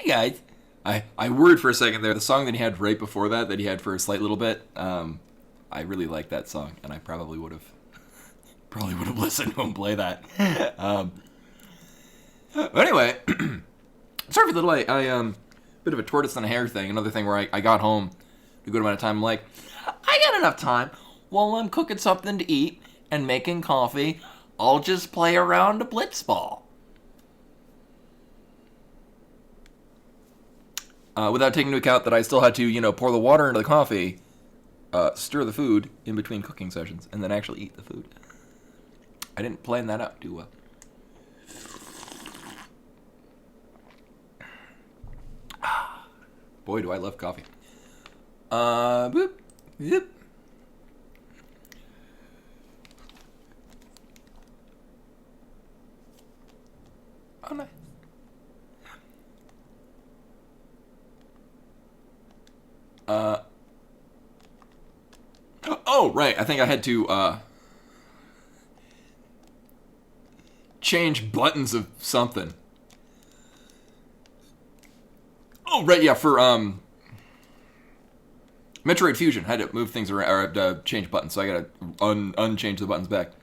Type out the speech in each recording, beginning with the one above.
Hey guys. I worried for a second there. The song that he had right before that he had for a slight little bit, I really liked that song, and I probably would have listened to him play that. Um, but anyway, sorry for the delay. Bit of a tortoise and a hare thing. Another thing where I got home a good amount of time. I'm like, I got enough time while I'm cooking something to eat and making coffee. I'll just play around a blitzball. Without taking into account that I still had to, pour the water into the coffee, stir the food in between cooking sessions, and then actually eat the food. I didn't plan that out too well. Boy, do I love coffee. Boop, zip. Oh, nice. Oh, right. I think I had to, change buttons of something. Oh, right, yeah, for, Metroid Fusion. I had to move things around, or I had to change buttons, so I gotta unchange the buttons back.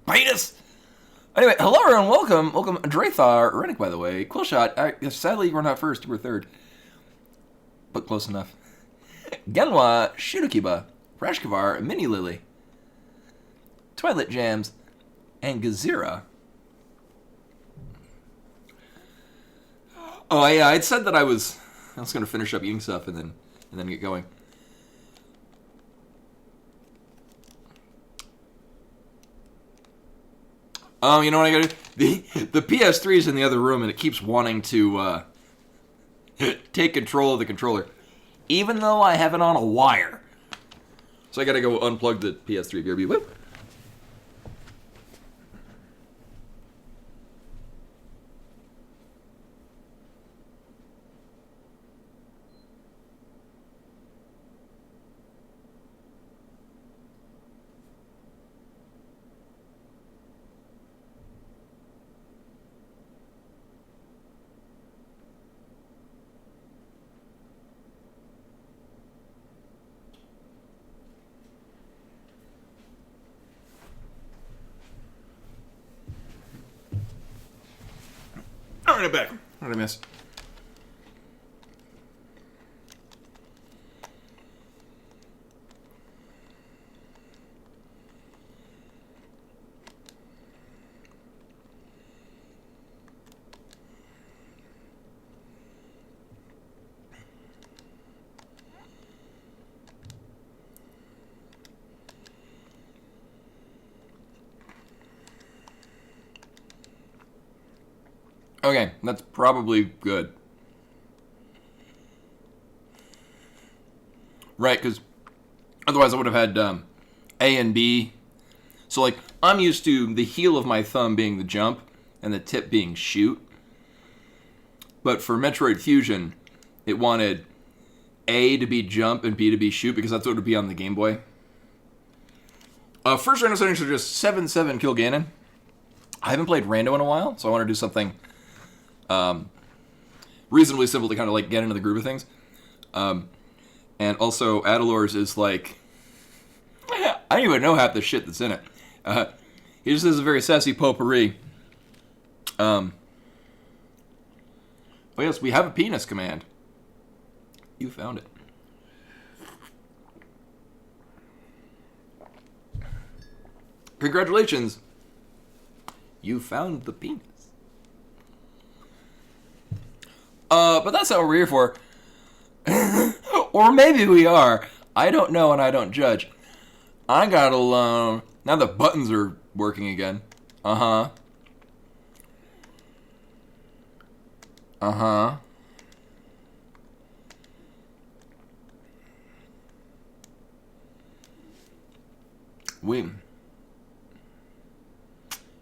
Betas! Anyway, hello everyone, welcome, Drathar, Rennick, by the way, Quillshot, sadly you were not first, you were third. But close enough. Genwa, Shudokiba, Rashkavar, Mini Lily, Twilight Jams, and Gazira. Oh yeah, I'd said that I was gonna finish up eating stuff and then get going. Oh, you know what I gotta do? The PS3 is in the other room and it keeps wanting to take control of the controller, even though I have it on a wire. So I gotta go unplug the PS3. BRB. Whoop. Alright, I'm back. What did I miss? Okay, that's probably good. Right, because otherwise I would have had A and B. So, like, I'm used to the heel of my thumb being the jump and the tip being shoot. But for Metroid Fusion, it wanted A to be jump and B to be shoot because that's what it would be on the Game Boy. First random settings are just 7-7 kill Ganon. I haven't played Rando in a while, so I want to do something reasonably simple to kind of like get into the groove of things. And also, Adalor's is like, I don't even know half the shit that's in it. He just has a very sassy potpourri. Oh yes, we have a penis command. You found it. Congratulations. You found the penis. But that's not what we're here for. Or maybe we are. I don't know and I don't judge. I got alone. Now the buttons are working again. Uh-huh. Uh-huh.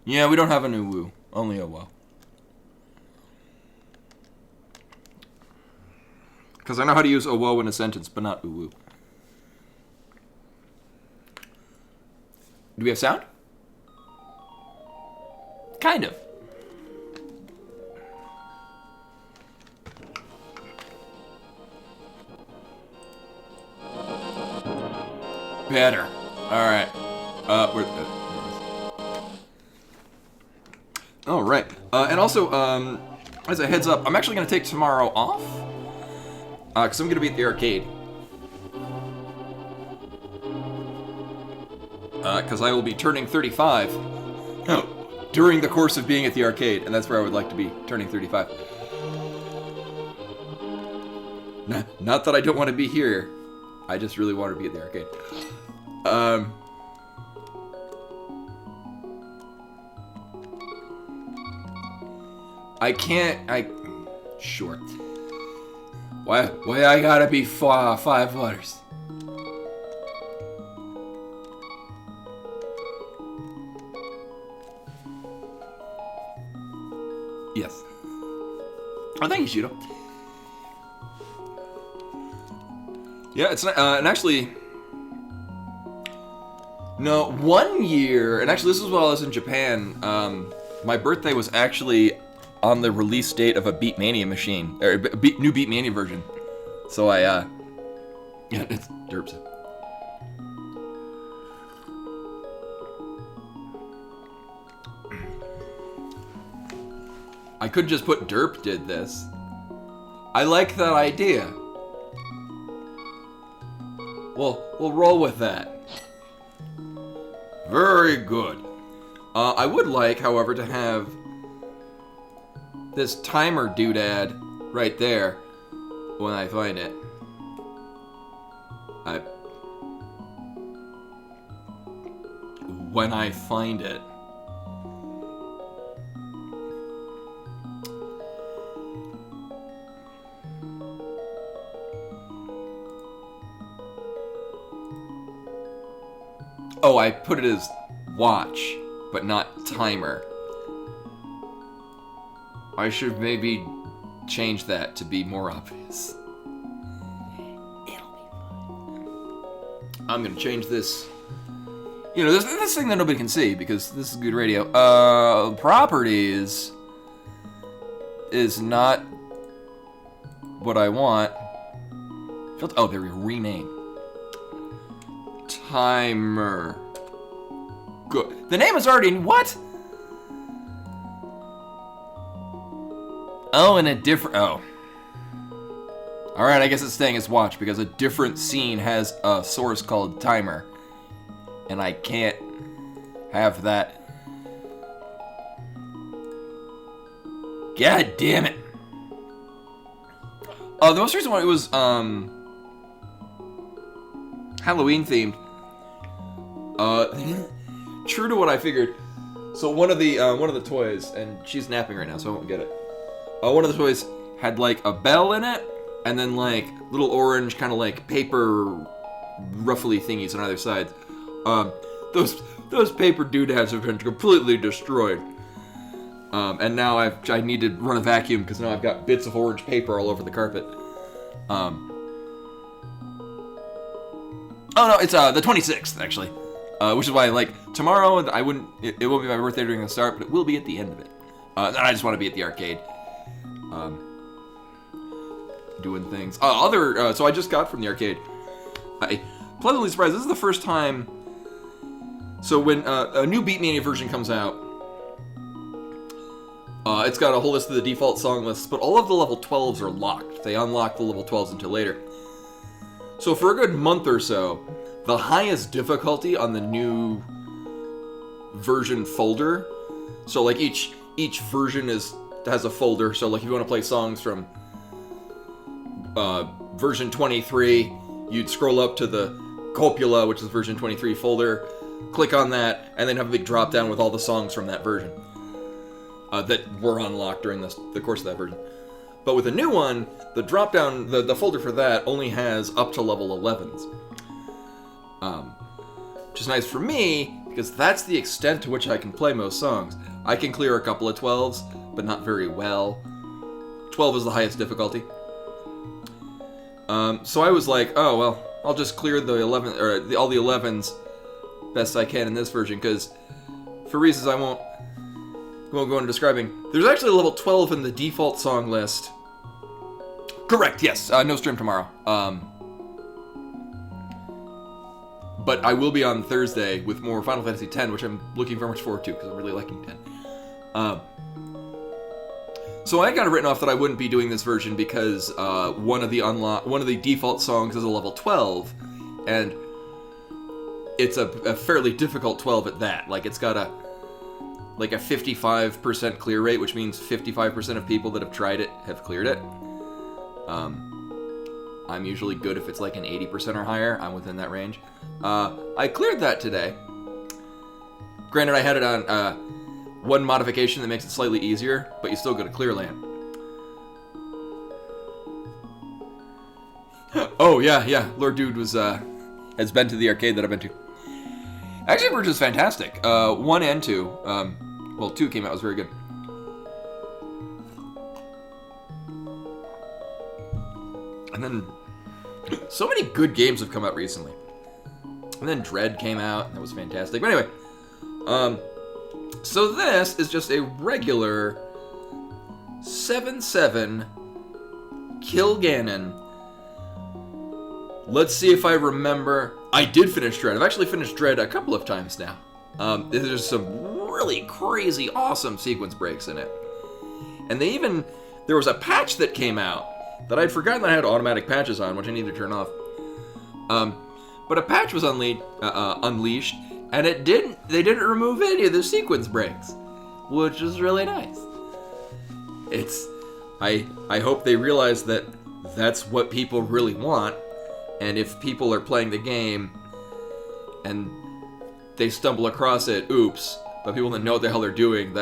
Yeah, we don't have a new woo. Only a woe. Because I know how to use a woe in a sentence, but not uwu. Do we have sound? Kind of. better. Alright. Alright. And also, as a heads up, I'm actually going to take tomorrow off. Because I'm going to be at the arcade. Because I will be turning 35 during the course of being at the arcade, and that's where I would like to be, turning 35. Not that I don't want to be here, I just really want to be at the arcade. Sure. Why I gotta be 5 letters? Yes. Oh, thank you, Shudo. Yeah, it's not, and actually, no, 1 year, and actually this was while I was in Japan, my birthday was actually on the release date of a Beatmania machine, or new Beatmania version. So yeah, it's derps. I could just put Derp did this. I like that idea. We'll roll with that. Very good. I would like, however, to have this timer doodad right there when I find it. When I find it. Oh, I put it as watch, but not timer. I should maybe change that to be more obvious. It'll be fine. I'm gonna change this. You know, this thing that nobody can see because this is good radio. Properties is not what I want. Oh, there we go. Rename. Timer. Good. The name is already what? Oh, and a different. Oh. All right, I guess it's staying as watch because a different scene has a source called timer, and I can't have that. God damn it. Oh, the most recent one, it was Halloween themed. True to what I figured. So one of the toys, and she's napping right now, so I won't get it. One of the toys had like a bell in it, and then like little orange kind of like paper ruffly thingies on either side. Those paper doodads have been completely destroyed. And now I need to run a vacuum because now I've got bits of orange paper all over the carpet. Oh no, it's the 26th actually, which is why like tomorrow it won't be my birthday during the start, but it will be at the end of it. And I just want to be at the arcade, doing things. So I just got from the arcade. I pleasantly surprised. This is the first time. So when a new Beatmania version comes out, it's got a whole list of the default song lists, but all of the level 12s are locked. They unlock the level 12s until later. So for a good month or so, the highest difficulty on the new version folder, so like each version has a folder, so like if you want to play songs from version 23, you'd scroll up to the Copula, which is version 23 folder, click on that, and then have a big drop down with all the songs from that version that were unlocked during the course of that version. But with the new one, the drop down, the folder for that only has up to level 11s. Which is nice for me, because that's the extent to which I can play most songs. I can clear a couple of 12s, but not very well. 12 is the highest difficulty. So I was like, oh well, I'll just clear the 11 or all the 11s best I can in this version, because for reasons I won't go into describing, there's actually a level 12 in the default song list. Correct, yes. No stream tomorrow. But I will be on Thursday with more Final Fantasy X, which I'm looking very much forward to because I'm really liking 10. So I got it written off that I wouldn't be doing this version because one of the default songs is a level 12, and it's a fairly difficult 12 at that. Like, it's got a 55% clear rate, which means 55% of people that have tried it have cleared it. I'm usually good if it's like an 80% or higher. I'm within that range. I cleared that today. Granted, I had it on one modification that makes it slightly easier, but you still go to clear land. Oh, yeah. Lord Dude has been to the arcade that I've been to. Actually, Verge is fantastic. 1 and 2. Well, 2 came out, was very good. And then, so many good games have come out recently. And then Dread came out, and that was fantastic. But anyway, so this is just a regular 7/7 Kill Ganon. Let's see if I remember. I did finish Dread. I've actually finished Dread a couple of times now. There's some really crazy, awesome sequence breaks in it. And there was a patch that came out that I'd forgotten that I had automatic patches on, which I need to turn off. But a patch was unleashed, and they didn't remove any of the sequence breaks, which is really nice. I hope they realize that that's what people really want, and if people are playing the game and they stumble across it, oops, but people that know what the hell they're doing,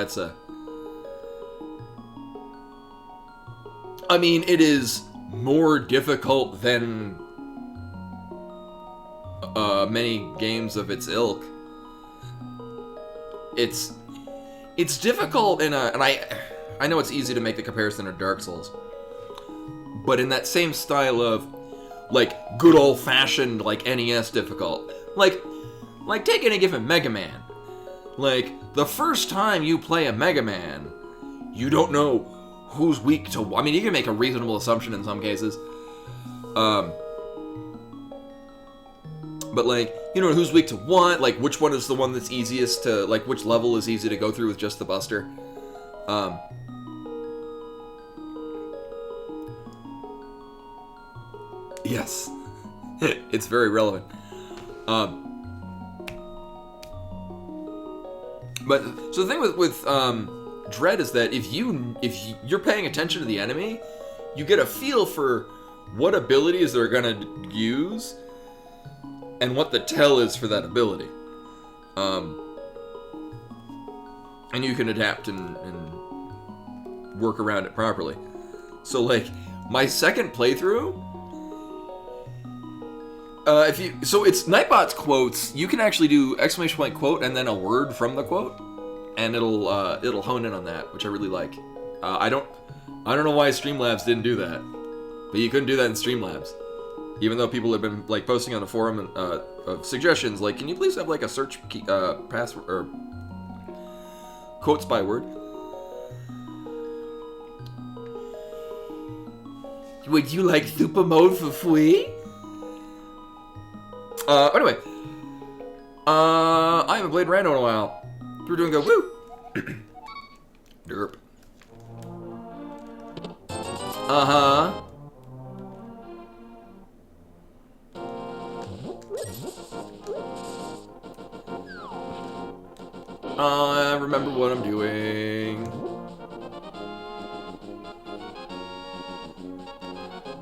I mean, it is more difficult than many games of its ilk. It's difficult and I know it's easy to make the comparison to Dark Souls, but in that same style of, like, good old-fashioned, like, NES difficult. Like take any given Mega Man. Like, the first time you play a Mega Man, you don't know who's weak to... I mean, you can make a reasonable assumption in some cases. But, like, you know who's weak to what, like, which one is the one that's easiest to... Like, which level is easy to go through with just the Buster. Yes. It's very relevant. But so the thing with Dread is that if you're paying attention to the enemy, you get a feel for what abilities they're gonna use and what the tell is for that ability. And you can adapt and work around it properly. So, like, my second playthrough, so it's Nightbot's quotes. You can actually do exclamation point quote and then a word from the quote, and it'll hone in on that, which I really like. I don't know why Streamlabs didn't do that, but you couldn't do that in Streamlabs, even though people have been, like, posting on the forum of suggestions, like, can you please have, like, a search key, password or quotes by word. Would you like super mode for free? Anyway. I haven't played Rando in a while. We're doing go woo! Derp. Uh-huh. I remember what I'm doing.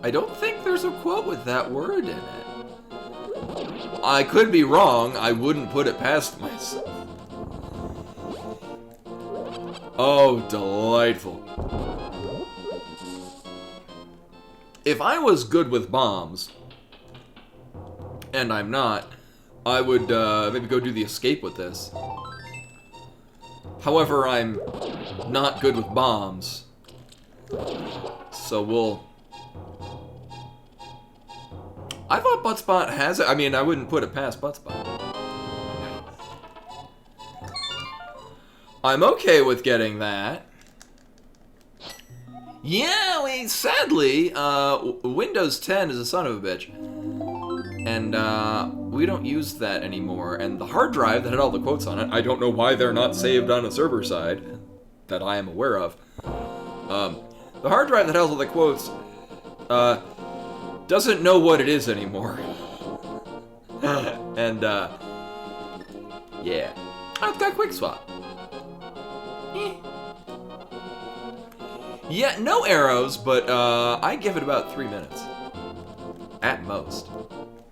I don't think there's a quote with that word in it. I could be wrong. I wouldn't put it past myself. Oh, delightful. If I was good with bombs, and I'm not, I would maybe go do the escape with this. However, I'm not good with bombs, so we'll... I thought Buttspot has it. I mean, I wouldn't put it past Buttspot. I'm okay with getting that. Yeah, sadly, Windows 10 is a son of a bitch. And we don't use that anymore. And the hard drive that had all the quotes on it, I don't know why they're not saved on a server side that I am aware of. The hard drive that has all the quotes doesn't know what it is anymore. And yeah. Oh, it's got quick swap. Yeah, no arrows, but I give it about 3 minutes. At most.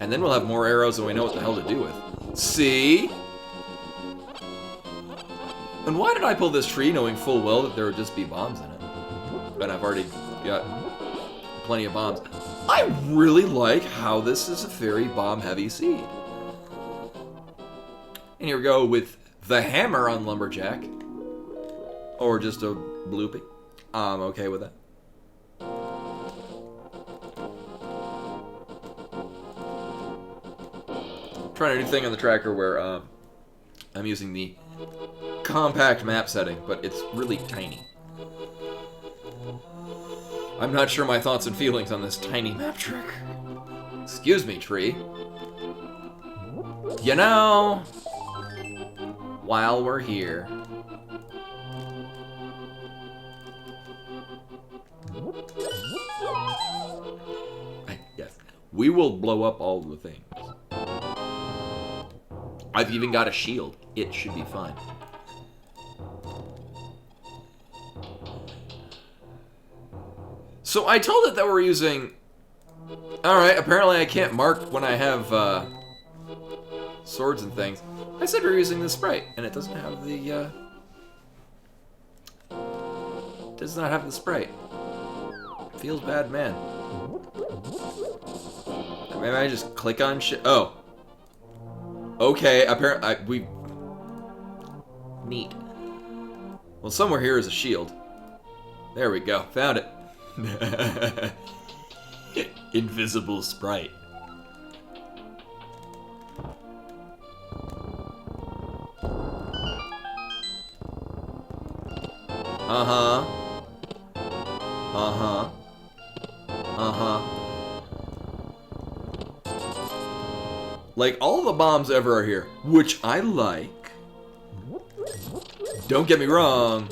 And then we'll have more arrows than we know what the hell to do with. See? And why did I pull this tree knowing full well that there would just be bombs in it? And I've already got plenty of bombs. I really like how this is a very bomb-heavy seed. And here we go with the hammer on Lumberjack. Or just a bloopy. I'm okay with that. Trying a new thing on the tracker where I'm using the compact map setting, but it's really tiny. I'm not sure my thoughts and feelings on this tiny map trick. Excuse me, tree. You know, while we're here, yes, we will blow up all the things. I've even got a shield. It should be fine. So I told it that we're using... Alright, apparently I can't mark when I have swords and things. I said we're using the sprite, and it doesn't have the... does not have the sprite. Feels bad, man. Maybe I just click on shit. Oh. Okay, apparently neat. Well, somewhere here is a shield. There we go. Found it. Invisible sprite. Uh-huh. Uh-huh. Uh-huh. Like, all the bombs ever are here, which I like. Don't get me wrong.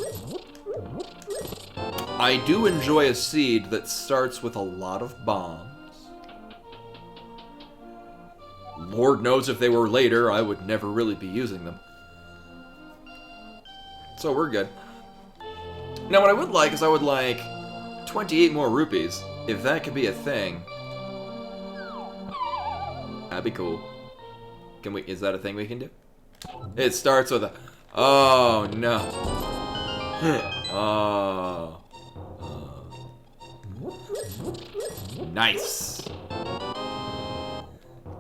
I do enjoy a seed that starts with a lot of bombs. Lord knows if they were later, I would never really be using them. So we're good. Now what I would like is I would like 28 more rupees. If that could be a thing. That'd be cool. Can we, is that a thing we can do? It starts with a, oh no. Oh. Nice.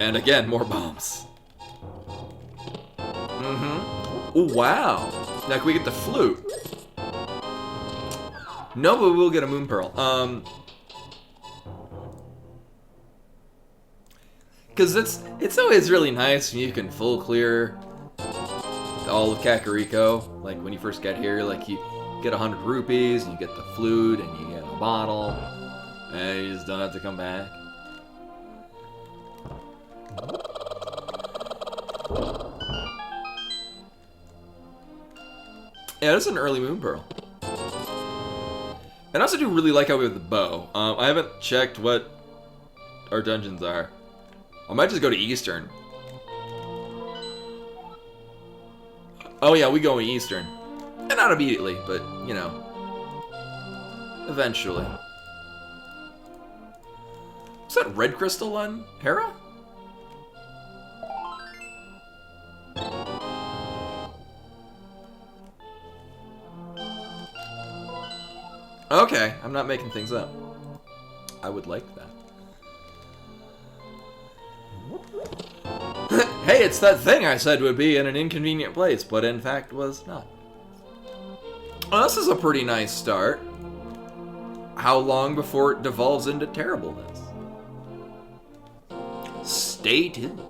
And again, more bombs. Mm-hmm. Oh, wow. Now can we get the flute? No, but we'll get a moon pearl. Because it's always really nice when you can full clear all of Kakariko. Like when you first get here, like you get 100 rupees, and you get the flute, and you get a bottle, and you just don't have to come back. Yeah, this is an early moon pearl. And I also do really like how we have the bow. I haven't checked what our dungeons are. I might just go to Eastern. Oh yeah, we go to Eastern. And not immediately, but, you know. Eventually. Is that red crystal on Hera? Okay, I'm not making things up. I would like that. Hey, it's that thing I said would be in an inconvenient place, but in fact was not. Well, this is a pretty nice start. How long before it devolves into terribleness? Stay tuned.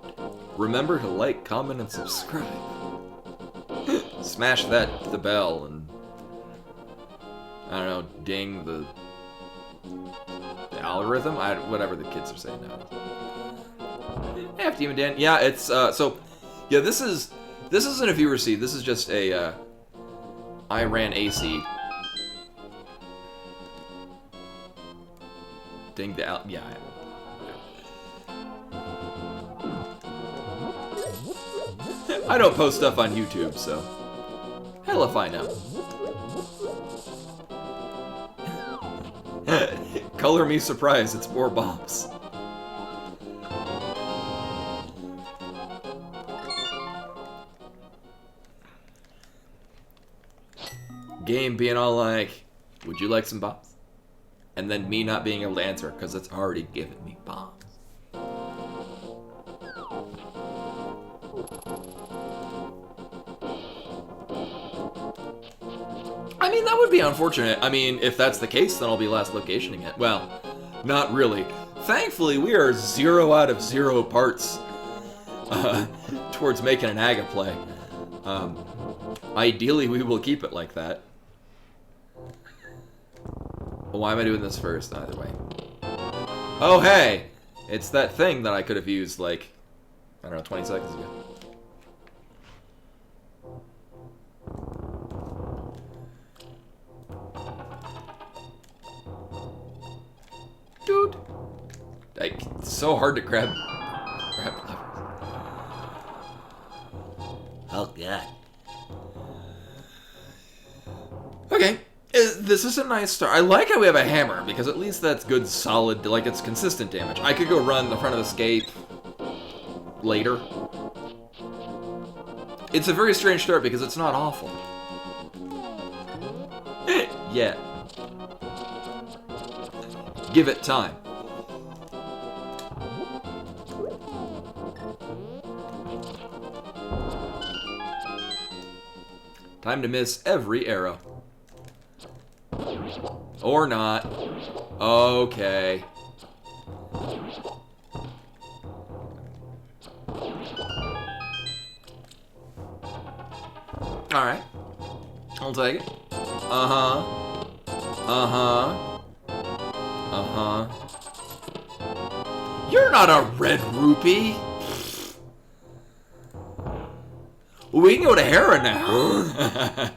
Remember to like, comment, and subscribe. Smash the bell and I don't know, ding the algorithm? Whatever the kids are saying now. Half Demon Dan. Yeah, it's so. Yeah, this isn't a viewer seed. This is just a I ran a seed. Ding the out. Yeah. I don't post stuff on YouTube, so hell if I know. Color me surprised. It's more bombs. Game being all like, would you like some bombs? And then me not being able to answer because it's already given me bombs. I mean, that would be unfortunate. I mean, if that's the case, then I'll be last locationing it. Well, not really. Thankfully, we are 0 out of 0 parts towards making an Aga play. Ideally, we will keep it like that. Why am I doing this first? Either way. Oh, hey! It's that thing that I could have used, like, I don't know, 20 seconds ago. Dude! Like, it's so hard to grab levers. Oh, God. Okay. This is a nice start. I like how we have a hammer, because at least that's good, solid, like, it's consistent damage. I could go run the front of the escape later. It's a very strange start, because it's not awful. Yeah. Give it time. Time to miss every arrow. Or not. Okay. Alright. I'll take it. Uh-huh. Uh-huh. Uh-huh. You're not a red rupee! We can go to Hera now.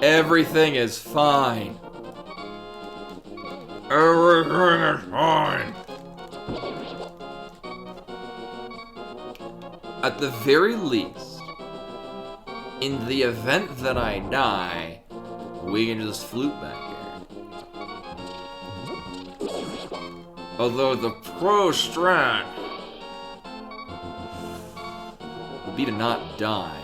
Everything is fine. Everything is fine. At the very least, in the event that I die, we can just flute back here. Although the pro strat would be to not die.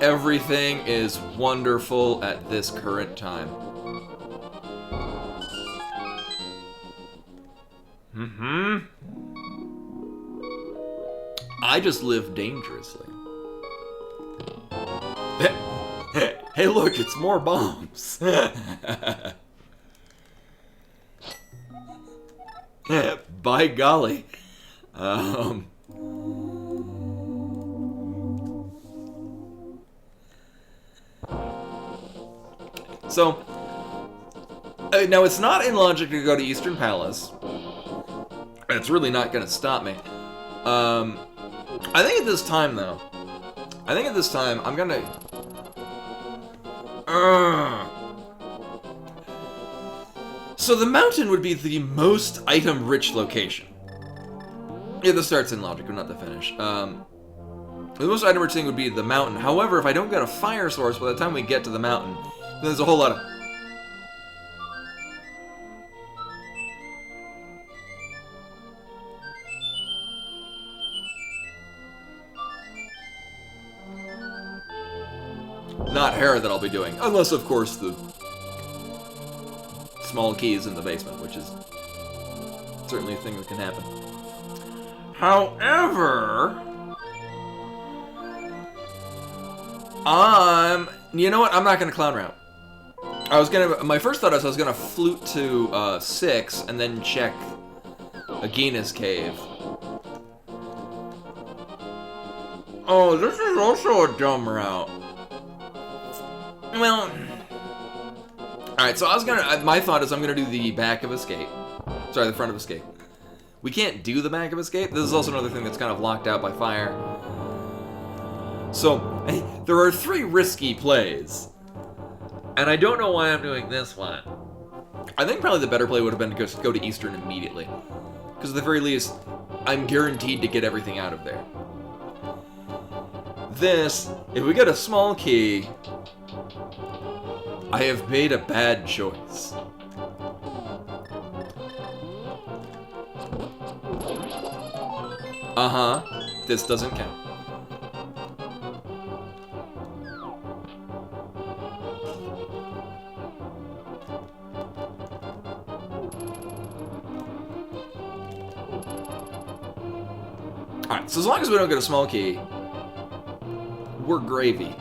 Everything is wonderful at this current time. I just live dangerously. Hey, look, it's more bombs. By golly. So, now it's not in logic to go to Eastern Palace. It's really not going to stop me. I think at this time, though, I'm going to... So the mountain would be the most item-rich location. Yeah, this starts in logic, but not the finish. The most item-rich thing would be the mountain. However, if I don't get a fire source by the time we get to the mountain, there's a whole lot of... Not Hera that I'll be doing, unless, of course, the small key is in the basement, which is certainly a thing that can happen. However, you know what? I'm not gonna clown route. My first thought was I was gonna flute to 6 and then check Agina's cave. Oh, this is also a dumb route. Well... Alright, so I was gonna... My thought is I'm gonna do the back of escape. Sorry, the front of escape. We can't do the back of escape. This is also another thing that's kind of locked out by fire. So, there are 3 risky plays. And I don't know why I'm doing this one. I think probably the better play would have been to just go to Eastern immediately. Because at the very least, I'm guaranteed to get everything out of there. This, if we get a small key, I have made a bad choice. Uh-huh. This doesn't count. Alright, so as long as we don't get a small key, we're gravy.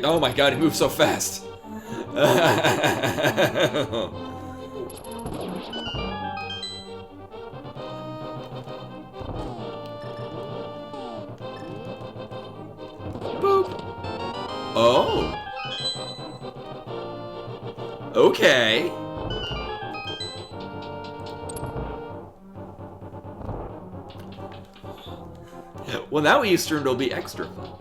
Oh my god, he moves so fast. Boop. Oh. Okay. Well, now Eastern will be extra fun.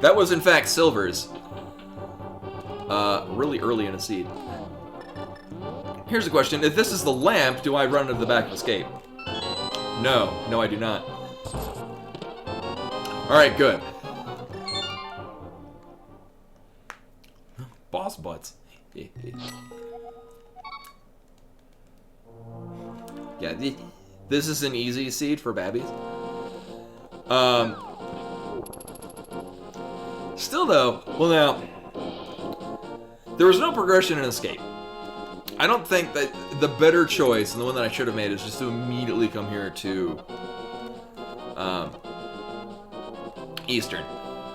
That was, in fact, Silver's. Really early in a seed. Here's a question. If this is the lamp, do I run to the back of escape? No. No, I do not. Alright, good. Boss butts. Yeah, this is an easy seed for babbies. Still though, well now, there was no progression in escape. I don't think that the better choice, and the one that I should have made, is just to immediately come here to Eastern.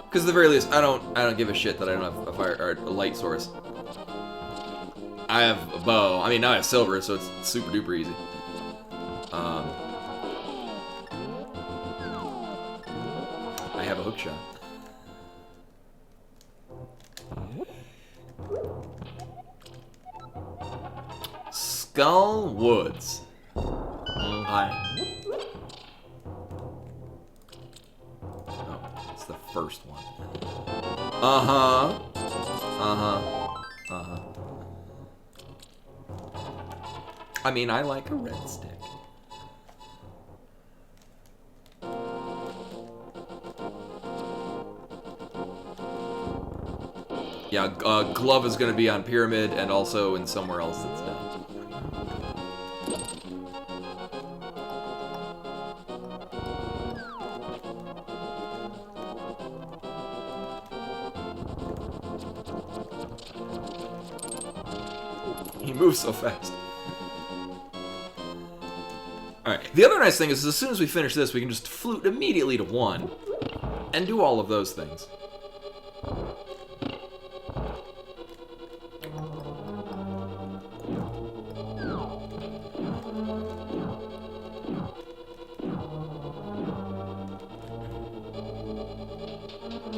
Because at the very least, I don't give a shit that I don't have a fire or a light source. I have a bow. I mean, now I have silver, so it's super duper easy. I have a hook shot. Skull Woods. Okay. Oh, it's the first one. Uh-huh. Uh-huh. Uh-huh. I mean, I like a red stick. Yeah, glove is going to be on pyramid and also in somewhere else that's down. He moves so fast. Alright, the other nice thing is as soon as we finish this, we can just flute immediately to 1 and do all of those things.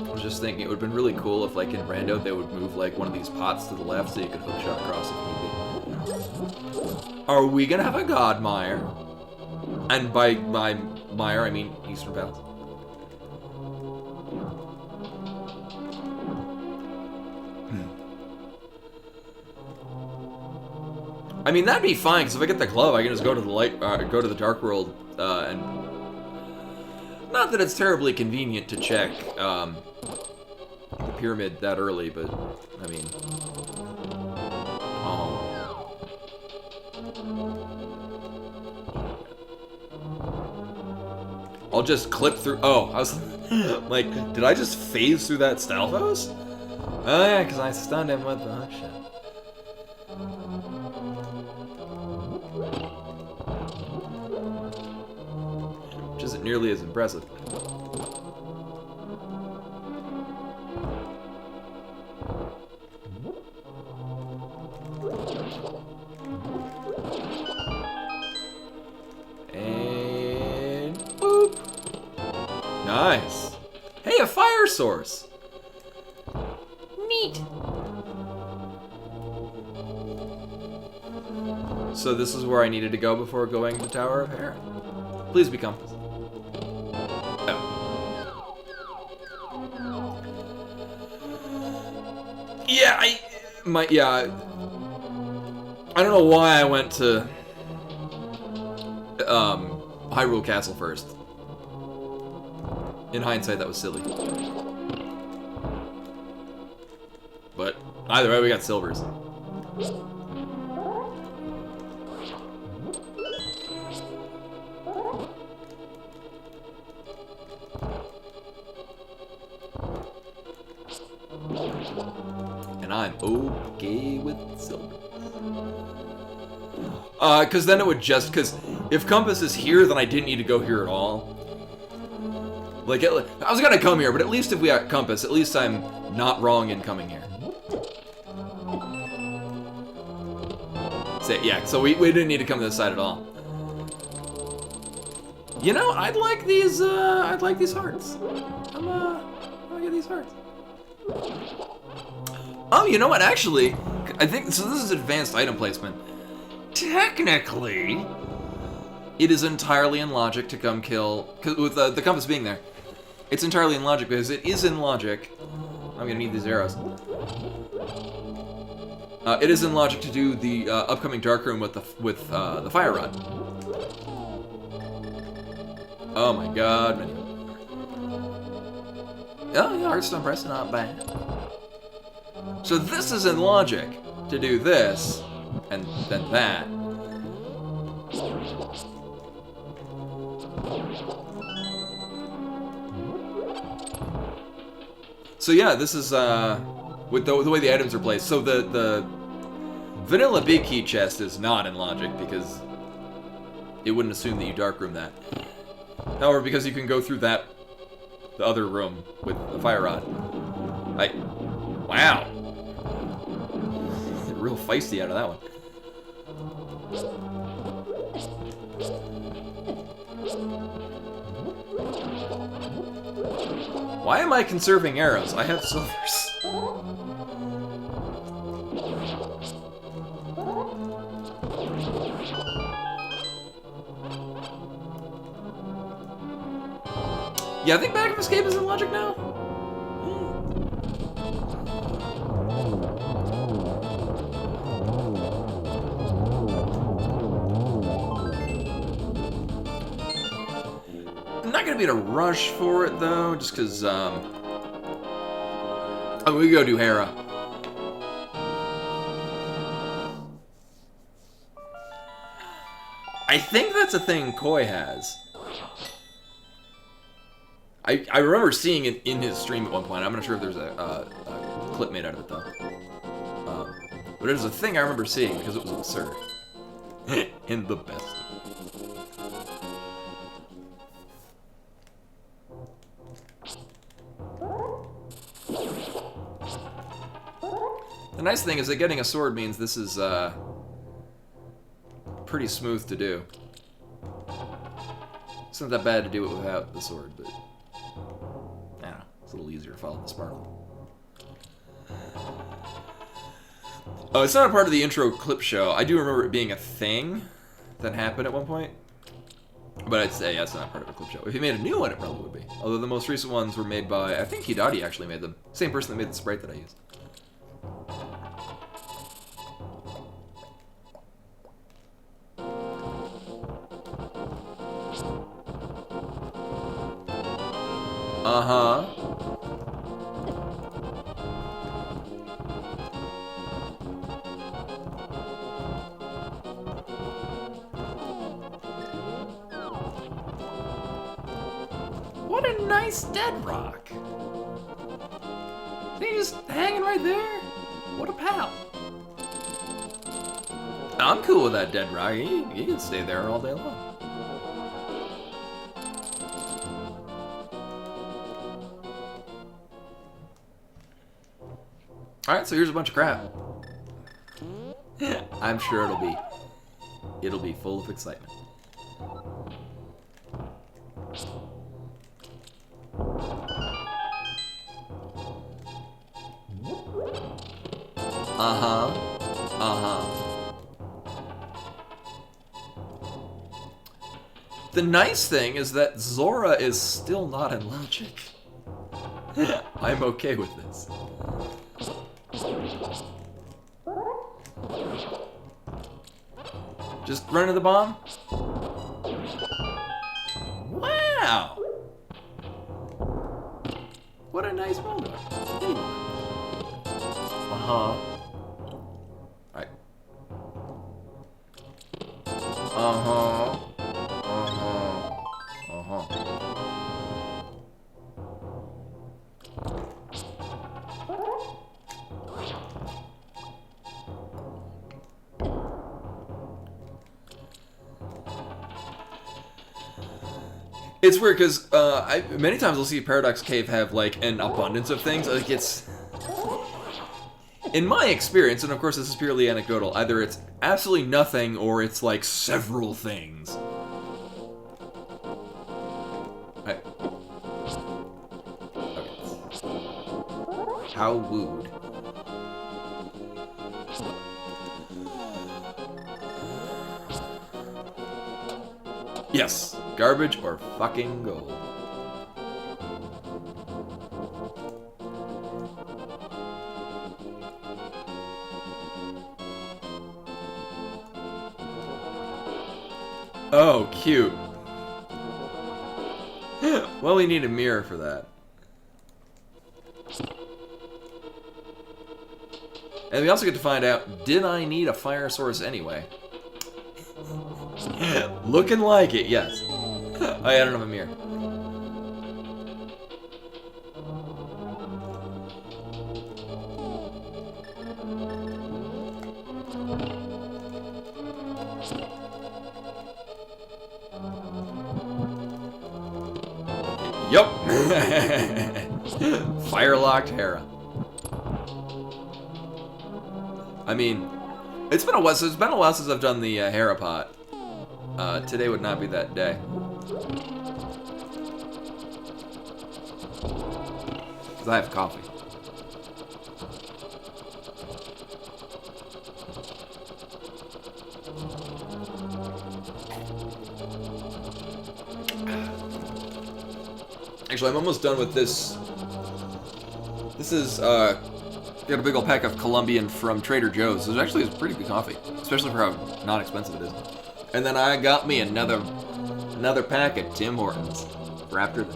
I was just thinking it would have been really cool if, like, in Rando, they would move, like, one of these pots to the left so you could hookshot across if need be. Are we gonna have a God Mire? And by Mire, I mean Eastern Palace. I mean, that'd be fine, because if I get the glove, I can just go to the light, go to the Dark World, and... Not that it's terribly convenient to check, the pyramid that early, but, I mean... Oh. I'll just clip through... Oh, I was... like, did I just phase through that Stalfos? Oh yeah, because I stunned him with the hook shot. nearly as impressive. And boop. Nice. Hey, a fire source. Neat. So this is where I needed to go before going to Tower of Hera. Please be compass. Oh. Yeah, I don't know why I went to Hyrule Castle first. In hindsight, that was silly. But either way, we got silvers. And I'm okay with silver. Because then it would just... Because if compass is here, then I didn't need to go here at all. Like, I was gonna come here, but at least if we got compass, at least I'm not wrong in coming here. So, yeah, so we didn't need to come to this side at all. You know, I'd like these hearts. I'll get these hearts. Oh, you know what? Actually, I think so. This is advanced item placement. Technically, it is entirely in logic to come kill, cause with the compass being there. It's entirely in logic because it is in logic. I'm gonna need these arrows. It is in logic to do the upcoming dark room with the fire rod. Oh my God! Many. Oh yeah, Hearthstone Press, not bad. So this is in logic to do this, and then that. So yeah, this is with the way the items are placed. So the vanilla big key chest is not in logic because it wouldn't assume that you darkroom that. However, because you can go through the other room with the fire rod. Wow. Real feisty out of that one. Why am I conserving arrows? I have silvers. Yeah, I think Back of Escape is in logic now. I'm not gonna be in a rush for it though, just because oh, we go do Hera. I think that's a thing Koi has. I remember seeing it in his stream at one point. I'm not sure if there's a clip made out of it though. But it was a thing I remember seeing because it was absurd. In the best. The nice thing is that getting a sword means this is pretty smooth to do. It's not that bad to do it without the sword, but I don't know, it's a little easier to follow the sparkle. Oh, it's not a part of the intro clip show. I do remember it being a thing that happened at one point. But I'd say, yeah, it's not part of a clip show. If he made a new one, it probably would be. Although the most recent ones were made by, I think Hidari actually made them. Same person that made the sprite that I used. Uh-huh. What a nice dead rock. Is he just hanging right there? What a pal. I'm cool with that dead rock. He can stay there all day long. Alright, so here's a bunch of crap. I'm sure it'll be full of excitement. Uh-huh. Uh-huh. The nice thing is that Zora is still not in logic. I'm okay with this. Just run into the bomb? Wow! What a nice moment. Uh-huh. Alright. Uh-huh. Uh-huh. Uh-huh. It's weird because many times I'll see Paradox Cave have like an abundance of things. Like it's, in my experience, and of course this is purely anecdotal, either it's absolutely nothing or it's like several things. Right. Okay. How wooed. Yes. Garbage or fucking gold. Oh, cute. Well, we need a mirror for that. And we also get to find out, did I need a fire source anyway? Looking like it, yes. Oh, yeah, I don't have a mirror. Yup. Fire-locked Hera. I mean, it's been a while since I've done the Hera pot. Today would not be that day. Because I have coffee. Actually, I'm almost done with this. This is, got a big old pack of Colombian from Trader Joe's. This actually is pretty good coffee, especially for how not expensive it is. And then I got me another pack at Tim Hortons for after this.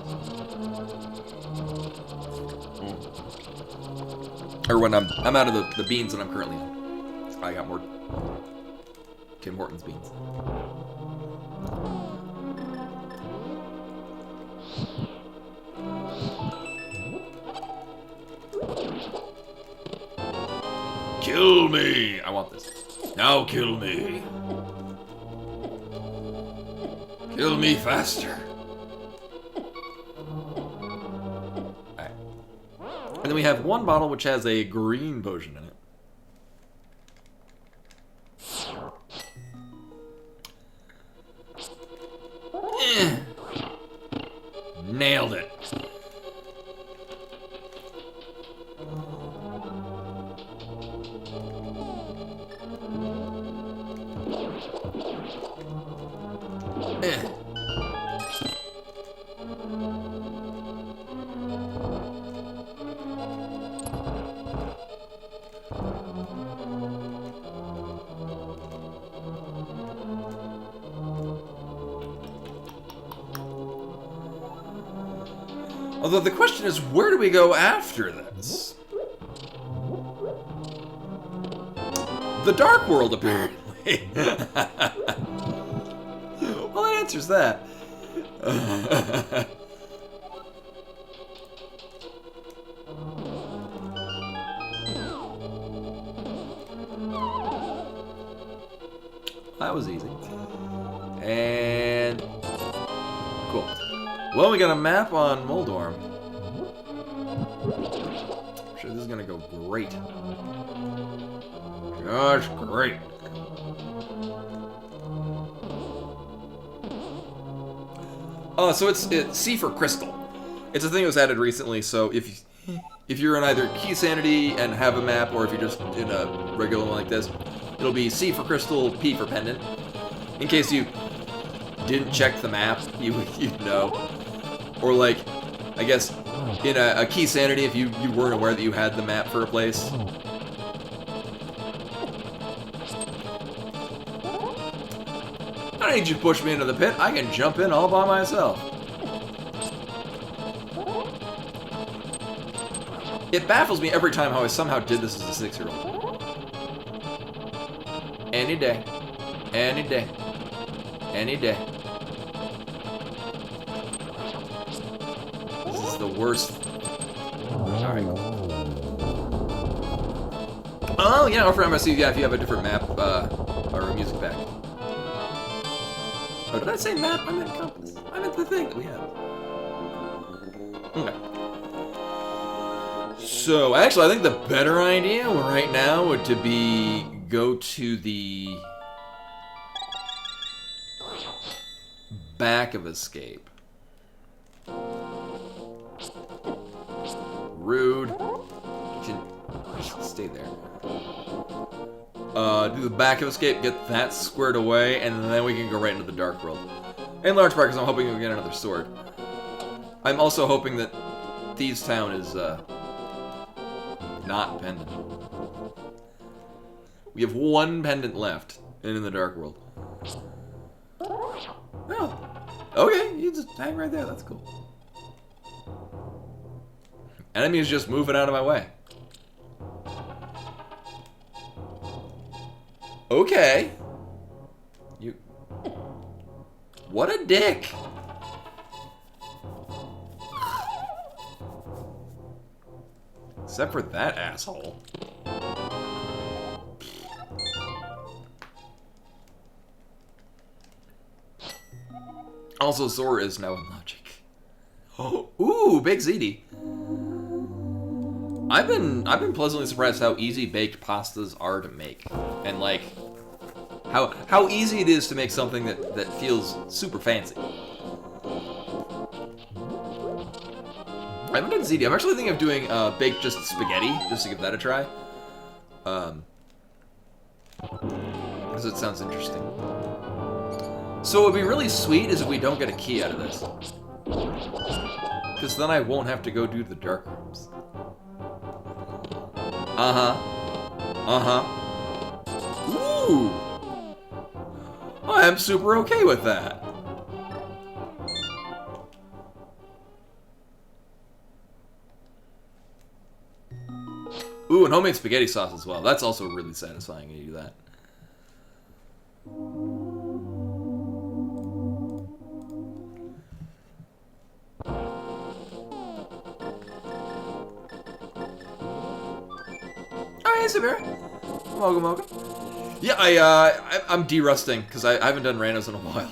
Or when I'm out of the beans that I'm currently in. I got more Tim Hortons beans. Kill me! I want this. Now kill me. Kill me faster. Alright. And then we have one bottle which has a green potion in it. Nailed it. Although the question is, where do we go after this? The Dark World, apparently. Well, that answers that. That was easy. And cool. Well, we got a map on Moldorm. I'm sure this is gonna go great. Just great. So it's C for crystal. It's a thing that was added recently, so if you're in either Key Sanity and have a map, or if you're just in a regular one like this, it'll be C for crystal, P for pendant. In case you didn't check the map, you'd know. Or like, I guess, in a Key Sanity, if you weren't aware that you had the map for a place. I don't need you to push me into the pit. I can jump in all by myself. It baffles me every time how I somehow did this as a 6-year-old. Any day. Any day. Any day. This is the worst. Alright. Oh, yeah, or for MSC, yeah, if you have a different map, or a music pack. Oh, did I say map? I meant compass. I meant the thing that we have. Okay. So, actually, I think the better idea right now would to be go to the back of escape. Rude. Should stay there. Do the back of escape, get that squared away, and then we can go right into the Dark World. In large part because I'm hoping we get another sword. I'm also hoping that Thieves' Town is, not pendant. We have one pendant left in the Dark World. Oh, okay, you just hang right there, that's cool. Enemy is just moving out of my way. Okay. You... What a dick! Except for that asshole. Also, Zora is now in logic. Oh, ooh, Big ZD. I've been pleasantly surprised how easy baked pastas are to make, and like how easy it is to make something that feels super fancy. I haven't done ziti. I'm actually thinking of doing baked just spaghetti, just to give that a try. Because it sounds interesting. So what would be really sweet is if we don't get a key out of this. Because then I won't have to go do the dark rooms. Ooh! I am super okay with that. Ooh, and homemade spaghetti sauce as well. That's also really satisfying when you do that. Oh, hey, Sabir. Welcome, welcome. Yeah, I'm derusting because I haven't done randos in a while.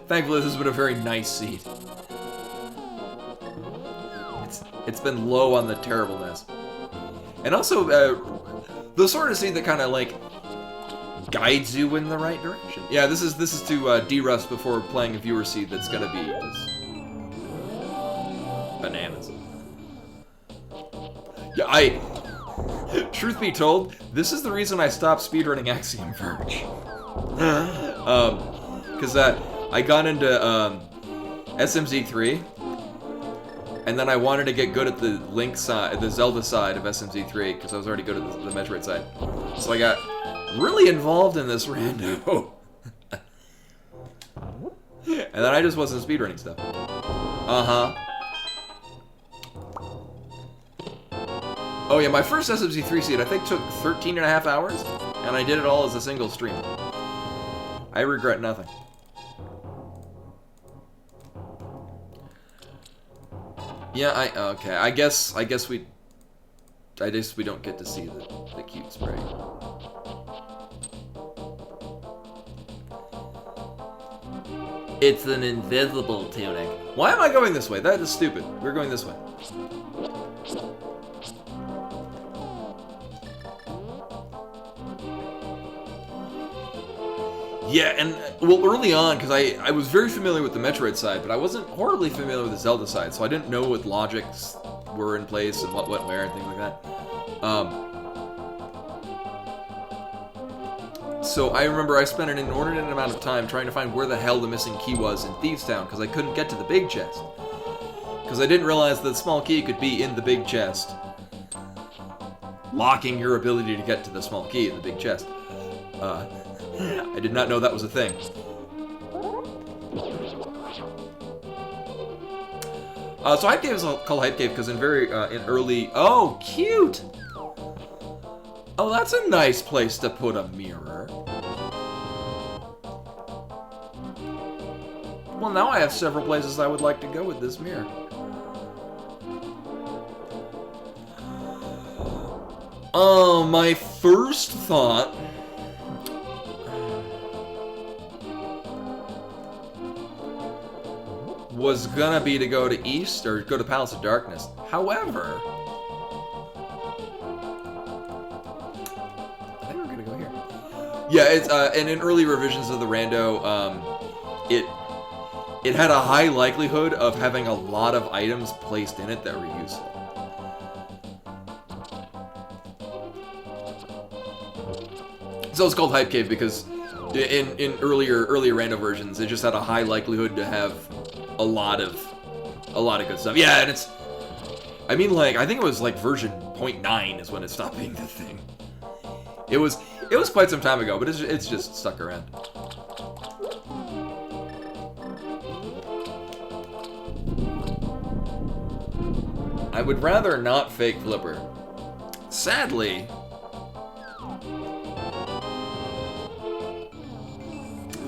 Thankfully, this has been a very nice seed. It's been low on the terribleness. And also, the sort of seed that kind of like guides you in the right direction. Yeah, this is to derust before playing a viewer seed that's gonna be just bananas. Yeah, truth be told, this is the reason I stopped speedrunning Axiom Verge. Because I got into SMZ3. And then I wanted to get good at the Link side, the Zelda side of SMZ3, because I was already good at the Metroid side. So I got really involved in this rando. And then I just wasn't speedrunning stuff. Oh yeah, my first SMZ3 seed I think took 13.5 hours, and I did it all as a single stream. I regret nothing. Yeah, okay. I guess we don't get to see the cute spray. It's an invisible tunic. Why am I going this way? That is stupid. We're going this way. Yeah, and well, early on, because I was very familiar with the Metroid side, but I wasn't horribly familiar with the Zelda side, so I didn't know what logics were in place and what went where and things like that. So I remember I spent an inordinate amount of time trying to find where the hell the missing key was in Thieves Town, because I couldn't get to the big chest. Because I didn't realize that the small key could be in the big chest, locking your ability to get to the small key in the big chest. I did not know that was a thing. So Hype Cave is called Hype Cave because in early... Oh, cute! Oh, that's a nice place to put a mirror. Well, now I have several places I would like to go with this mirror. My first thought... was gonna be to go to East or go to Palace of Darkness. However... I think we're gonna go here. Yeah, it's and in early revisions of the Rando, it had a high likelihood of having a lot of items placed in it that were useful. So it's called Hype Cave because in earlier Rando versions, it just had a high likelihood to have a lot of good stuff. Yeah, and it's... I mean, like, I think it was, like, version 0.9 is when it stopped being the thing. It was quite some time ago, but it's just stuck around. I would rather not fake Flipper. Sadly...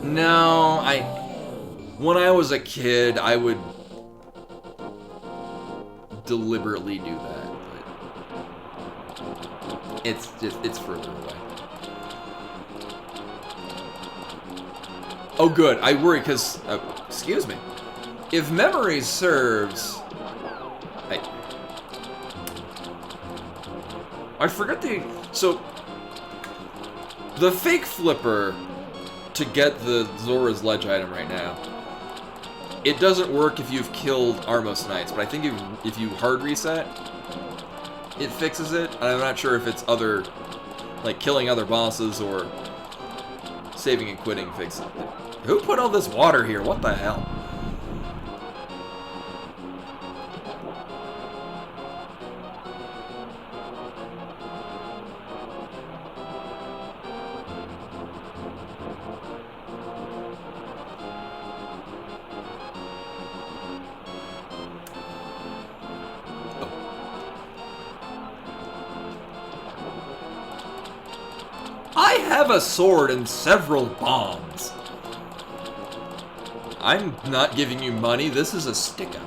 No, when I was a kid, I would deliberately do that, but it's further away. Oh, good. I worry because, excuse me. If memory serves, I forgot so the fake Flipper. To get the Zora's Ledge item right now, it doesn't work if you've killed Armos Knights, but I think if you hard reset, it fixes it. And I'm not sure if it's other, like killing other bosses or saving and quitting fixes it. Who put all this water here? What the hell? I have a sword and several bombs. I'm not giving you money, this is a stick-up.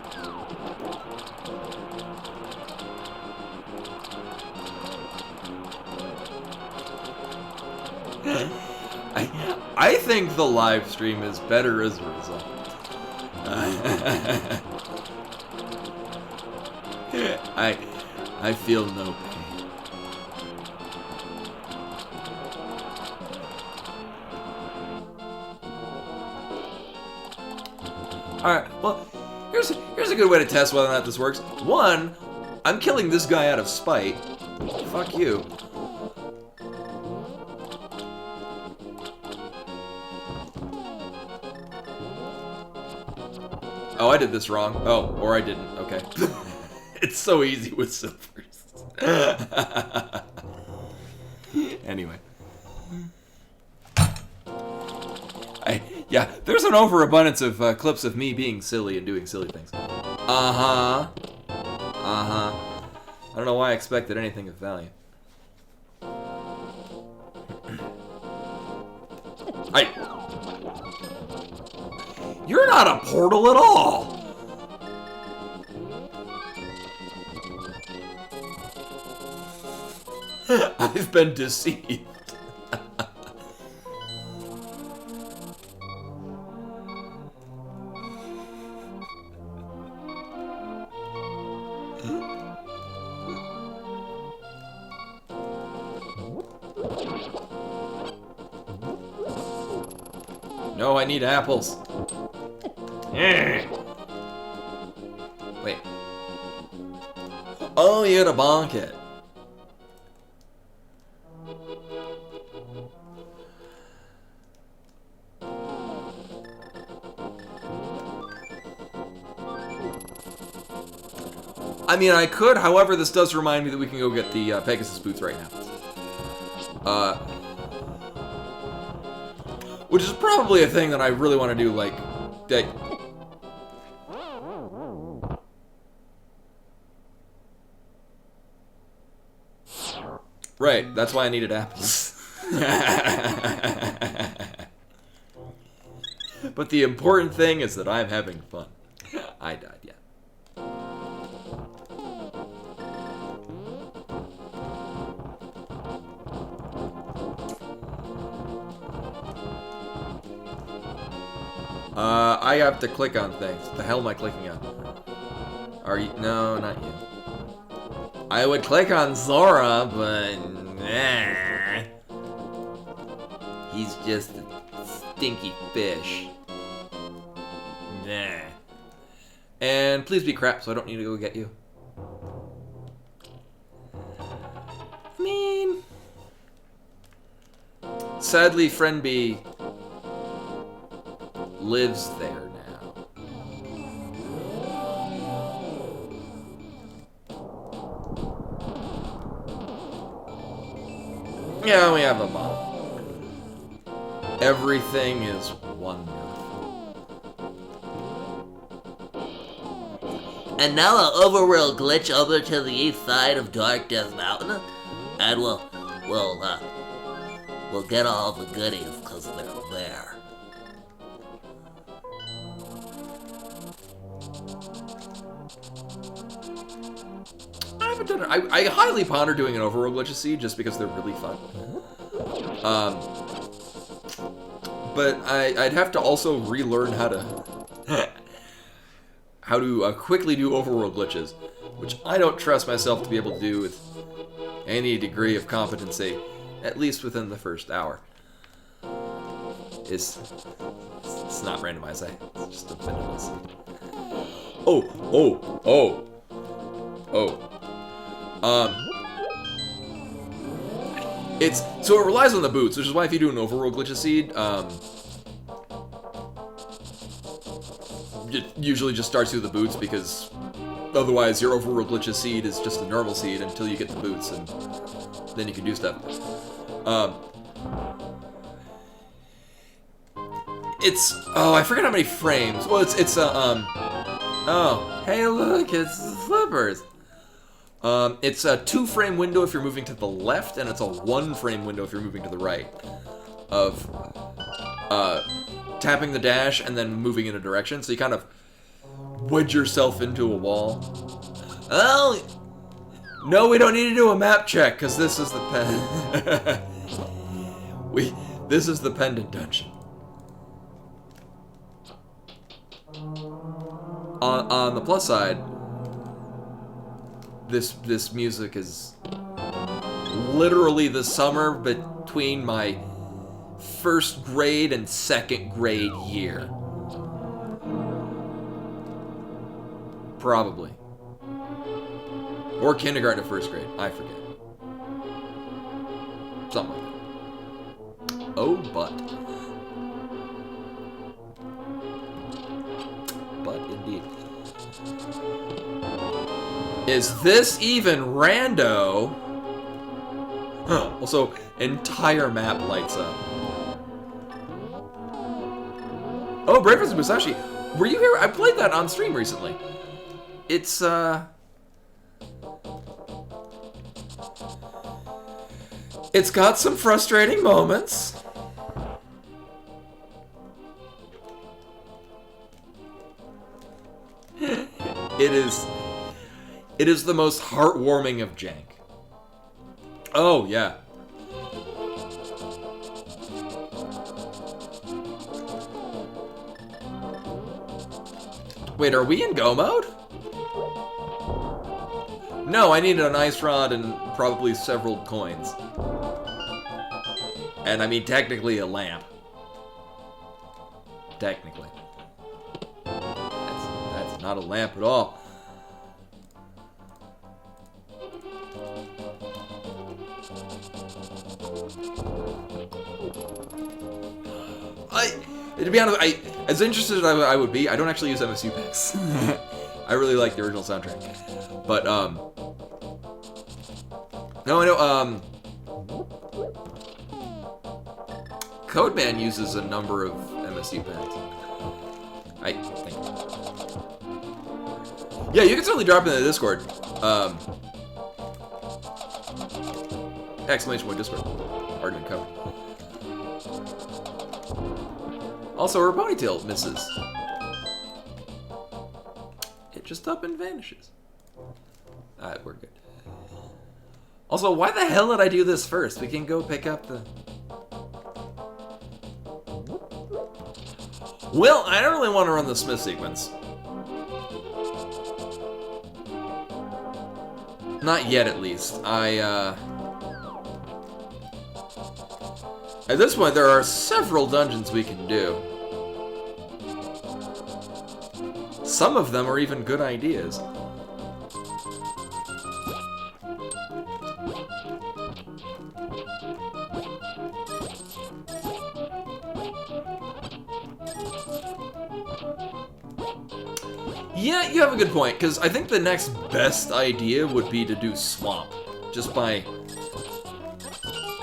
I think the live stream is better as a result. I feel no pain. Alright, well, here's a good way to test whether or not this works. One, I'm killing this guy out of spite. Fuck you. Oh, I did this wrong. Oh, or I didn't. Okay. It's so easy with silvers. Anyway. Yeah, there's an overabundance of clips of me being silly and doing silly things. I don't know why I expected anything of value. You're not a portal at all! I've been deceived. No, I need apples. Wait. Oh, you had to bonk it. I mean, I could. However, this does remind me that we can go get the Pegasus boots right now. Which is probably a thing that I really want to do, like... Right, that's why I needed apples. But the important thing is that I'm having fun. I died, yeah. I have to click on things. What the hell am I clicking on? Are you? No, not you. I would click on Zora, but... He's just a stinky fish. Nah. And please be crap, so I don't need to go get you. I mean... Sadly, Friend B lives there now. Yeah, we have a mom. Everything is wonderful. And now an overworld glitch over to the east side of Dark Death Mountain, and we'll get all the goodies, because they're there. I haven't done it. I highly ponder doing an overworld glitch seed just because they're really fun. But I'd have to also relearn how to quickly do overworld glitches, which I don't trust myself to be able to do with any degree of competency, at least within the first hour. It's not randomized. It's just a vanilla seed. Oh. So it relies on the boots, which is why if you do an overworld glitch seed, it usually just starts through the boots, because otherwise your overworld glitch seed is just a normal seed until you get the boots, and then you can do stuff. I forget how many frames. Well, oh, hey look, it's the flippers. It's a 2-frame window if you're moving to the left, and it's a 1-frame window if you're moving to the right. Of, tapping the dash and then moving in a direction, so you kind of wedge yourself into a wall. Oh! No, we don't need to do a map check, because this is the this is the pendant dungeon. On the plus side, this music is literally the summer between my 1st grade and 2nd grade year. Probably. Or kindergarten to 1st grade. I forget. Something like that. Oh, but indeed. Is this even rando? Huh. Also, entire map lights up. Oh, Breakfast Musashi. Were you here? I played that on stream recently. It's, it's got some frustrating moments. It is the most heartwarming of jank. Oh, yeah. Wait, are we in go mode? No, I needed an ice rod and probably several coins. And I mean, technically a lamp. technically. That's not a lamp at all. To be honest, as interested as I would be, I don't actually use MSU packs. I really like the original soundtrack. But, no, I know, Codeman uses a number of MSU packs. I think. Yeah, you can certainly drop it in the Discord. Exclamation point Discord. Already been covered. Also, her ponytail misses. It just up and vanishes. Alright, we're good. Also, why the hell did I do this first? We can go pick up the... Well, I don't really want to run the Smith sequence. Not yet, at least. At this point, there are several dungeons we can do. Some of them are even good ideas. Yeah, you have a good point, because I think the next best idea would be to do Swamp, just by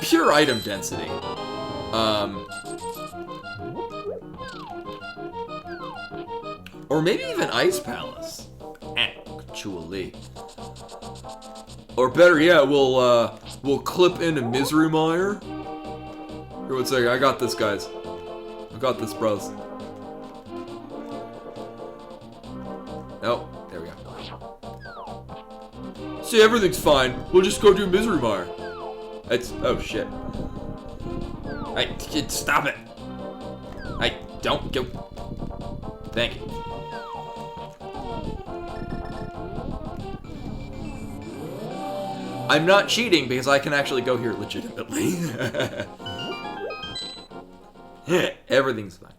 pure item density. Or maybe even Ice Palace, actually. Or better yet, we'll clip into Misery Mire. Here, one second, I got this, guys. I got this, bros. Nope, there we go. See, everything's fine. We'll just go do Misery Mire. It's, oh shit. Hey, kid, stop it. Hey, don't go. Thank you. I'm not cheating because I can actually go here legitimately. Everything's fine.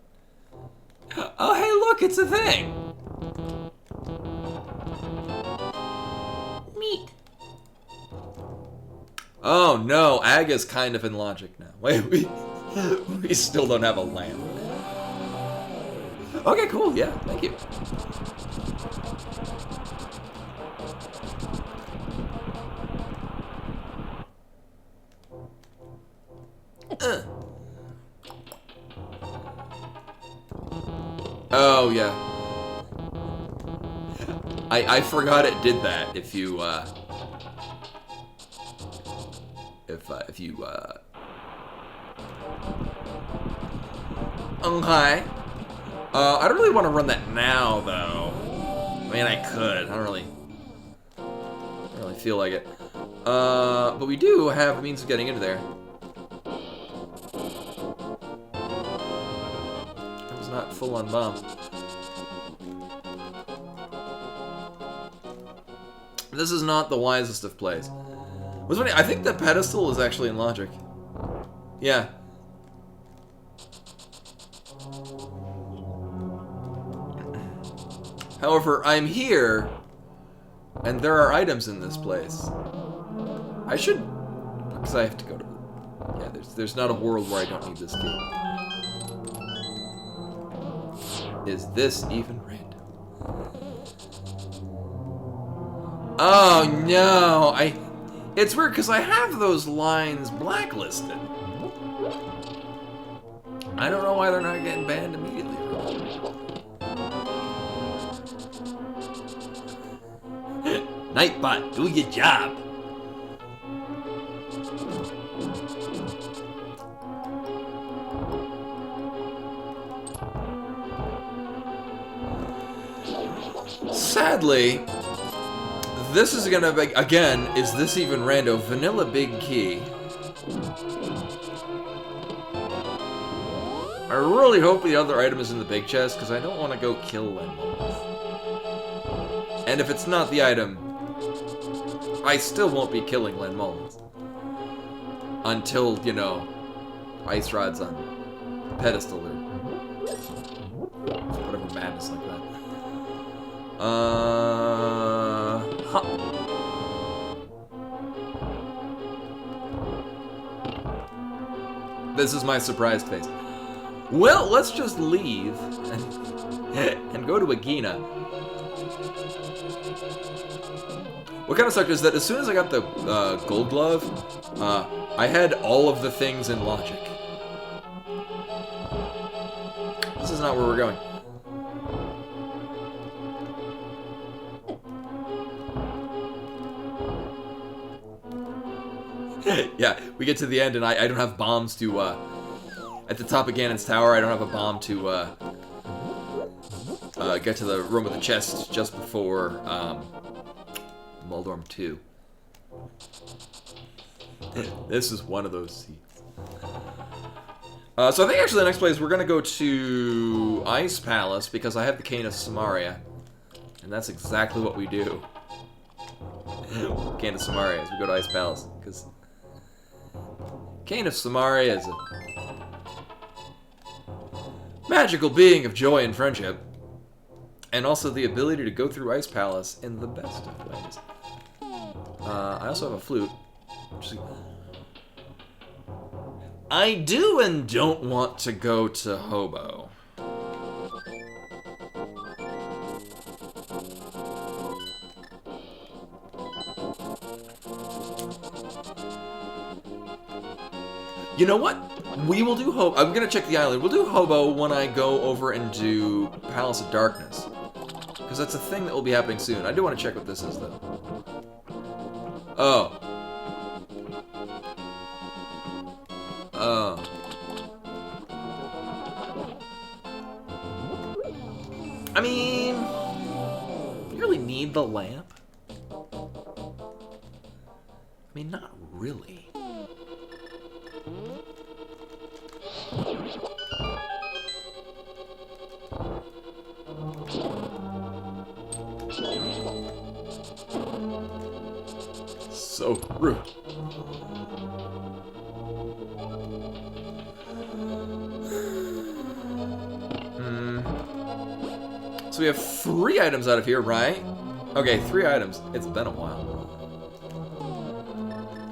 Oh, hey, look, it's a thing. Meat. Oh no, Aga's kind of in logic now. Wait, we still don't have a lamp. Okay, cool, yeah, thank you. Oh yeah. I forgot it did that if you okay. I don't really want to run that now though. I mean, I could. I don't really feel like it. But we do have a means of getting into there. It was not full on bomb. This is not the wisest of plays. What's funny, I think the pedestal is actually in logic. Yeah. However, I'm here, and there are items in this place. I should, because I have to go to. Yeah, there's not a world where I don't need this key. Is this even random? Oh no, it's weird because I have those lines blacklisted. I don't know why they're not getting banned immediately. Nightbot, do your job. Sadly, this is gonna be, again, is this even rando? Vanilla Big Key. I really hope the other item is in the big chest, because I don't want to go kill Lenmolith. And if it's not the item, I still won't be killing Lenmolith. Until, you know, Ice Rod's on pedestal or just like that. Huh. This is my surprised face. Well, let's just leave and go to Agina. What kind of sucked is that as soon as I got the gold glove, I had all of the things in logic. This is not where we're going. Yeah, we get to the end and I don't have bombs to, at the top of Ganon's tower, I don't have a bomb to, get to the room with the chest just before, Moldorm 2. This is one of those seats. So I think actually the next place we're gonna go to Ice Palace because I have the Cane of Samaria. And that's exactly what we do. Cane of Samaria as we go to Ice Palace, because Cane of Samaria is a magical being of joy and friendship, and also the ability to go through Ice Palace in the best of ways. I also have a flute. I do and don't want to go to Hobo. You know what? We will do Hobo. I'm gonna check the island. We'll do Hobo when I go over and do Palace of Darkness. Because that's a thing that will be happening soon. I do want to check what this is, though. Oh. Oh. I mean, you really need the lamp? I mean, not really. So rude. So we have 3 items out of here, right? Okay, 3 items. It's been a while.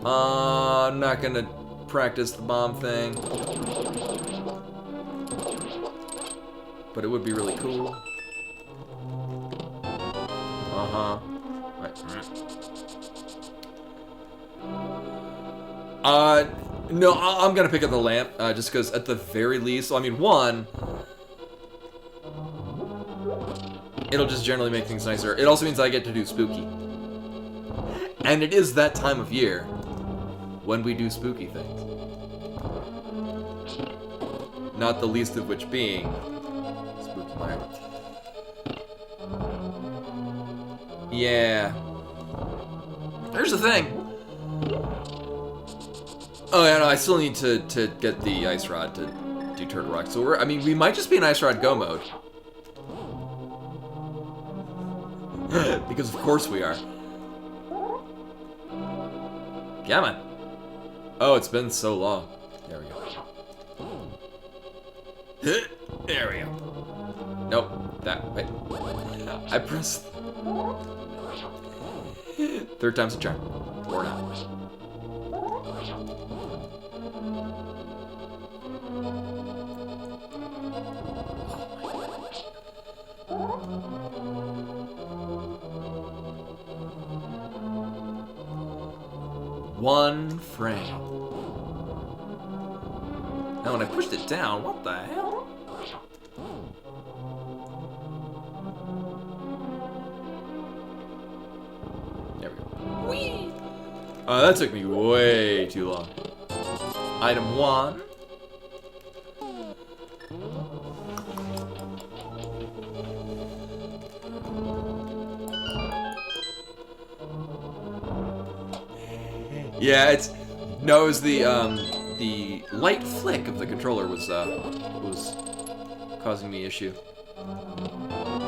I'm not gonna practice the bomb thing. But it would be really cool. Uh-huh. Right. No, I'm gonna pick up the lamp, just because at the very least, well, I mean, one, it'll just generally make things nicer. It also means I get to do spooky. And it is that time of year when we do spooky things. Not the least of which being Spooky Mire. Yeah. Here's the thing. Oh yeah, no, I still need to get the Ice Rod to do Turtle Rock. So I mean, we might just be in Ice Rod Go mode. Because of course we are. Come on. Oh, it's been so long. There we go. There we go. Nope, that way. I pressed. 3rd time's a charm. Or not. One frame. Now when I pushed it down, what the hell? There we go. Whee! Oh, that took me way too long. Item 1. Yeah, it was the light flick of the controller was causing me issue.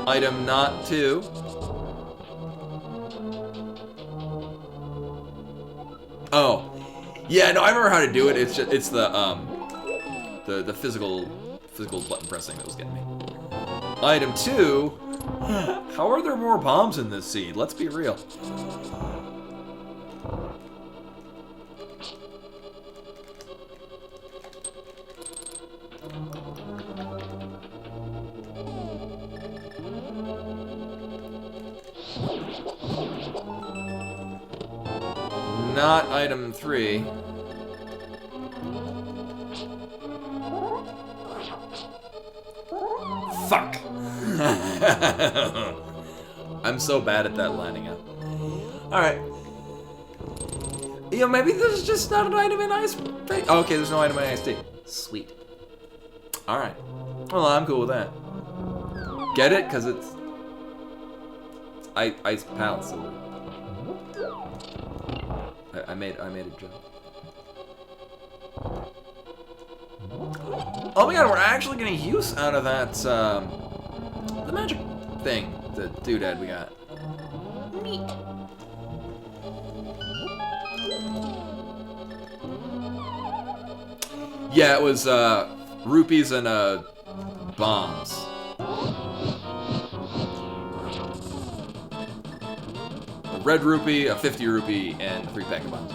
Item not 2. Oh, yeah, no, I remember how to do it. It's the physical button pressing that was getting me. Item 2. How are there more bombs in this seed? Let's be real. Not item 3. Fuck! I'm so bad at that lining up. Alright. You know, maybe there's just not an item in ice. Oh, okay, there's no item in iced tea. Sweet. Alright. Well, I'm cool with that. Get it? Because it's... Ice palace. So I made a joke. Oh my god, we're actually getting use out of that, the magic thing, the doodad we got. Neat. Yeah, it was, rupees and, bombs. A red rupee, a 50 rupee, and 3 pack of bombs.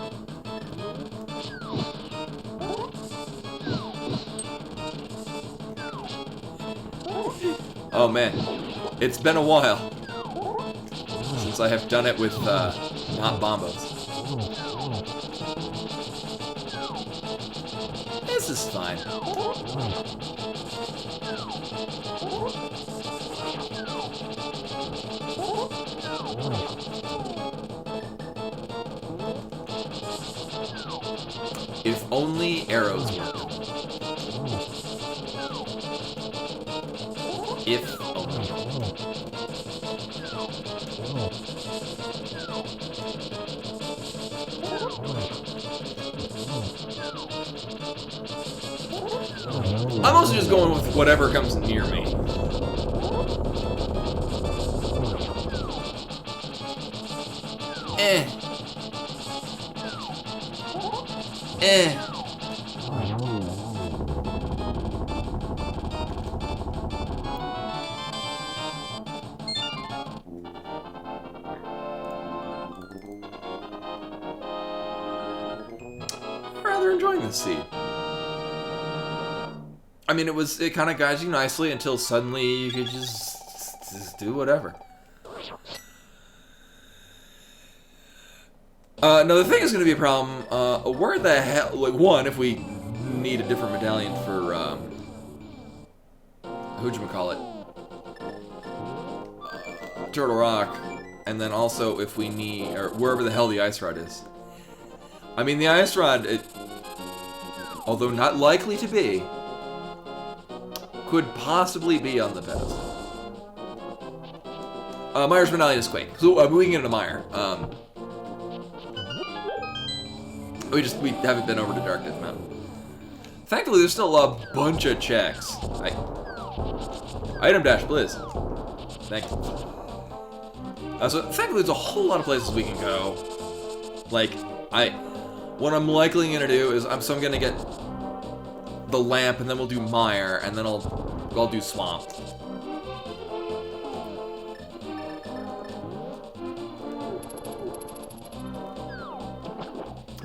Oh man, it's been a while since I have done it with not bombos. This is fine. If only arrows work. If only. I'm also just going with whatever comes near me. Rather enjoying this seed. I mean, it kind of guides you nicely until suddenly you could just do whatever. No, the thing is going to be a problem. Where the hell? Like, one, if we need a different medallion for whatchamacallit, Turtle Rock, and then also if we need, or wherever the hell the ice rod is. I mean, the ice rod, although not likely to be, could possibly be on the pedestal. Myers medallion is Quake, so we can get into Meyer. We haven't been over to Dark Death Mountain. Thankfully, there's still a bunch of checks. Item dash, please. Thank you. So thankfully, there's a whole lot of places we can go. Like, what I'm likely gonna do is I'm gonna get the lamp, and then we'll do Mire, and then I'll do Swamp.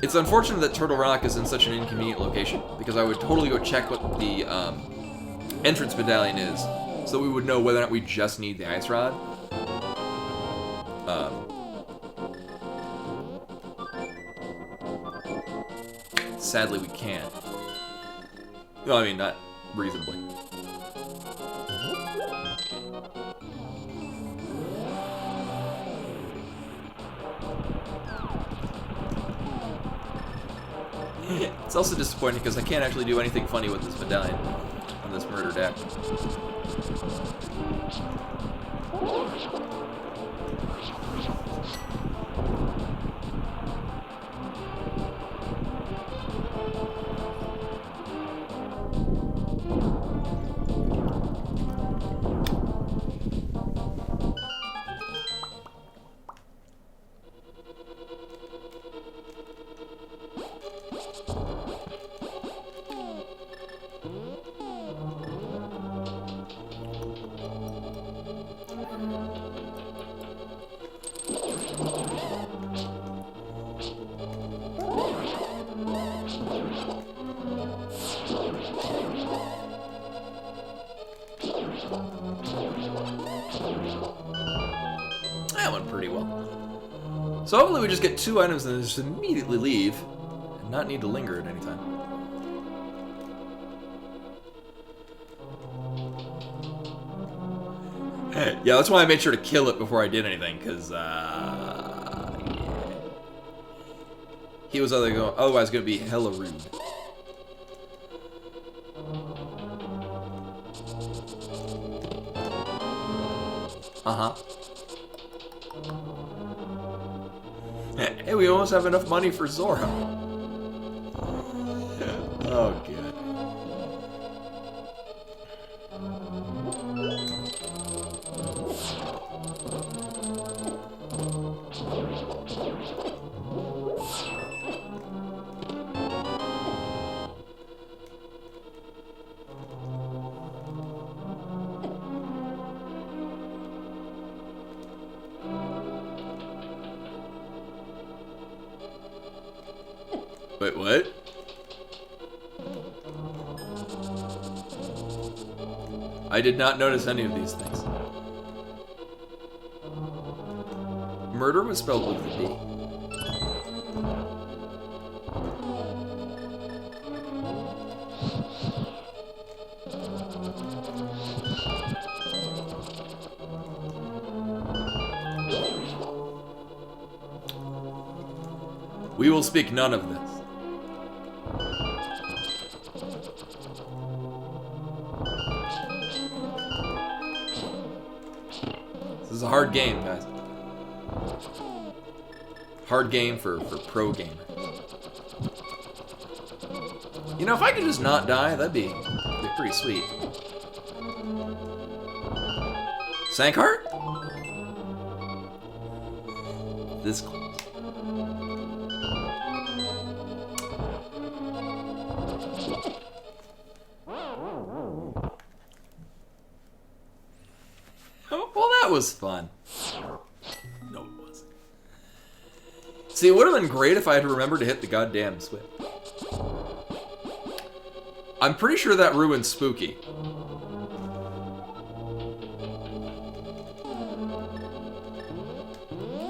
It's unfortunate that Turtle Rock is in such an inconvenient location, because I would totally go check what the entrance medallion is, so we would know whether or not we just need the ice rod. Sadly, we can't. No, I mean, not reasonably. It's also disappointing because I can't actually do anything funny with this medallion on this murder deck. That went pretty well. So hopefully we just get 2 items and then just immediately leave and not need to linger at any time. Yeah, that's why I made sure to kill it before I did anything, because yeah. He was otherwise going to be hella rude. Uh-huh. Hey, we almost have enough money for Zora. Oh, God. Wait, what? I did not notice any of these things. Murder was spelled with a D. We will speak none of this. This is a hard game, guys. Hard game for pro gamers. You know, if I could just not die, that'd be pretty sweet. Sankheart? This close. Well, that was fun. No, it wasn't. See, it would have been great if I had to remember to hit the goddamn switch. I'm pretty sure that ruined Spooky.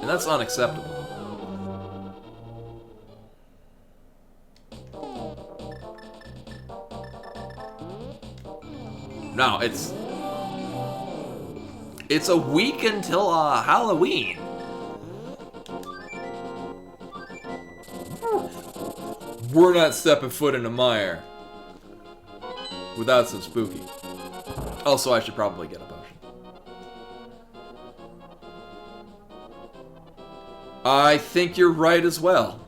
And that's unacceptable. No, it's a week until Halloween. We're not stepping foot in the mire without some Spooky. Also, I should probably get a potion. I think you're right as well.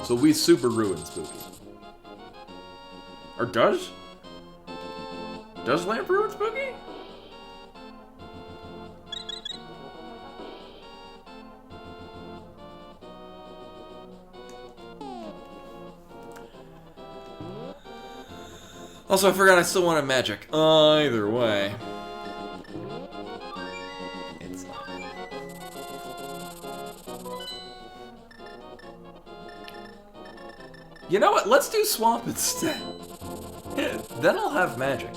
So we super ruined Spooky. Or does Lamp ruin Spooky? Also, I forgot I still wanted magic. Either way. It's... You know what? Let's do Swamp instead. Then I'll have magic.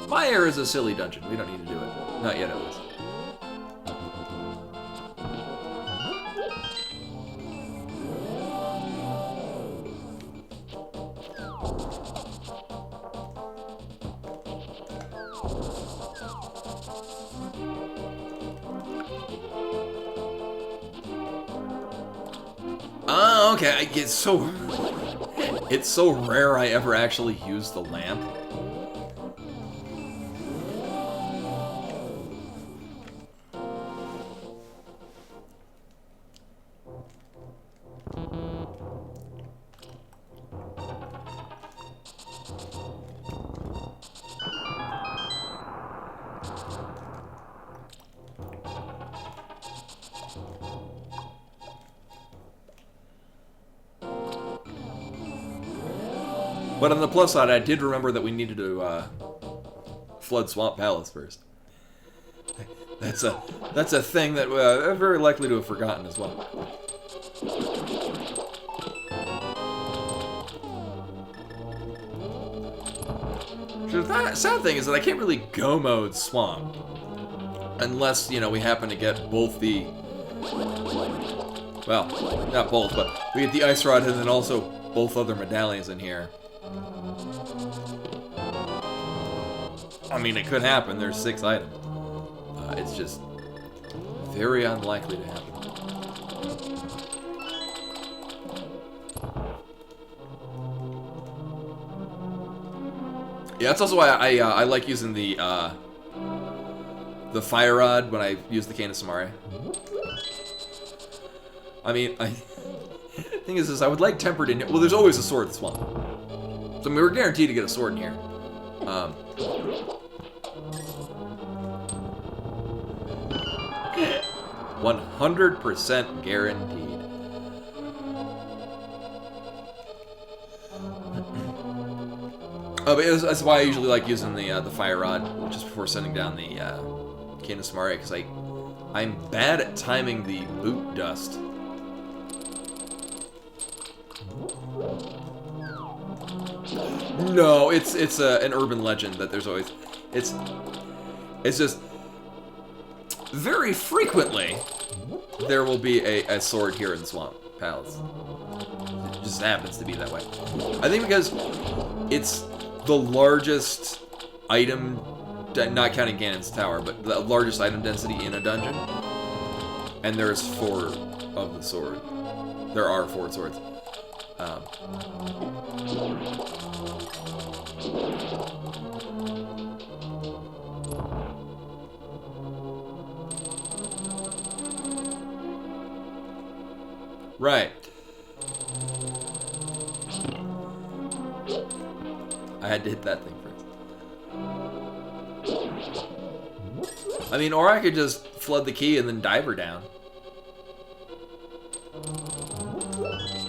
Mire is a silly dungeon. We don't need to do it. Not yet, at least. Oh, okay. It's so rare I ever actually use the lamp. But on the plus side, I did remember that we needed to flood Swamp Palace first. That's a thing that I'm very likely to have forgotten as well. The sad thing is that I can't really go mode Swamp unless, you know, we happen to get both the, well, not both, but we get the Ice Rod and then also both other medallions in here. I mean, it could happen. There's 6 items. It's just very unlikely to happen. Yeah, that's also why I like using the fire rod when I use the cane of Samari. I mean, thing is I would like tempered in. Well, there's always a sword that's one. So I mean, we're guaranteed to get a sword in here. 100% guaranteed. But that's why I usually like using the fire rod just before sending down the cane of Samari, because I'm bad at timing the boot dust. No, it's an urban legend that there's always it's just very frequently there will be a sword here in Swamp Palace. It just happens to be that way. I think because it's the largest item, not counting Ganon's Tower, but the largest item density in a dungeon. And there's 4 of the sword. There are 4 swords. Right. I had to hit that thing first. I mean, or I could just flood the key and then dive her down.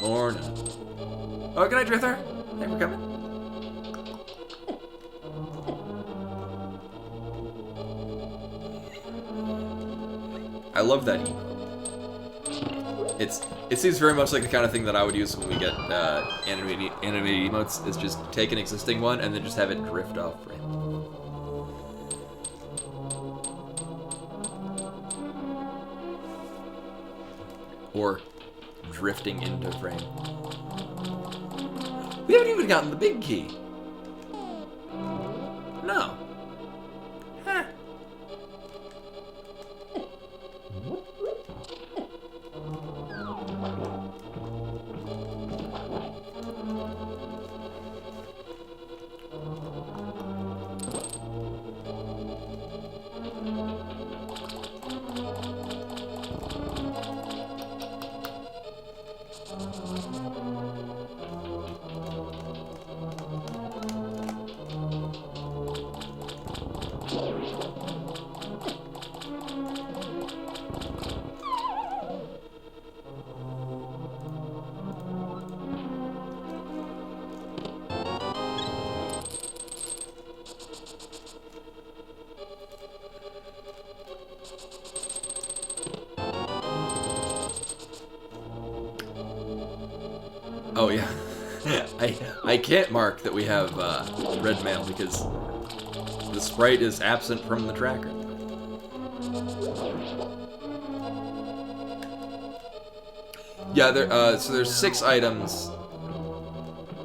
Or no. Oh, good night, Drither. Thanks for coming. I love that emote. It seems very much like the kind of thing that I would use when we get animated emotes, is just take an existing one and then just have it drift off frame. Or drifting into frame. We haven't even gotten the big key. No. Huh. Oh yeah, I can't mark that we have red mail because the sprite is absent from the tracker. Yeah, so there's 6 items.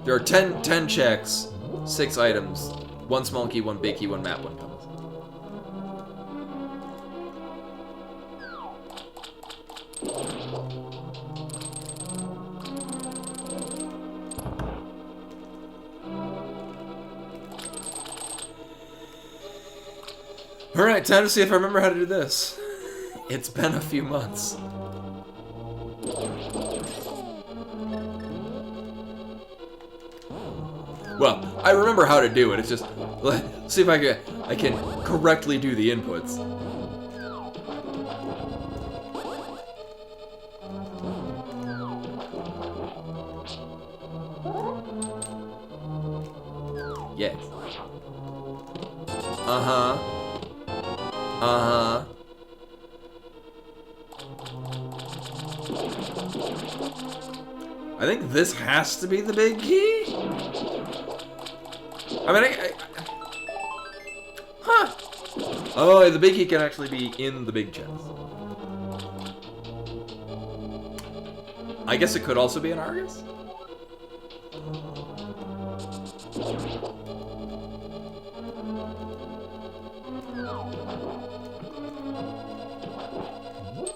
There are 10 checks, 6 items, 1 small key, 1 big key, 1 map, 1 compass. Alright, time to see if I remember how to do this. It's been a few months. Well, I remember how to do it. It's just, let's see if I can correctly do the inputs. Yes. Uh-huh. Uh-huh. I think this has to be the big key. I mean, huh. Oh, the big key can actually be in the big chest. I guess it could also be an Argus.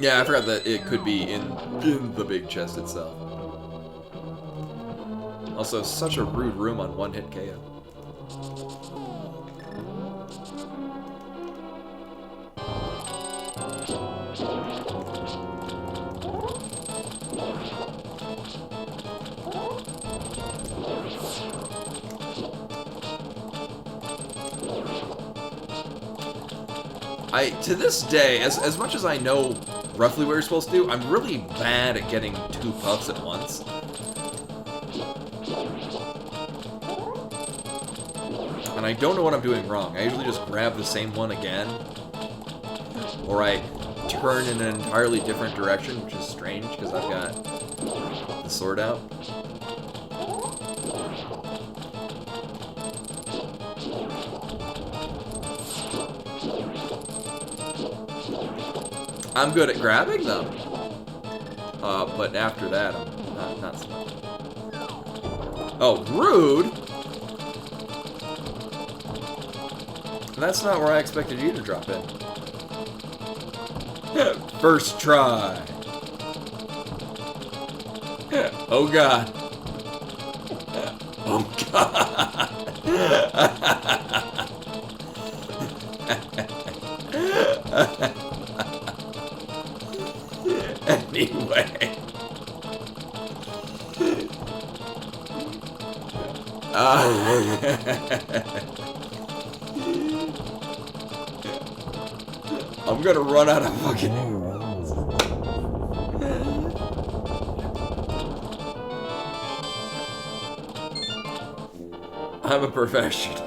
Yeah, I forgot that it could be in the big chest itself. Also, such a rude room on one-hit KO. To this day, as much as I know roughly what you're supposed to do, I'm really bad at getting two puffs at once. And I don't know what I'm doing wrong. I usually just grab the same one again. Or I turn in an entirely different direction, which is strange, because I've got the sword out. I'm good at grabbing them, but after that, I'm not so much. Oh, rude! That's not where I expected you to drop in. First try. Oh god. Oh god. Anyway. I'm gonna run out of fucking arrows. I'm a professional.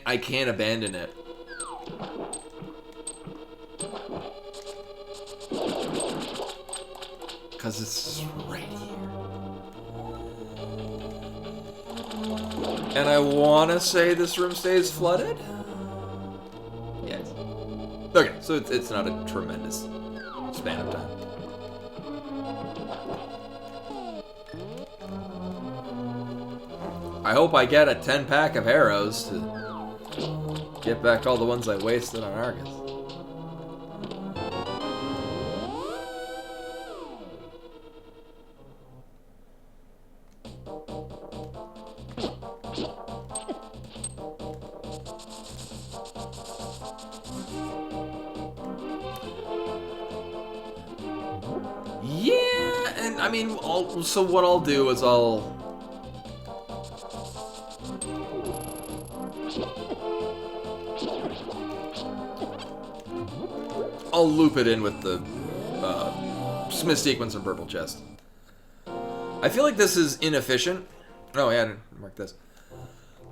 I can't abandon it. Cause it's right here. And I wanna say this room stays flooded? Yes. Okay, so it's not a tremendous span of time. I hope I get a 10-pack of arrows to get back all the ones I wasted on Argus. Yeah, and I mean, so what I'll do is I'll loop it in with the Smith sequence and purple chest. I feel like this is inefficient. Oh yeah, I didn't mark this.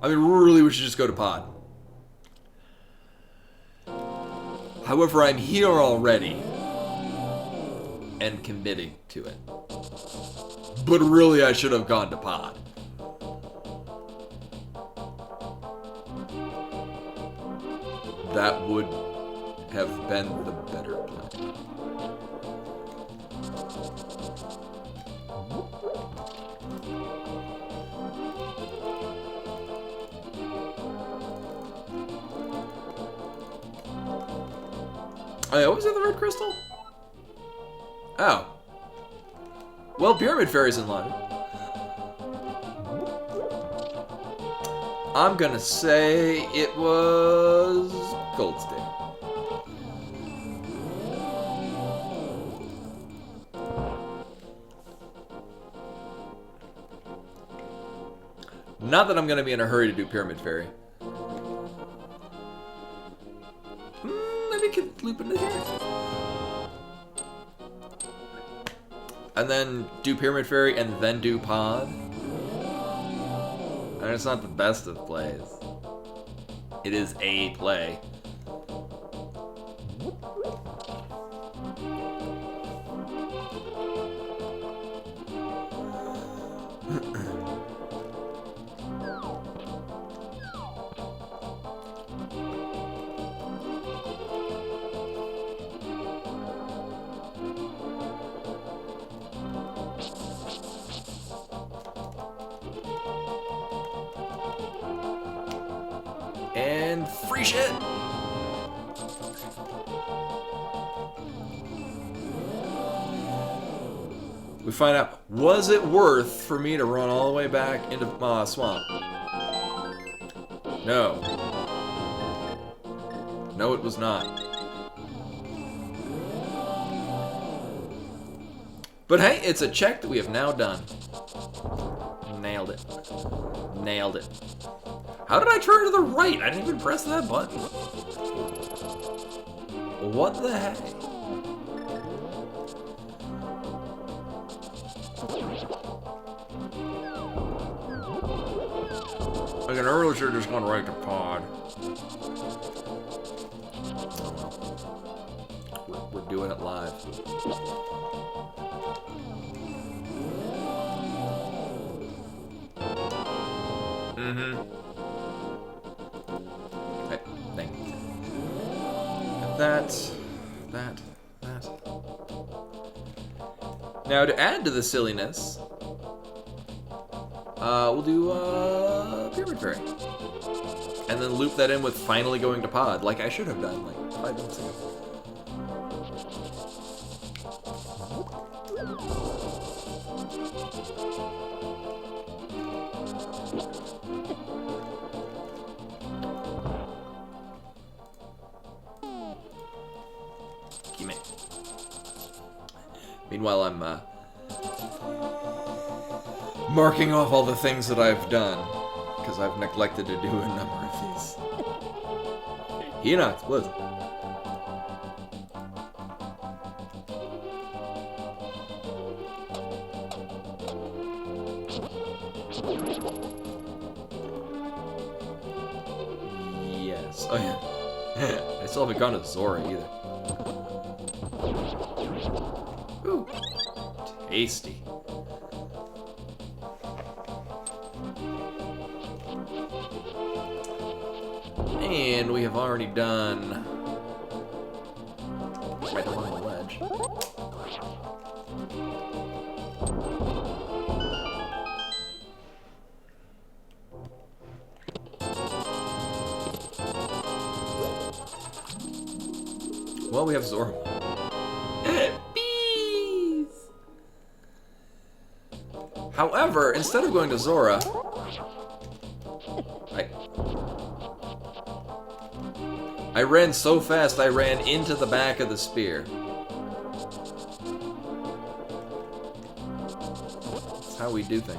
I mean, really, we should just go to pod. However, I'm here already and committing to it. But really, I should have gone to pod. That would have been the better plan. I always have the red crystal? Oh. Well, Pyramid Fairy's in line. I'm gonna say it was Gold Stick. Not that I'm gonna be in a hurry to do Pyramid Fairy. Maybe I could loop into here. and then do Pyramid Fairy, and then do Pod. And it's not the best of plays. It is a play. And free shit! We find out, was it worth for me to run all the way back into Swamp? No. No, it was not. But hey, it's a check that we have now done. Nailed it. Nailed it. How did I turn to the right? I didn't even press that button. What the heck? Like an earlier should have just gone right to Pod. We're doing it live. Mm-hmm. Okay, thank you. That. Now, to add to the silliness, we'll do Pyramid Fairy. And then loop that in with finally going to Pod, like I should have done, like 5 minutes ago. Meanwhile, I'm marking off all the things that I've done, because I've neglected to do a number of these. Enoch, Blizzard. Yes. Oh yeah. I still haven't gone to Zora either. Ooh. Tasty. And we have already done right along the ledge. Well, we have Zora. Bees! However, instead of going to Zora, I ran so fast I ran into the back of the spear. That's how we do things.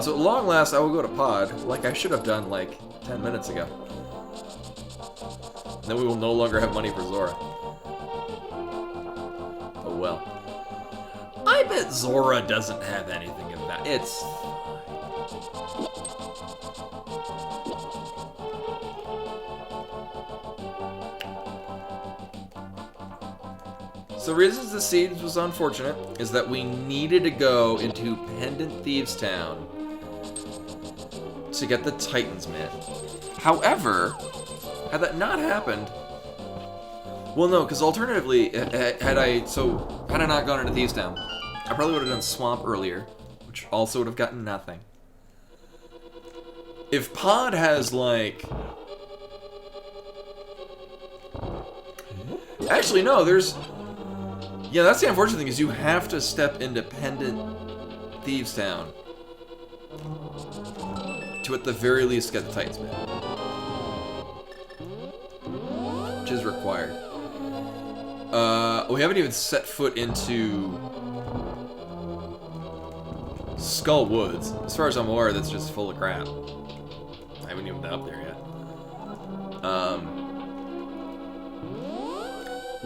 So at long last, I will go to Pod, like I should have done like 10 minutes ago. And then we will no longer have money for Zora. Oh well. I bet Zora doesn't have anything of that. It's... So the reason the Seeds was unfortunate is that we needed to go into Pendant Thieves Town to get the Titan's Myth. However, had that not happened... Well, no, because alternatively, had I not gone into Thieves Town, I probably would have done Swamp earlier, which also would have gotten nothing. If Pod has, like... Actually, no, there's... Yeah, that's the unfortunate thing, is you have to step into Pendant Thieves Town to at the very least get the Titan's Myth. Which is required. We haven't even set foot into Skull Woods. As far as I'm aware, that's just full of crap. I haven't even been up there yet.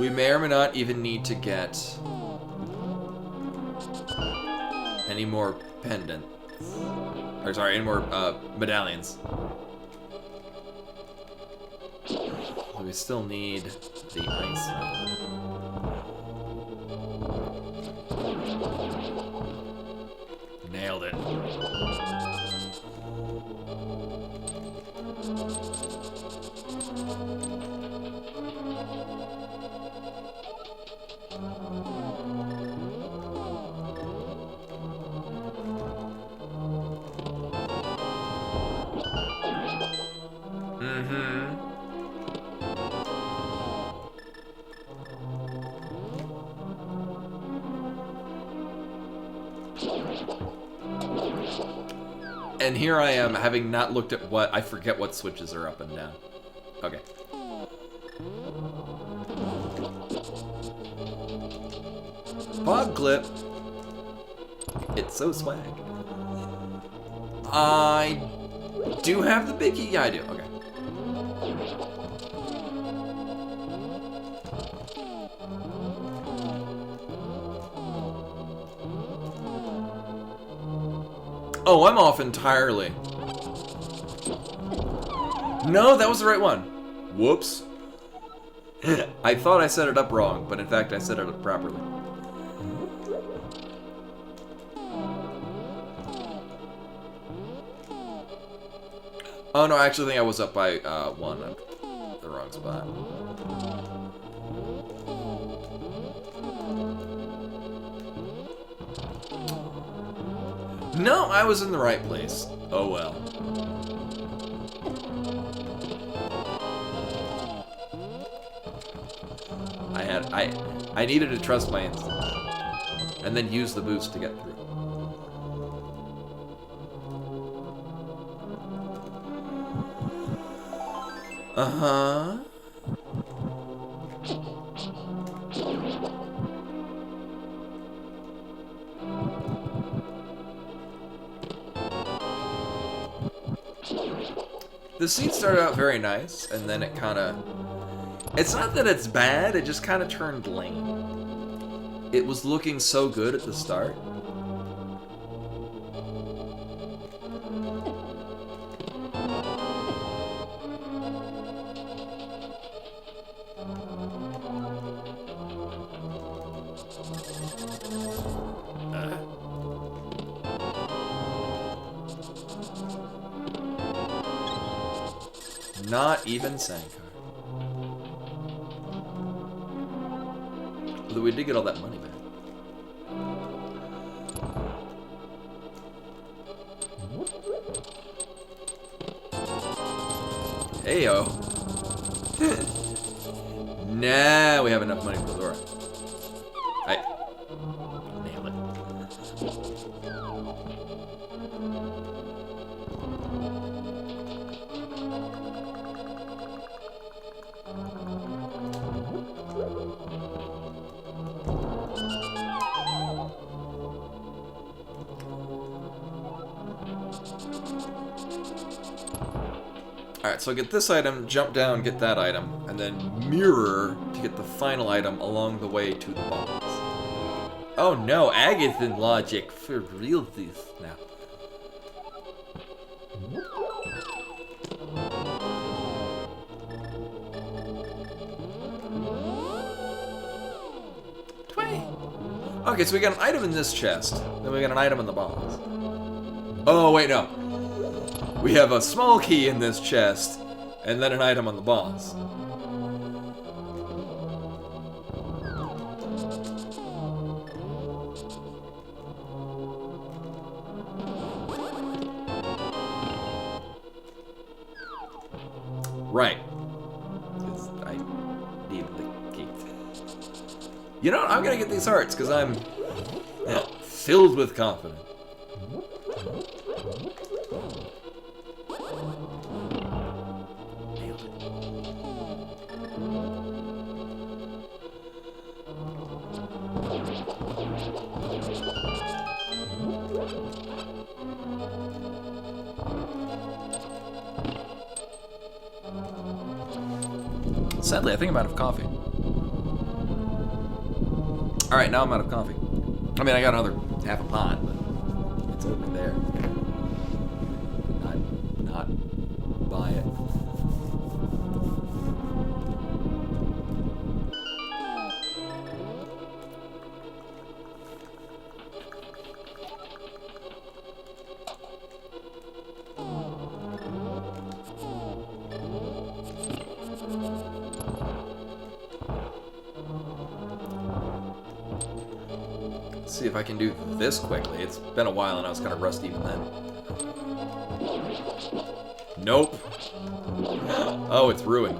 We may or may not even need to get any more pendants. Or sorry, any more medallions. We still need the ice. Nailed it. And here I am, having not looked at what... I forget what switches are up and down. Okay. Fog clip. It's so swag. I do have the big key. Yeah, I do. Okay. Oh, I'm off entirely. No, that was the right one. Whoops. I thought I set it up wrong, but in fact I set it up properly. Oh no, I actually think I was up by one. I'm the wrong spot. No, I was in the right place. Oh well. I needed to trust my instincts. And then use the boost to get through. Uh-huh. The scene started out very nice, and then it kind of... It's not that it's bad, it just kind of turned lame. It was looking so good at the start. Not even Sankar. Although we did get all that money back. Heyo. Nah, we have enough money for the door. Hey. Nailed it. Alright, so get this item, jump down, get that item, and then mirror to get the final item along the way to the boss. Oh no, Agathan logic for real this now. Okay, so we got an item in this chest, then we got an item in the box. Oh, wait, no. We have a small key in this chest, and then an item on the boss. Right. Because I need the key. You know what? I'm gonna get these hearts, because I'm filled with confidence. Sadly, I think I'm out of coffee. Alright, now I'm out of coffee. I mean, I got another half a pot, but it's over there. Not buy it. See if I can do this quickly. It's been a while and I was kind of rusty even then. Nope. Oh, it's ruined.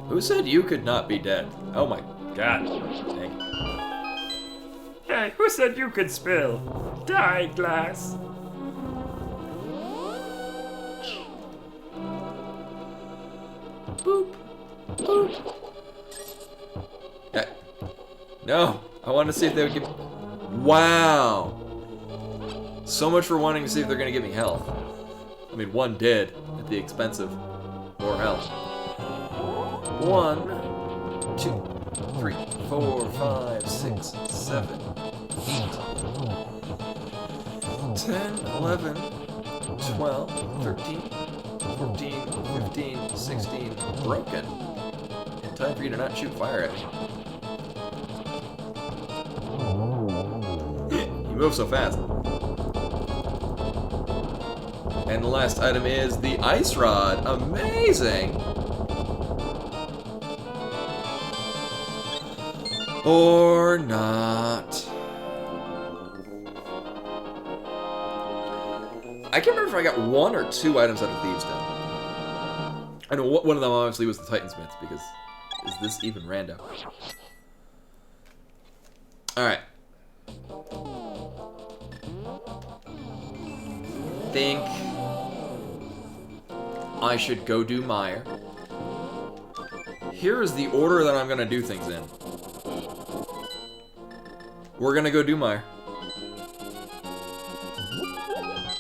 Who said you could not be dead? Oh my god. Dang. Hey, who said you could spill? Die, glass. Boop. Boop. No, I wanted to see if they would give. Wow. So much for wanting to see if they're gonna give me health. I mean, one did at the expense of more health. 1, 2, 3, 4, 5, 6, 7, 8, 10, 11, 12, 13, 14, 15, 16, broken. In time for you to not shoot fire at me. You move so fast. And the last item is the ice rod. Amazing! Or not. I can't remember if I got 1 or 2 items out of Thieves' Den. I know one of them obviously was the Titansmiths, because is this even rando? Alright. Think I should go do Meyer. Here is the order that I'm gonna do things in. We're gonna go do Meyer.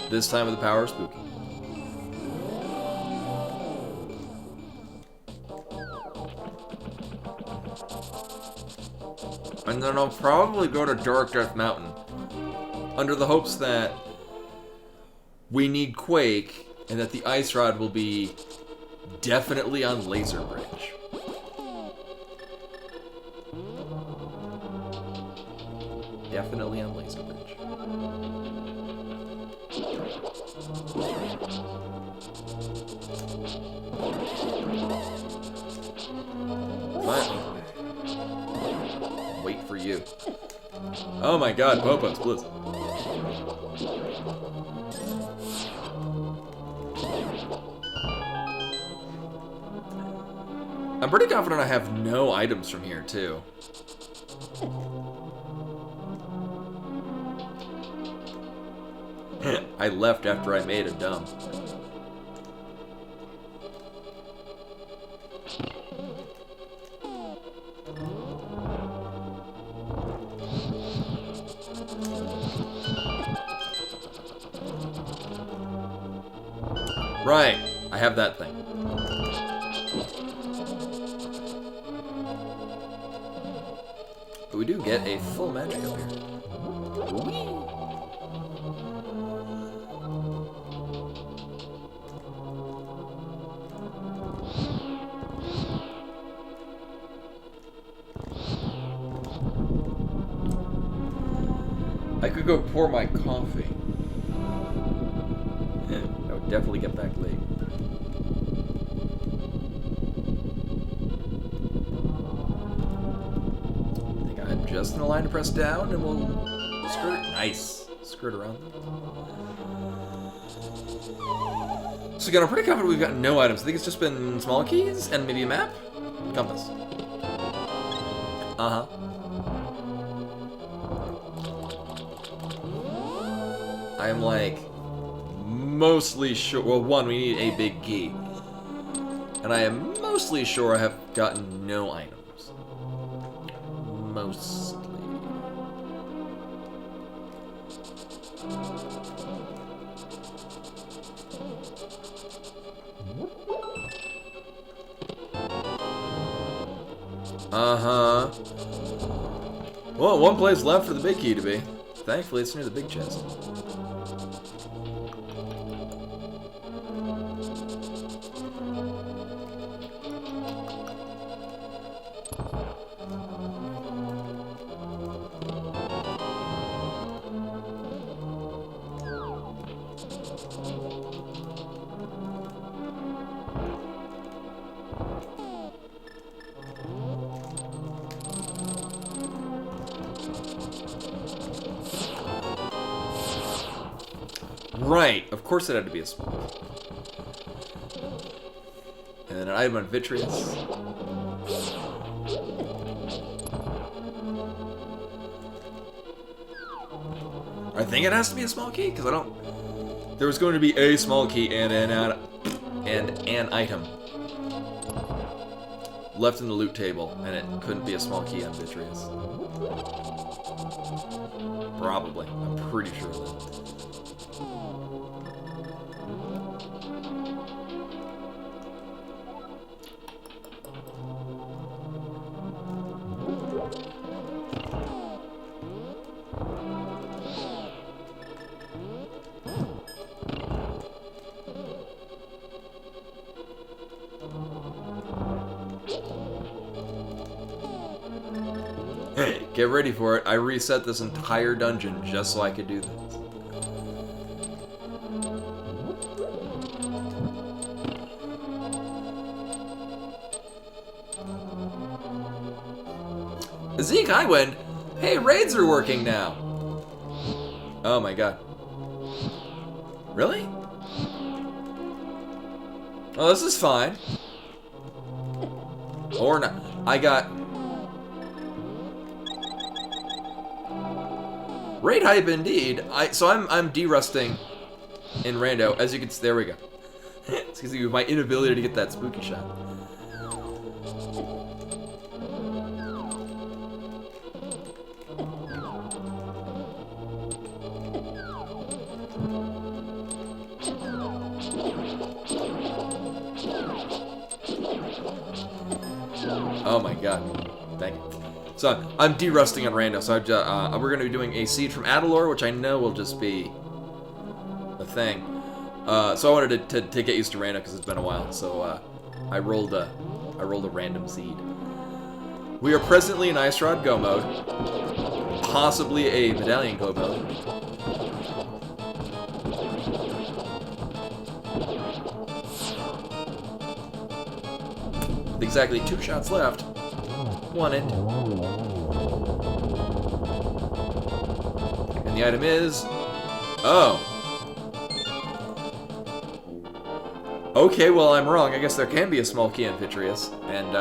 This time with the power of Spooky. And then I'll probably go to Dark Death Mountain. Under the hopes that we need Quake, and that the Ice Rod will be definitely on Laser Bridge. Definitely on Laser Bridge. What? Wait for you. Oh my god, Popo's Blitz. I'm pretty confident I have no items from here, too. I left after I made a dump. Right, I have that thing. But we do get a full magic up here. Whee! I could go pour my coffee. I would definitely get back late. I think I'm just in a line to press down and we'll skirt. Nice. Skirt around them. So again, I'm pretty confident we've got no items. I think it's just been small keys and maybe a map? Compass. Uh-huh. I'm like mostly sure. Well, one, we need a big key, and I am mostly sure I have gotten no items. Mostly. Uh-huh. Well, one place left for the big key to be. Thankfully, it's near the big chest. Right, of course it had to be a small. And then an item on Vitreous. I think it has to be a small key, because I don't... There was going to be a small key and an item left in the loot table, and it couldn't be a small key on Vitreous. Probably. I'm pretty sure of that. Get ready for it. I reset this entire dungeon just so I could do this. Zeke, I win. Hey, raids are working now. Oh my god. Really? Oh, this is fine. Or not. I got... Raid hype indeed. So I'm derusting in rando. As you can see, there we go. It's because of my inability to get that spooky shot. Oh my god. Dang it. So I'm derusting on rando, so we're going to be doing a seed from Adalor, which I know will just be a thing. So I wanted to get used to rando because it's been a while. So I rolled a random seed. We are presently in Ice Rod Go mode, possibly a Medallion Go mode. With exactly 2 shots left. One it. And the item is... Oh. Okay, well, I'm wrong. I guess there can be a small key on Vitreous. And,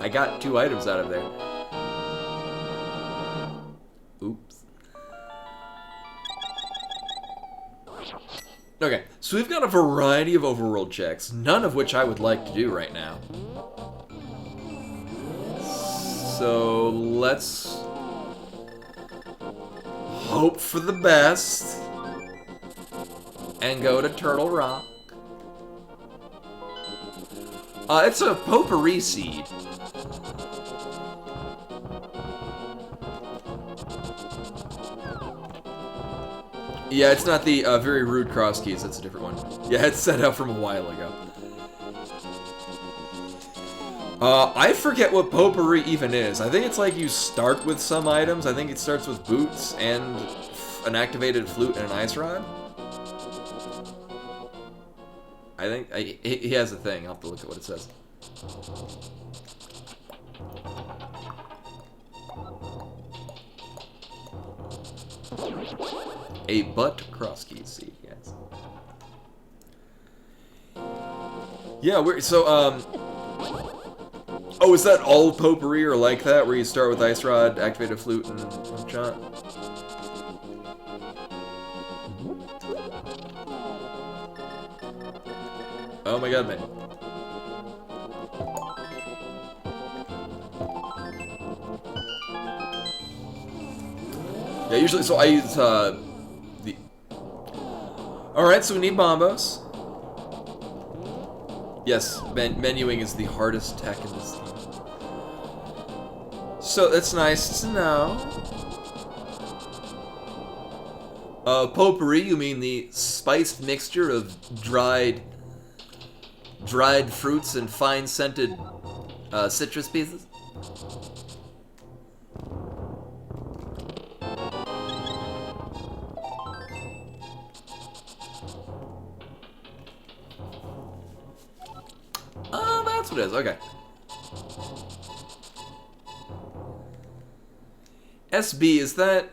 I got 2 items out of there. Oops. Okay, so we've got a variety of overworld checks, none of which I would like to do right now. So let's hope for the best and go to Turtle Rock. It's a potpourri seed. Yeah, it's not the very rude cross keys. That's a different one. Yeah, it's set out from a while ago. I forget what potpourri even is. I think it's like you start with some items. I think it starts with boots and an activated flute and an ice rod. I think he has a thing. I'll have to look at what it says. A butt cross key seed, yes. Yeah, we're so oh, is that all potpourri or like that, where you start with ice rod, activated flute, and shot? Oh my god, man. Yeah, usually, so I use, the... Alright, so we need bombos. Yes, menuing is the hardest tech in this game. So that's nice to know. Potpourri, you mean the spiced mixture of dried fruits and fine scented citrus pieces? Oh, that's what it is. Okay. SB, is that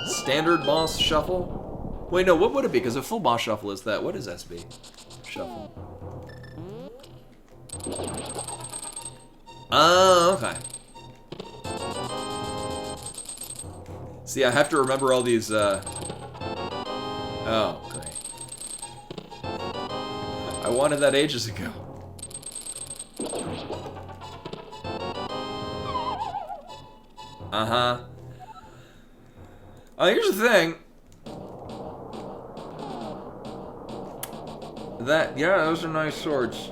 standard boss shuffle? Wait, no, what would it be? Because a full boss shuffle is that. What is SB? Shuffle. Oh, okay. See, I have to remember all these, Oh, okay. I wanted that ages ago. Uh-huh. Here's the thing. Yeah, those are nice swords.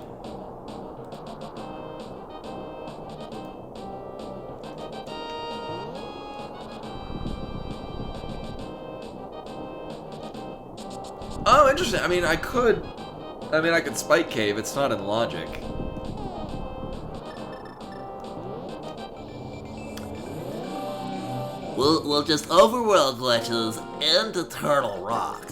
Oh, interesting. I mean, I could Spike Cave. It's not in logic. We'll just overworld glitches into Turtle Rock.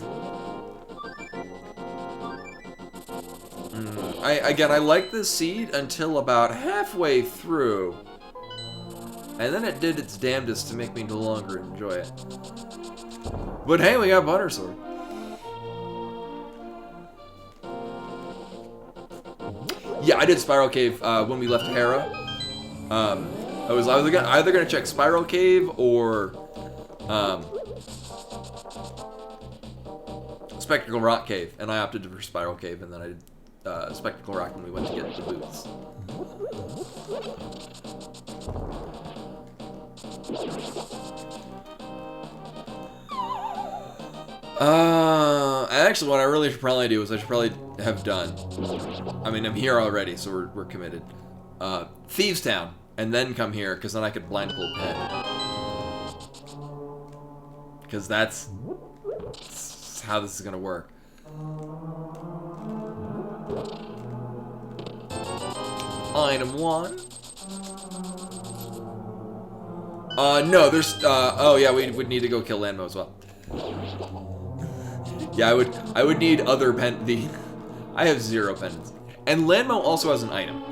I like this seed until about halfway through. And then it did its damnedest to make me no longer enjoy it. But hey, we got Butter Sword. Yeah, I did Spiral Cave when we left Hera. I was either gonna check Spiral Cave or Spectacle Rock Cave, and I opted for Spiral Cave, and then I did Spectacle Rock when we went to get the boots. Actually, what I really should probably do is I should probably have done. I mean, I'm here already, so we're committed. Thieves Town, and then come here, because then I could blind pull Ped. Because that's how this is gonna work. Item 1. No, there's, oh yeah, we would need to go kill Lanmo as well. Yeah, I would need other I have 0 pendants. And Lanmo also has an item.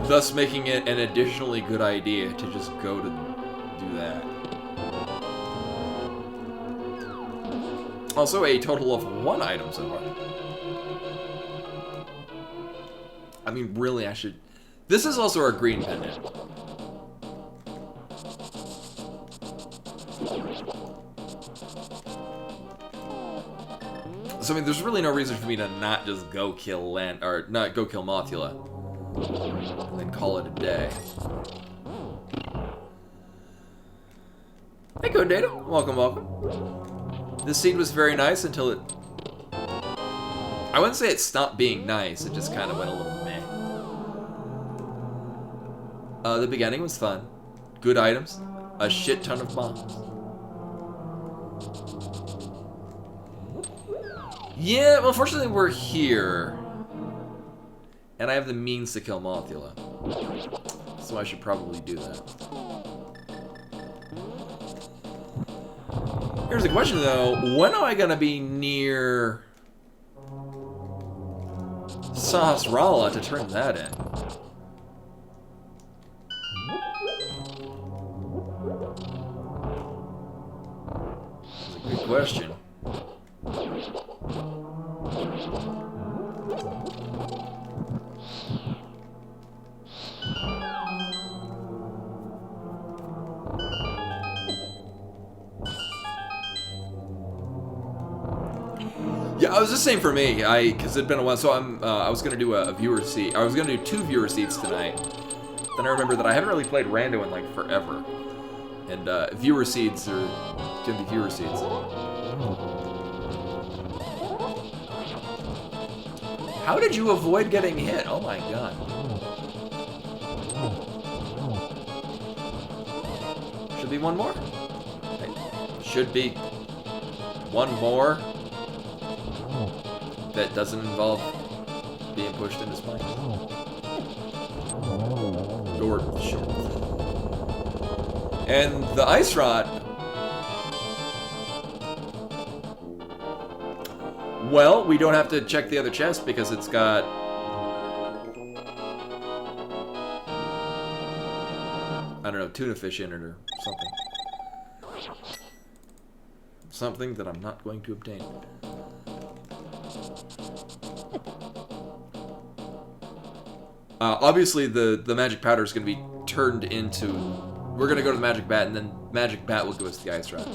Thus making it an additionally good idea to just go to do that. Also a total of 1 item so far. I mean, really, I should... This is also our green pendant. So, I mean, there's really no reason for me to not just go kill not go kill Mothula. And then call it a day. Hey, Code Data. Welcome, welcome. This seed was very nice until it... I wouldn't say it stopped being nice, it just kind of went a little meh. The beginning was fun. Good items. A shit ton of bombs. Yeah, well, fortunately we're here. And I have the means to kill Mothula. So I should probably do that. Here's the question though, when am I gonna be near Sahasrara to turn that in? That's a good question. Yeah, I was just saying for me, because it'd been a while, so I was gonna do a viewer seat. I was gonna do 2 viewer seats tonight. Then I remember that I haven't really played Rando in like forever, and viewer seats are gonna be viewer seats. How did you avoid getting hit? Oh my god. Should be one more. Should be one more. That doesn't involve being pushed into spikes. Or shit. And the ice rod. Well, we don't have to check the other chest because it's got. I don't know, tuna fish in it or something. Something that I'm not going to obtain. Obviously, the magic powder is going to be turned into... We're going to go to the magic bat, and then magic bat will give us the ice rod.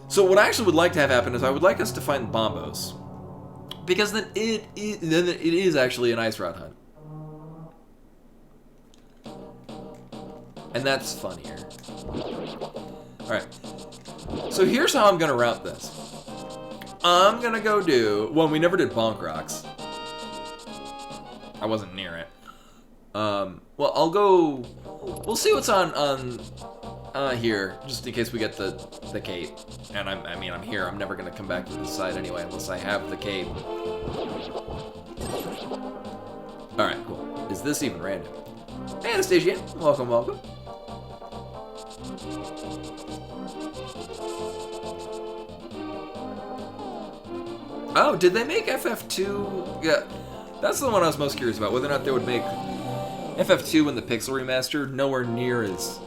So what I actually would like to have happen is I would like us to find bombos. Because then it is actually an ice rod hunt. And that's funnier. Alright. So here's how I'm going to route this. I'm going to go do... Well, we never did bonk rocks. I wasn't near it. Well, I'll go... We'll see what's on here, just in case we get the cape. And I mean, I'm here. I'm never going to come back to this side anyway, unless I have the cape. Alright, cool. Is this even random? Hey, Anastasia. Welcome, welcome. Oh, did they make FF2? Yeah. That's the one I was most curious about, whether or not they would make FF2 in the Pixel Remaster nowhere near as...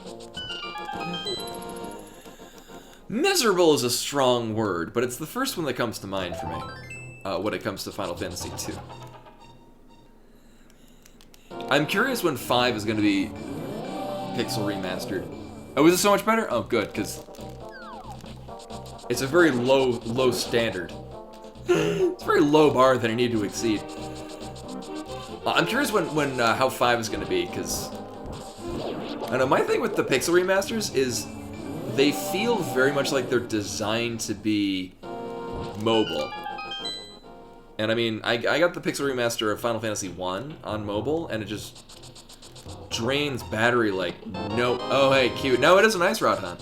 Miserable is a strong word, but it's the first one that comes to mind for me when it comes to Final Fantasy II. I'm curious when 5 is going to be Pixel Remastered. Oh, is it so much better? Oh, good, because it's a very low standard. It's a very low bar that I need to exceed. I'm curious when how 5 is going to be, because I don't know, my thing with the Pixel remasters is they feel very much like they're designed to be mobile. And I mean, I got the Pixel remaster of Final Fantasy 1 on mobile, and it just drains battery like no. Oh, hey, cute. No, it is an ice rod hunt.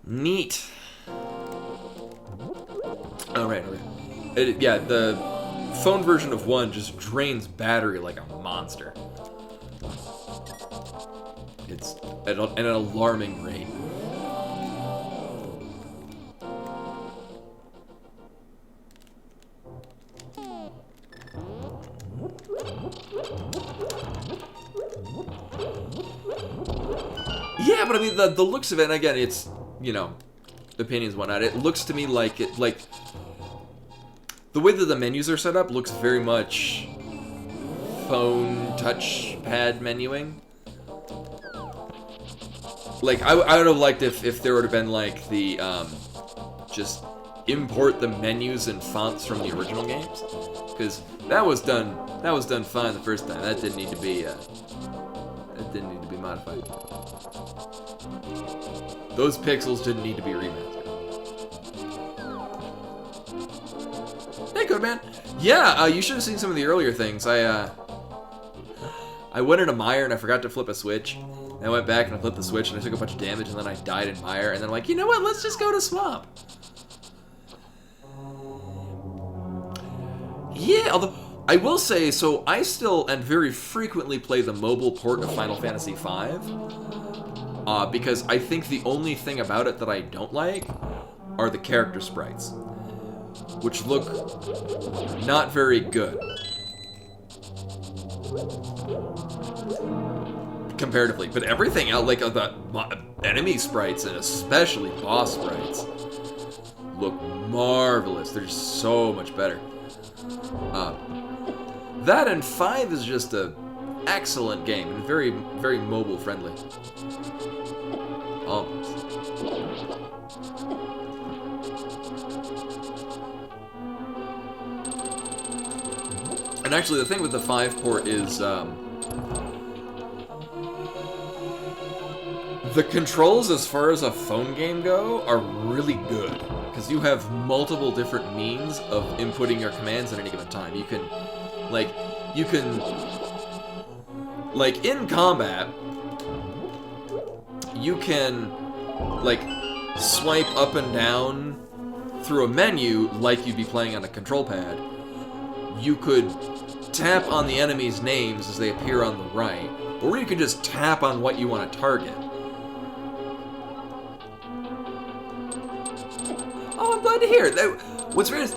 Neat. Oh, right. Yeah, the phone version of 1 just drains battery like a monster. It's at an alarming rate. Yeah, but I mean, the looks of it, and again, it's, you know, opinions and whatnot, it looks to me like the way that the menus are set up looks very much phone touchpad menuing. Like, I would have liked if there would have been, like, the, just import the menus and fonts from the original games. Because that was done fine the first time. That didn't need to be, modified. Those pixels didn't need to be remastered. Hey, good man. Yeah, you should have seen some of the earlier things. I went into Mire and I forgot to flip a switch. And I went back and I flipped the switch and I took a bunch of damage and then I died in Mire. And then I'm like, you know what? Let's just go to Swamp. Yeah, although I will say, so I still and very frequently play the mobile port of Final Fantasy V. Because I think the only thing about it that I don't like are the character sprites, which look not very good comparatively. But everything else, like the enemy sprites and especially boss sprites, look marvelous. They're just so much better. That and 5 is just a excellent game and very, very mobile friendly. Almost. And actually, the thing with the 5 port is, the controls as far as a phone game go are really good. Because you have multiple different means of inputting your commands at any given time. You can, in combat, you can, swipe up and down through a menu like you'd be playing on a control pad. You could tap on the enemy's names as they appear on the right, or you could just tap on what you want to target. Oh, I'm glad to hear it. What's weird is,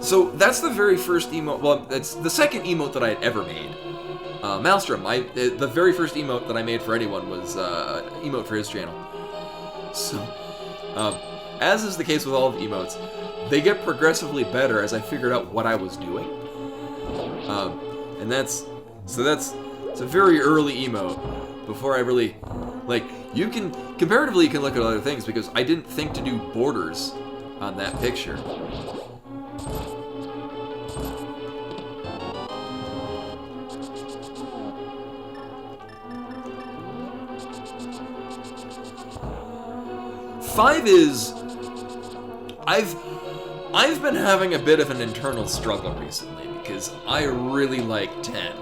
so that's the very first emote, well, that's the second emote that I had ever made. Maelstrom, the very first emote that I made for anyone was emote for his channel. So, as is the case with all of the emotes, they get progressively better as I figured out what I was doing. And it's a very early emote before I really, comparatively you can look at other things because I didn't think to do borders on that picture. Five is, I've been having a bit of an internal struggle recently because I really like 10.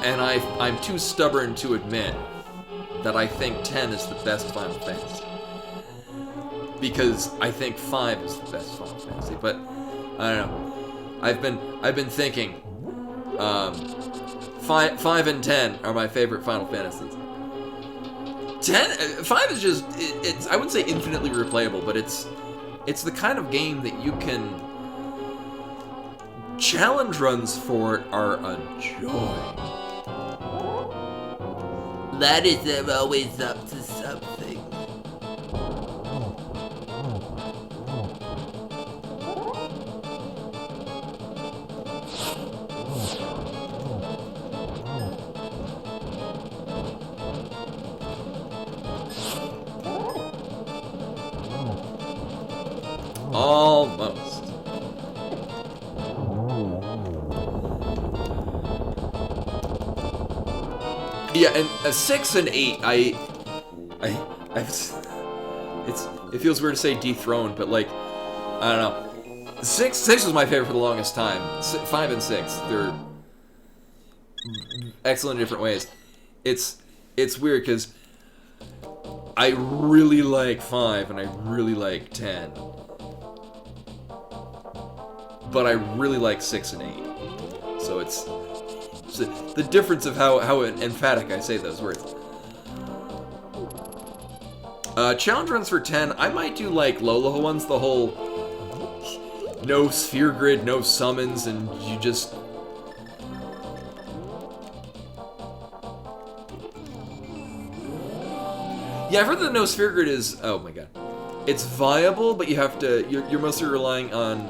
And I'm too stubborn to admit that I think 10 is the best Final Fantasy. Because I think 5 is the best Final Fantasy, but I don't know. I've been thinking 5 and 10 are my favorite Final Fantasies. 5 is just it's I wouldn't say infinitely replayable, but it's the kind of game that you can challenge runs for it are a joy. That is, they're always up to something. Almost. Yeah, and 6 and 8, it feels weird to say dethroned, but I don't know. 6 was my favorite for the longest time. 5 and 6, they're excellent in different ways. It's weird because I really like 5 and I really like 10. But I really like 6 and 8. So it's the difference of how emphatic I say those words. Challenge runs for 10, I might do low ones, the whole no sphere grid, no summons, and you just... Yeah, I've heard that no sphere grid is... Oh my god. It's viable, but you have to... You're mostly relying on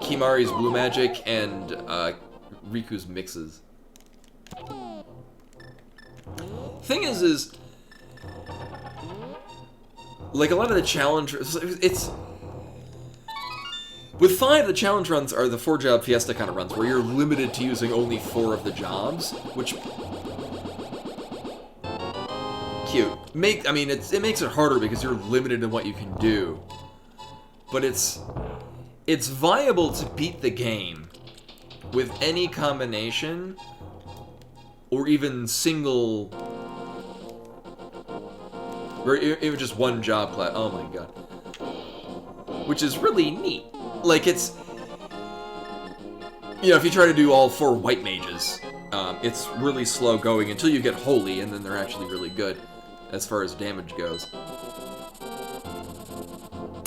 Kimari's blue magic and Riku's mixes. Thing is a lot of the challenge... It's... With 5, the challenge runs are the 4-job fiesta kind of runs, where you're limited to using only 4 of the jobs, which... Cute. It makes it harder because you're limited in what you can do. But it's viable to beat the game with any combination or even single, or even just one job class. Oh my god. Which is really neat. It's, if you try to do all 4 white mages, it's really slow going until you get holy, and then they're actually really good as far as damage goes.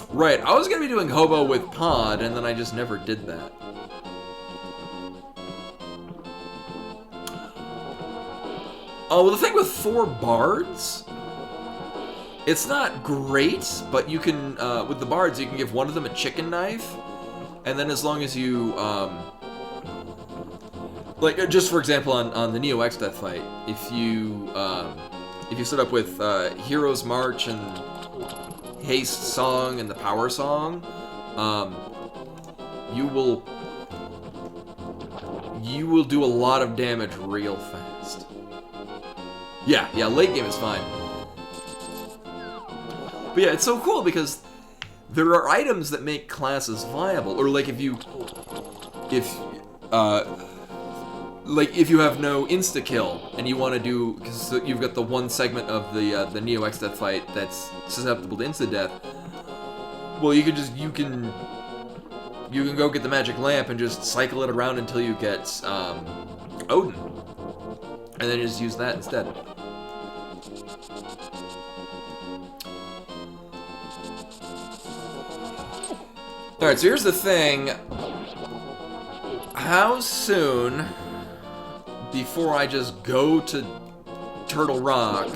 Right, I was gonna be doing Hobo with Pod, and then I just never did that. Oh, well, the thing with 4 bards, it's not great, but you can, with the bards, you can give one of them a chicken knife, and then as long as you, Like, just for example, on the Neo X Death fight, if you set up with Hero's March and Haste Song and the Power Song, you will do a lot of damage real fast. Yeah, late game is fine. But yeah, it's so cool because there are items that make classes viable, or like if you have no insta kill and you want to do, because you've got the one segment of the Neo X Death fight that's susceptible to insta death. Well, you can go get the magic lamp and just cycle it around until you get Odin, and then just use that instead. All right, so here's the thing. How soon before I just go to Turtle Rock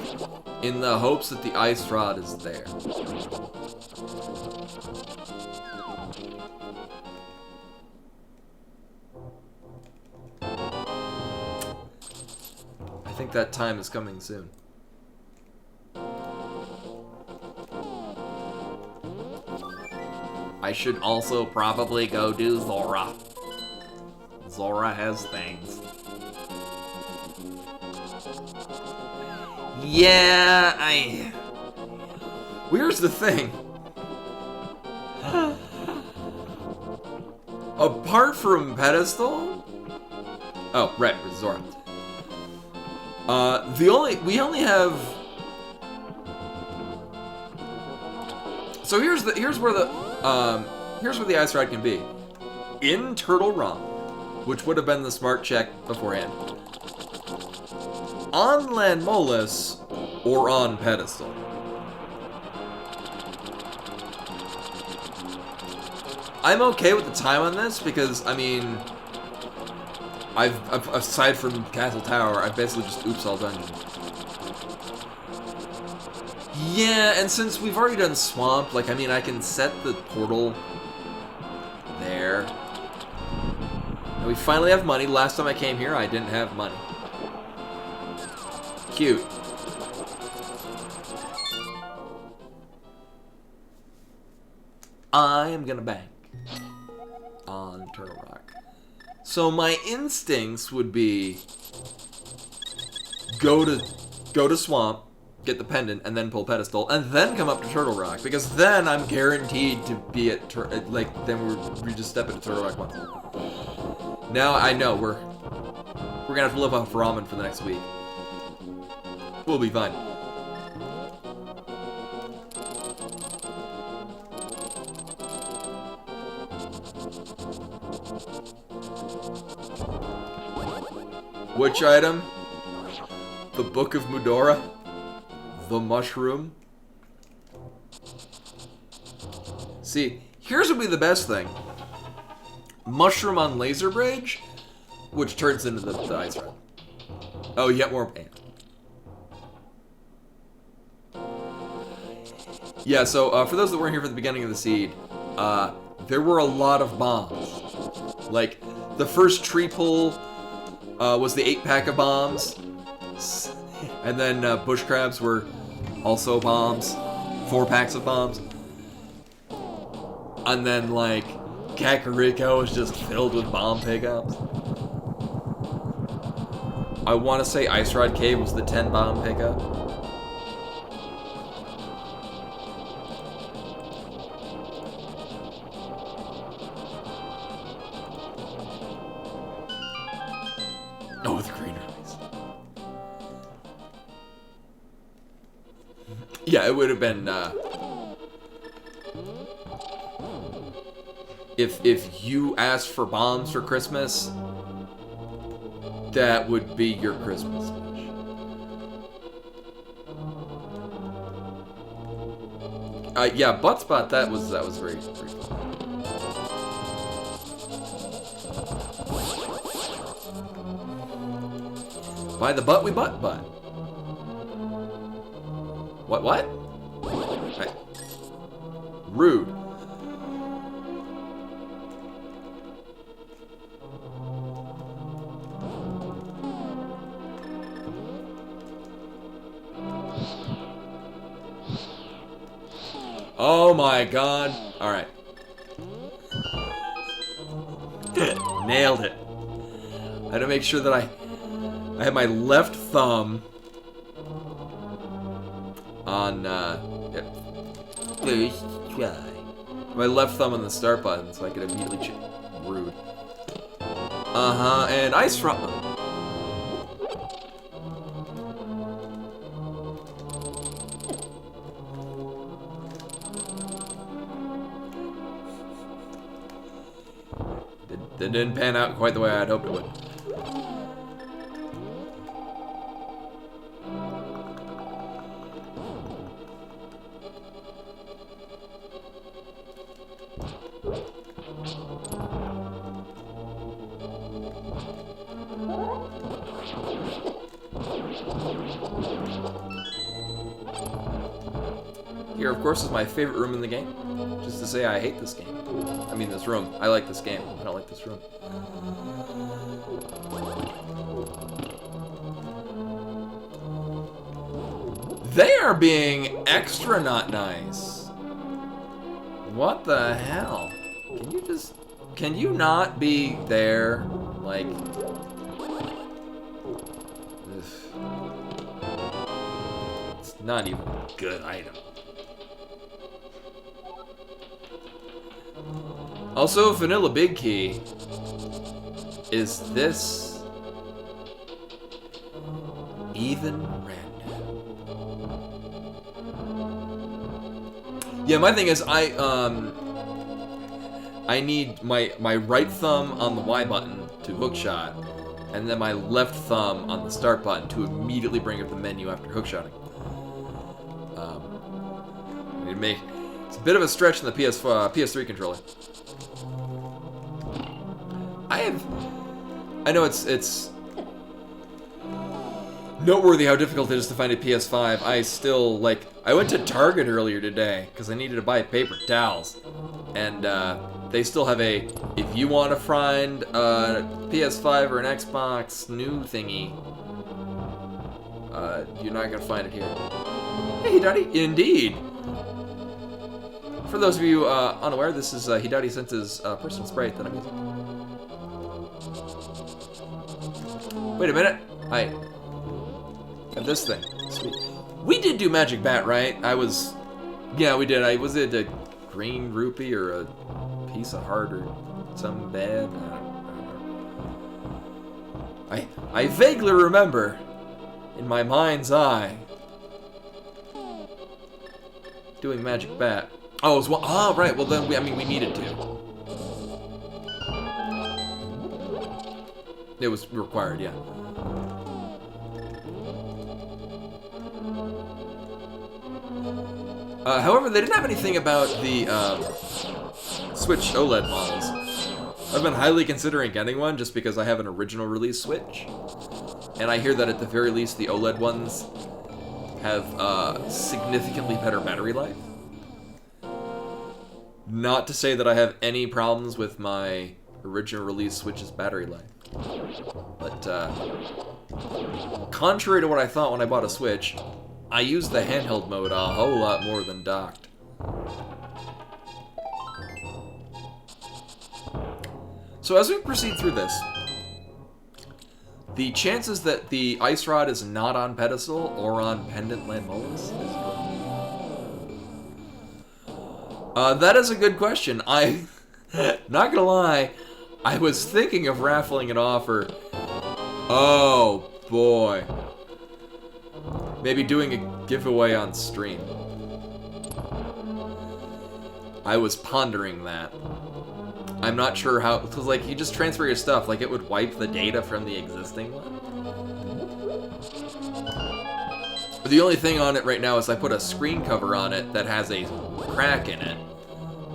in the hopes that the ice rod is there? I think that time is coming soon. I should also probably go do Zora. Zora has things. Yeah, Here's the thing. Apart from Pedestal... Oh, right, with Zora. We only have... So here's where the ice ride can be. In Turtle Rock, which would have been the smart check beforehand. On Landmolus or on Pedestal. I'm okay with the time on this because, I mean, I've aside from Castle Tower, I've basically just oops all dungeons. Yeah, and since we've already done Swamp, like, I mean, I can set the portal there. And we finally have money. Last time I came here, I didn't have money. Cute. I am gonna bank on Turtle Rock. So my instincts would be go to Swamp, get the pendant, and then pull Pedestal, and then come up to Turtle Rock, because then I'm guaranteed to be at then we just step into Turtle Rock once. Now I know we're gonna have to live off ramen for the next week. We'll be fine. Which item? The Book of Mudora? The mushroom? See, here's what would be the best thing. Mushroom on Laser Bridge, which turns into the ice rod. Oh, yet more pain. Yeah, so for those that weren't here for the beginning of the seed, there were a lot of bombs. Like, the first tree pull was the 8-pack of bombs. And then bush crabs were also bombs. 4 packs of bombs. And then, like, Kakariko is just filled with bomb pickups. I want to say Ice Rod Cave was the 10 bomb pickup. Oh, the green eyes. Yeah, it would have been, if you asked for bombs for Christmas, that would be your Christmas wish. Yeah, Butt Spot, that was very fun. By the butt we butt. What? Right. Rude. Oh my god. Alright. Nailed it. I had to make sure that I had my left thumb on, First try. my left thumb on the start button so I could immediately rude. Uh-huh, and ice from... That didn't pan out quite the way I'd hoped it would. Here, of course, is my favorite room in the game. Just to say I hate this game. I mean, this room. I like this game. I don't like this room. They are being extra not nice. What the hell? Can you just... Can you not be there? Like... It's not even a good item. Also, Vanilla Big Key is this even random? Yeah, my thing is I need my right thumb on the Y button to hookshot, and then my left thumb on the start button to immediately bring up the menu after hookshotting. I need to make it's a bit of a stretch in the PS3 controller. I know it's noteworthy how difficult it is to find a PS5. I still, like, I went to Target earlier today because I needed to buy paper towels. And they still have a, if you want to find a PS5 or an Xbox new thingy, you're not going to find it here. Hey, Hidari, indeed. For those of you unaware, this is Hidari Sense's personal sprite that I'm using. Wait a minute. I have this thing. Sweet. We did do Magic Bat, right? Yeah, we did. Was it a green rupee or a piece of heart or some bad? I vaguely remember, in my mind's eye, doing Magic Bat. Oh, it was one. Oh, right. Well, then we needed to. It was required, yeah. However, they didn't have anything about the Switch OLED models. I've been highly considering getting one just because I have an original release Switch. And I hear that at the very least the OLED ones have significantly better battery life. Not to say that I have any problems with my original release Switch's battery life. But, contrary to what I thought when I bought a Switch, I use the handheld mode a whole lot more than docked. So as we proceed through this, the chances that the ice rod is not on pedestal or on pendant Landmolus is good. That is a good question. Not gonna lie, I was thinking of raffling it off or... Oh, boy. Maybe doing a giveaway on stream. I was pondering that. I'm not sure how... Because, like, you just transfer your stuff. Like, it would wipe the data from the existing one. The only thing on it right now is I put a screen cover on it that has a crack in it.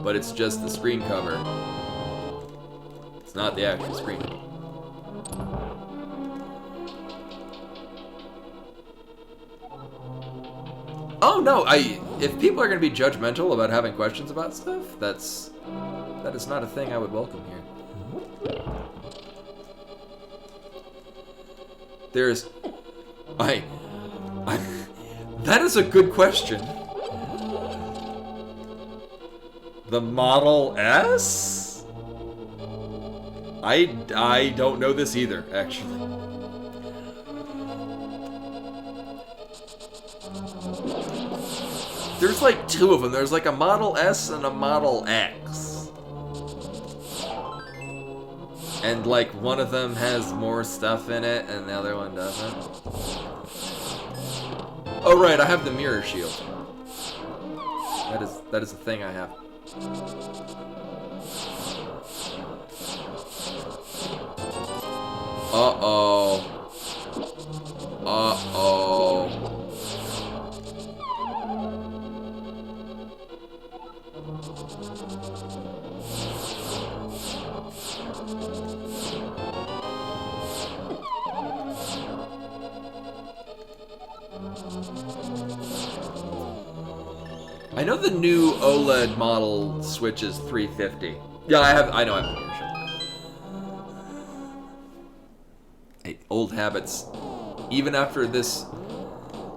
But it's just the screen cover. It's not the actual screen. Oh no, if people are going to be judgmental about having questions about stuff, that is not a thing I would welcome here. There's that is a good question. The Model S? I don't know this either, actually. There's like two of them. There's like a Model S and a Model X. And like one of them has more stuff in it and the other one doesn't. Oh right, I have the mirror shield. That is a thing I have. Uh-oh. Uh-oh. I know the new OLED model Switch is $350. Yeah, I know I have the mirror shield. Hey, old habits. Even after this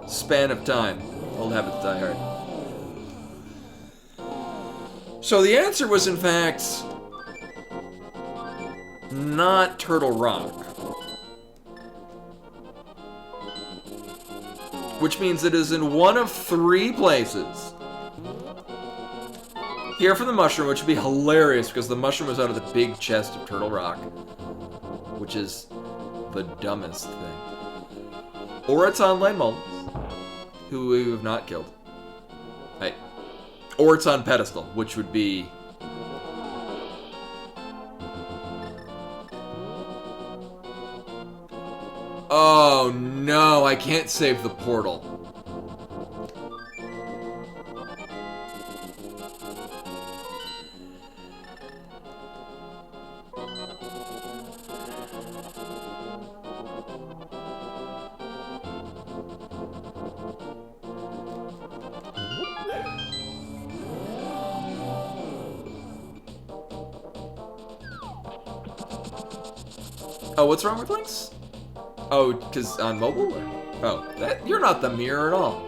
span of time, old habits die hard. So the answer was, in fact, not Turtle Rock. Which means it is in one of three places. Here for the mushroom, which would be hilarious because the mushroom was out of the big chest of Turtle Rock. Which is the dumbest thing. Or it's on Landmolds, who we have not killed. Hey. Or it's on Pedestal, which would be... Oh no, I can't save the portal. Oh, what's wrong with Links? Oh, because on mobile? Or? Oh, you're not the mirror at all.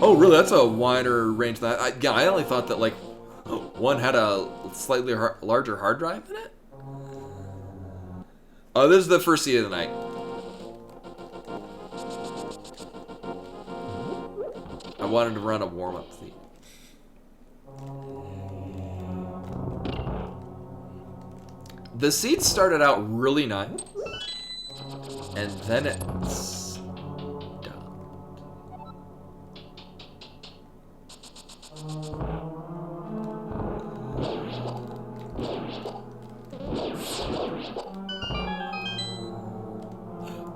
Oh, really? That's a wider range than that. I only thought that, like, one had a slightly larger hard drive in it. Oh, this is the first seed of the night. I wanted to run a warm-up seed. The seed started out really nice, and then it stopped.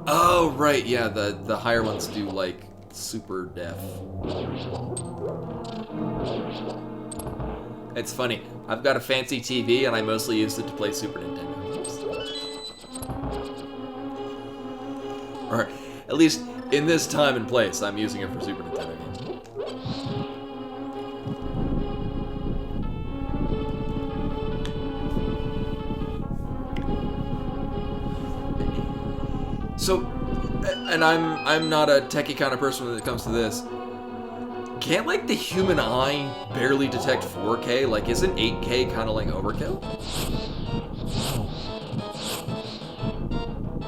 Oh, right, yeah, the higher ones do, like, super def. It's funny. I've got a fancy TV, and I mostly use it to play Super Nintendo games. Or at least in this time and place, I'm using it for Super Nintendo games. So, and I'm not a techie kind of person when it comes to this. Can't, like, the human eye barely detect 4K? Like, isn't 8K kind of like overkill?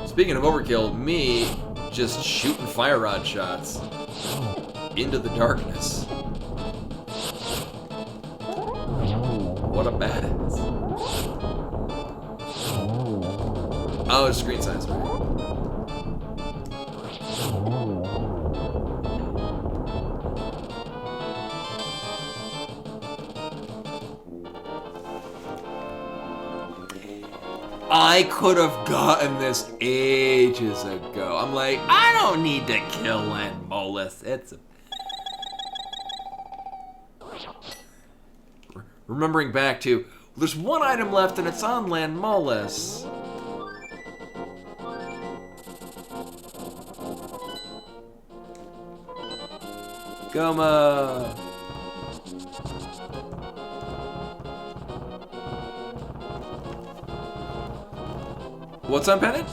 Speaking of overkill, me just shooting fire rod shots into the darkness. What a badass. Oh, it's screen size, right? I could have gotten this ages ago. I'm like, I don't need to kill Landmolus. It's a... Remembering back to, there's one item left and it's on Landmolus. Goma. What's on Pennant?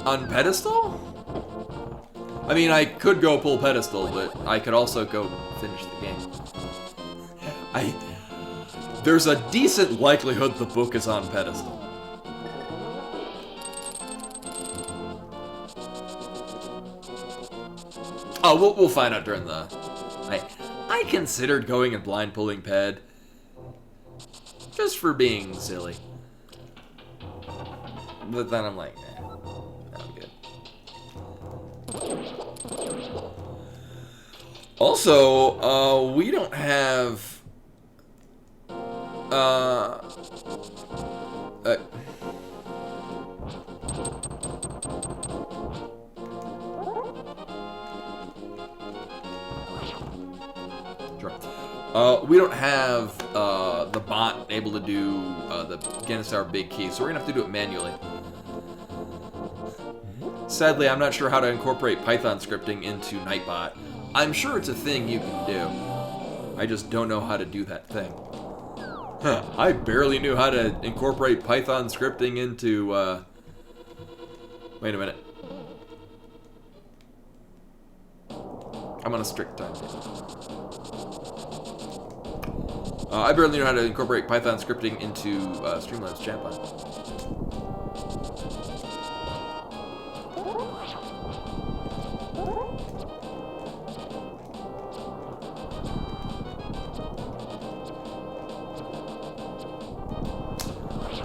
On Pedestal? I mean, I could go pull Pedestal, but I could also go finish the game. There's a decent likelihood the book is on pedestal. Oh, we'll find out during the... I considered going and blind pulling Ped. Just for being silly. But then I'm like, nah, I'm good. Also, we don't have... we don't have the bot able to do the Genestar big key, so we're gonna have to do it manually. Sadly, I'm not sure how to incorporate Python scripting into Nightbot. I'm sure it's a thing you can do. I just don't know how to do that thing. Huh, I barely knew how to incorporate Python scripting into, Wait a minute. I'm on a strict timetable. I barely know how to incorporate Python scripting into Streamlabs chatbot.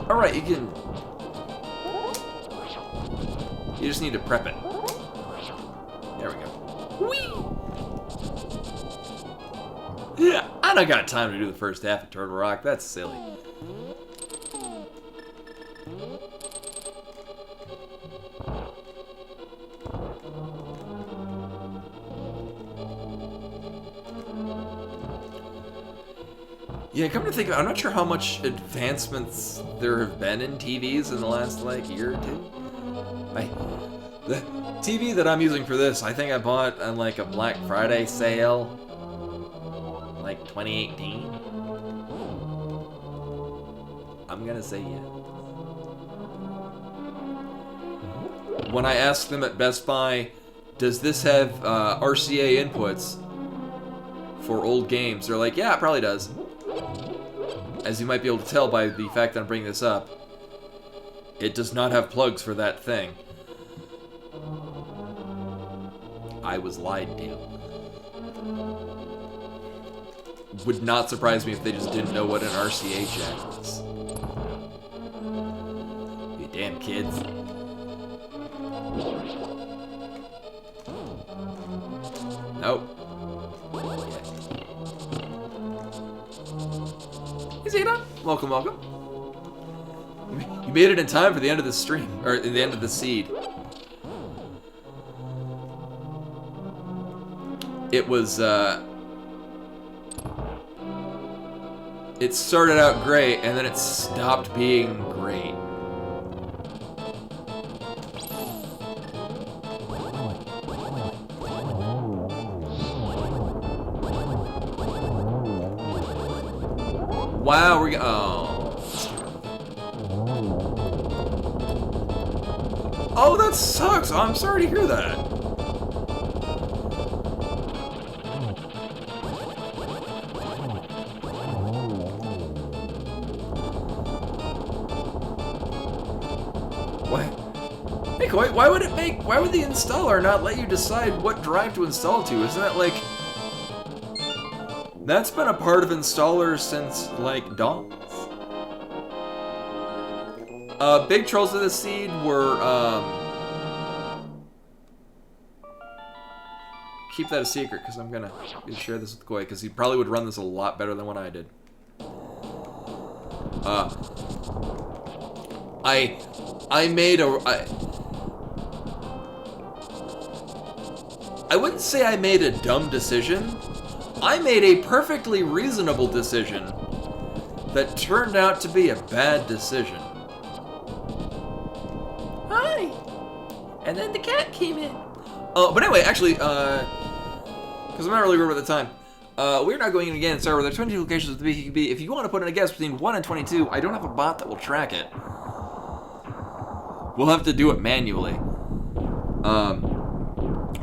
Alright, you can... You just need to prep it. There we go. Whee! Yeah, I don't got time to do the first half of Turtle Rock. That's silly. Yeah, come to think of it, I'm not sure how much advancements there have been in TVs in the last, like, year or two. The TV that I'm using for this, I think I bought on, like, a Black Friday sale. Like 2018? I'm gonna say yeah. When I asked them at Best Buy, does this have RCA inputs for old games? They're like, yeah, it probably does. As you might be able to tell by the fact that I'm bringing this up, it does not have plugs for that thing. I was lied to. Would not surprise me if they just didn't know what an RCA jack was. You damn kids. Nope. Hey Zeta, welcome, welcome. You made it in time for the end of the stream, or the end of the seed. It was, it started out great, and then it stopped being great. Wow, we're oh, that sucks. I'm sorry to hear that. Hey, Koi, why would the installer not let you decide what drive to install to? Isn't that like... That's been a part of installers since, like, dawn. Big Trolls of the Seed were, keep that a secret, because I'm gonna share this with Koi, because he probably would run this a lot better than what I did. I made I wouldn't say I made a dumb decision. I made a perfectly reasonable decision that turned out to be a bad decision. Hi! And then the cat came in. But anyway, actually, because I'm not really worried about the time, we're not going in again and start with our 22 locations of the BQB. If you want to put in a guess between 1 and 22, I don't have a bot that will track it. We'll have to do it manually.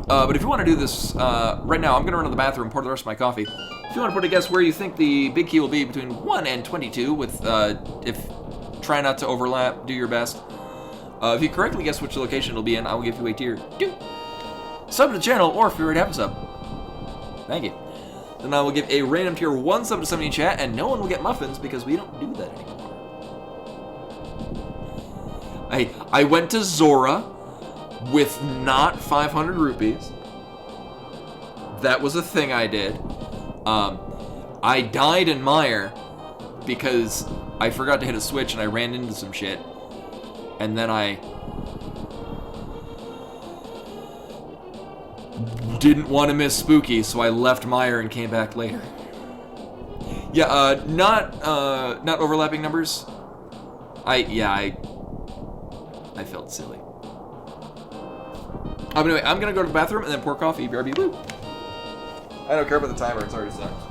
But if you want to do this, right now, I'm going to run to the bathroom, pour the rest of my coffee. If you want to put a guess where you think the big key will be between 1 and 22, with try not to overlap, do your best. If you correctly guess which location it'll be in, I will give you a tier 2. Sub to the channel, or if you already have a sub. Thank you. Then I will give a random tier 1 sub to somebody in chat, and no one will get muffins because we don't do that anymore. I went to Zora with not 500 rupees. That was a thing I did. I died in Mire because I forgot to hit a switch and I ran into some shit. And then I didn't want to miss Spooky, so I left Mire and came back later. Yeah, not overlapping numbers. I felt silly. Anyway, I'm gonna go to the bathroom and then pour coffee. BRB, woo! I don't care about the timer, it's already sucked.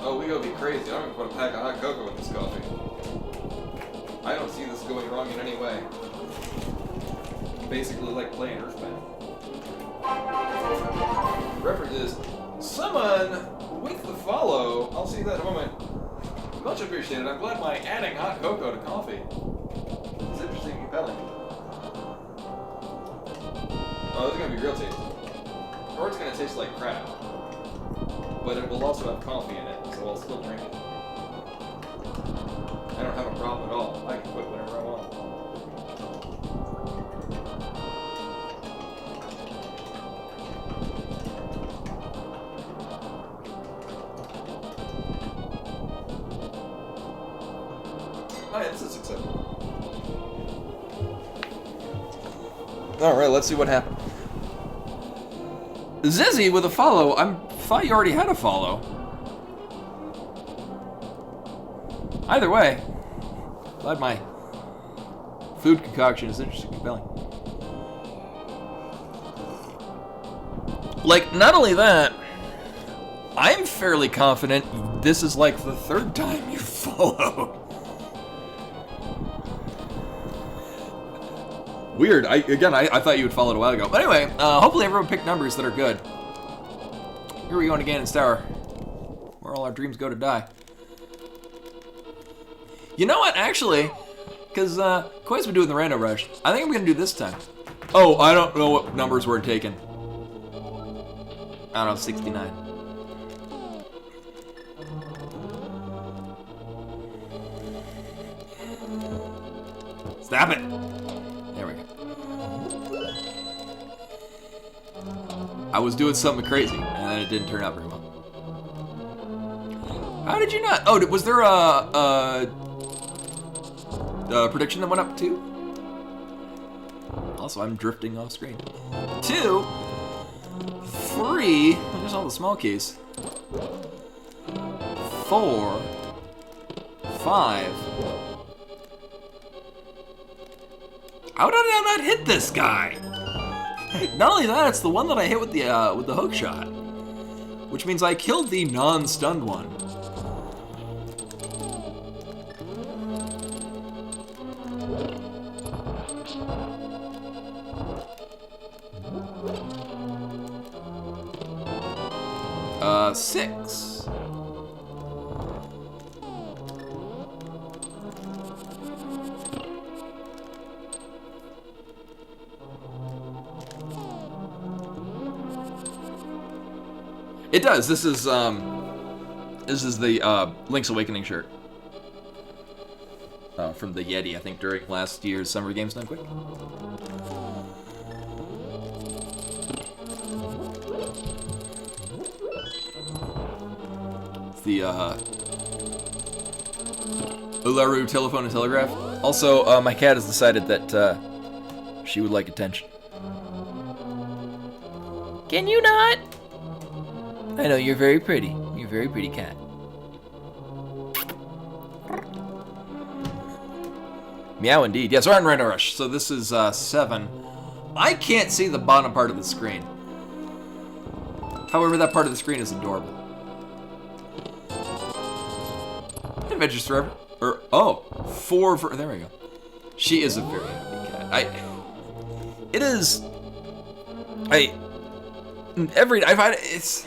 Oh, we gonna be crazy. I'm gonna put a pack of hot cocoa in this coffee. I don't see this going wrong in any way. Basically like playing Earthbound. Reference is someone with the follow. I'll see that in a moment. Much appreciated. I'm glad my adding hot cocoa to coffee is interesting and compelling. Oh, this is gonna be real tasty. Or it's gonna taste like crap. But it will also have coffee in it, so I'll still drink it. I don't have a problem at all. I can quit whenever I want. Oh yeah, this is acceptable. Alright, let's see what happened. Zizzy with a follow. I thought you already had a follow. Either way, glad my food concoction is interesting and compelling. Like, not only that, I'm fairly confident this is like the 3rd time you followed. Weird. I thought you would follow it a while ago. But anyway, hopefully everyone picked numbers that are good. Here we go in Ganon's Tower, where all our dreams go to die. You know what, actually, because Koi's been doing the rando rush, I think I'm going to do this time. Oh, I don't know what numbers were taken. I don't know, 69. Stop it! There we go. I was doing something crazy, and then it didn't turn out very well. How did you not? Oh, was there a prediction that went up 2. Also, I'm drifting off screen. 2, 3. There's all the small keys. 4, 5. How did I not hit this guy? Not only that, it's the one that I hit with the hook shot, which means I killed the non-stunned one. Six. It does. This is the Link's Awakening shirt from the Yeti, I think, during last year's Summer Games Done Quick. The Ularu telephone and telegraph. Also, my cat has decided that she would like attention. Can you not? I know, you're very pretty. You're a very pretty cat. Meow indeed. Yes, we're on Rhino Rush. So this is 7. I can't see the bottom part of the screen. However, that part of the screen is adorable. Adventures Forever. Or, oh, 4 for, there we go. She is a very happy cat. It is, I've had, it's,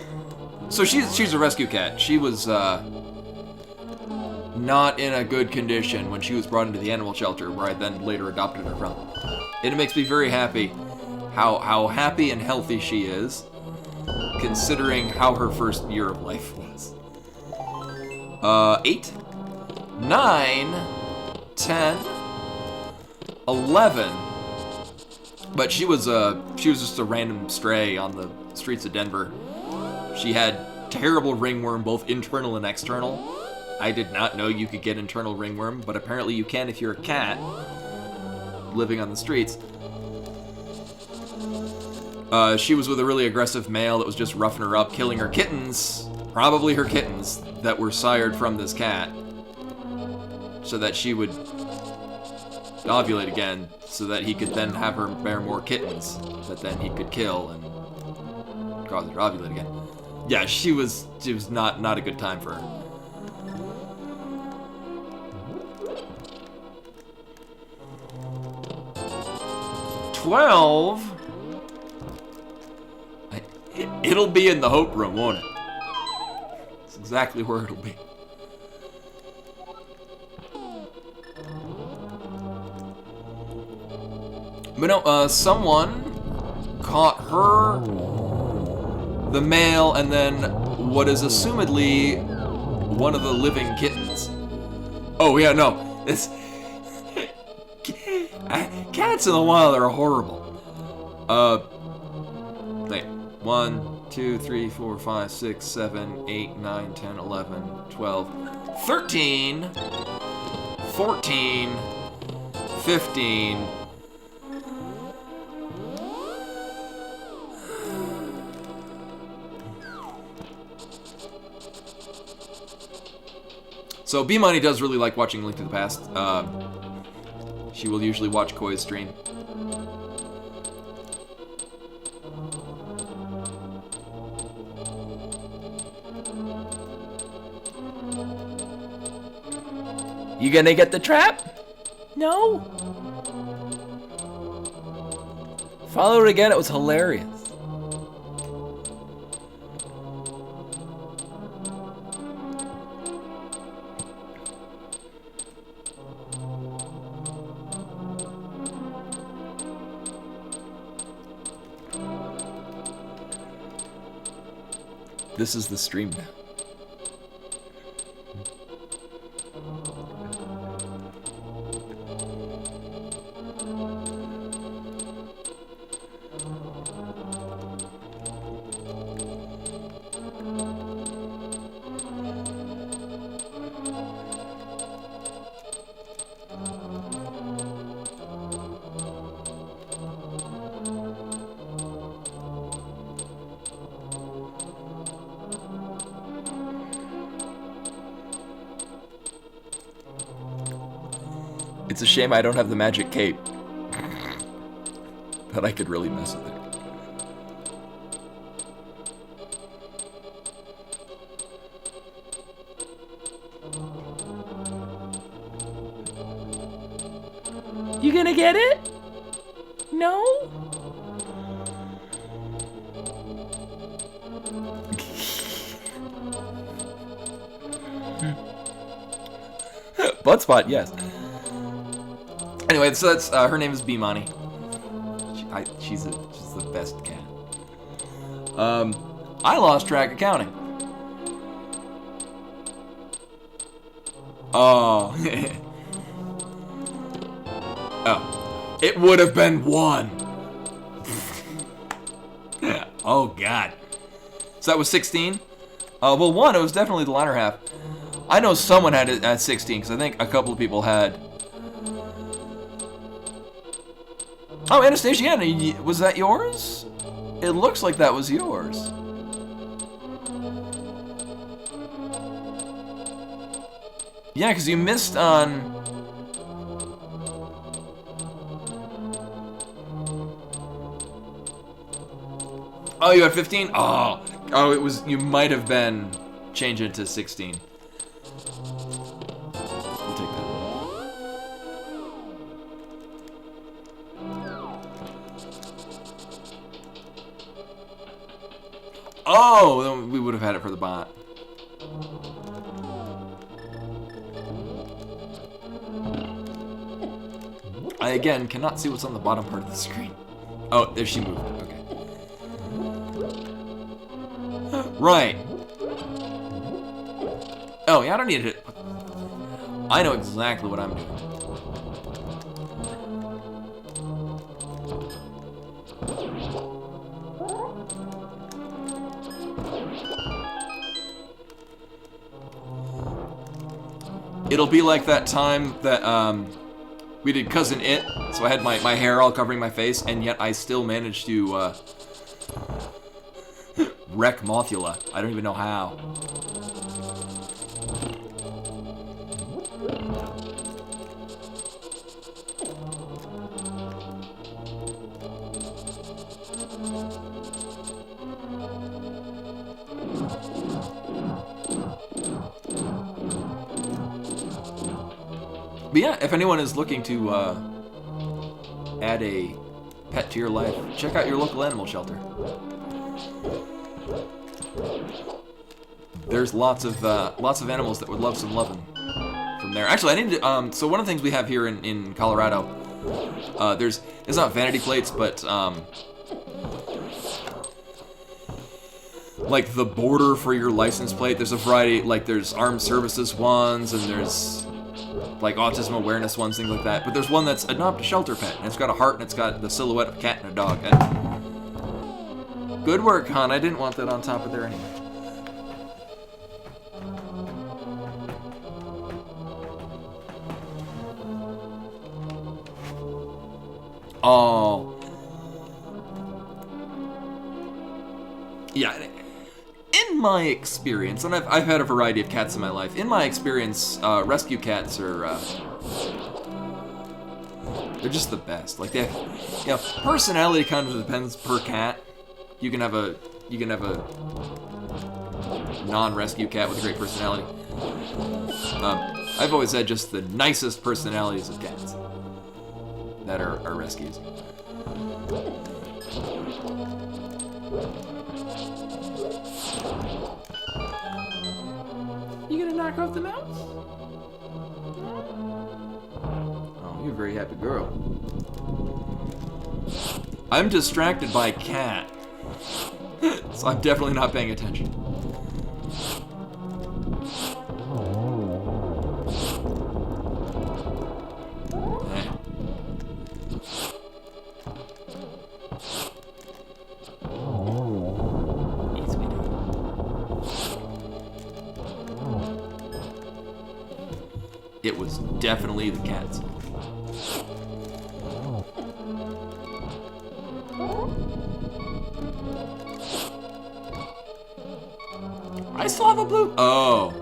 so she's a rescue cat. She was, not in a good condition when she was brought into the animal shelter, where I then later adopted her from. It makes me very happy how happy and healthy she is, considering how her first year of life was. 8, 9, 10, 11. But she was just a random stray on the streets of Denver. She had terrible ringworm, both internal and external. I did not know you could get internal ringworm, but apparently you can if you're a cat living on the streets. She was with a really aggressive male that was just roughing her up, killing her kittens, probably her kittens, that were sired from this cat, so that she would ovulate again, so that he could then have her bear more kittens that then he could kill and cause her to ovulate again. Yeah, she was not a good time for her. It'll be in the hope room, won't it? It's exactly where it'll be. But no, someone caught her, the male, and then what is assumedly one of the living kittens. Oh yeah, no, it's cats in the wild are horrible. Wait, 1, 2, 3, 4, 5, 6, 7, 8, 9, 10, 11, 12, 13, 14, 15. So B-Money does really like watching Link to the Past. She will usually watch Koi's stream. You gonna get the trap? No. Follow it again, it was hilarious. This is the stream now. It's a shame I don't have the magic cape. But I could really mess with it. You gonna get it? No? Blood spot, yes. Anyway, so that's her name is Bimani. She's the best cat. I lost track of counting. Oh. Oh. It would have been 1. Oh God. So that was 16. Well, 1. It was definitely the latter half. I know someone had it at 16 because I think a couple of people had. Oh, Anastasia, was that yours? It looks like that was yours. Yeah, because you missed on. Oh, you had 15? Oh, it was. You might have been changing it to 16. We'll take that. Oh, then we would have had it for the bot. I again cannot see what's on the bottom part of the screen. Oh, there she moved. Okay. Right. Oh, yeah, I don't need it. I know exactly what I'm doing. It'll be like that time that we did Cousin It, so I had my hair all covering my face, and yet I still managed to wreck Mothula. I don't even know how. But yeah, if anyone is looking to add a pet to your life, check out your local animal shelter. There's lots of animals that would love some loving from there. Actually, I need to. So one of the things we have here in Colorado, it's not vanity plates, but like the border for your license plate. There's a variety. Like there's armed services ones, and there's like autism awareness ones, things like that. But there's one that's adopt a shelter pet, and it's got a heart, and it's got the silhouette of a cat and a dog. And good work, hon. I didn't want that on top of there anyway. Oh. Yeah. In my experience, and I've had a variety of cats in my life. In my experience, rescue cats are they're just the best. Like they have, personality kind of depends per cat. You can have a non-rescue cat with a great personality. I've always had just the nicest personalities of cats that are rescues. You gonna knock off the mouse? Oh, you're a very happy girl. I'm distracted by a cat, so I'm definitely not paying attention. It was definitely the cat's. I still have a blue. Oh.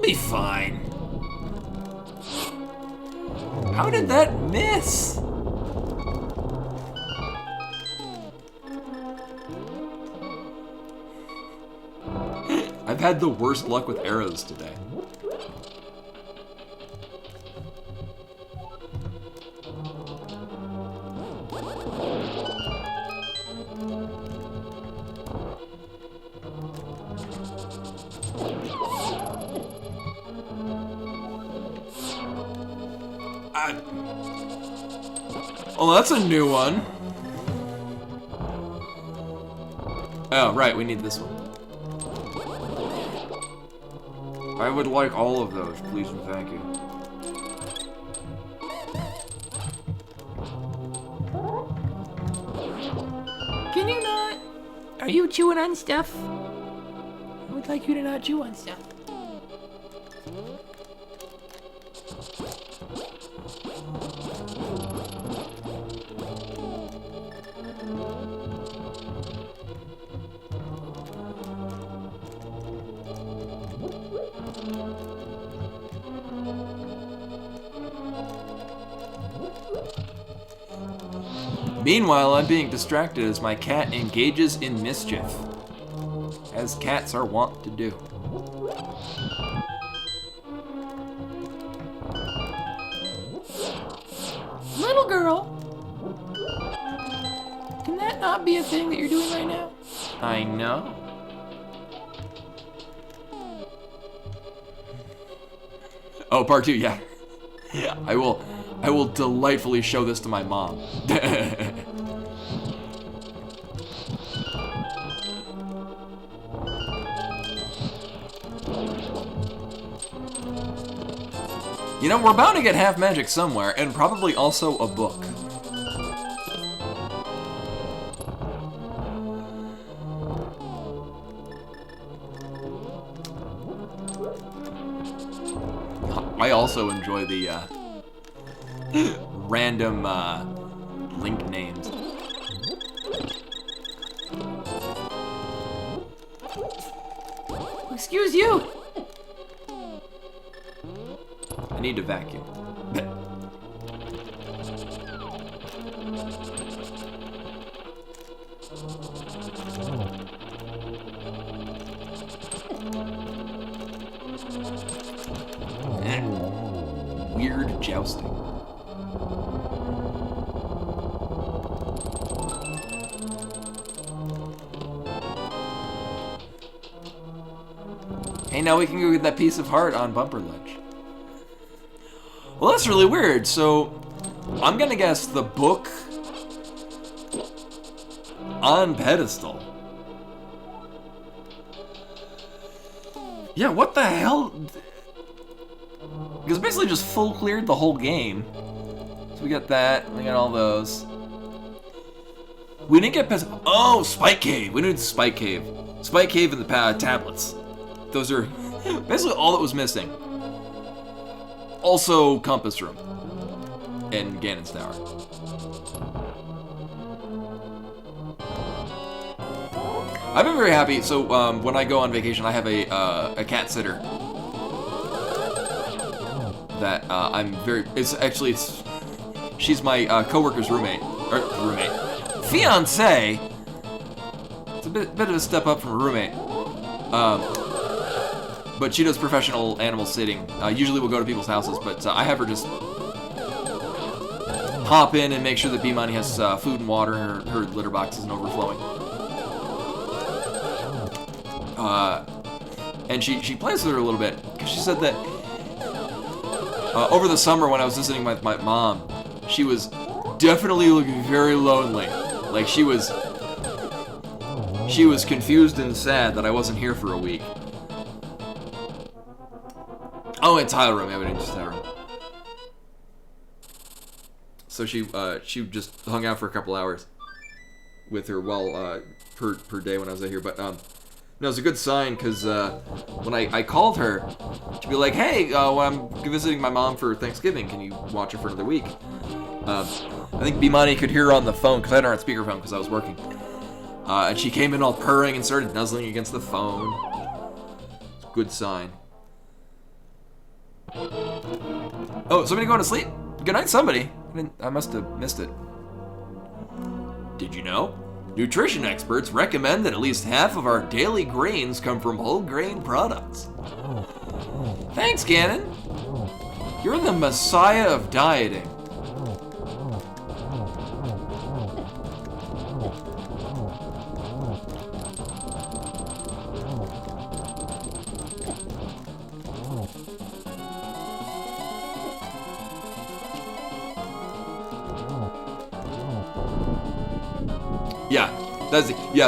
be fine. How did that miss? I've had the worst luck with arrows today. Oh, that's a new one. Oh, right, we need this one. I would like all of those, please and thank you. Can you not? Are you chewing on stuff? I would like you to not chew on stuff. Meanwhile, I'm being distracted as my cat engages in mischief, as cats are wont to do. Little girl, can that not be a thing that you're doing right now? I know. Oh, part 2, yeah. I will delightfully show this to my mom. You know, we're bound to get half magic somewhere, and probably also a book. I also enjoy the random link names. Excuse you. I need to vacuum. Weird jousting. Hey, now we can go get that piece of heart on Bumper Ledge. Well, that's really weird. So, I'm gonna guess the book on pedestal. Yeah, what the hell? Because basically just full cleared the whole game. So we got that, we got all those. We didn't get past. Oh, Spike Cave. We didn't do Spike Cave. Spike Cave and the tablets. Those are basically all that was missing. Also, Compass Room and Ganon's Tower. I've been very happy. So when I go on vacation, I have a cat sitter that I'm very. She's my coworker's roommate or fiance. It's a bit of a step up from a roommate. But she does professional animal sitting. Usually we'll go to people's houses, but I have her just hop in and make sure that B-Money has food and water and her litter box isn't overflowing. And she plays with her a little bit, because she said that over the summer when I was visiting with my mom, she was definitely looking very lonely. Like she was confused and sad that I wasn't here for a week. Oh, it's Tile Room. Yeah, we didn't just Tile Room. So she just hung out for a couple hours with her while per day when I was out here. But no, it's a good sign because when I called her, she'd be like, "Hey, I'm visiting my mom for Thanksgiving. Can you watch her for another week?" I think B-Money could hear her on the phone because I had her on speakerphone because I was working. And she came in all purring and started nuzzling against the phone. It's a good sign. Oh, somebody going to sleep? Good night, somebody. I must have missed it. Did you know? Nutrition experts recommend that at least half of our daily grains come from whole grain products. Thanks, Gannon. You're the messiah of dieting.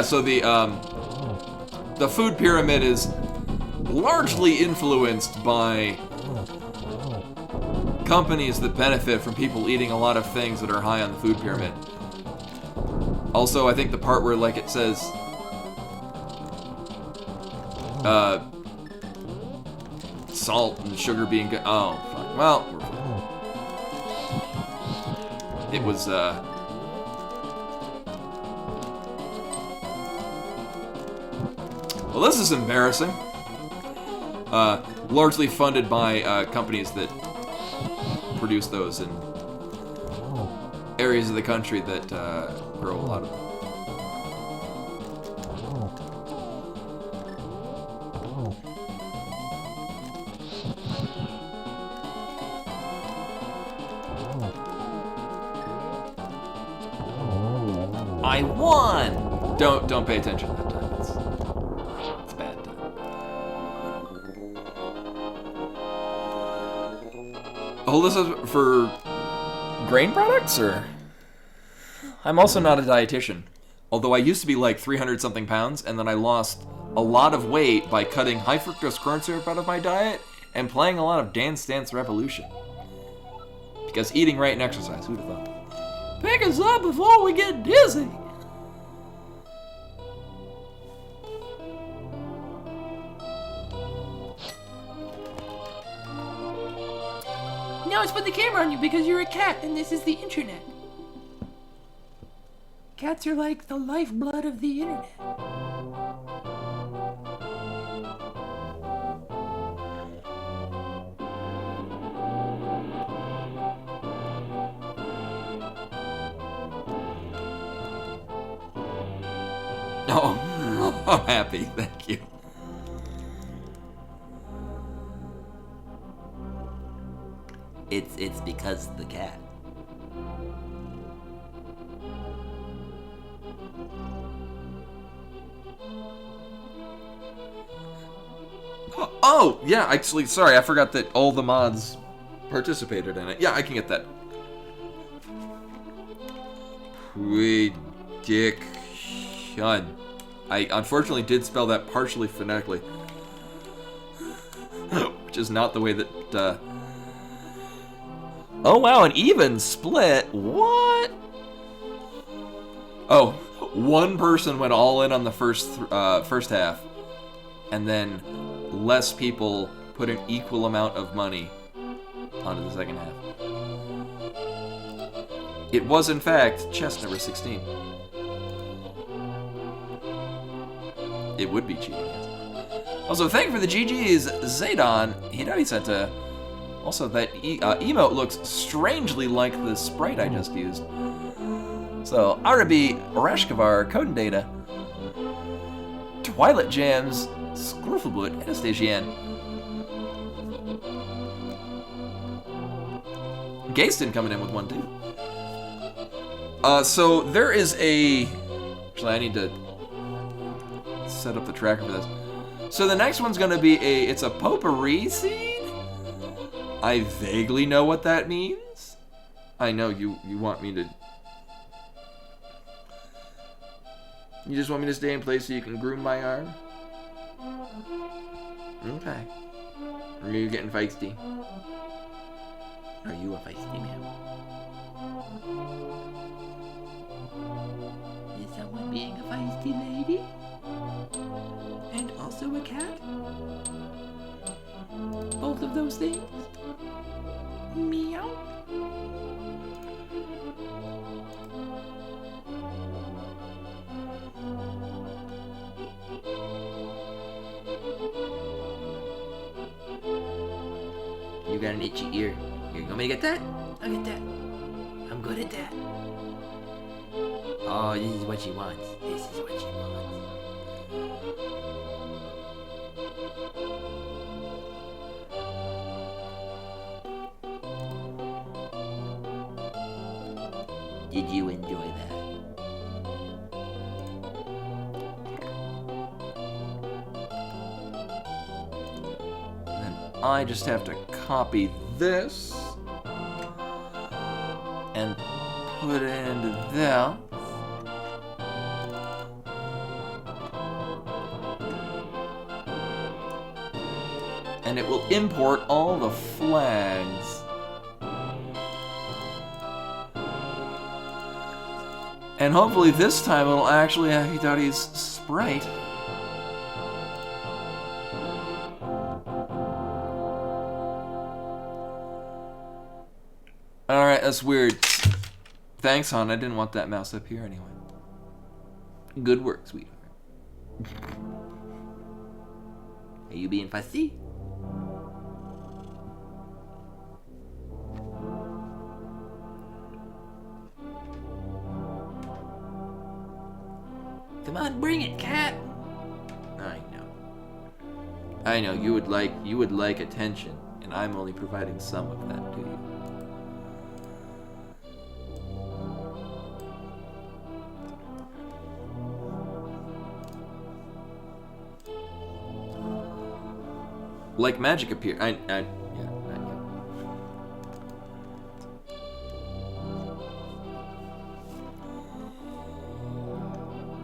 So the food pyramid is largely influenced by companies that benefit from people eating a lot of things that are high on the food pyramid. Also, I think the part where like it says salt and sugar being good. Oh, fuck. Well, it was well, this is embarrassing. Largely funded by companies that produce those in areas of the country that grow a lot of them. I won! Don't pay attention that time. It's bad time. Oh, this is for grain products, or? I'm also not a dietitian. Although I used to be like 300 something pounds, and then I lost a lot of weight by cutting high fructose corn syrup out of my diet and playing a lot of Dance Dance Revolution. Because eating right and exercise, who'd have thought? Pick us up before we get dizzy. No, it's put the camera on you because you're a cat and this is the internet. Cats are like the lifeblood of the internet. Oh, I'm happy, thank you. It's because of the cat. Oh, yeah, actually, sorry, I forgot that all the mods participated in it. Yeah, I can get that. Prediction. I unfortunately did spell that partially phonetically. Which is not the way that, Oh, wow, an even split? What? Oh, one person went all in on the first half, and then less people put an equal amount of money onto the second half. It was, in fact, chest number 16. It would be cheating, yes. Also, thank you for the GG's, Zaydon. He sent a... Also, that emote looks strangely like the sprite I just used. So, Arabi Rashkavar, Code and Data, Twilight Jams, Scruffleboot, Anastasian, Gayston coming in with one too. So there is a... Actually, I need to set up the tracker for this. So the next one's gonna be it's a potpourri seed? I vaguely know what that means. I know you want me to... You just want me to stay in place so you can groom my arm? Okay. Are you getting feisty? Are you a feisty man? Is someone being a feisty lady? And also a cat? Both of those things? Meow. You got an itchy ear. Here, you want me to get that? I'll get that. I'm good at that. Oh, this is what she wants. This is what she wants. Did you enjoy that? And I just have to copy this and put it into there. And it will import all the flags. And hopefully this time it'll actually have Hidari's sprite. Alright, that's weird. Thanks, hon. I didn't want that mouse up here anyway. Good work, sweetheart. Are you being fussy? Come on, bring it, cat. I know you would like attention, and I'm only providing some of that to you. Like magic appear. Yeah, not yet.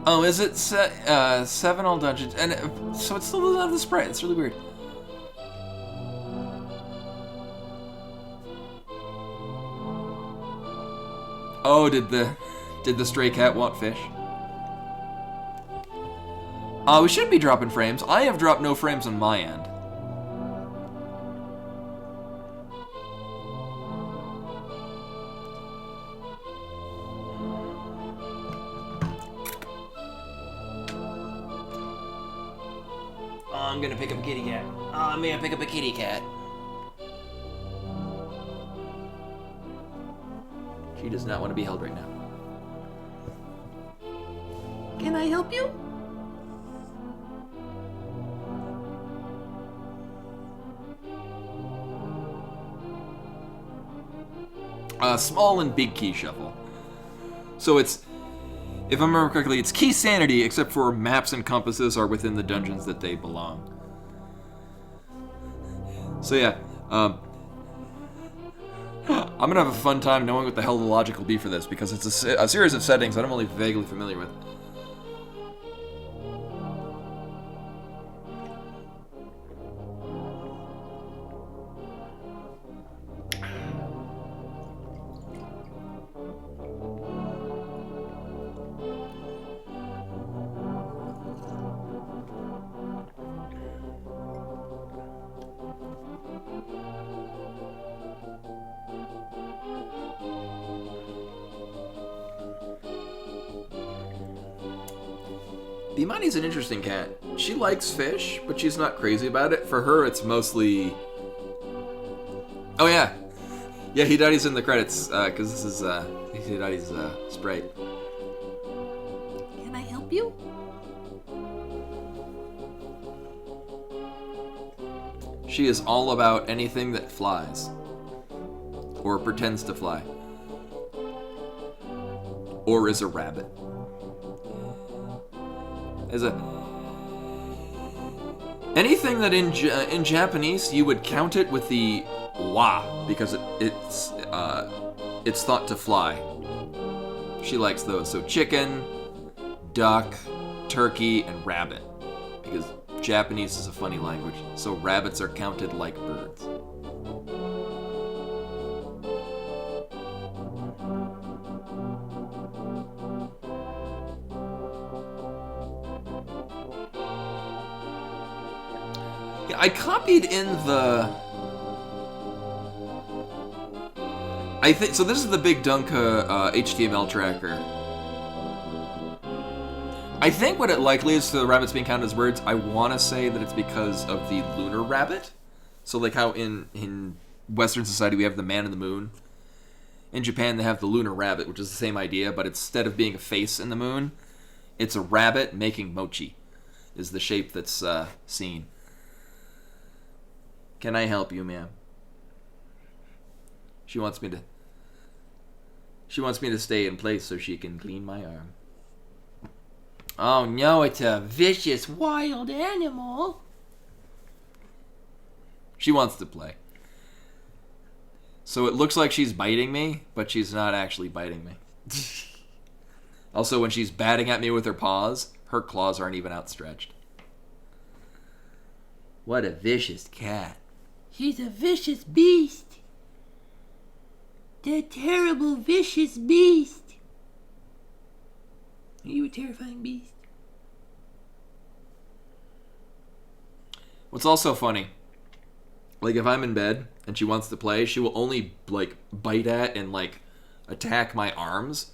Oh, is it 7 all dungeons? And so it still doesn't have the sprite. It's really weird. Oh, did the stray cat want fish? We should be dropping frames. I have dropped no frames on my end. I'm gonna pick up a kitty cat. I'm gonna pick up a kitty cat. She does not want to be held right now. Can I help you? Small and big key shuffle. So it's, if I remember correctly, it's key sanity, except for maps and compasses are within the dungeons that they belong. So yeah, I'm gonna have a fun time knowing what the hell the logic will be for this, because it's a series of settings that I'm only vaguely familiar with. Imani's an interesting cat. She likes fish, but she's not crazy about it. For her, it's mostly... Oh yeah! Yeah, Hidari's in the credits, because this is Hidari's sprite. Can I help you? She is all about anything that flies. Or pretends to fly. Or is a rabbit. Anything that in Japanese you would count it with the wa, because it's thought to fly. She likes those. So chicken, duck, turkey, and rabbit, because Japanese is a funny language. So rabbits are counted like birds. I copied in the... I think so. This is the Big Dunka HTML tracker. I think what it likely is for the rabbits being counted as birds. I want to say that it's because of the lunar rabbit. So like how in Western society, we have the man in the moon. In Japan, they have the lunar rabbit, which is the same idea, but instead of being a face in the moon, it's a rabbit making mochi, is the shape that's seen. Can I help you, ma'am? She wants me to stay in place so she can clean my arm. Oh no, it's a vicious wild animal. She wants to play. So it looks like she's biting me, but she's not actually biting me. Also, when she's batting at me with her paws, her claws aren't even outstretched. What a vicious cat. She's a vicious beast. The terrible vicious beast. Are you a terrifying beast? What's also funny, like if I'm in bed and she wants to play, she will only like bite at and like attack my arms.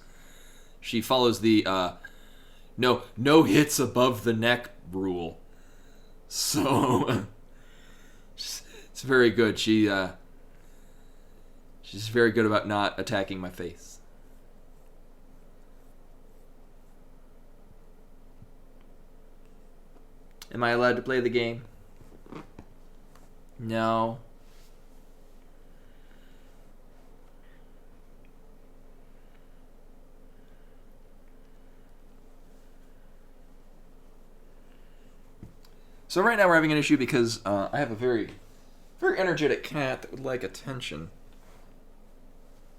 She follows the no hits above the neck rule. So it's very good. She's very good about not attacking my face. Am I allowed to play the game? No. So right now we're having an issue because I have a very energetic cat that would like attention.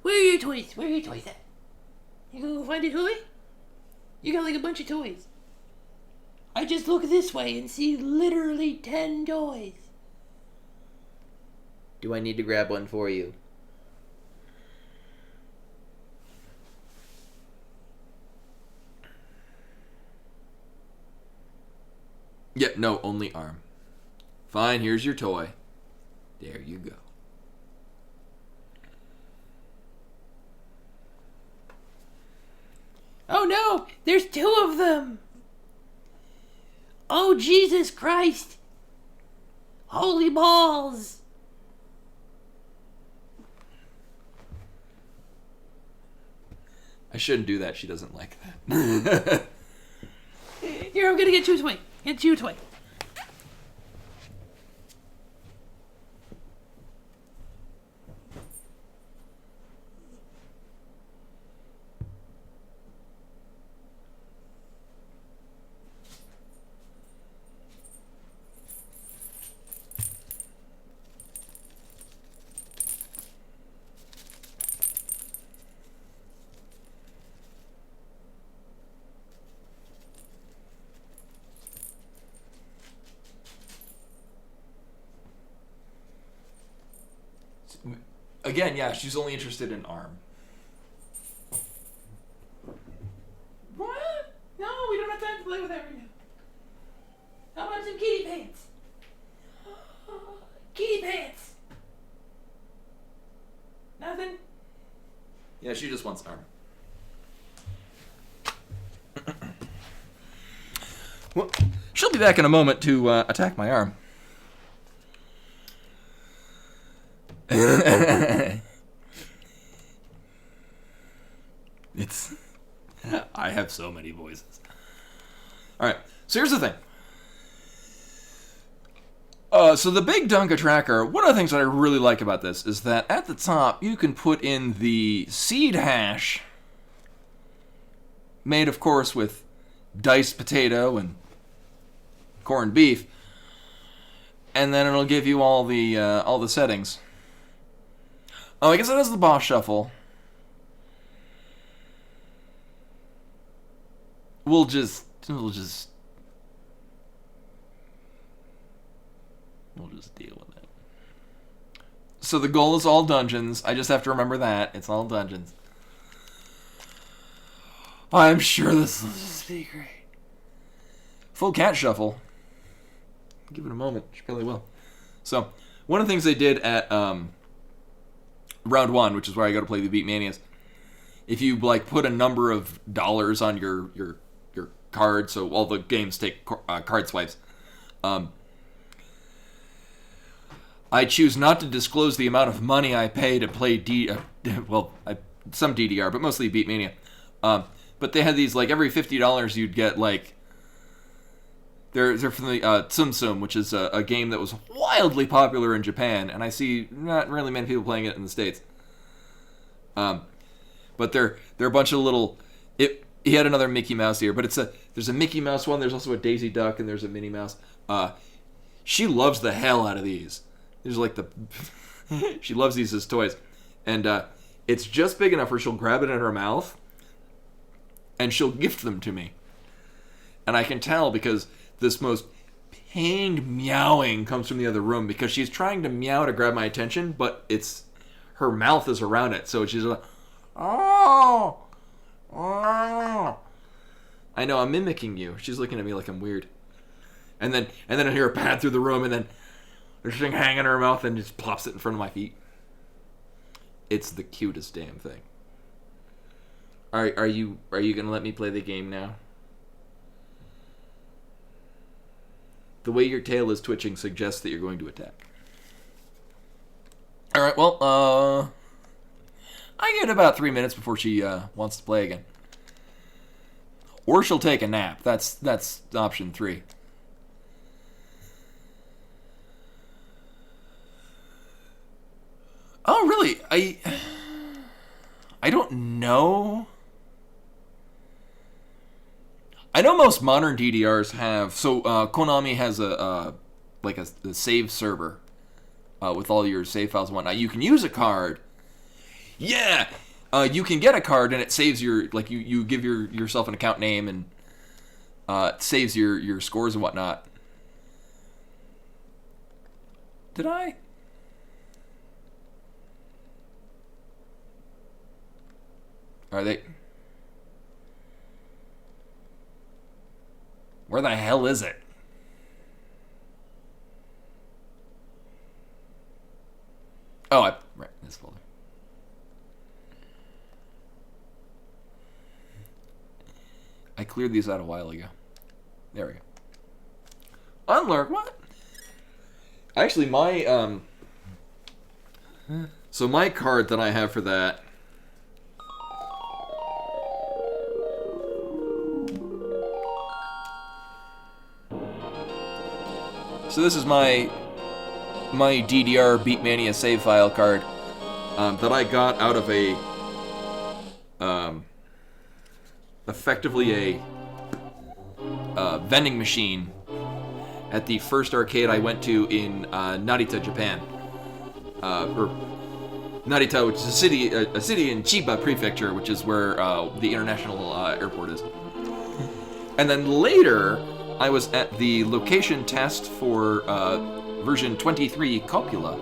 Where are your toys? Where are your toys at? You gonna go find a toy? You got like a bunch of toys. I just look this way and see literally 10 toys. Do I need to grab one for you? Yeah, no, only arm. Fine, here's your toy. There you go. Oh no, there's 2 of them. Oh Jesus Christ. Holy balls. I shouldn't do that. She doesn't like that. Here, I'm gonna get you a toy. Get you a toy. Again, yeah, she's only interested in arm. What? No, we don't have time to play with that right now. How about some kitty pants? Kitty pants. Nothing? Yeah, she just wants arm. Well, she'll be back in a moment to attack my arm. It's... I have so many voices. Alright, so here's the thing. So the Big Dunka Tracker, one of the things that I really like about this is that at the top you can put in the seed hash, made of course with diced potato and corned beef, and then it'll give you all the settings. Oh, I guess it has the boss shuffle. We'll just deal with it. So the goal is all dungeons. I just have to remember that. It's all dungeons. I'm sure this will just be great. Full cat shuffle. Give it a moment. She probably will. So, one of the things they did at round 1, which is where I go to play the Beat Manias, if you like put a number of dollars on your card, so all the games take card swipes. I choose not to disclose the amount of money I pay to play some DDR, but mostly Beatmania. But they had these, like, every $50 you'd get, like, they're from the Tsum Tsum, which is a game that was wildly popular in Japan, and I see not really many people playing it in the States. But they're a bunch of little. He had another Mickey Mouse here, but there's a Mickey Mouse one. There's also a Daisy Duck, and there's a Minnie Mouse. She loves the hell out of these. There's like she loves these as toys, and it's just big enough where she'll grab it in her mouth, and she'll gift them to me. And I can tell because this most pained meowing comes from the other room because she's trying to meow to grab my attention, but her mouth is around it, so she's like, oh. I know, I'm mimicking you. She's looking at me like I'm weird. And then I hear her pad through the room, and then there's thing hanging in her mouth, and just plops it in front of my feet. It's the cutest damn thing. Are you gonna let me play the game now? The way your tail is twitching suggests that you're going to attack. All right, well, I get about 3 minutes before she wants to play again. Or she'll take a nap. That's option 3. Oh, really? I don't know. I know most modern DDRs have. So Konami has a save server with all your save files and whatnot. You can use a card. Yeah, you can get a card and it saves your you give yourself an account name and it saves your scores and whatnot. Did I? Are they? Where the hell is it? Oh, right, this folder. I cleared these out a while ago. There we go. Unlearn what? Actually, my so my card that I have for that. So this is my DDR Beatmania save file card that I got out of a effectively a vending machine at the first arcade I went to in Narita, Japan, or Narita, which is a city in Chiba Prefecture, which is where the international airport is. And then later, I was at the location test for version 23 Copula,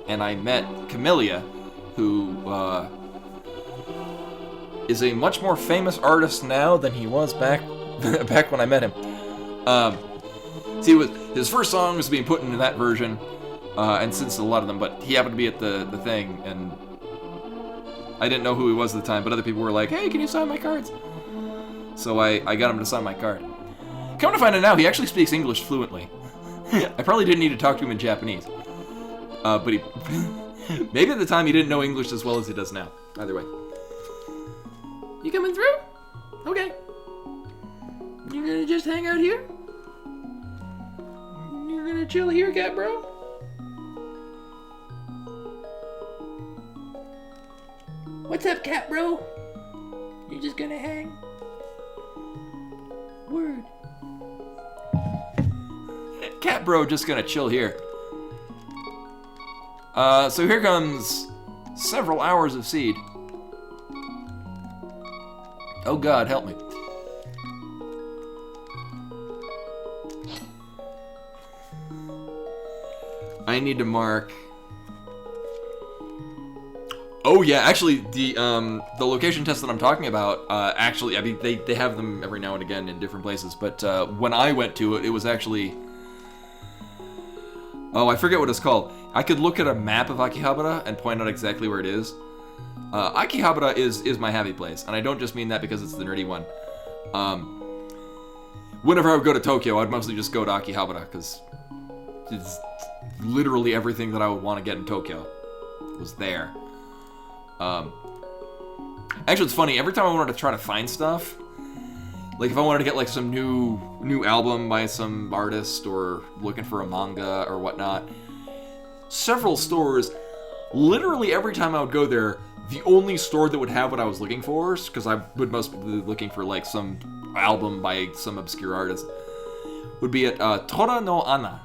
and I met Camellia, who is a much more famous artist now than he was back when I met him. His first song was being put into that version, and since a lot of them, but he happened to be at the thing, and I didn't know who he was at the time, but other people were like, hey, can you sign my cards? So I got him to sign my card. Come to find out now, he actually speaks English fluently. I probably didn't need to talk to him in Japanese. But he... maybe at the time he didn't know English as well as he does now. Either way. You coming through? Okay. You're gonna just hang out here? You're gonna chill here, cat bro? What's up, cat bro? You're just gonna hang? Word. Cat bro just gonna chill here. So here comes several hours of seed. Oh God, help me. I need to mark. Oh yeah, actually the location test that I'm talking about, actually, I mean they have them every now and again in different places, but when I went to it, it was actually, oh, I forget what it's called. I could look at a map of Akihabara and point out exactly where it is. Akihabara is my happy place, and I don't just mean that because it's the nerdy one. Whenever I would go to Tokyo, I'd mostly just go to Akihabara, because it's literally everything that I would want to get in Tokyo was there. Actually, it's funny. Every time I wanted to try to find stuff, like if I wanted to get like some new album by some artist or looking for a manga or whatnot, several stores, literally every time I would go there, the only store that would have what I was looking for, because I would mostly be looking for like some album by some obscure artist, would be at Tora no Ana.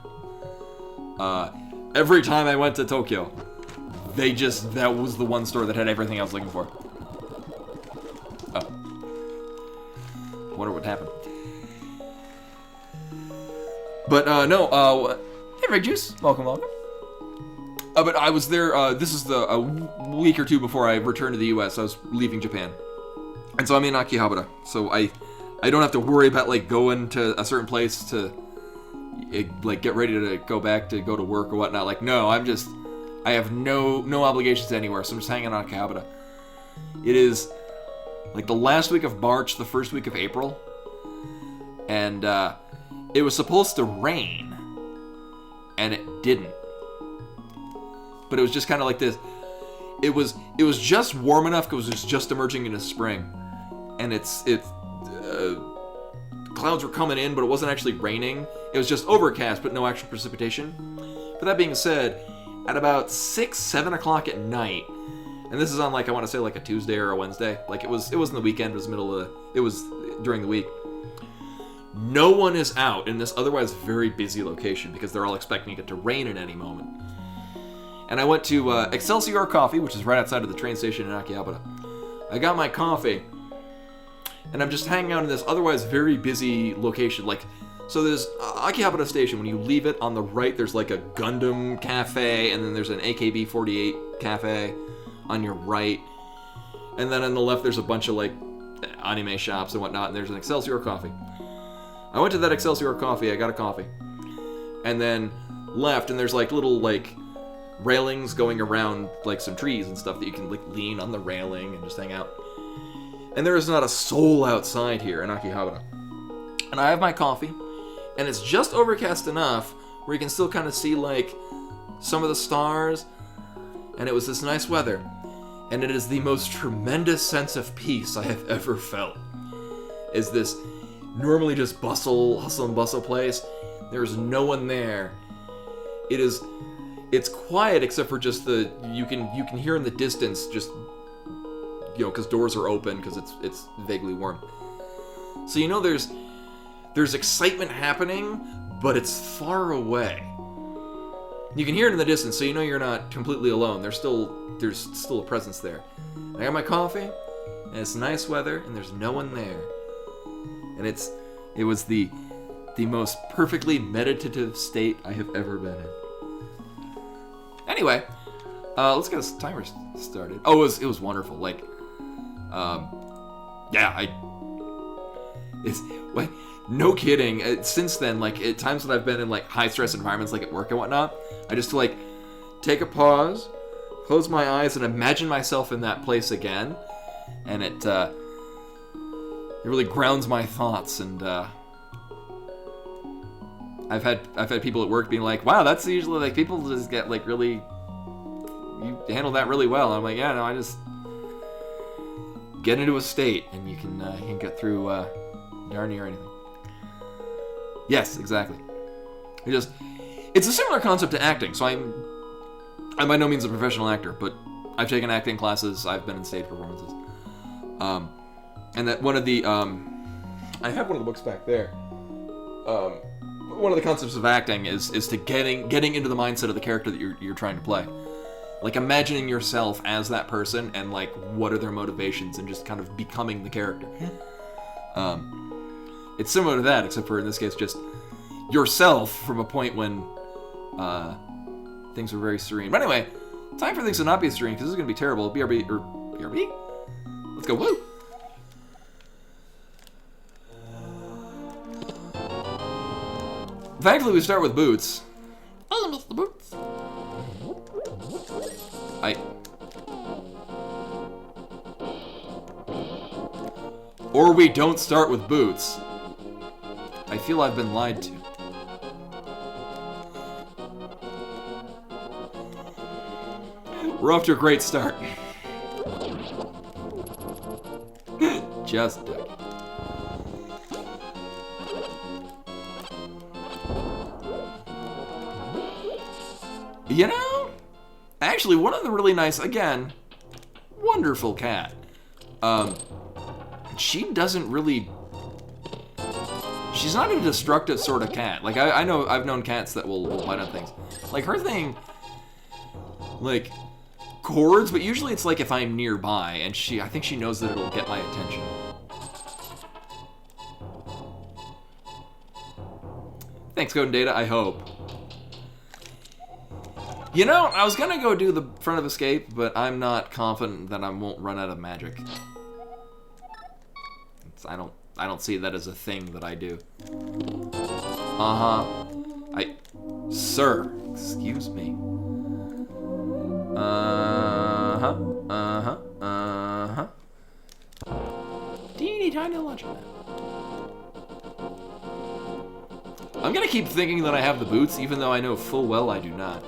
Every time I went to Tokyo, that was the one store that had everything I was looking for. Oh. Wonder what happened. But, no, hey, Red Juice. Welcome. But I was there, this is a week or two before I returned to the US. I was leaving Japan. And so I'm in Akihabara. So I don't have to worry about, like, going to a certain place to, like, get ready to go back to go to work or whatnot. Like, no, I have no obligations anywhere, so I'm just hanging out in Akihabara. It is, like, the last week of March, the first week of April. And, it was supposed to rain. And it didn't. But it was just kind of like this. It was just warm enough because it was just emerging into spring. And clouds were coming in, but it wasn't actually raining. It was just overcast, but no actual precipitation. But that being said, at about 6, 7 o'clock at night, and this is on, like, I want to say like a Tuesday or a Wednesday. Like, it wasn't the weekend, it was during the week. No one is out in this otherwise very busy location because they're all expecting it to rain at any moment. And I went to Excelsior Coffee, which is right outside of the train station in Akihabara. I got my coffee, and I'm just hanging out in this otherwise very busy location. Like, so there's Akihabara Station. When you leave it, on the right, there's like a Gundam cafe, and then there's an AKB-48 cafe on your right. And then on the left, there's a bunch of like anime shops and whatnot, and there's an Excelsior Coffee. I went to that Excelsior Coffee, I got a coffee, and then left, and there's like little like railings going around like some trees and stuff that you can like lean on the railing and just hang out. And there is not a soul outside here in Akihabara. And I have my coffee, and it's just overcast enough where you can still kind of see like some of the stars, and it was this nice weather, and it is the most tremendous sense of peace I have ever felt. Is this normally just hustle and bustle place? There's no one there. It's quiet except for just you can hear in the distance just, you know, because doors are open because it's vaguely warm. So you know there's excitement happening, but it's far away. You can hear it in the distance, so you know you're not completely alone. There's still a presence there. I got my coffee, and it's nice weather, and there's no one there. And it was the most perfectly meditative state I have ever been in. Anyway, let's get a timer started. Oh, it was wonderful. Like, no kidding. Since then, like, at times when I've been in like high stress environments, like at work and whatnot, I just like take a pause, close my eyes, and imagine myself in that place again, and it really grounds my thoughts. And I've had people at work being like, "Wow, that's usually like people just get like really, you handle that really well." And I'm like, "Yeah, no, I just get into a state, and you can get through darn near anything." Yes, exactly. It's a similar concept to acting. So I'm by no means a professional actor, but I've taken acting classes. I've been in stage performances. And that one of the I have one of the books back there. One of the concepts of acting is to getting into the mindset of the character that you're trying to play. Like imagining yourself as that person and like what are their motivations and just kind of becoming the character. It's similar to that, except for in this case just yourself from a point when things were very serene. But anyway, time for things to not be serene because this is gonna be terrible. BRB? Let's go, woo! Thankfully, we start with Boots. Hello, Mr. Boots. Or we don't start with Boots. I feel I've been lied to. We're off to a great start. Just duck. You know, actually, one of the really nice, again, wonderful cat. She doesn't really. She's not a destructive sort of cat. Like I know I've known cats that will bite on things. Like her thing, like cords, but usually it's like if I'm nearby, and I think she knows that it'll get my attention. Thanks, Code and Data. I hope. You know, I was gonna go do the front of escape, but I'm not confident that I won't run out of magic. I don't see that as a thing that I do. Sir, excuse me. Teeny tiny lunch man. I'm gonna keep thinking that I have the boots, even though I know full well I do not.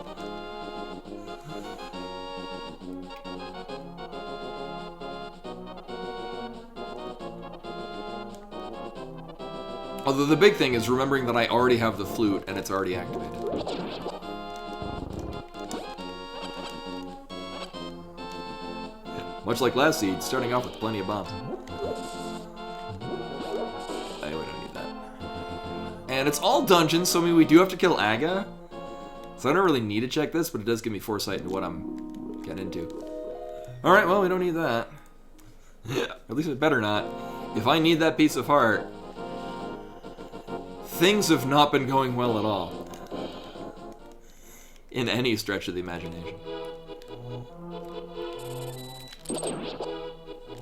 Although the big thing is remembering that I already have the flute and it's already activated. Much like last seed, starting off with plenty of bombs. Anyway, we don't need that. And it's all dungeons, so I mean we do have to kill Aga. So I don't really need to check this, but it does give me foresight into what I'm getting into. Alright, well, we don't need that. At least it better not. If I need that piece of heart, things have not been going well at all. In any stretch of the imagination.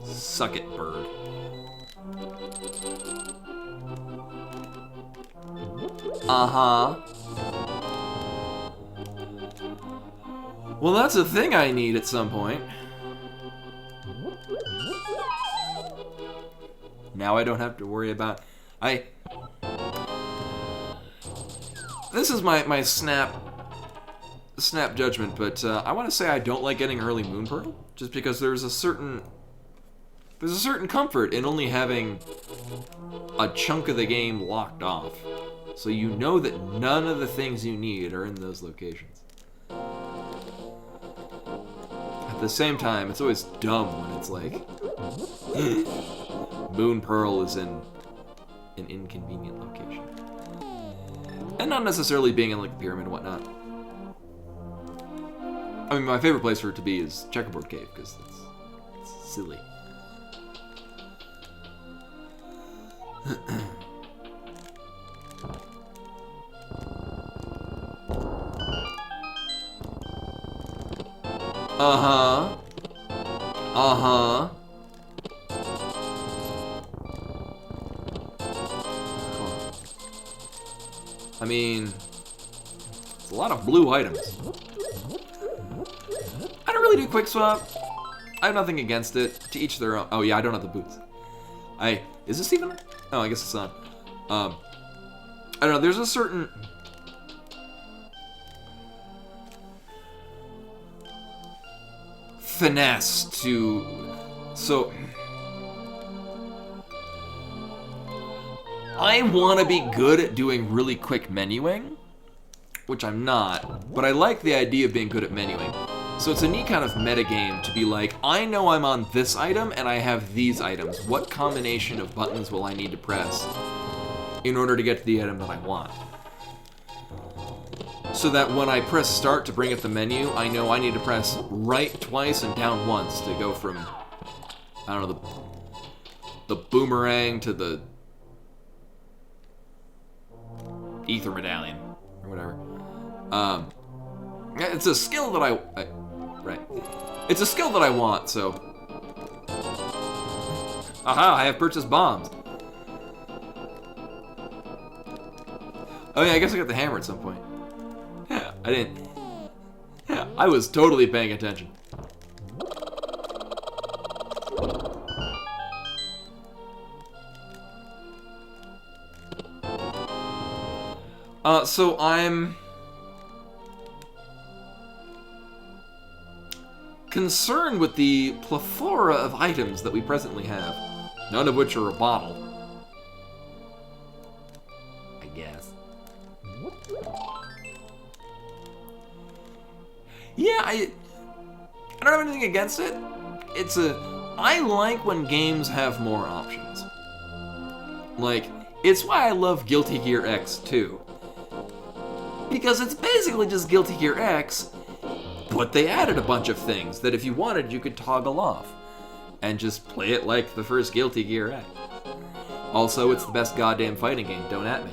Suck it, bird. Well, that's a thing I need at some point. Now I don't have to worry about... This is my snap judgment, but I want to say I don't like getting early Moon Pearl, just because there's a certain comfort in only having a chunk of the game locked off, so you know that none of the things you need are in those locations. At the same time, it's always dumb when it's like Moon Pearl is in an inconvenient location. And not necessarily being in like the pyramid and whatnot. I mean, my favorite place for it to be is Checkerboard Cave, because it's silly. I mean, it's a lot of blue items. I don't really do quick swap. I have nothing against it. To each their own. Oh yeah, I don't have the boots. Is this even? Oh, I guess it's not. I don't know. There's a certain finesse to. So I want to be good at doing really quick menuing, which I'm not, but I like the idea of being good at menuing. So it's a neat kind of metagame to be like, I know I'm on this item and I have these items. What combination of buttons will I need to press in order to get to the item that I want? So that when I press start to bring up the menu, I know I need to press right twice and down once to go from, I don't know, the boomerang to the ether medallion or whatever. It's a skill that right. It's a skill that I want, so. Aha, I have purchased bombs. Oh yeah, I guess I got the hammer at some point. Yeah, I didn't. Yeah, I was totally paying attention. So concerned with the plethora of items that we presently have, none of which are a bottle. I guess. Yeah, I don't have anything against it. I like when games have more options. Like, it's why I love Guilty Gear X 2. Because it's basically just Guilty Gear X, but they added a bunch of things that if you wanted, you could toggle off. And just play it like the first Guilty Gear X. Also, it's the best goddamn fighting game, don't at me.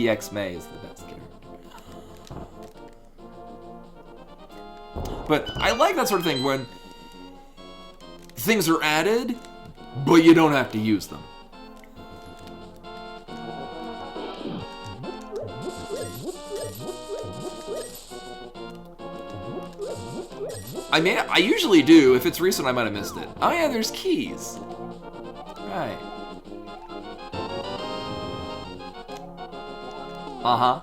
EX May is the best character. But I like that sort of thing when things are added, but you don't have to use them. I mean, I usually do. If it's recent, I might have missed it. Oh yeah, there's keys. Right. Uh-huh.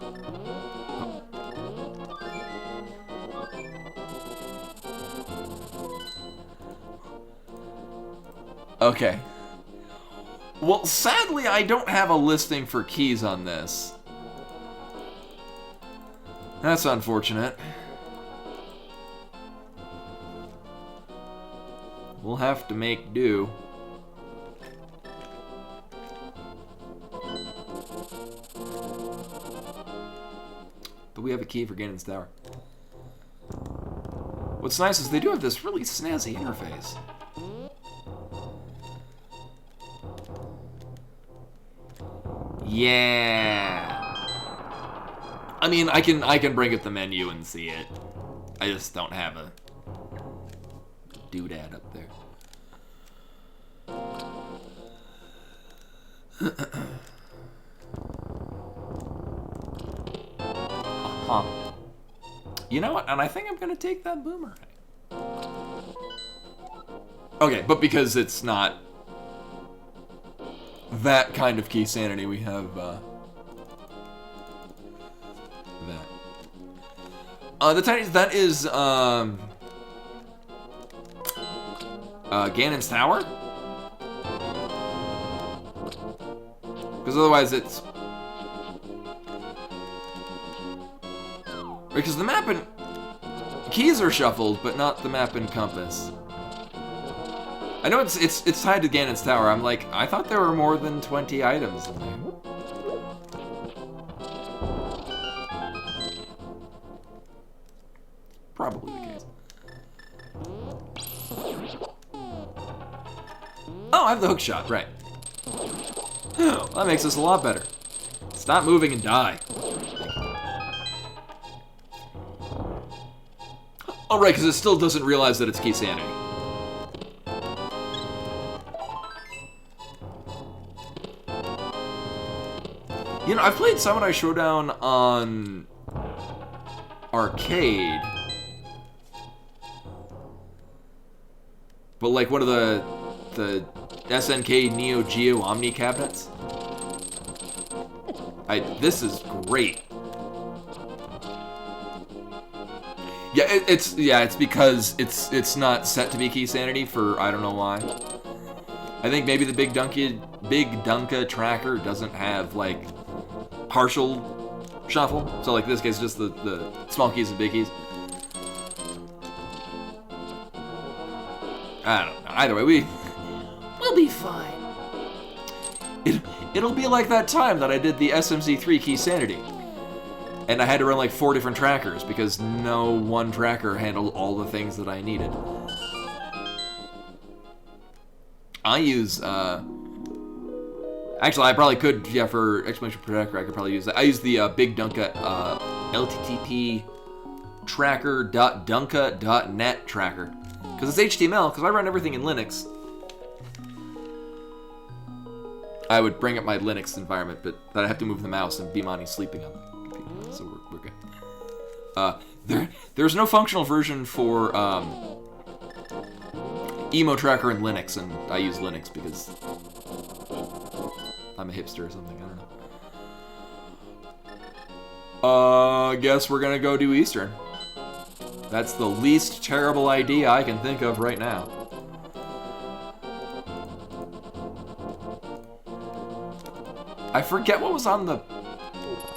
Okay. Well, sadly, I don't have a listing for keys on this. That's unfortunate. We'll have to make do. But we have a key for Ganon's Tower. What's nice is they do have this really snazzy interface. Yeah. I mean, I can bring up the menu and see it. I just don't have a doodad up there. Uh-huh. You know what? And I think I'm gonna take that boomerang. Okay, but because it's not that kind of key sanity, we have that. The tiny that is Ganon's Tower? Because otherwise it's... Because the map and... Keys are shuffled, but not the map and compass. I know it's tied to Ganon's Tower. I'm like, I thought there were more than 20 items in there. Probably the case. Oh, I have the hook shot, right. Well, that makes this a lot better. Stop moving and die. Oh, right, because it still doesn't realize that it's key sanity. You know, I've played Samurai Showdown on arcade. But like one of the SNK Neo Geo Omni cabinets. This is great. Yeah, it's because it's not set to be key sanity for I don't know why. I think maybe the Big Dunka tracker doesn't have like partial shuffle. So like this case, just the small keys and big keys. I don't know. Either way, We'll be fine. It'll be like that time that I did the SMC3 key sanity. And I had to run like 4 different trackers because no one tracker handled all the things that I needed. I use, actually I probably could, yeah, for exclamation tracker I could probably use that. I use the Big Dunka LTTP tracker.dunka.net tracker. Because it's HTML, because I run everything in Linux. I would bring up my Linux environment, but I have to move the mouse and Bimani's sleeping on the computer, so we're good. There's no functional version for Emo Tracker in Linux, and I use Linux because I'm a hipster or something, I don't know. Guess we're gonna go do Eastern. That's the least terrible idea I can think of right now. I forget what was on the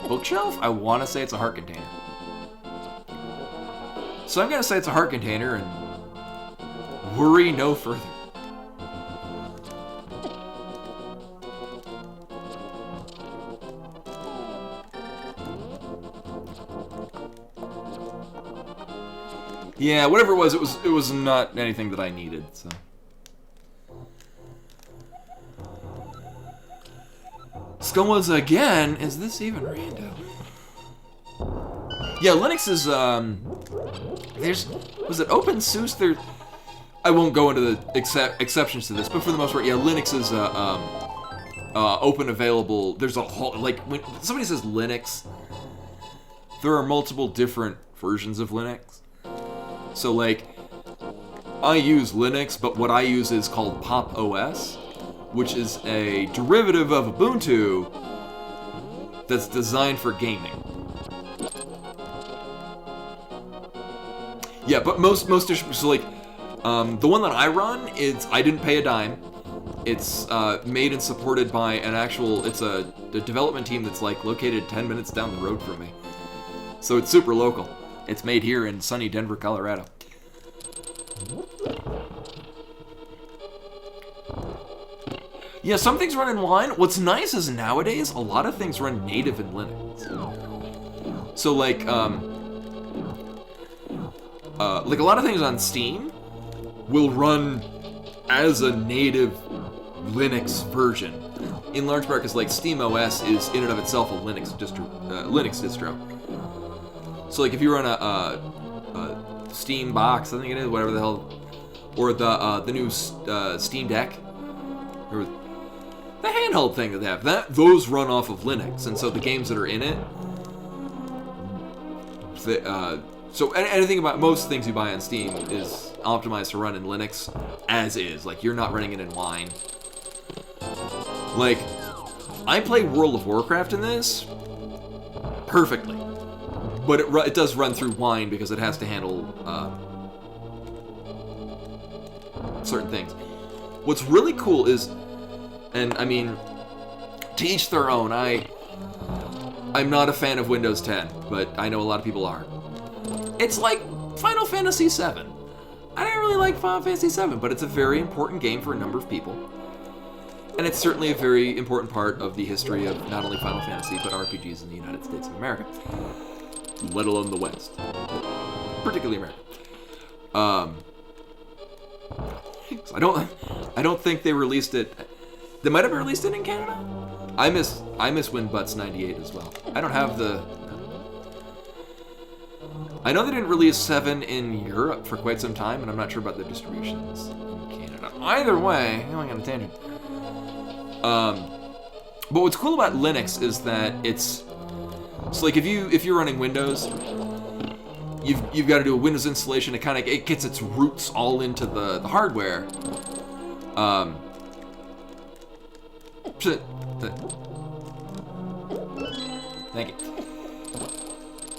bookshelf. I want to say it's a heart container. So I'm going to say it's a heart container and worry no further. Yeah, whatever it was not anything that I needed, so. Skull was again, is this even random? Yeah, Linux is, was it OpenSUSE? There, I won't go into the exceptions to this, but for the most part, yeah, Linux is, open available. There's a whole, like, when somebody says Linux, there are multiple different versions of Linux. So, like, I use Linux, but what I use is called Pop OS, which is a derivative of Ubuntu that's designed for gaming. Yeah, but most distributions, so like, the one that I run, I didn't pay a dime. It's made and supported by it's a development team that's like located 10 minutes down the road from me. So it's super local. It's made here in sunny Denver, Colorado. Yeah, some things run in Wine. What's nice is nowadays, a lot of things run native in Linux. So like a lot of things on Steam will run as a native Linux version. In large part because like SteamOS is in and of itself a Linux distro. So like if you run a Steam box, I think it is, whatever the hell, or the new Steam Deck, or the handheld thing that they have, those run off of Linux, and so the games that are in it, so anything about most things you buy on Steam is optimized to run in Linux as is. Like you're not running it in Wine. Like I play World of Warcraft in this perfectly. But it does run through Wine because it has to handle certain things. What's really cool is, and I mean, to each their own, I'm not a fan of Windows 10, but I know a lot of people are. It's like Final Fantasy VII. I didn't really like Final Fantasy VII, but it's a very important game for a number of people. And it's certainly a very important part of the history of not only Final Fantasy, but RPGs in the United States of America. Let alone the West, particularly America. So I don't think they released it. They might have released it in Canada. I miss Winbutts 98 as well. I don't have the. I know they didn't release 7 in Europe for quite some time, and I'm not sure about the distributions in Canada. Either way, going on a tangent. But what's cool about Linux is that it's. So like if you're running Windows, you've got to do a Windows installation. It gets its roots all into the hardware. Thank you.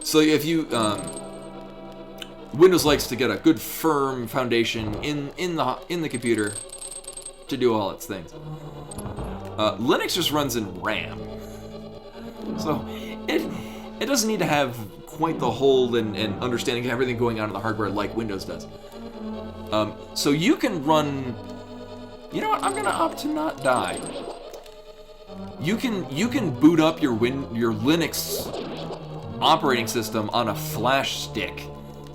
So if you Windows likes to get a good firm foundation in the computer to do all its things. Linux just runs in RAM. So it doesn't need to have quite the hold and understanding of everything going on in the hardware like Windows does. So you can run. You know what? I'm gonna opt to not die. You can boot up your Linux operating system on a flash stick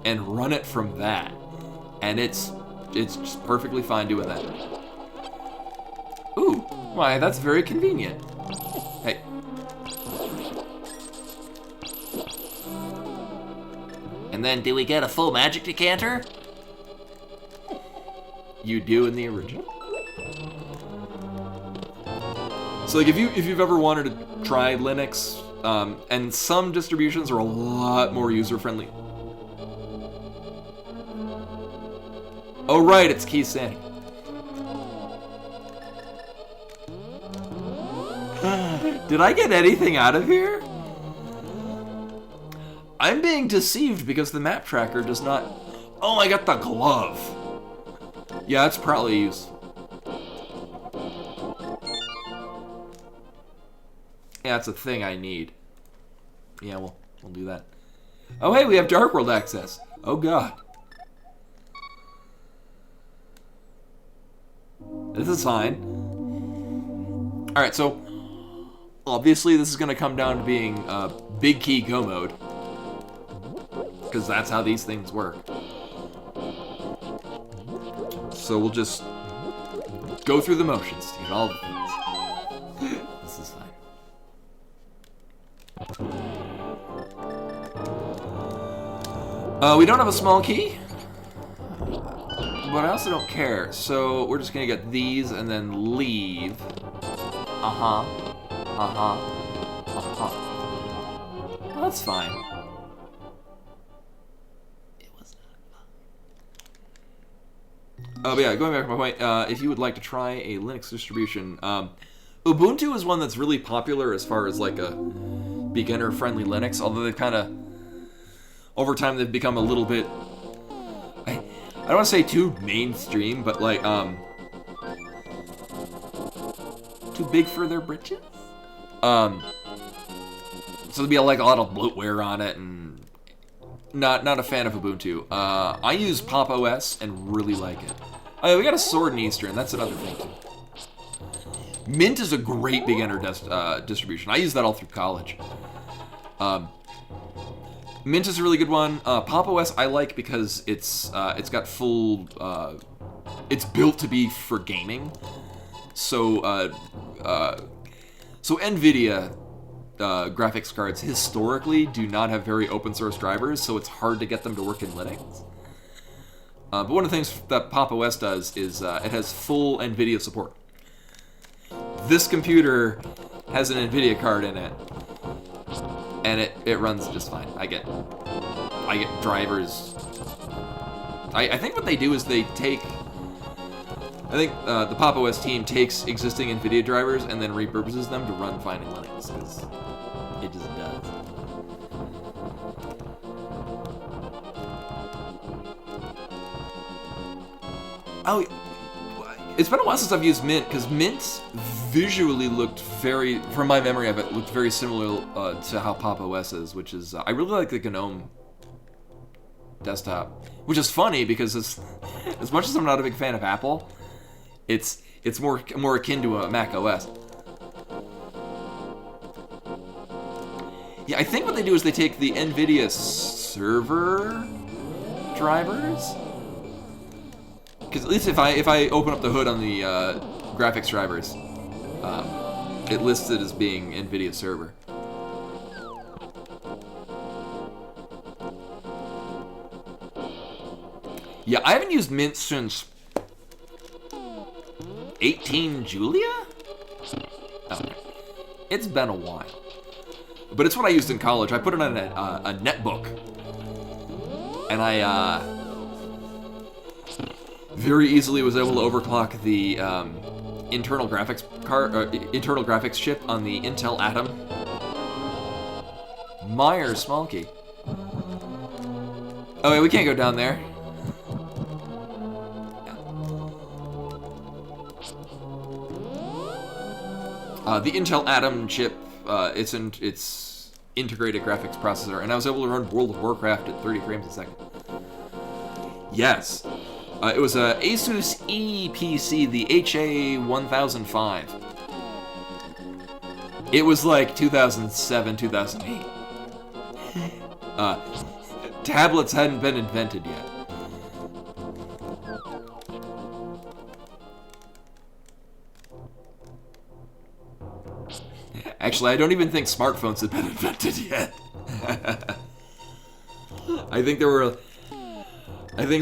and run it from that, and it's just perfectly fine doing that. Ooh, why? That's very convenient. Hey. And then, do we get a full magic decanter? You do in the original. So, like, if you've ever wanted to try Linux, and some distributions are a lot more user-friendly. Oh, right, it's key standing. Did I get anything out of here? I'm being deceived because the map tracker does not... Oh, I got the glove. Yeah, it's probably used. Yeah, it's a thing I need. Yeah, we'll do that. Oh, hey, we have Dark World access. Oh, God. This is fine. Alright, so... Obviously, this is going to come down to being big key go mode. Because that's how these things work. So we'll just go through the motions to get all the things. This is fine. We don't have a small key. But I also don't care. So we're just going to get these and then leave. Uh-huh. Well, that's fine. It was not fun. But yeah, going back to my point, if you would like to try a Linux distribution, Ubuntu is one that's really popular as far as like a beginner-friendly Linux, although they've kind of, over time, they've become a little bit, I don't want to say too mainstream, but like, too big for their britches? So there'd be like a lot of bloatware on it, and not a fan of Ubuntu. I use Pop! OS and really like it. Oh, yeah, we got a sword in Eastern. That's another thing too. Mint is a great beginner distribution. I use that all through college. Mint is a really good one. Pop! OS I like because it's got full. It's built to be for gaming. So NVIDIA graphics cards historically do not have very open source drivers, so it's hard to get them to work in Linux. But one of the things that Pop! OS does is it has full NVIDIA support. This computer has an NVIDIA card in it, and it runs just fine. I get drivers. I think what they do is they take... I think the Pop! OS team takes existing NVIDIA drivers and then repurposes them to run fine in Linux, because it just does. Oh, it's been a while since I've used Mint, because Mint visually looked very, from my memory of it, looked very similar to how Pop! OS is, which is, I really like the GNOME desktop, which is funny because as much as I'm not a big fan of Apple, it's more akin to a Mac OS. Yeah, I think what they do is they take the NVIDIA server drivers. Because at least if I open up the hood on the graphics drivers, it lists it as being NVIDIA server. Yeah, I haven't used Mint since 18 Julia? Oh, it's been a while. But it's what I used in college. I put it on a netbook. And I very easily was able to overclock the internal graphics chip on the Intel Atom. Myers small key. Oh wait, we can't go down there. The Intel Atom chip, it's integrated graphics processor, and I was able to run World of Warcraft at 30 frames a second. Yes. It was a Asus ePC, the HA1005. It was like 2007, 2008. Tablets hadn't been invented yet. Actually, I don't even think smartphones had been invented yet. I think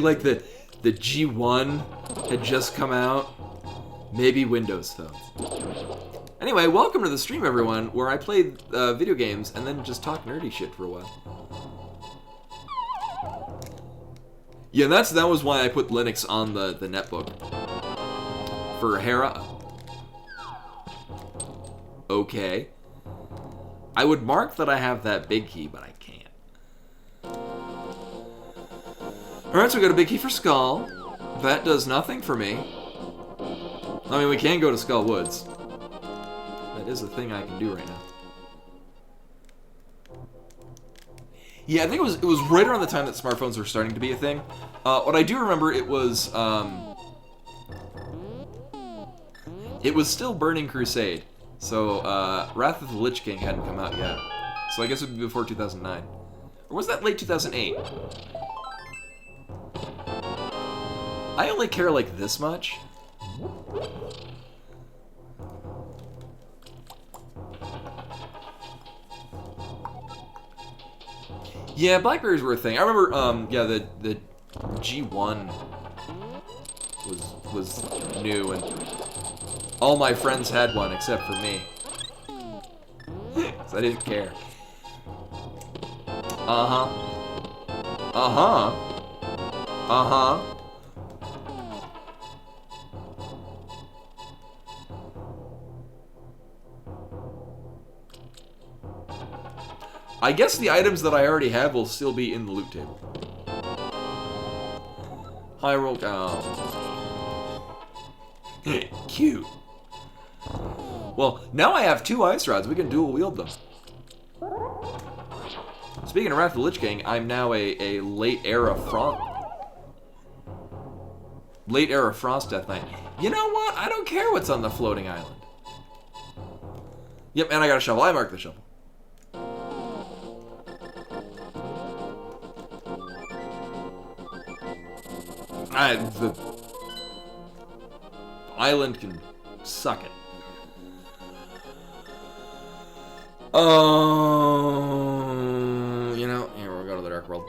like the G1 had just come out. Maybe Windows phones. Anyway, welcome to the stream, everyone, where I play video games and then just talk nerdy shit for a while. Yeah, that was why I put Linux on the netbook. For Hera. Okay. I would mark that I have that big key, but I can't. Alright, so we got a big key for Skull. That does nothing for me. I mean, we can go to Skull Woods. That is a thing I can do right now. Yeah, I think it was right around the time that smartphones were starting to be a thing. What I do remember, it was still Burning Crusade. So, Wrath of the Lich King hadn't come out yet. So I guess it would be before 2009. Or was that late 2008? I only care like this much. Yeah, Blackberries were a thing. I remember, yeah, the G1 was new, and all my friends had one except for me. Because I didn't care. Uh-huh. Uh-huh. Uh-huh. I guess the items that I already have will still be in the loot table. High roll down. Cute. Well, now I have 2 ice rods. We can dual wield them. Speaking of Wrath of the Lich King, I'm now a late era Frost Death Knight. You know what? I don't care what's on the floating island. Yep, and I got a shovel. I marked the shovel. The island can suck it. You know, here we'll go to the Dark World.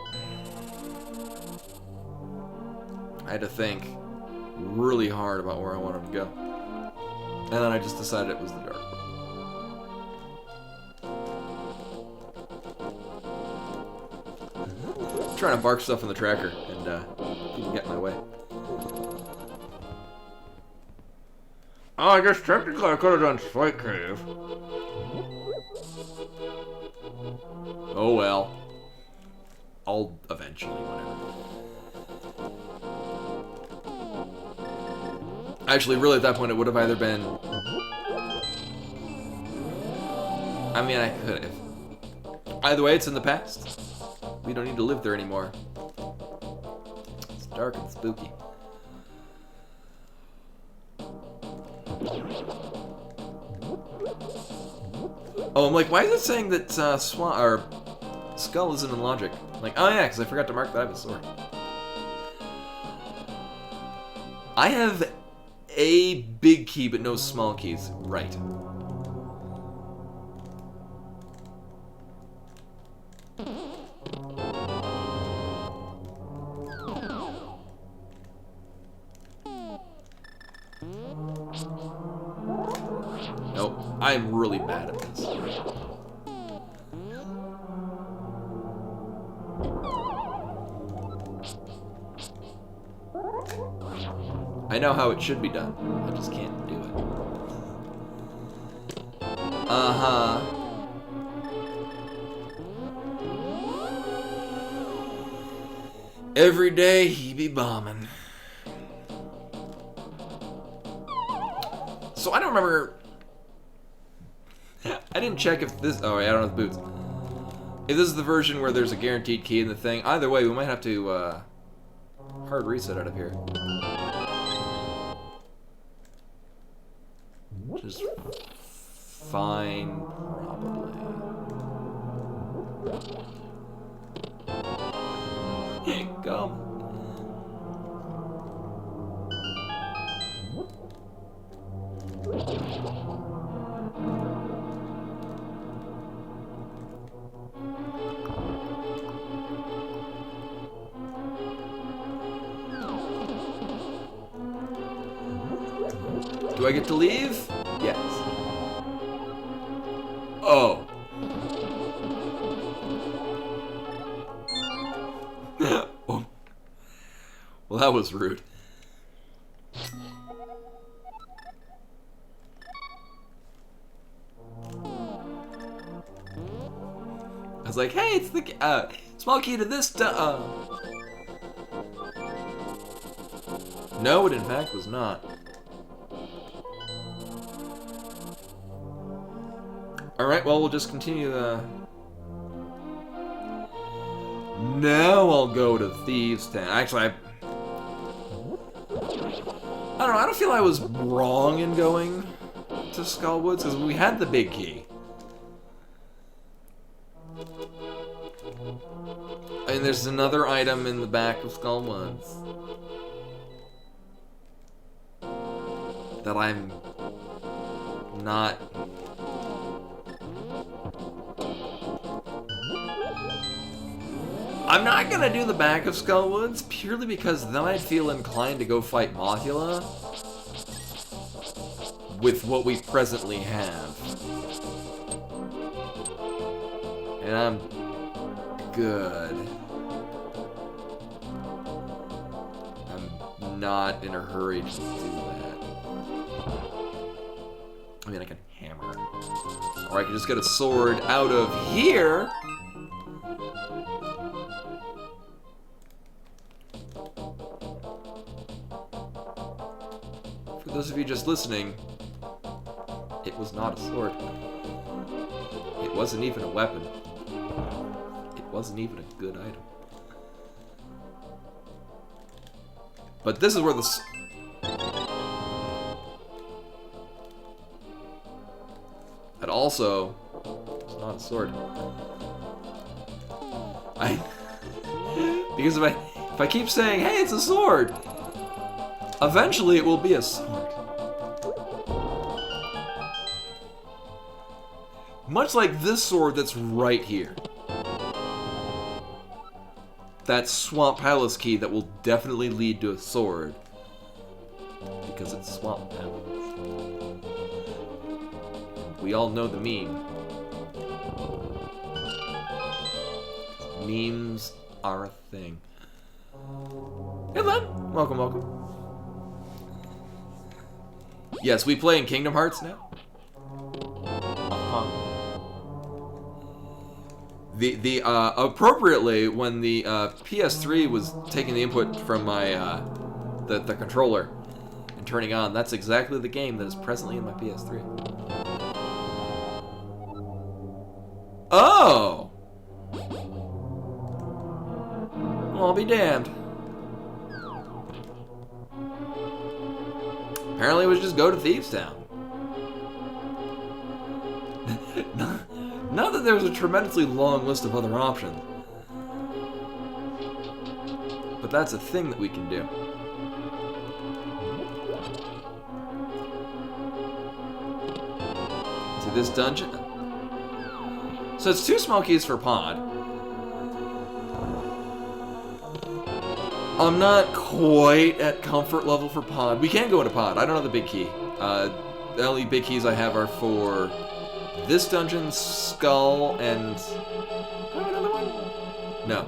I had to think really hard about where I wanted to go. And then I just decided it was the Dark World. I'm trying to bark stuff in the tracker and people get in my way. Oh, I guess technically I could have done Spike Cave. Oh well. I'll eventually, whatever. Actually, really at that point it would have either been... I mean, I could have. Either way, it's in the past. We don't need to live there anymore. It's dark and spooky. Oh, I'm like, why is it saying that Skull isn't in logic? I'm like, oh yeah, because I forgot to mark that I have a sword. I have a big key, but no small keys. Right. Nope. I'm really bad at this. I know how it should be done. I just can't do it. Uh-huh. Every day he be bombing. So I don't remember... I didn't check if this... Oh, yeah, I don't have the boots. If this is the version where there's a guaranteed key in the thing, either way, we might have to hard reset out of here. Which is fine, probably. Come. Do I get to leave? Yes. Oh. Oh. Well, that was rude. I was like, hey, it's the small key to this No, it in fact was not. Alright, well, we'll just continue the... Now I'll go to Thieves' Town. Actually, I don't know, I don't feel I was wrong in going to Skullwoods, because we had the big key. And there's another item in the back of Skullwoods that I'm not... I'm not gonna do the back of Skullwoods purely because then I'd feel inclined to go fight Mothula with what we presently have. And I'm good. I'm not in a hurry to do that. I mean, I can hammer. Or I can just get a sword out of here. For those of you just listening, it was not a sword. It wasn't even a weapon. It wasn't even a good item. But this is where the... That also is not a sword. Because if I keep saying, hey, it's a sword, eventually it will be a sword. Much like this sword that's right here. That Swamp Palace key that will definitely lead to a sword. Because it's Swamp Palace. We all know the meme. Memes are a thing. Hey Len! Welcome, welcome. Yes, we play in Kingdom Hearts now. The appropriately, when the PS3 was taking the input from my the controller and turning on, that's exactly the game that is presently in my PS3. Oh! Well, I'll be damned. Apparently it was just go to Thieves' Town. Not that there's a tremendously long list of other options. But that's a thing that we can do. To this dungeon. So it's 2 small keys for Pod. I'm not quite at comfort level for Pod. We can go into Pod. I don't have the big key. The only big keys I have are for this dungeon, Skull, and... Do I have another one? No.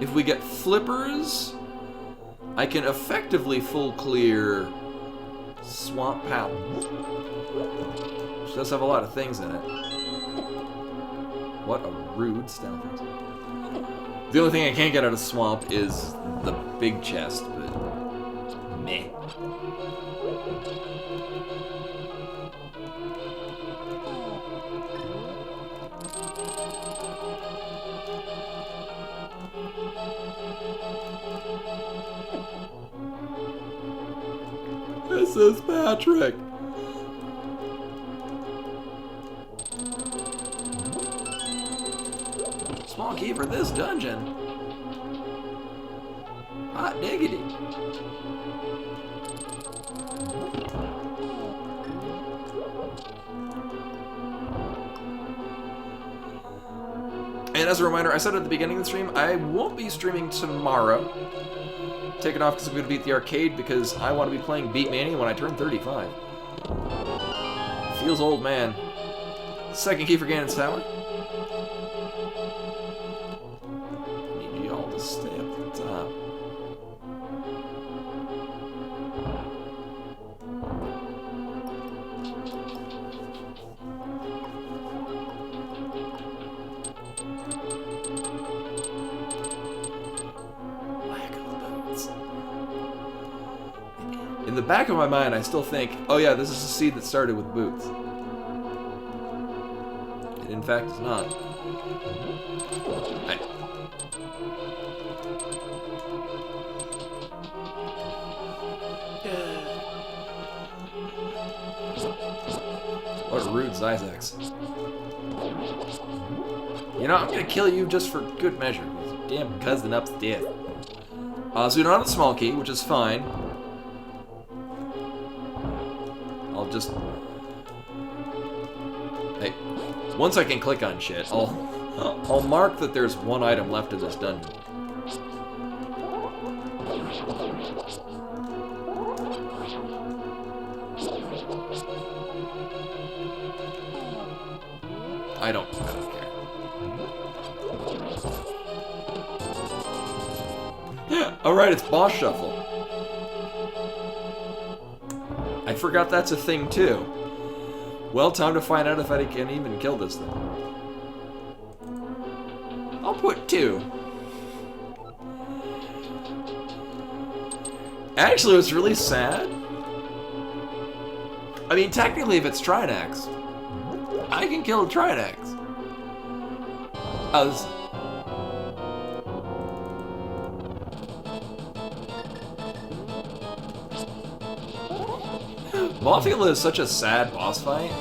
If we get flippers, I can effectively full clear Swamp Palace. Which does have a lot of things in it. What a rude stealth. The only thing I can't get out of Swamp is the big chest, but meh. This is Patrick. Small key for this dungeon. Hot diggity. And as a reminder, I said at the beginning of the stream, I won't be streaming tomorrow. Take it off because I'm going to be at the arcade because I want to be playing Beat Mania when I turn 35. Feels old, man. Second key for Ganon's Tower. Need you all to stay up the top. In the back of my mind, I still think, oh yeah, this is the seed that started with boots. And in fact, it's not. Hey. What rude Zyzax. You know, I'm gonna kill you just for good measure. Damn cousin upstairs. So we don't have a small key, which is fine. I'll just... Hey, once I can click on shit, I'll mark that there's one item left in this dungeon. I don't care. Alright, it's boss shuffle. I forgot that's a thing too. Well, time to find out if I can even kill this thing. I'll put 2. Actually, what's really sad... I mean, technically, if it's Trinax, I can kill a Trinax. Oh, this... Mothula is such a sad boss fight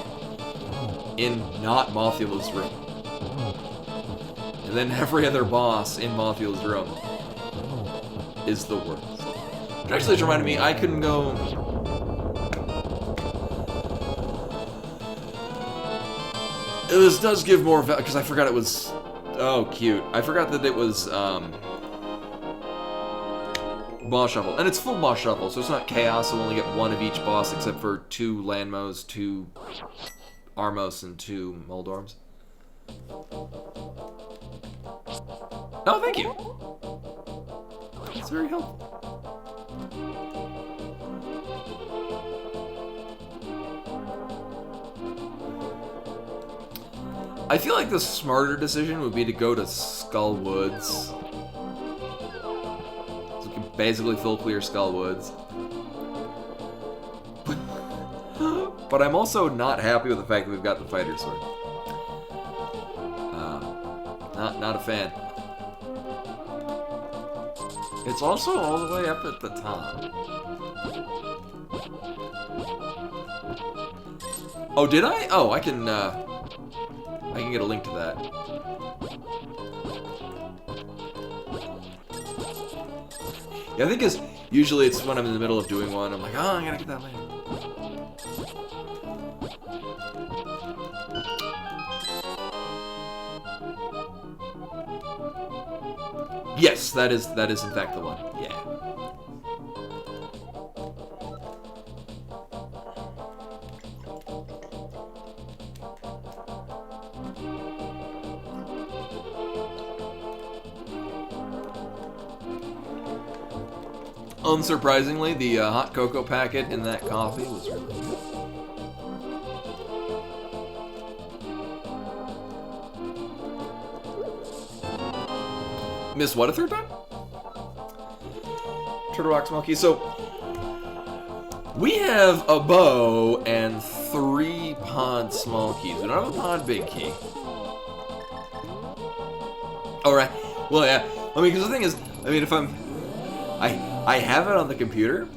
in not Mothula's room. And then every other boss in Mothula's room is the worst. Which actually just reminded me, I couldn't go... This does give more value, because I forgot it was... Oh, cute. I forgot that it was, boss shuffle. And it's full boss shuffle, so it's not chaos, so we'll only get 1 of each boss, except for 2 Landmos, 2 Armos, and 2 Moldorms. Oh, thank you! That's very helpful. I feel like the smarter decision would be to go to Skull Woods. So we can basically full clear Skull Woods. But I'm also not happy with the fact that we've got the fighter sword. Not a fan. It's also all the way up at the top. Oh, did I? Oh, I can get a link to that. Yeah, I think it's usually it's when I'm in the middle of doing one, I'm like, oh, I gotta get that later. Yes, that is in fact the one. Yeah. Unsurprisingly, the hot cocoa packet in that coffee was really good. Miss what a third time? Turtle Rock Smoky. So, we have a bow and 3 pod small keys. We don't have a pod big key. Alright. Well, yeah. I mean, because the thing is, I mean, if I have it on the computer,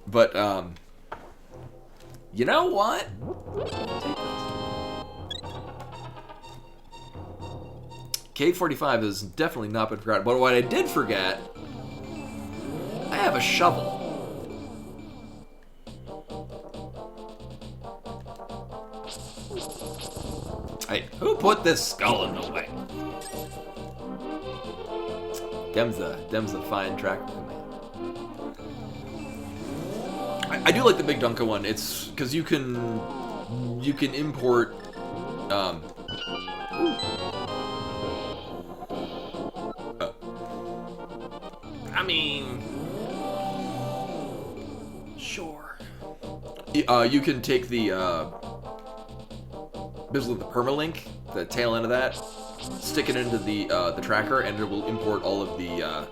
but, you know what? Cave 45 has definitely not been forgotten, but what I did forget, I have a shovel. Hey, who put this skull in the way? Dem's a fine track. I do like the Big Dunka one. It's because you can import. I mean, sure. You can take the basically the permalink, the tail end of that, stick it into the tracker, and it will import all the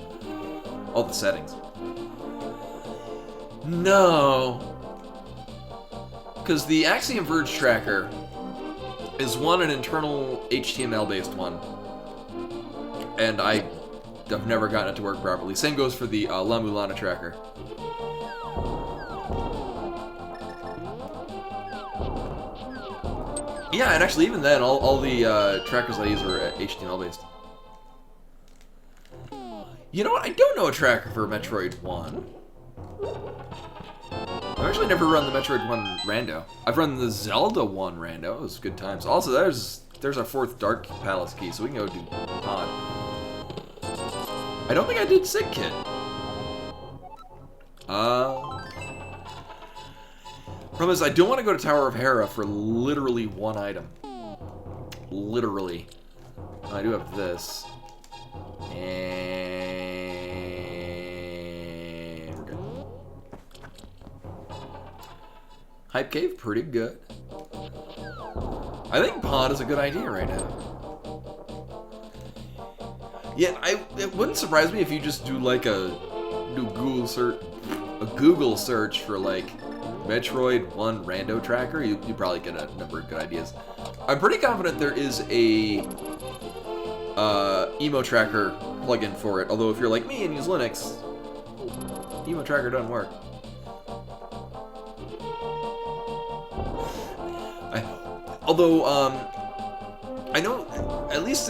settings. No. Because the Axiom Verge tracker is one, an internal HTML-based one. And I've never gotten it to work properly. Same goes for the La Mulana tracker. Yeah, and actually even then, all the trackers I use are HTML-based. You know what? I don't know a tracker for Metroid 1. I've actually never run the Metroid 1 rando. I've run the Zelda 1 rando. It was good times. Also, there's our 4th Dark Palace key, so we can go do Pod. I don't think I did Sig Kit. Problem is, I don't want to go to Tower of Hera for literally one item. Literally. I do have this. And we're good. Hype Cave, pretty good. I think Pod is a good idea right now. Yeah, it wouldn't surprise me if you just do like a Google search for like Metroid 1 rando tracker. You probably get a number of good ideas. I'm pretty confident there is a emo tracker plugin for it. Although if you're like me and use Linux, emo tracker doesn't work. I know at least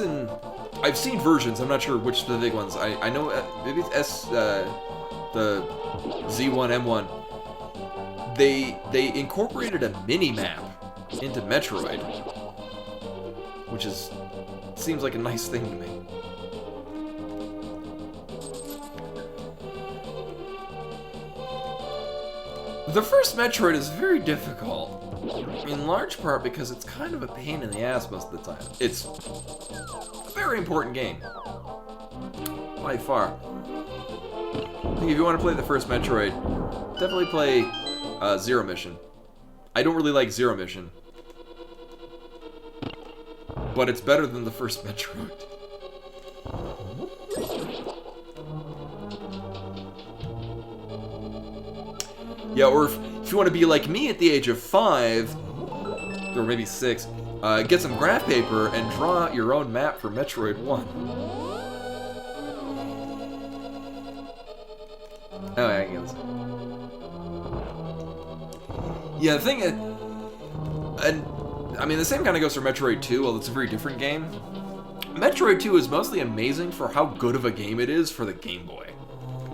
I've seen versions. I'm not sure which specific ones. I know maybe it's the Z1 M1. They incorporated a mini map into Metroid, which seems like a nice thing to me. The first Metroid is very difficult, in large part because it's kind of a pain in the ass most of the time. It's a very important game, by far. I think if you want to play the first Metroid, definitely play Zero Mission. I don't really like Zero Mission, but it's better than the first Metroid. Yeah, or if you want to be like me at the age of 5, or maybe 6, get some graph paper and draw out your own map for Metroid 1. Oh, yeah, I guess. Yeah, the thing is, and I mean, the same kind of goes for Metroid 2, although it's a very different game. Metroid 2 is mostly amazing for how good of a game it is for the Game Boy.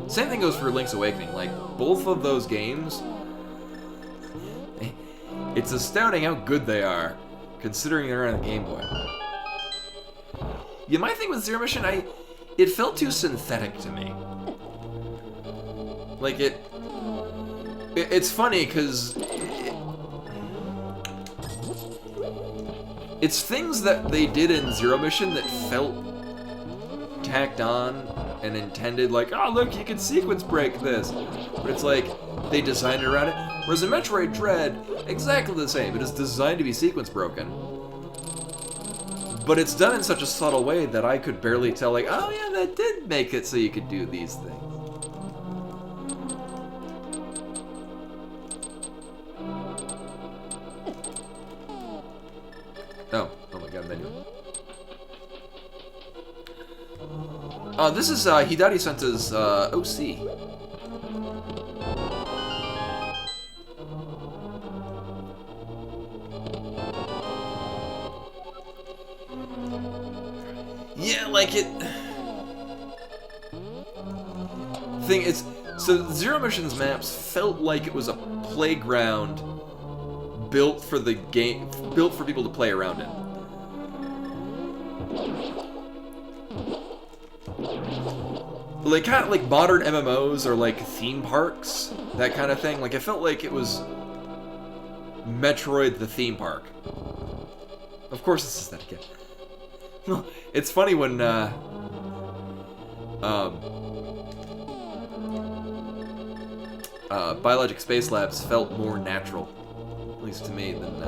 Same thing goes for Link's Awakening. Like, both of those games, it's astounding how good they are, considering they're on the Game Boy. Yeah, my thing with Zero Mission, it felt too synthetic to me. Like, it's funny, because it's things that they did in Zero Mission that felt tacked on and intended, like, oh look, you can sequence break this, but it's like they designed it around it. Whereas in Metroid Dread, exactly the same. It is designed to be sequence broken, but it's done in such a subtle way that I could barely tell, like, oh yeah, that did make it so you could do these things. Oh my god, menu. This is Hidari Senta's OC. Yeah, like it. So Zero Mission's maps felt like it was a playground built for the game, built for people to play around in. Like, kind of like modern MMOs or like theme parks, that kind of thing. Like, it felt like it was Metroid the theme park. Of course, this is that again. It's funny when Biologic Space Labs felt more natural, at least to me, than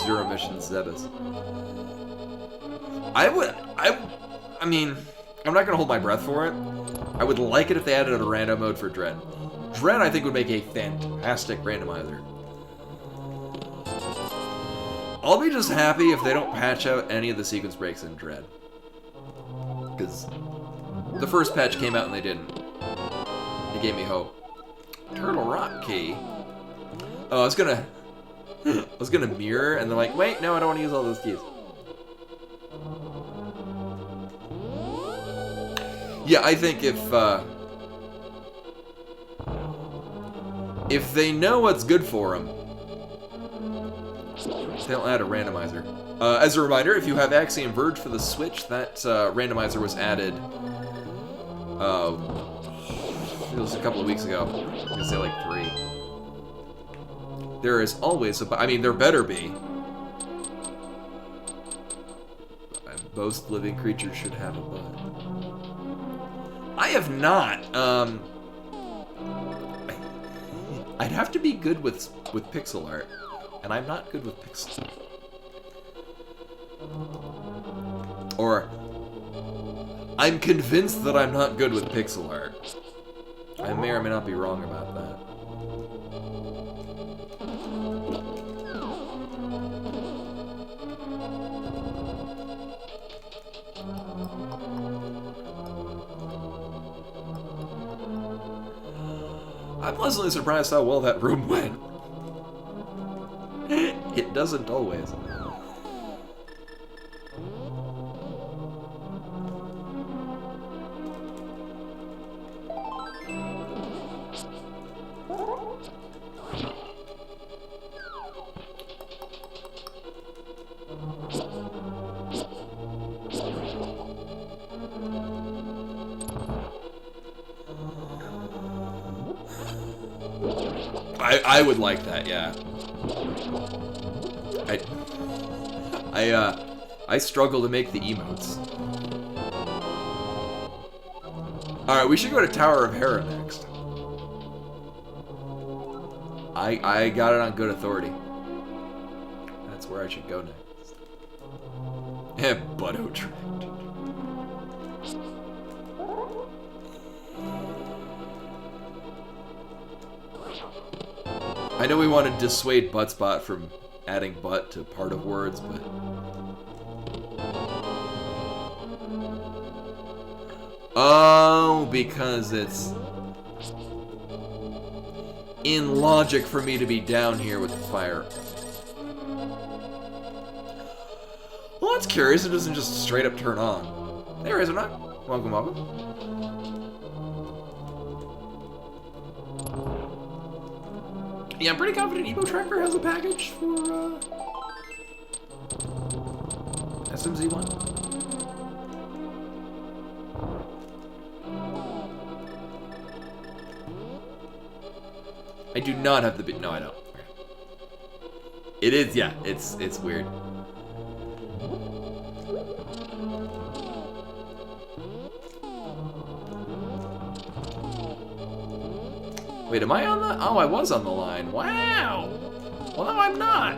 Zero Mission Zebus. I mean, I'm not gonna hold my breath for it, I would like it if they added a random mode for Dread. Dread, I think, would make a fantastic randomizer. I'll be just happy if they don't patch out any of the sequence breaks in Dread. Because the first patch came out and they didn't. It gave me hope. Turtle Rock key. Oh, I was gonna mirror, and they're like, wait, no, I don't want to use all those keys. Yeah, I think if they know what's good for them, they'll add a randomizer. As a reminder, if you have Axiom Verge for the Switch, that randomizer was added. It was a couple of weeks ago. I was gonna say like 3. There is always I mean, there better be. Most living creatures should have a butt. I have not. I'd have to be good with pixel art, and I'm not good with pixel art. Or I'm convinced that I'm not good with pixel art. I may or may not be wrong about that. I'm pleasantly surprised how well that room went. It doesn't always. I would like that, yeah. I struggle to make the emotes. Alright, we should go to Tower of Hera next. I got it on good authority. That's where I should go next. Butto tricked. I know we want to dissuade Buttspot from adding butt to part of words, but... Oh, because it's... in logic for me to be down here with the fire. Well, that's curious. It doesn't just straight up turn on. There is or not. Welcome, welcome. Yeah, I'm pretty confident Evo Tracker has a package for SMZ1. I do not have the bit. No, I don't. It is, yeah. It's weird. Wait, am I on the... Oh, I was on the line. Wow! Well, no, I'm not.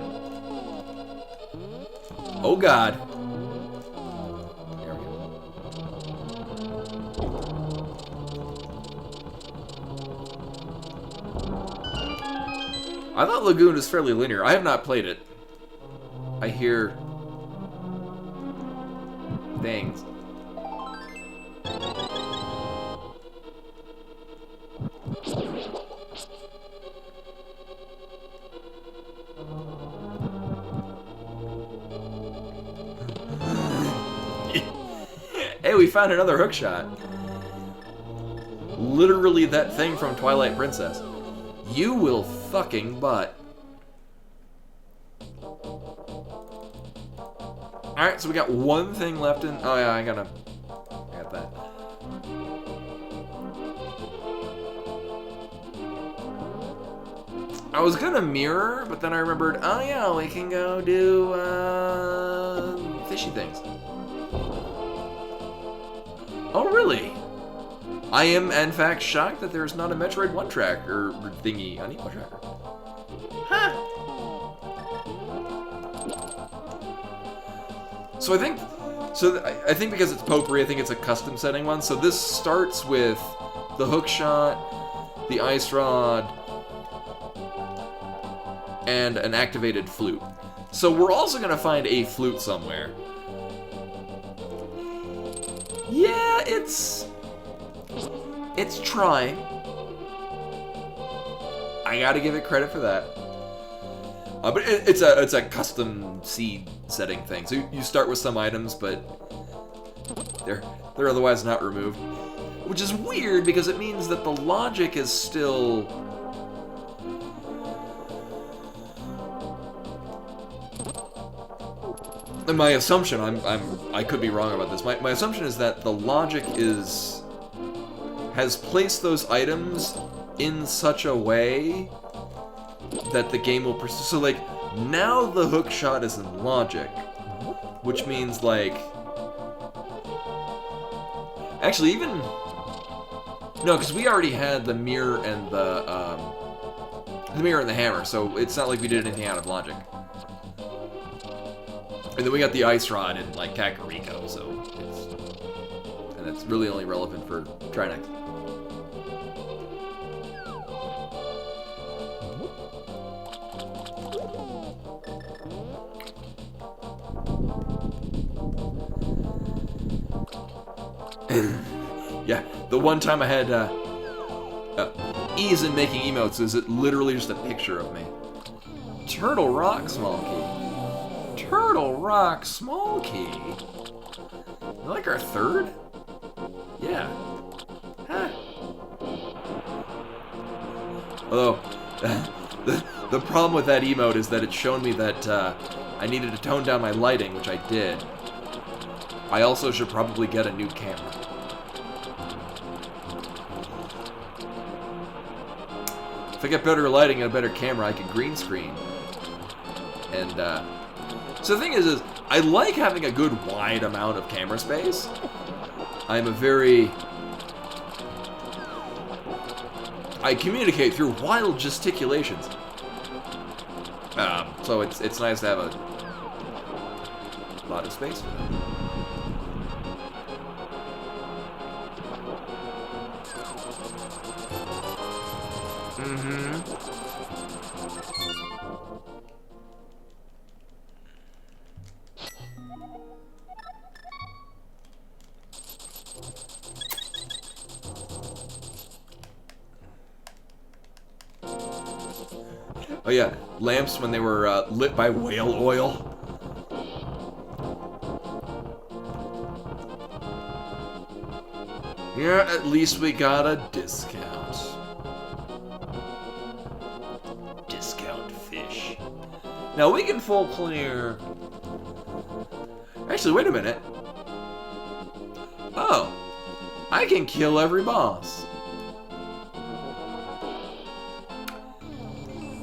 Oh, God. There we go. I thought Lagoon was fairly linear. I have not played it. I hear... things. Hey, we found another hookshot. Literally that thing from Twilight Princess. You will fucking butt. Alright, so we got one thing left in... Oh yeah, I got that. I was gonna mirror, but then I remembered, oh yeah, we can go do, fishy things. Oh, really? I am, in fact, shocked that there's not a Metroid 1 track, or thingy, on Evo Tracker. Huh. So I think So I think because it's potpourri, I think it's a custom setting one. So this starts with the hook shot, the ice rod, and an activated flute. So we're also gonna find a flute somewhere. Yeah, it's trying. I gotta give it credit for that. But it's a custom seed setting thing. So you start with some items, but they're otherwise not removed, which is weird because it means that the logic is still. And my assumption, I could be wrong about this. My assumption is that the logic has placed those items in such a way that the game will persist. So, like, now the hook shot is in logic, which means, like... Actually, even... No, because we already had the mirror and the hammer, so it's not like we did anything out of logic. And then we got the ice rod in, like, Kakariko, so it's... And it's really only relevant for Trinex. Yeah, the one time I had ease in making emotes is it literally just a picture of me. Turtle Rock Small Key. Turtle Rock Small Key. You like our third? Yeah. Huh. Although, the problem with that emote is that it's shown me that I needed to tone down my lighting, which I did. I also should probably get a new camera. If I get better lighting and a better camera, I can green screen. And, so the thing is I like having a good wide amount of camera space. I'm a very... I communicate through wild gesticulations. So it's nice to have a lot of space for that. Oh yeah, lamps when they were lit by whale oil. Yeah, at least we got a discount. Discount fish. Now we can full clear... Actually, wait a minute. Oh, I can kill every boss.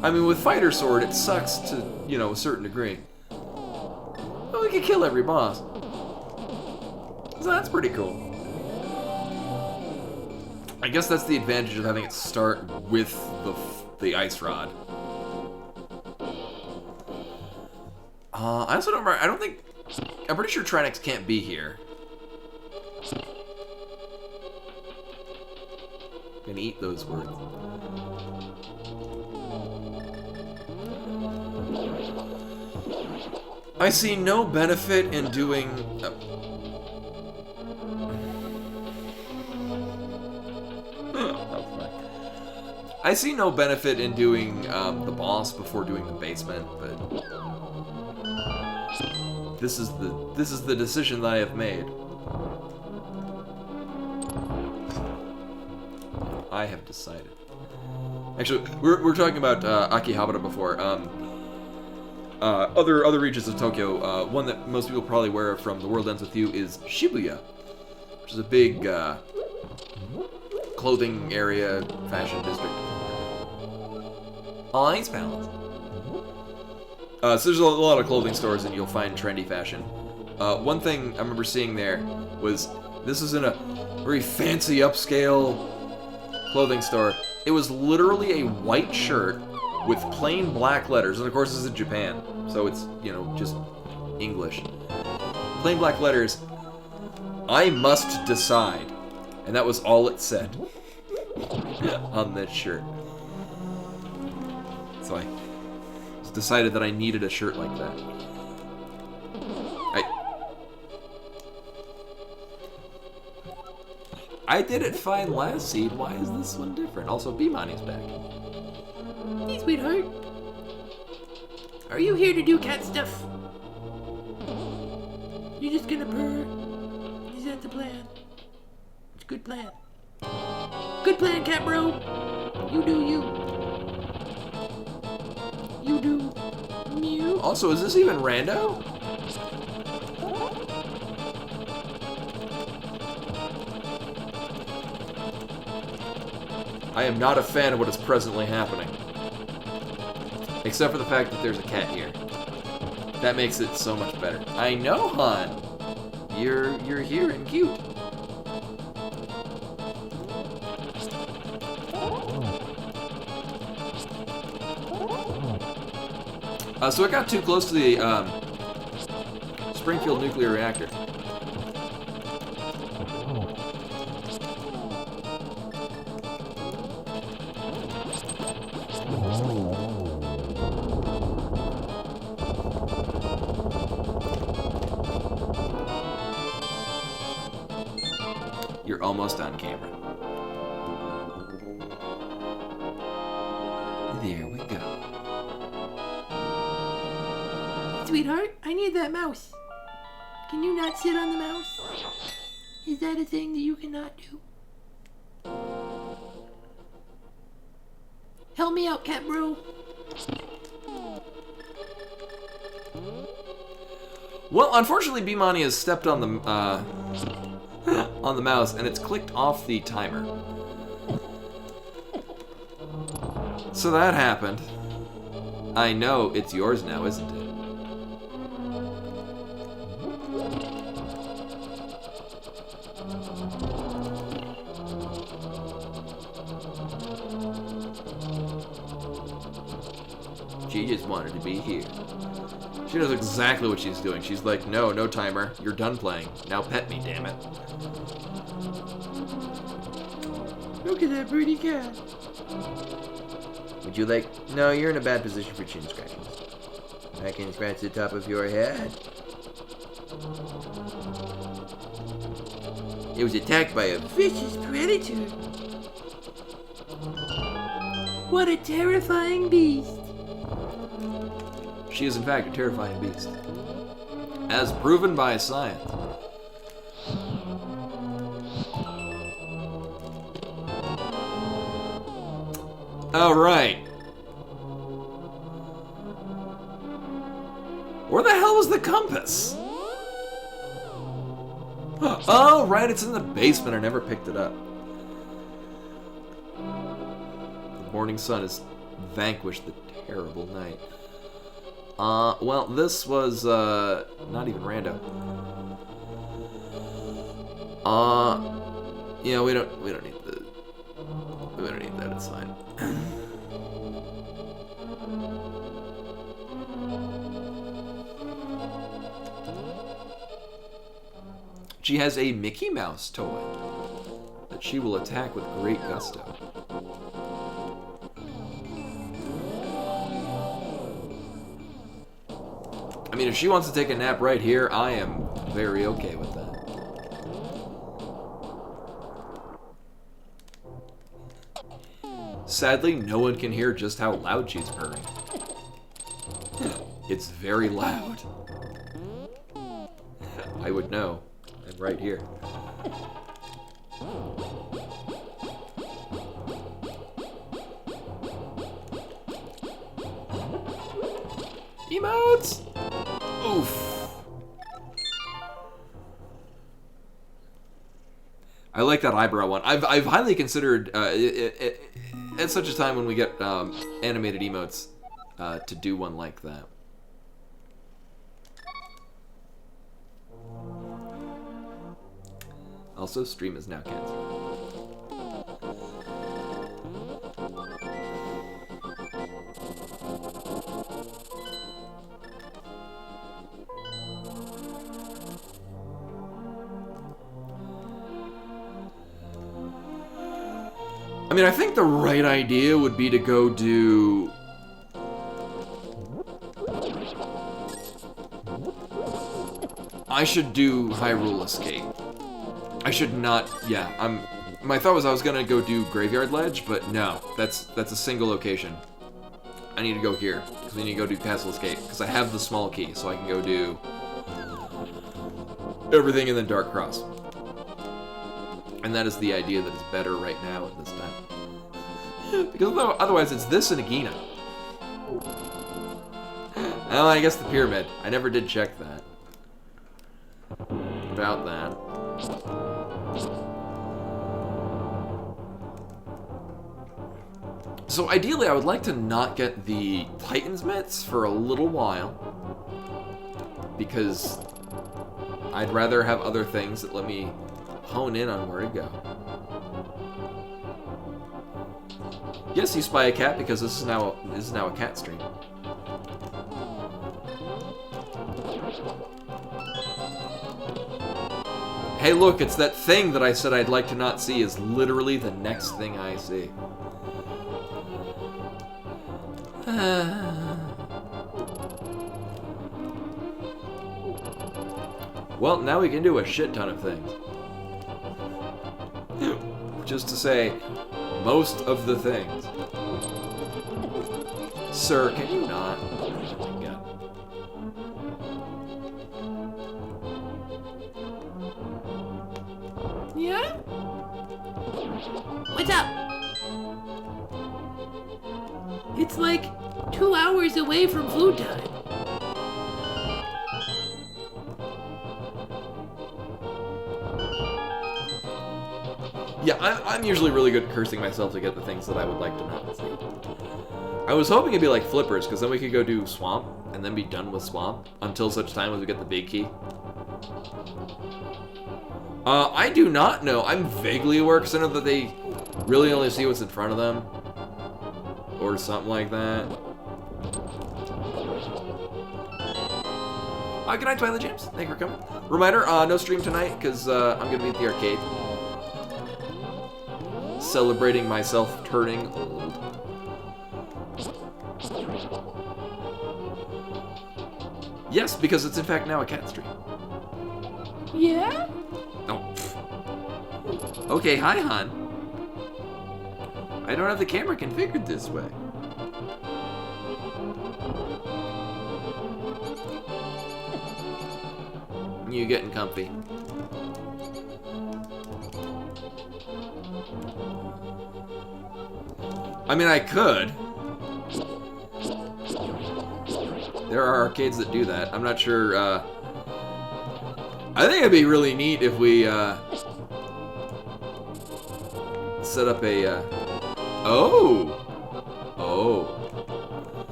I mean, with Fighter Sword, it sucks to, you know, a certain degree. But we can kill every boss. So that's pretty cool. I guess that's the advantage of having it start with the ice rod. I also don't remember, I'm pretty sure Trinex can't be here. Gonna eat those words. I see no benefit in doing... I see no benefit in doing the boss before doing the basement, but this is the decision that I have made. I have decided. Actually, we're talking about Akihabara before. Other regions of Tokyo, one that most people probably aware of from The World Ends With You is Shibuya, which is a big clothing area, fashion district. Ice Palace. So there's a lot of clothing stores and you'll find trendy fashion. One thing I remember seeing there was, this is in a very fancy upscale clothing store. It was literally a white shirt with plain black letters, and of course this is in Japan, so it's, you know, just English. plain black letters, I must decide. And that was all it said on this shirt. So I decided that I needed a shirt like that. I did it fine last seed. Why is this one different? Also, B-Money's back. Hey, sweetheart. Are you here to do cat stuff? You just gonna purr? Is that the plan? It's a good plan. Good plan, cat bro. You do you. You do you. Also, is this even rando? I am not a fan of what is presently happening. Except for the fact that there's a cat here. That makes it so much better. I know, hon. You're here and cute. So it got too close to the Springfield nuclear reactor. You're almost on camera. There we go. Sweetheart, I need that mouse. Can you not sit on the mouse? Is that a thing that you cannot do? Help me out, cat bro. Well, unfortunately, B-Money has stepped on the on the mouse, and it's clicked off the timer. So that happened. I know it's yours now, isn't it? She just wanted to be here. She knows exactly what she's doing. She's like, no, no timer. You're done playing. Now pet me, damn it. Look at that pretty cat. Would you like... No, you're in a bad position for chin scratchings. I can scratch the top of your head. It was attacked by a... Vicious predator. What a terrifying beast. She is, in fact, a terrifying beast. As proven by science. Alright. Where the hell was the compass? Oh, right, it's in the basement. I never picked it up. The morning sun has vanquished the terrible night. Well, this was, not even rando. Yeah, we don't need that, it's fine. She has a Mickey Mouse toy that she will attack with great gusto. I mean, if she wants to take a nap right here, I am very okay with that. Sadly, no one can hear just how loud she's purring. It's very loud. I would know. I'm right here. Emotes! Oof. I like that eyebrow one. I've highly considered at such a time when we get animated emotes to do one like that. Also, stream is now canceled. I mean, I think the right idea would be to go do... I should do Hyrule Escape. I should not... Yeah, my thought was I was gonna go do Graveyard Ledge, but no. That's a single location. I need to go here, because we need to go do Castle Escape, because I have the small key, so I can go do everything in the Dark Cross. And that is the idea that is better right now at this time. Because otherwise it's this and Agina. Oh, I guess the pyramid. I never did check that. About that. So ideally I would like to not get the Titan's Mitts for a little while. Because I'd rather have other things that let me hone in on where to go. Yes, you spy a cat because this is now a cat stream. Hey, look, it's that thing that I said I'd like to not see is literally the next thing I see. Well, now we can do a shit ton of things. Just to say, most of the things. Sir, can you not? Oh my God. Yeah? What's up? It's like 2 hours away from food time. Yeah, I'm usually really good at cursing myself to get the things that I would like to not see. I was hoping it'd be like Flippers, because then we could go do Swamp, and then be done with Swamp, until such time as we get the big key. I do not know. I'm vaguely aware, because I know that they really only see what's in front of them. Or something like that. Good night, Twilight James. Thank you for coming. Reminder, no stream tonight, because I'm going to be at the arcade. Celebrating myself turning old. Yes, because it's in fact now a cat stream. Yeah? Oh. Okay, hi, hon. I don't have the camera configured this way. You getting comfy? I mean, I could. There are arcades that do that. I'm not sure, I think it'd be really neat if we, set up a,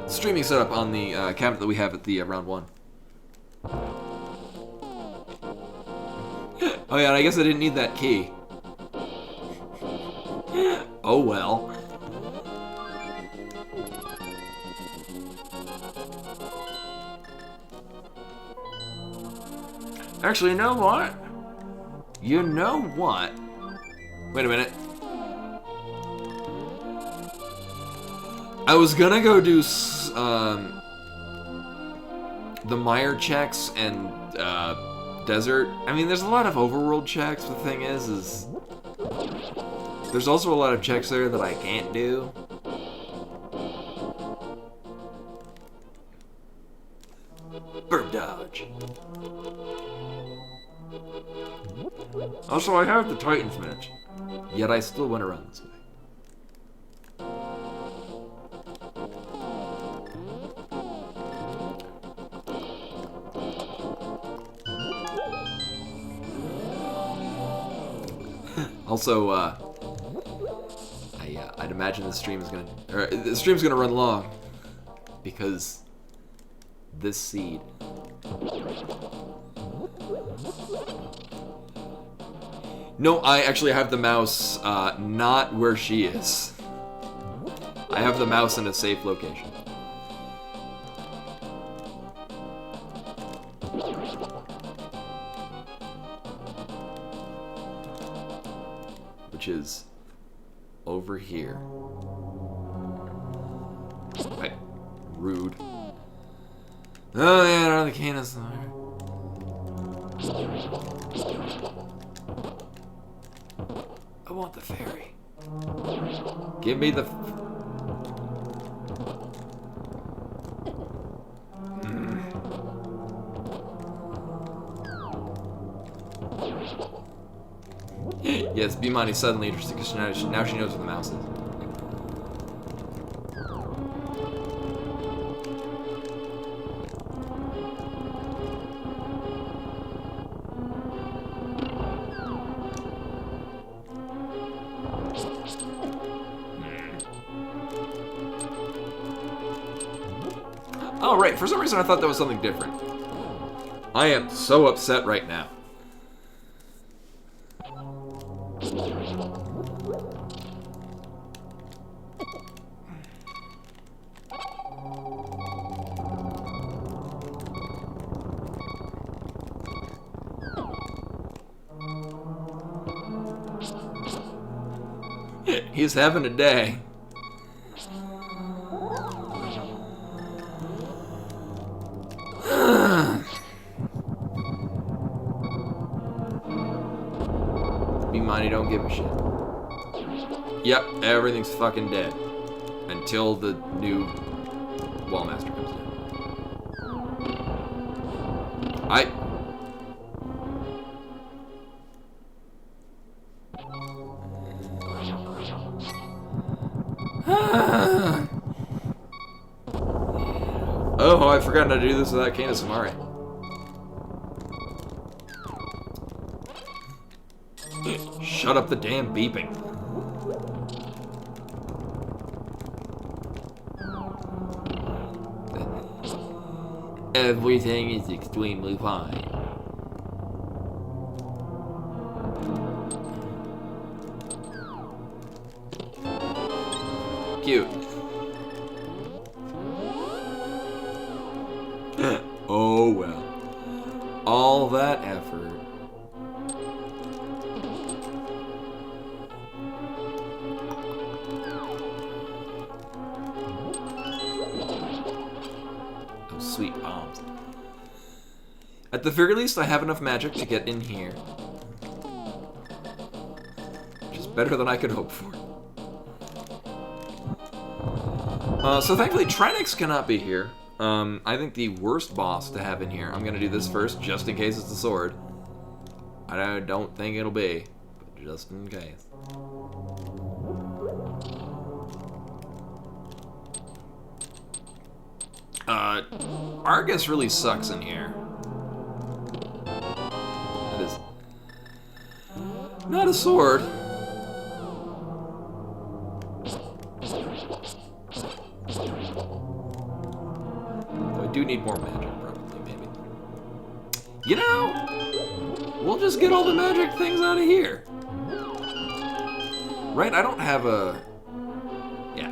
streaming setup on the, cabinet that we have at the, round one. Oh yeah, and I guess I didn't need that key. Oh well. Actually, you know what? You know what? Wait a minute. I was gonna go do the Meyer checks and desert. I mean, there's a lot of overworld checks. The thing is there's also a lot of checks there that I can't do. Bird dodge. Also, I have the Titan's Mitts, yet I still went around this way. Also, I'd imagine the stream's gonna run long because this seed. No, I actually have the mouse not where she is. I have the mouse in a safe location. which is over here. Right. Rude. Oh yeah, no, the cane is there. I want the fairy. Give me the... Yes, Bimani's suddenly interested because now she knows where the mouse is. Oh, right. For some reason, I thought that was something different. I am so upset right now. He's having a day. Be don't give a shit. Yep, everything's fucking dead. Until the new Wallmaster comes in. Oh, I've forgotten how to do this without Kane Samari. Shut up the damn beeping. Everything is extremely fine. Cute. Oh well. All that effort. Those sweet bombs. At the very least, I have enough magic to get in here. Which is better than I could hope for. So thankfully, Trinix cannot be here. I think the worst boss to have in here, I'm gonna do this first, just in case it's the sword. I don't think it'll be, but just in case. Argus really sucks in here. That is not a sword. I do need more magic, probably, maybe. You know, we'll just get all the magic things out of here. Right? I don't have a... yet.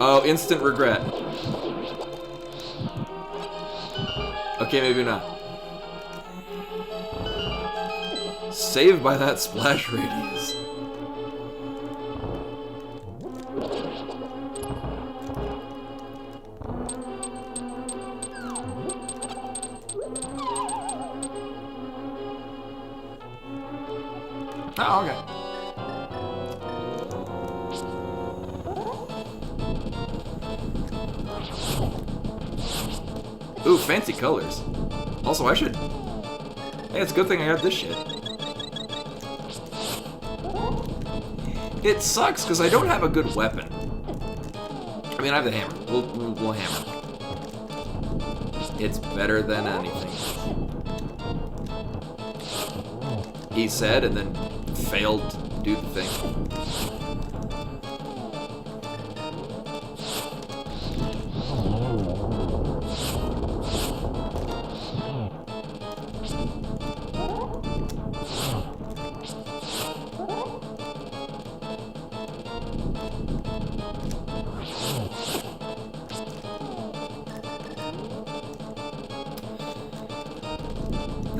Oh, instant regret. Okay, maybe not. Saved by that splash radius. Oh, okay. Ooh, fancy colors. Also, I should... Hey, it's a good thing I got this shit. It sucks, because I don't have a good weapon. I mean, I have the hammer. We'll hammer. It's better than anything. He said, and then failed to do the thing.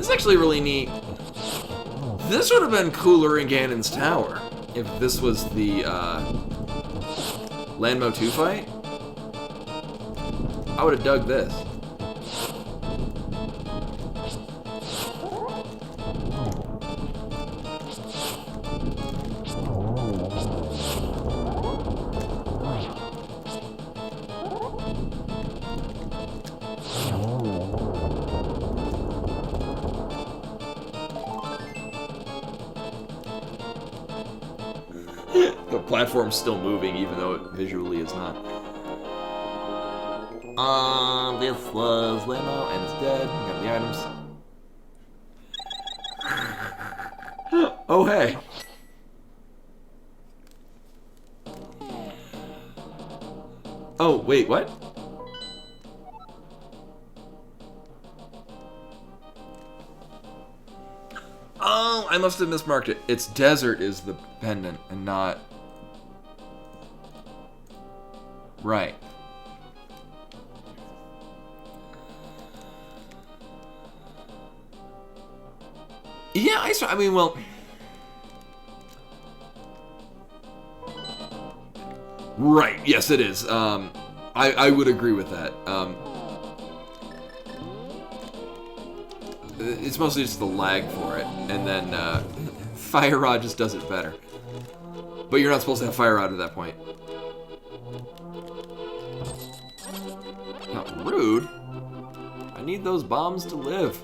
This is actually really neat. This would have been cooler in Ganon's Tower if this was the Lanmo 2 fight. I would have dug this. The platform's still moving, even though it visually is not. This was Lamo, and it's dead. We got the items. Oh, hey. Oh, wait, what? Oh, I must have mismarked it. It's desert is the pendant and not... Right. Yeah, I mean, well... Right, yes it is. I would agree with that. It's mostly just the lag for it, and then Fire Rod just does it better. But you're not supposed to have Fire Rod at that point. Not rude. I need those bombs to live.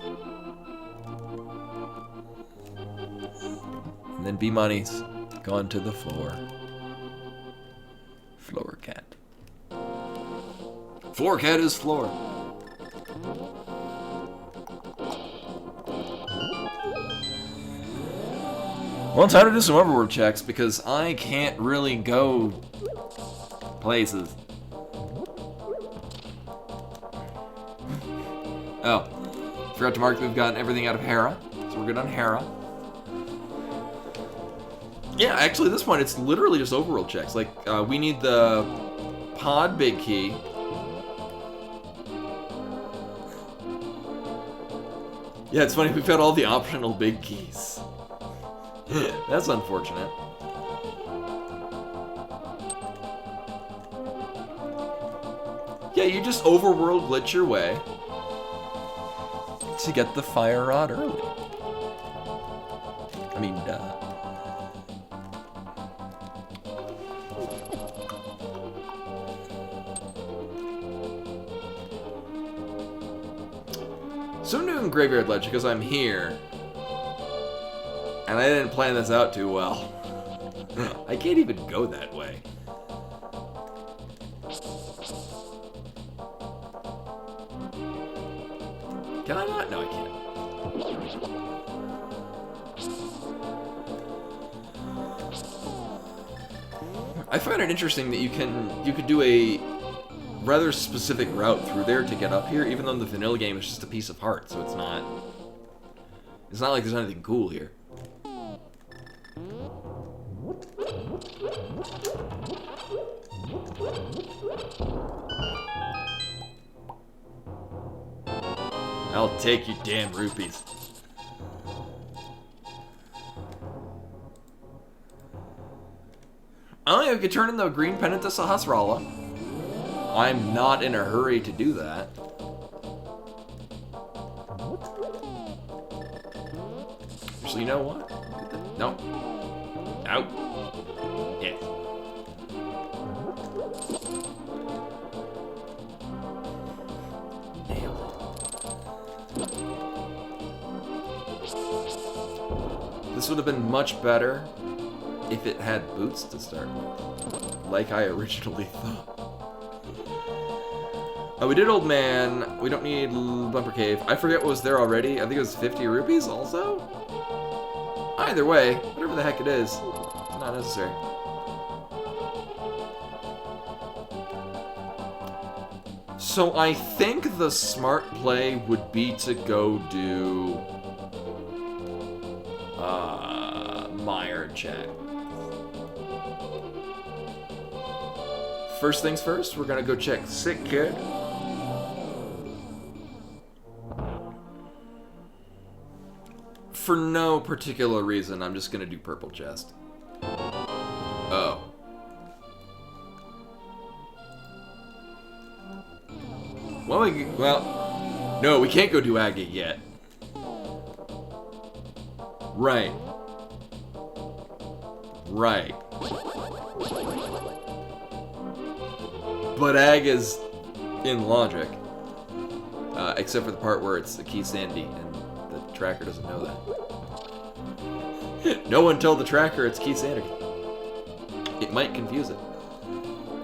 And then B-Money's gone to the floor. Floor cat. Floor cat is floor. Well, it's time to do some overworld checks because I can't really go places. Oh, forgot to mark that we've gotten everything out of Hera, so we're good on Hera. Yeah, actually, at this point, it's literally just overworld checks. Like, we need the pod big key. Yeah, it's funny, we've got all the optional big keys. That's unfortunate. Yeah, you just overworld glitch your way to get the Fire Rod early. I mean, duh. So I'm doing Graveyard Ledge because I'm here. And I didn't plan this out too well. I can't even go that way. Can I not? No, I can't. I find it interesting that you could do a rather specific route through there to get up here, even though the vanilla game is just a piece of heart, so it's not like there's anything cool here. I'll take you damn rupees. Oh, you could turn in the green pendant to Sahasrara. I'm not in a hurry to do that. Actually, you know what? No. Out. Yes. This would have been much better if it had boots to start with, like I originally thought. We did Old Man. We don't need Bumper Cave. I forget what was there already. I think it was 50 rupees also? Either way, whatever the heck it is, it's not necessary. So I think the smart play would be to go do Meyer check. First things first, we're gonna go check Sick Kid. for no particular reason, I'm just gonna do purple chest. Oh. Well, no, we can't go do agate yet. Right. Right. But ag is in logic. Except for the part where it's the key sandy, and the tracker doesn't know that. No one told the tracker it's key sandy. It might confuse it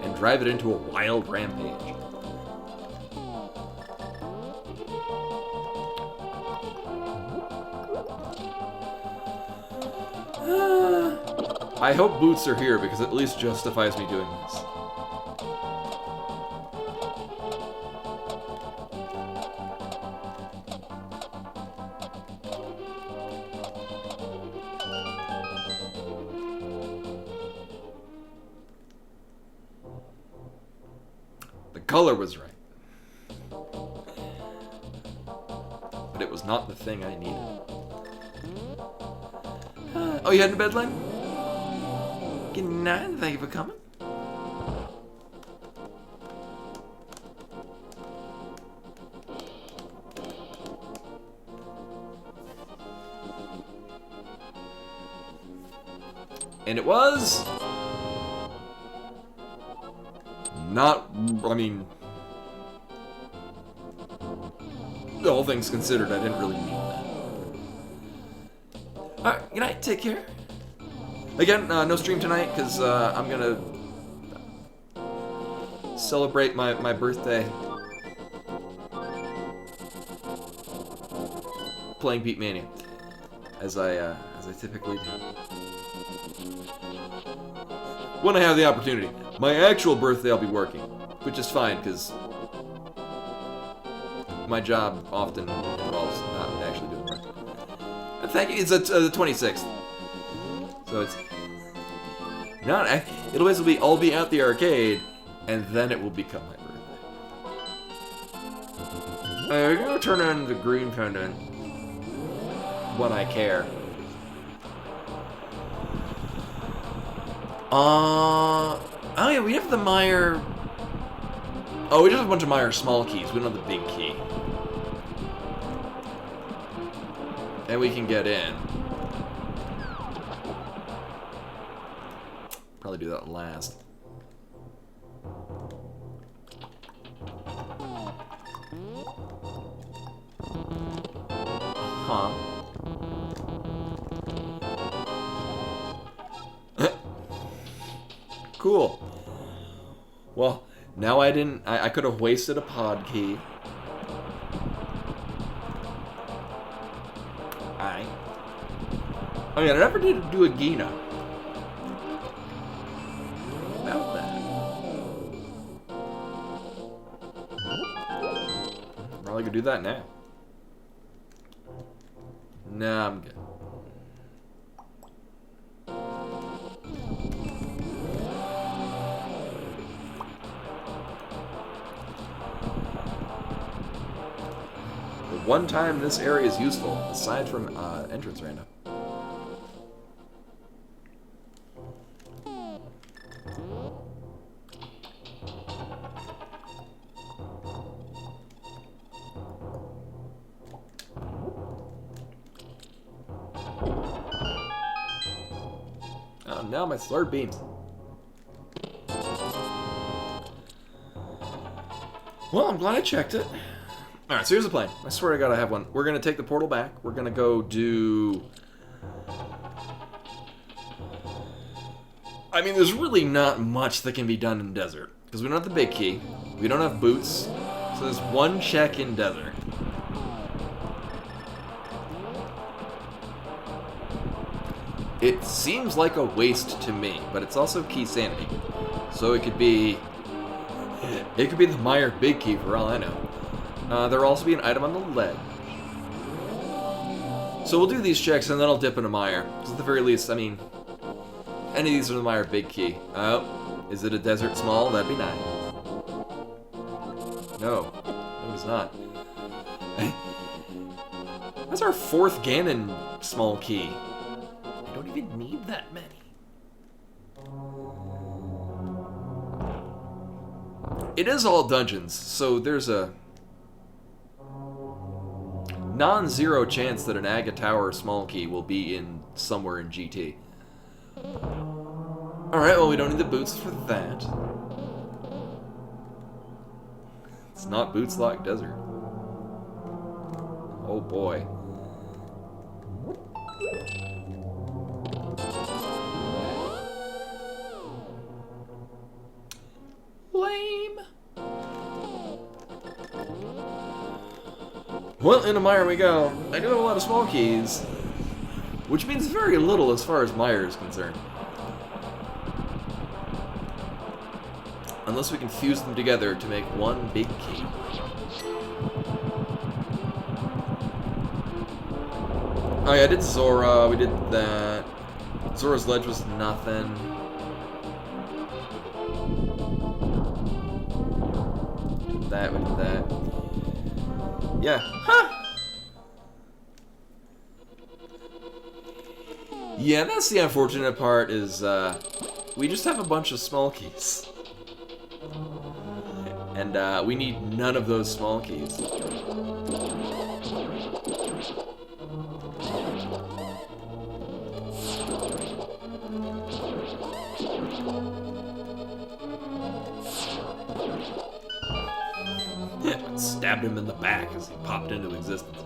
and drive it into a wild rampage. I hope boots are here because it at least justifies me doing this. The color was right. But it was not the thing I needed. Oh, you heading to bed, Len? Good night, and thank you for coming. And it was... not... I mean... all things considered, I didn't really mean that. Alright, good night, take care. Again, no stream tonight, because I'm gonna celebrate my birthday playing Beat Mania, as I typically do. When I have the opportunity. My actual birthday I'll be working, which is fine, because my job often involves not actually doing work. Thank you, it's the 26th. So it's not. It'll basically all be at the arcade, and then it will become my birthday. I'm gonna turn on the green pendant when I care. Oh yeah, we have the Meyer. Oh, we just have a bunch of Meyer small keys. We don't have the big key, and we can get in. Probably do that last. Huh. Cool. Well, now I could have wasted a pod key. Alright. Oh yeah, I never did do a Gina. About that. Probably could do that now. Nah, I'm good. The one time this area is useful, aside from entrance random. Now my slurred beams. Well, I'm glad I checked it. Alright, so here's the plan. I swear to God I have one. We're going to take the portal back. We're going to go do... I mean, there's really not much that can be done in desert. Because we don't have the big key. We don't have boots. So there's one check in desert. It seems like a waste to me, but it's also key sanity. So it could be the Meyer big key for all I know. There will also be an item on the ledge. So we'll do these checks and then I'll dip into Meyer. Because at the very least, I mean, any of these are the Meyer big key. Oh, is it a desert small? That'd be nice. No, it's not. That's our 4th Ganon small key. I don't even need that many. It is all dungeons, so there's a non-zero chance that an Aga Tower small key will be in somewhere in GT. Alright, well we don't need the boots for that. It's not Boots Lock Desert. Oh boy. Lame. Well, into Mire we go. I do have a lot of small keys, which means very little as far as Mire is concerned. Unless we can fuse them together to make one big key. Oh yeah, I did Zora, we did that. Zora's Ledge was nothing. Did that, we did that. Yeah. Huh! Yeah, that's the unfortunate part is, we just have a bunch of small keys. And, we need none of those small keys. Yeah, stabbed him in the back as he popped into existence.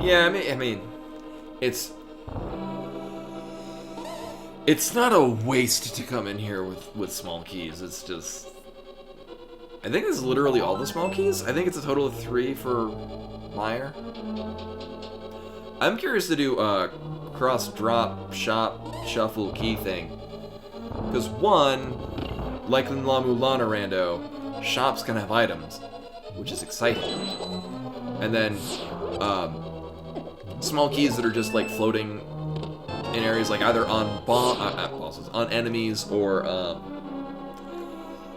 Yeah, I mean, it's not a waste to come in here with small keys. It's just, I think this is literally all the small keys. I think it's a total of 3 for Mire. I'm curious to do a cross drop shop shuffle key thing, because one, like in La Mulana Rando, shops can have items, which is exciting, and then small keys that are just like floating in areas like either on bosses, on enemies, or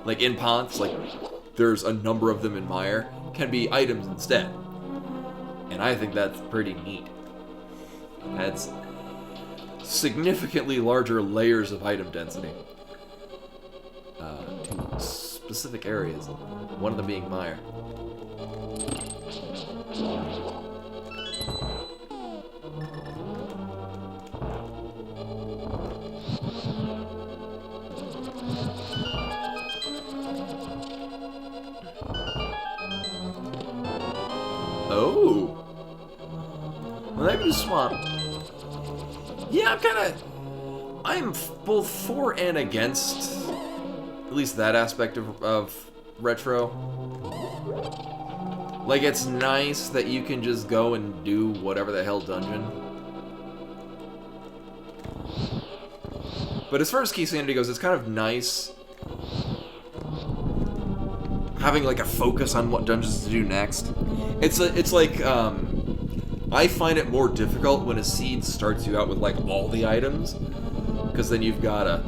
like in ponds, like there's a number of them in Mire, can be items instead. And I think that's pretty neat. Adds significantly larger layers of item density to specific areas, one of them being Mire. Oh! Well, that could swap. Yeah, I'm both for and against at least that aspect of retro. Like, it's nice that you can just go and do whatever the hell dungeon. But as far as key sanity goes, it's kind of nice having like a focus on what dungeons to do next. It's like I find it more difficult when a seed starts you out with like all the items, because then you've got a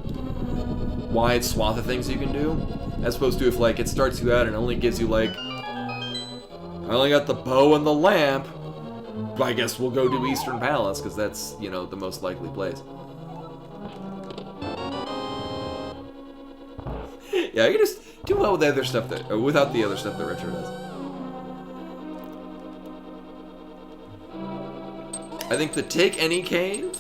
wide swath of things you can do, as opposed to if like it starts you out and only gives you like, I only got the bow and the lamp, I guess we'll go to Eastern Palace because that's, you know, the most likely place. Yeah, you can just do well with the other stuff that, or without the other stuff that retro does. I think the Take Any Cave,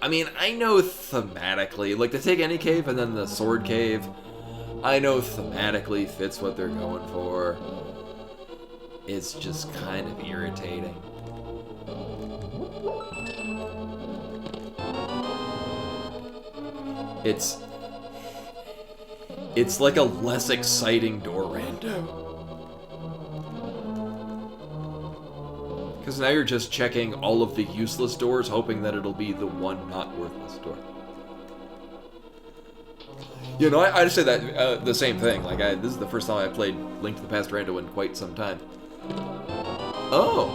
I mean, I know thematically, like the Take Any Cave and then the Sword Cave, I know thematically fits what they're going for. It's just kind of irritating. It's like a less exciting door rando. Because now you're just checking all of the useless doors, hoping that it'll be the one not worthless door. You know, I just say that, the same thing. Like, this is the first time I played Link to the Past Rando in quite some time. Oh!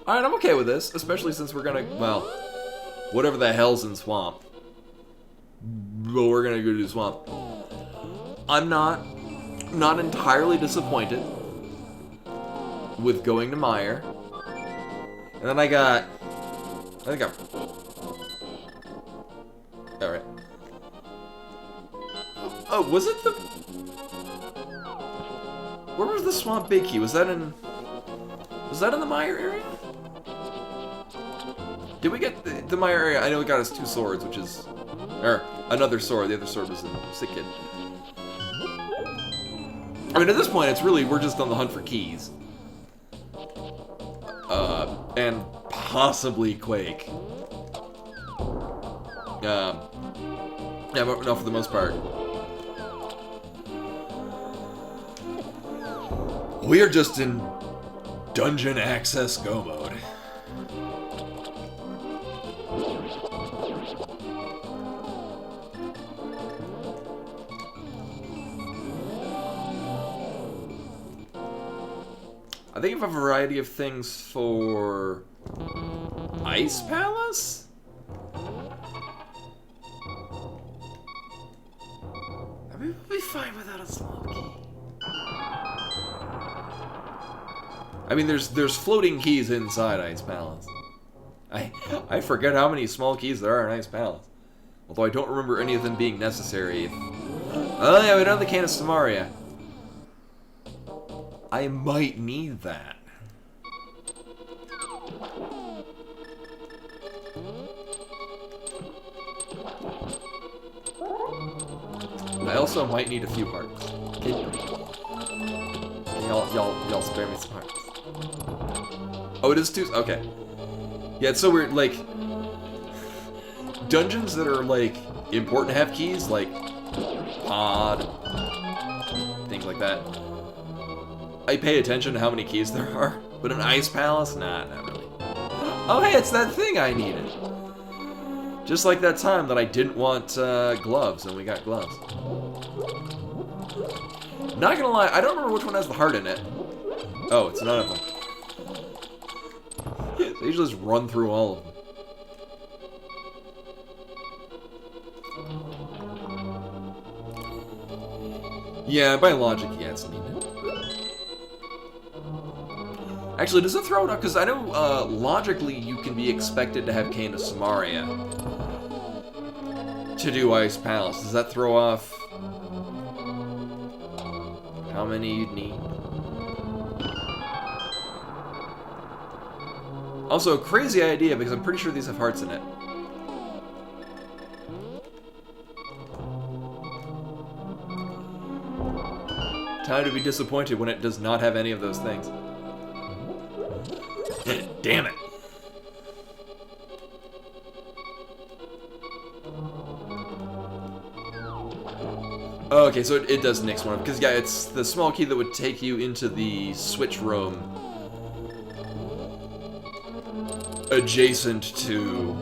Alright, I'm okay with this, especially since we're gonna, well, whatever the hell's in Swamp. But we're gonna go to Swamp. I'm not entirely disappointed with going to Meyer. And then I think alright. Oh, was it the... Where was the Swamp Big Key? Was that in the Meyer area? Did we get the Meyer area? I know we got us 2 swords, which is... Or, another sword. The other sword was in Sick Kid. I mean, at this point, it's really, we're just on the hunt for keys. And possibly Quake. Yeah, but no, for the most part. We are just in Dungeon Access Go mode. I think I have a variety of things for Ice Palace? I mean, we'll be fine without a small key. I mean, there's floating keys inside Ice Palace. I forget how many small keys there are in Ice Palace. Although I don't remember any of them being necessary. Oh yeah, we don't have the Cane of Samaria. I might need that. I also might need a few parts. Y'all spare me some parts. Oh, it is 2. Okay. Yeah, it's so weird. Like dungeons that are like important to have keys, like pod, things like that. I pay attention to how many keys there are, but in Ice Palace, nah, not really. Oh, hey, it's that thing I needed. Just like that time that I didn't want gloves, and we got gloves. Not gonna lie, I don't remember which one has the heart in it. Oh, it's none of them. So you just run through all of them. Yeah, by logic, yeah, it's needed. Actually, does it throw it up? Because I know, logically, you can be expected to have Cane of Samaria to do Ice Palace. Does that throw off how many you'd need? Also, crazy idea, because I'm pretty sure these have hearts in it. Time to be disappointed when it does not have any of those things. Damn it. Okay, so it does nix one, because yeah, it's the small key that would take you into the switch room adjacent to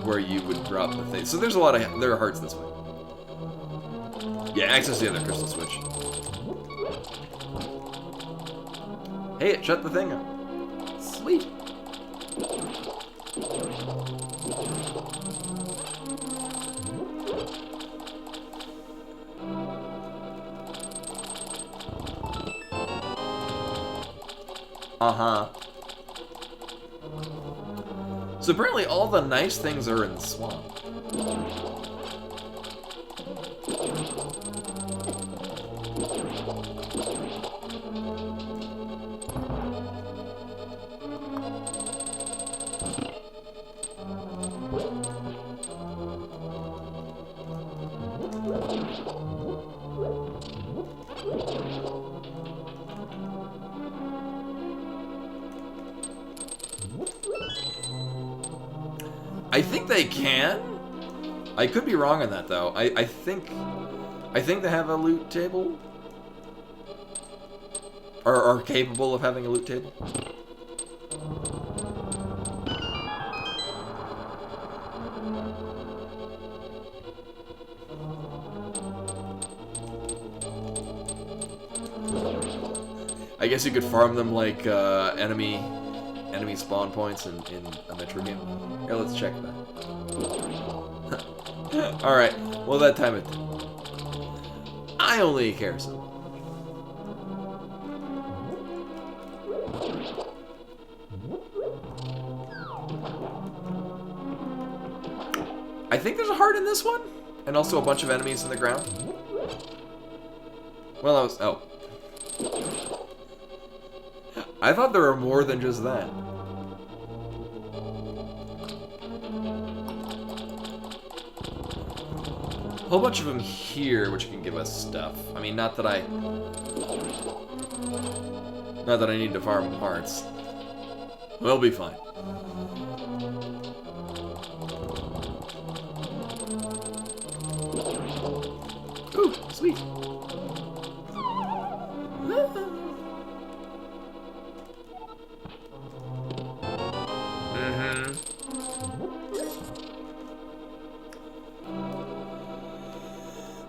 where you would drop the thing. So there's a lot of, there are hearts this way. Yeah, access the other crystal switch. Hey, it shut the thing up. Sweet. Uh-huh. So apparently all the nice things are in the swamp. I think they can. I could be wrong on that though. I think they have a loot table. Or are capable of having a loot table. I guess you could farm them like enemy spawn points in a Metro game. Here, let's check that. Alright, well that time it... I only care so. I think there's a heart in this one, and also a bunch of enemies in the ground. Well, that was... oh. I thought there were more than just that. A whole bunch of them here, which can give us stuff. I mean, not that I need to farm hearts. We'll be fine. Ooh, sweet.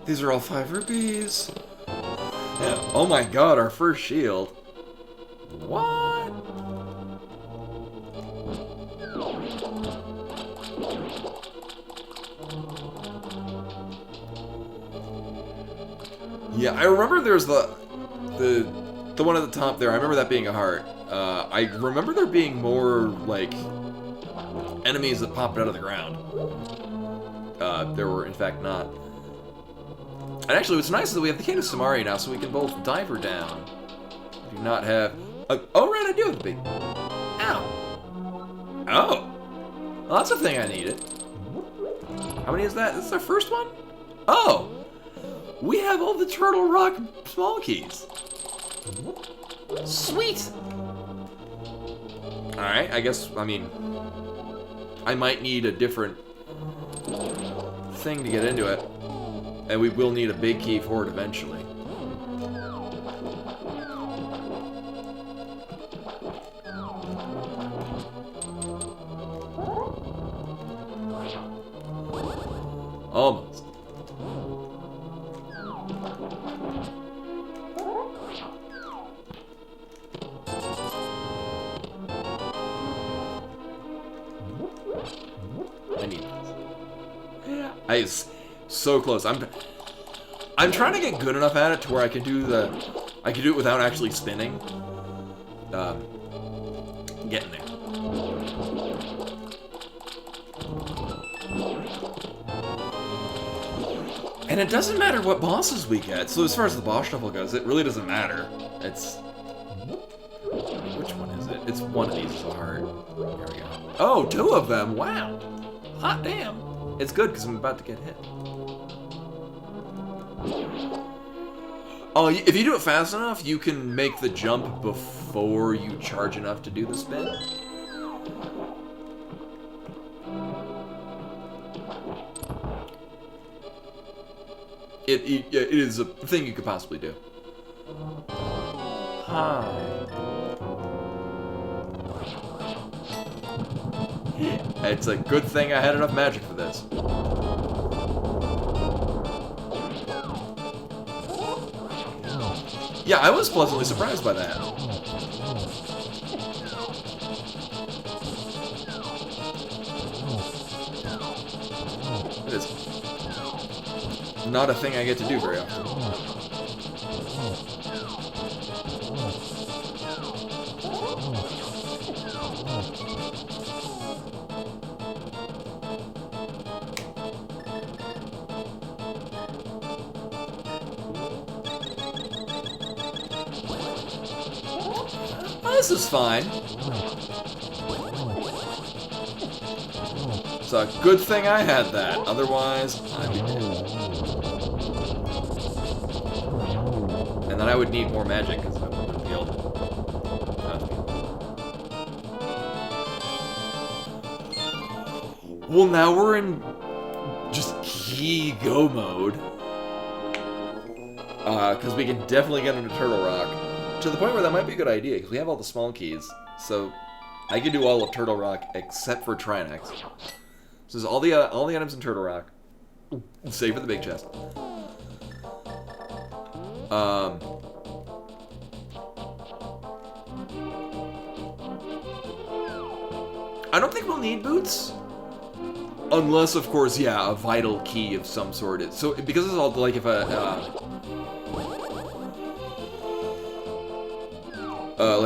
These are all 5 rupees. Yeah. Oh my god, our first shield. What? Yeah, I remember there's the one at the top there. I remember that being a heart. I remember there being more like enemies that popped out of the ground. There were in fact not. And actually, what's nice is that we have the King of Samari now, so we can both dive her down. We do not have... oh, right, I do have the big... Ow! Oh! Well, that's a thing I needed. How many is that? This is our first one? Oh! We have all the Turtle Rock small keys. Sweet! Alright, I guess, I mean... I might need a different thing to get into it. And we will need a big key for it eventually. Almost. I need this. So close. I'm trying to get good enough at it to where I can do it without actually spinning. Getting there. And it doesn't matter what bosses we get. So as far as the boss shuffle goes, it really doesn't matter. It's... which one is it? It's one of these is a heart. There we go. Oh, 2 of them! Wow! Hot damn! It's good because I'm about to get hit. Oh, if you do it fast enough, you can make the jump before you charge enough to do the spin. It is a thing you could possibly do. Hi. It's a good thing I had enough magic for this. Yeah, I was pleasantly surprised by that. It is not a thing I get to do very often. This is fine. It's a good thing I had that. Otherwise, I'd be dead. And then I would need more magic because I wouldn't be able to. Well, now we're in just key go mode. Because we can definitely get into Turtle Rock. To the point where that might be a good idea, because we have all the small keys. So, I can do all of Turtle Rock except for Trinex. So there's all the items in Turtle Rock. Save for the big chest. I don't think we'll need boots. Unless, of course, yeah, a vital key of some sort. So, because it's all, like, if like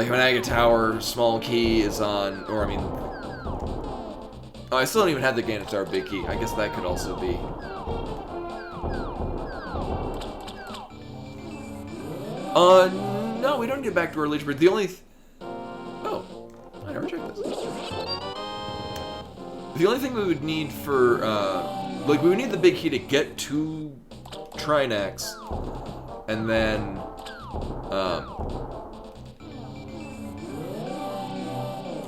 an Agate Tower small key is on, or I mean... Oh, I still don't even have the Gannett Tower big key. I guess that could also be... No, we don't need a backdoor leech, but the only... Oh, I never checked this. The only thing we would need for, like, we would need the big key to get to Trinax, and then,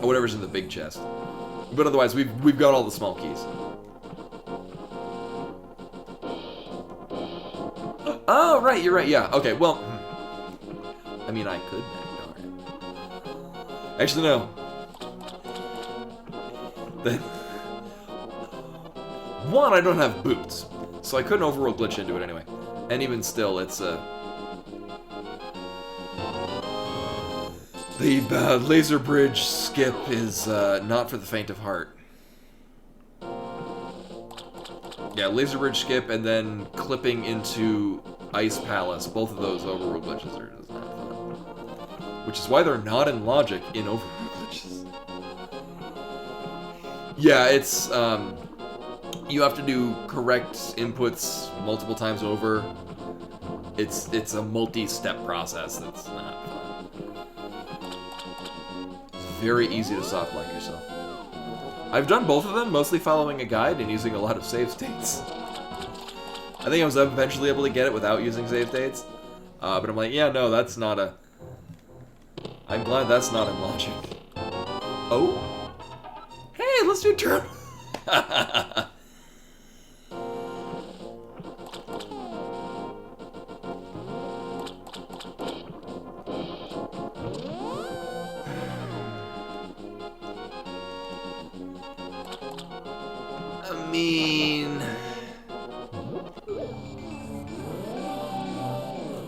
whatever's in the big chest. But otherwise, we've got all the small keys. Oh, right, you're right, yeah. Okay, well, I mean, I could backdoor it. Actually, no. One, I don't have boots, so I couldn't overworld glitch into it anyway. And even still, it's the laser bridge skip is not for the faint of heart. Yeah, laser bridge skip and then clipping into Ice Palace. Both of those overworld glitches are just not fun. Which is why they're not in logic in overworld glitches. Yeah, it's you have to do correct inputs multiple times over. It's a multi-step process that's not fun. It's very easy to soft like yourself. I've done both of them, mostly following a guide and using a lot of save states. I think I was eventually able to get it without using save states. But I'm like, yeah, no, that's not a... I'm glad that's not in logic. Oh? Hey, let's do a turn. I mean...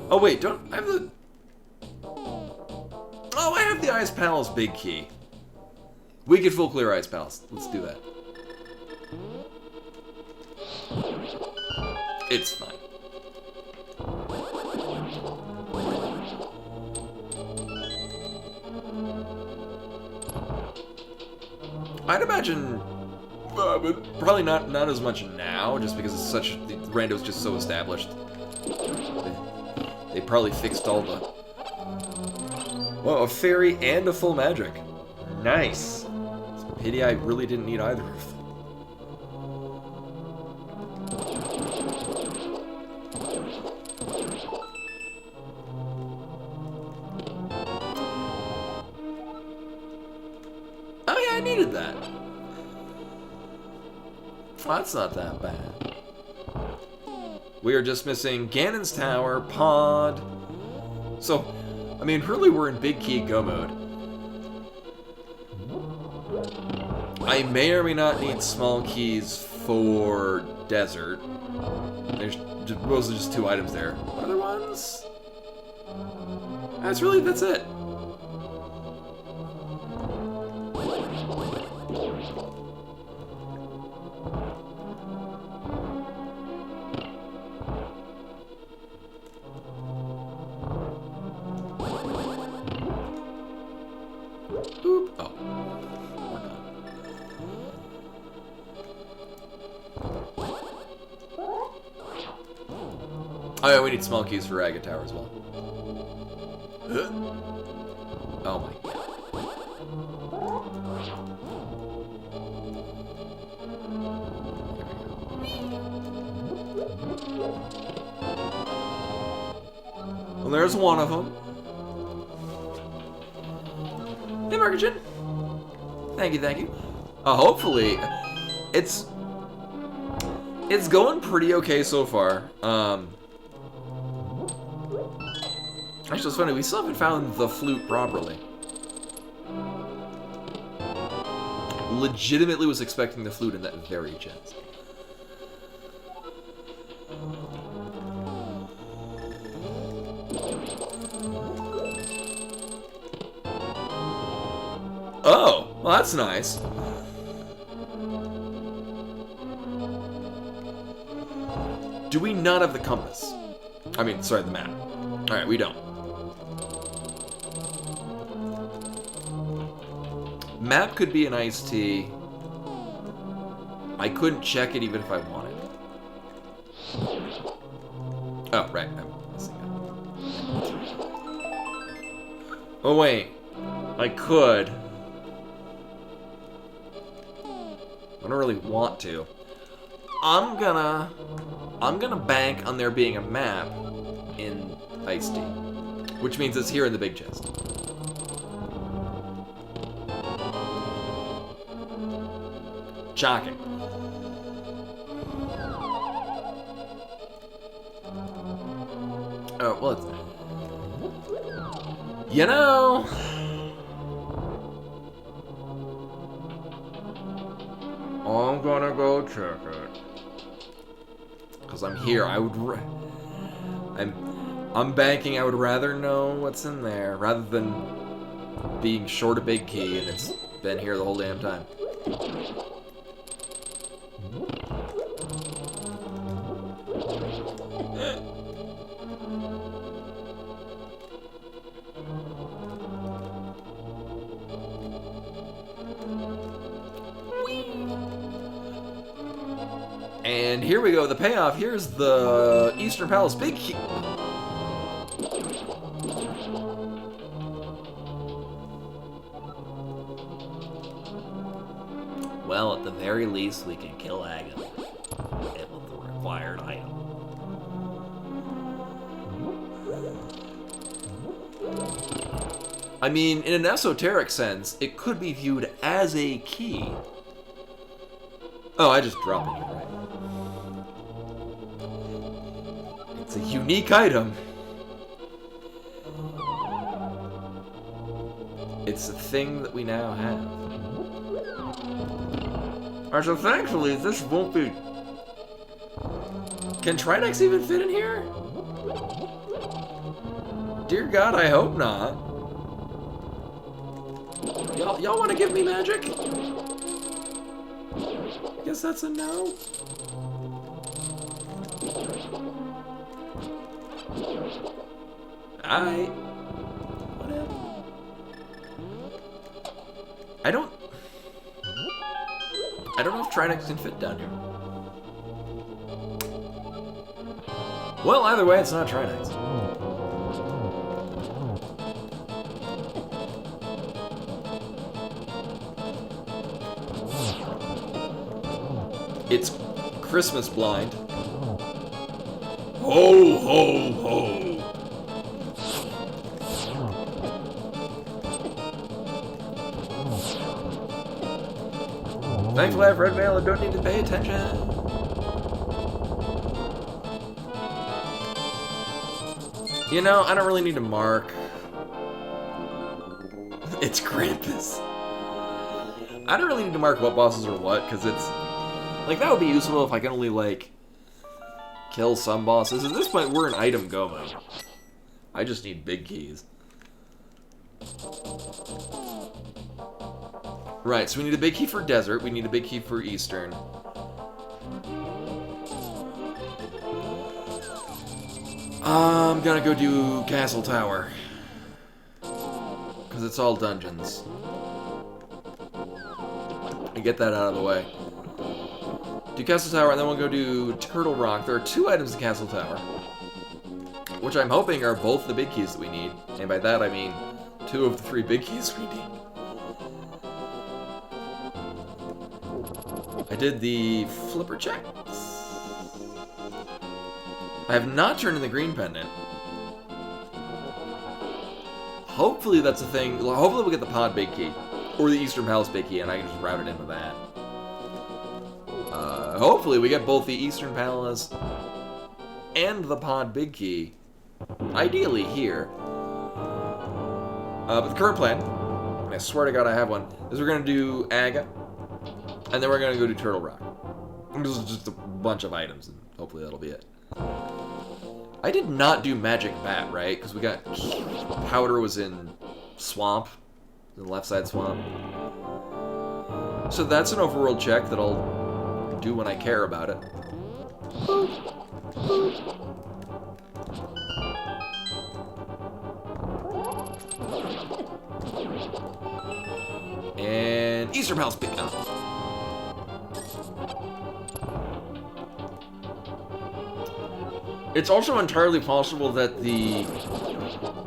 Oh wait, don't I have the... Oh, I have the Ice Palace big key. We could full clear Ice Palace. Let's do that. It's fine. I'd imagine, but probably not as much now, just because it's such Rando's just so established. They probably fixed all the... Well, a fairy and a full magic. Nice. It's a pity I really didn't need either of them. Oh yeah, I needed that. Well, that's not that bad. We are just missing Ganon's Tower, Pod. So, I mean, really we're in Big Key Go mode. I may or may not need small keys for Desert. There's mostly just 2 items there. Other ones? That's it. Oop. Oh. We're not. Oh yeah, we need small keys for Agate Tower as well. Oh my god. Well, there's one of them. Hey, Margaret. Thank you. Hopefully, it's going pretty okay so far. Actually, it's funny, we still haven't found the flute properly. Legitimately was expecting the flute in that very chest. Oh, well that's nice. Do we not have the compass? I mean, sorry, the map. Alright, we don't. Map could be an iced tea. I couldn't check it even if I wanted. Oh, right. I'm missing it. Oh, wait. I could. I don't really want to. I'm gonna bank on there being a map in iced tea, which means it's here in the big chest. Shocking. Oh, well, it's... You know... I'm gonna go check it. Because I'm here, I would... I'm banking I would rather know what's in there, rather than being short a big key and it's been here the whole damn time. And here we go, the payoff. Here's the Eastern Palace big key. Well, at the very least, we can kill Agatha. Get with the required item. I mean, in an esoteric sense, it could be viewed as a key. Oh, I just dropped it here, right? It's a unique item. It's a thing that we now have. Alright, so thankfully, this won't be... Can Trinex even fit in here? Dear God, I hope not. Y'all want to give me magic? Guess that's a no. Whatever. I don't know if Trinex can fit down here. Well, either way, it's not Trinex. It's Christmas blind. Ho, ho, ho. Thankfully, I have red mail and don't need to pay attention. You know, I don't really need to mark. It's Krampus. I don't really need to mark what bosses are what, because it's... Like, that would be useful if I can only, like, kill some bosses. At this point, we're an item going. I just need big keys. Right, so we need a big key for Desert, we need a big key for Eastern. I'm gonna go do Castle Tower. Because it's all dungeons. And get that out of the way. Do Castle Tower, and then we'll go do Turtle Rock. There are 2 items in Castle Tower. Which I'm hoping are both the big keys that we need. And by that I mean 2 of the 3 big keys we need. I did the flipper checks. I have not turned in the green pendant. Hopefully that's a thing. Hopefully we'll get the pod big key. Or the Eastern Palace big key, and I can just route it in with that. Hopefully we get both the Eastern Palace and the pod big key. Ideally here. But the current plan, and I swear to God I have one, is we're going to do Aga. And then we're going to go do Turtle Rock. This is just a bunch of items, and hopefully that'll be it. I did not do Magic Bat, right? Because we got... Powder was in Swamp. The left side swamp. So that's an overworld check that I'll do when I care about it. And Easter Bells pick up. It's also entirely possible that the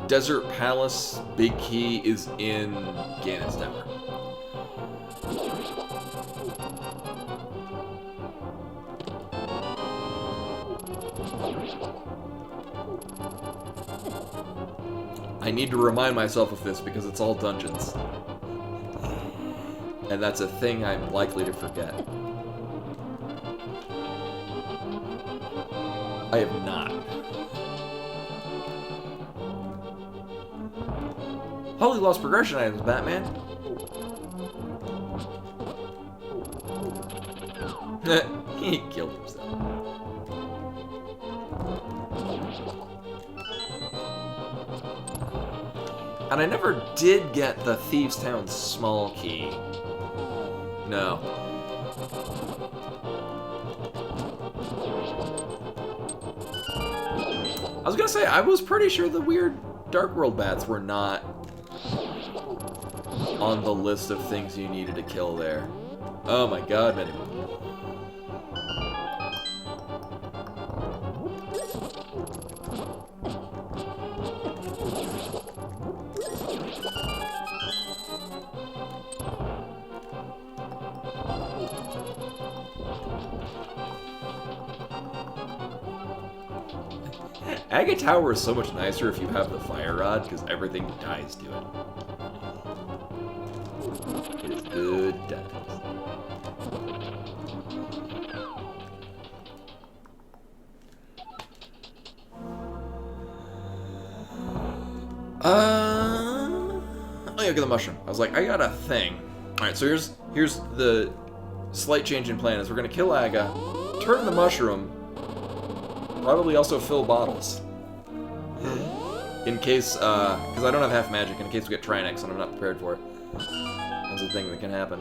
Desert Palace big key is in Ganon's Tower. I need to remind myself of this because it's all dungeons. And that's a thing I'm likely to forget. I have not. Holy lost progression items, Batman. He killed himself. And I never did get the Thieves' Town small key. No. I was gonna say, I was pretty sure the weird Dark World bats were not on the list of things you needed to kill there. Oh my god, man. Agate Tower is so much nicer if you have the fire rod, because everything dies to it. It is good times. Oh yeah, get the mushroom. I was like, I got a thing. Alright, so here's the slight change in plan is we're gonna kill Aga, turn the mushroom, probably also fill bottles. In case, because I don't have half magic, in case we get Trinex and I'm not prepared for it. That's a thing that can happen.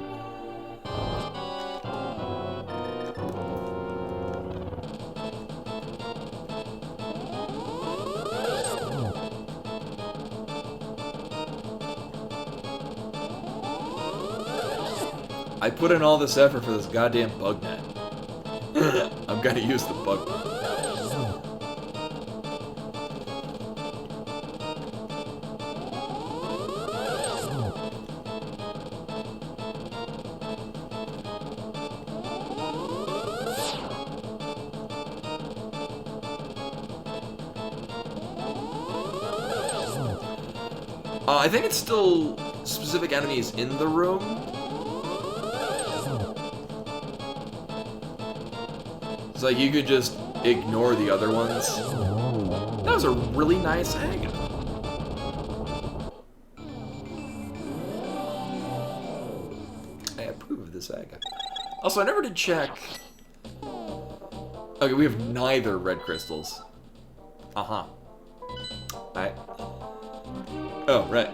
I put in all this effort for this goddamn bug net. I'm gonna use the bug net. I think it's still specific enemies in the room. It's like you could just ignore the other ones. That was a really nice Aga. I approve of this Aga. Also, I never did check. Okay, we have neither red crystals. Uh-huh. Alright. Oh, right,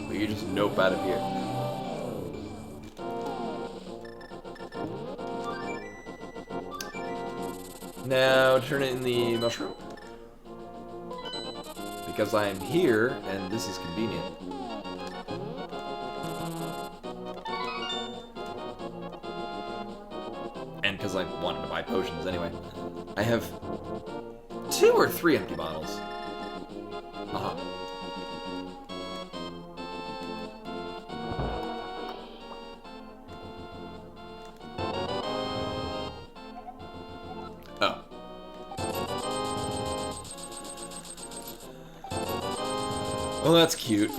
we can just nope out of here. Now, turn it in the mushroom. Because I am here, and this is convenient. And because I wanted to buy potions anyway. I have 2 or 3 empty bottles. Uh-huh. Oh. Well, that's cute.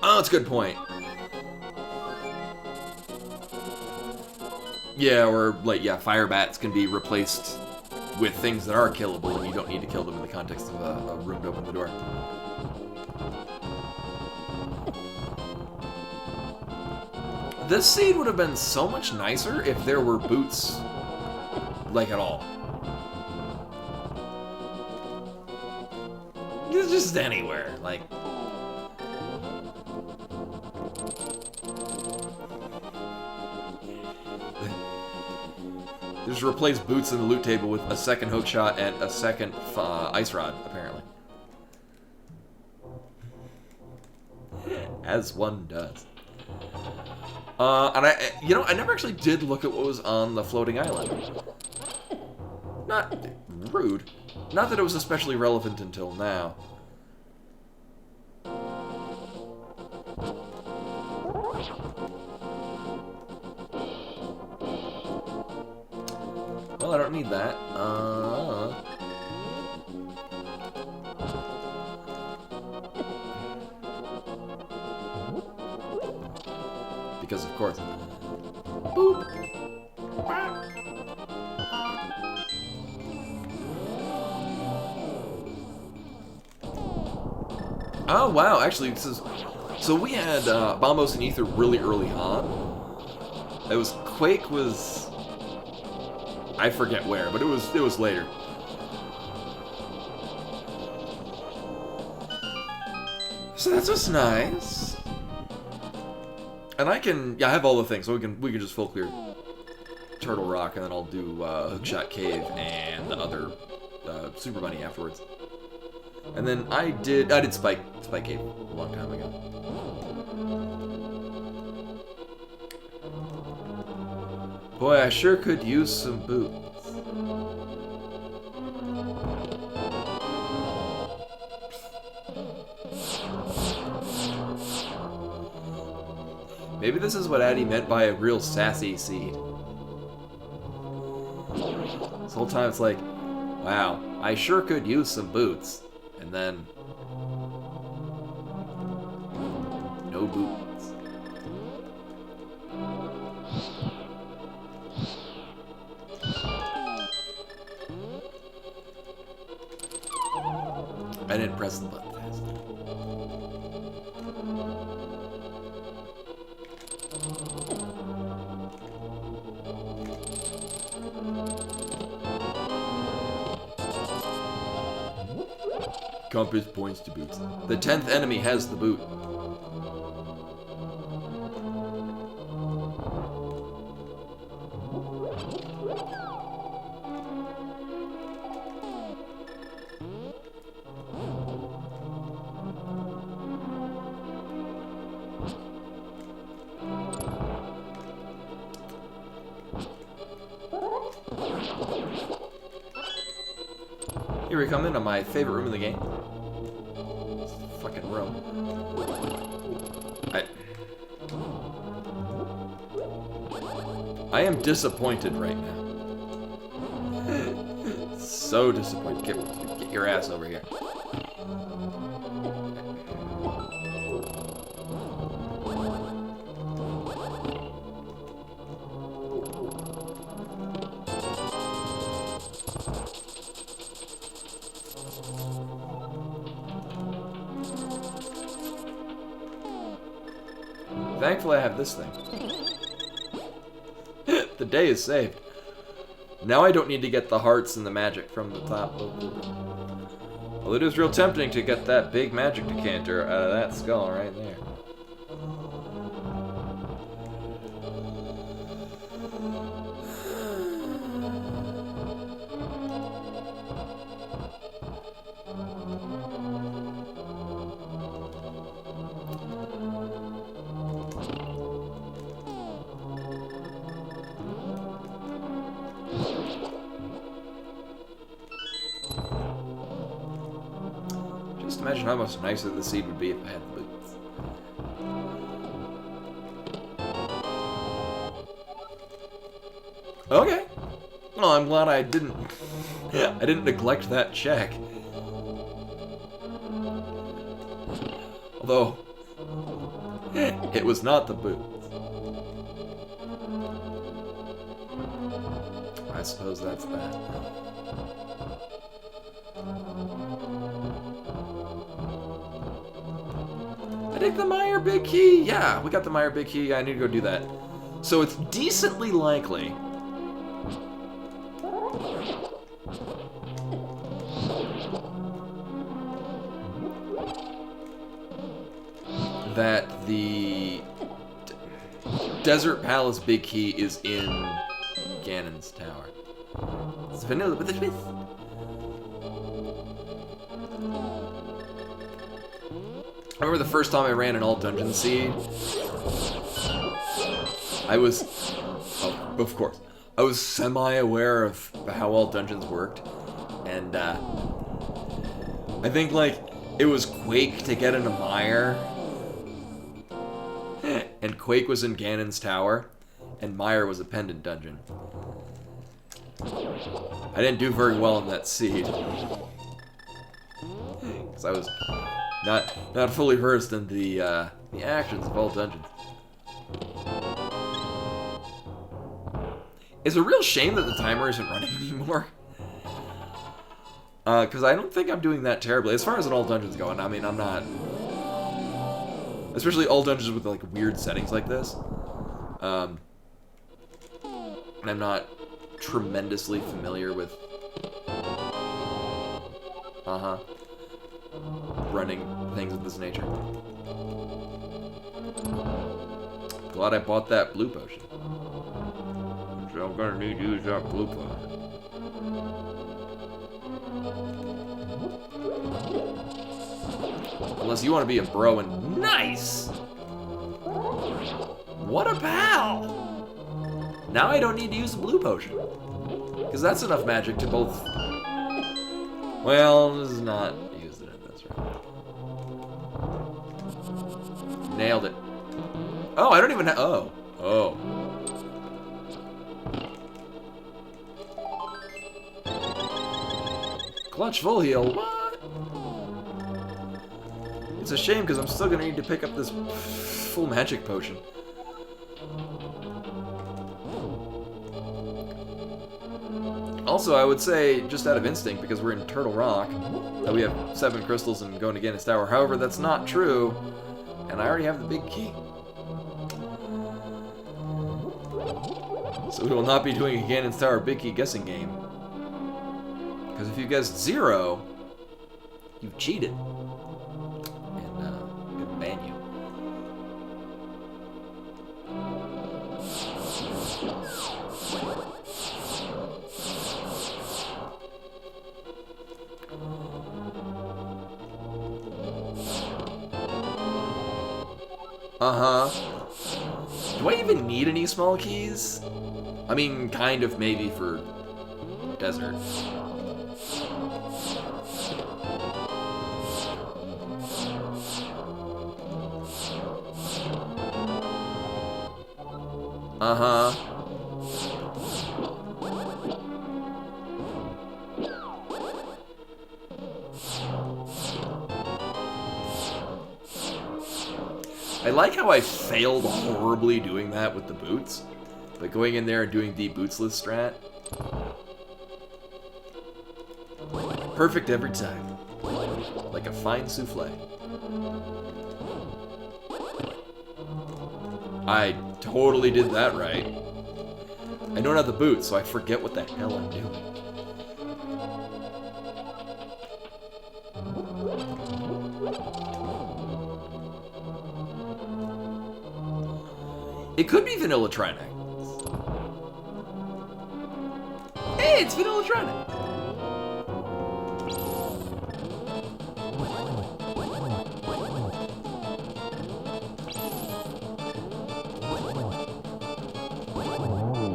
Oh, that's a good point. Yeah, or, like, yeah, fire bats can be replaced with things that are killable, and you don't need to kill them in the context of a room to open the door. This scene would have been so much nicer if there were boots, like, at all. Just anywhere, like... just replace boots in the loot table with a second hook shot and a second ice rod, apparently. As one does. And I never actually did look at what was on the floating island. Not rude. Not that it was especially relevant until now. Well, I don't need that. Because of course. Boop. Oh wow, actually this is so we had Bombos and Ether really early on. It was Quake was I forget where, but it was later. So that's just nice. And I have all the things, so we can just full clear Turtle Rock, and then I'll do Hookshot Cave and the other Super Bunny afterwards. And then I did Spike Cave a long time ago. Boy, I sure could use some boots. Maybe this is what Addy meant by a real sassy seed. This whole time it's like, wow, I sure could use some boots. And then, no boots. I didn't press the button fast. Compass points to boots. The 10th enemy has the boot. Here we come into my favorite room in the game. Fucking room. I am disappointed right now. So disappointed. Get your ass over here. Thankfully I have this thing. The day is saved. Now I don't need to get the hearts and the magic from the top of the room. Well, it is real tempting to get that big magic decanter out of that skull right there. Just imagine how much nicer the seed would be if I had the boots. Okay. Well, I'm glad I didn't neglect that check. Although it was not the boots. I suppose that's that. I think the Meyer Big Key. Yeah, we got the Meyer Big Key. I need to go do that. So it's decently likely that the Desert Palace Big Key is in Ganon's tower. It's vanilla with a twist. I remember the first time I ran an all dungeon seed. I was, oh, of course, I was semi-aware of how all dungeons worked, and I think like it was Quake to get into Mire, and Quake was in Ganon's Tower, and Mire was a pendant dungeon. I didn't do very well in that seed, because I was not fully versed in the actions of all dungeons. It's a real shame that the timer isn't running anymore. Because I don't think I'm doing that terribly. As far as an all dungeons go, and I mean, I'm not... Especially all dungeons with, like, weird settings like this. And I'm not tremendously familiar with... running things of this nature. Glad I bought that blue potion. So I'm gonna need to use that blue potion. Unless you want to be a bro and nice! What a pal! Now I don't need to use the blue potion. Because that's enough magic to both... Well, this is not used in it, that's right. Nailed it. Oh, I don't even have... Oh. Oh. Clutch full heal. What? It's a shame because I'm still gonna need to pick up this full magic potion. Also, I would say, just out of instinct, because we're in Turtle Rock, that we have 7 crystals and going to Ganon's Tower. However, that's not true, and I already have the big key. So we will not be doing a Ganon's Tower big key guessing game. Because if you guessed 0, you've cheated. And, I'm gonna ban you. Do I even need any small keys? I mean, kind of maybe for desert. I like how I failed horribly doing that with the boots, but going in there and doing the bootsless strat. Perfect every time. Like a fine souffle. I totally did that right. I don't have the boots, so I forget what the hell I'm doing. It could be Vanilla Trinex. Hey, it's Vanilla Trinex.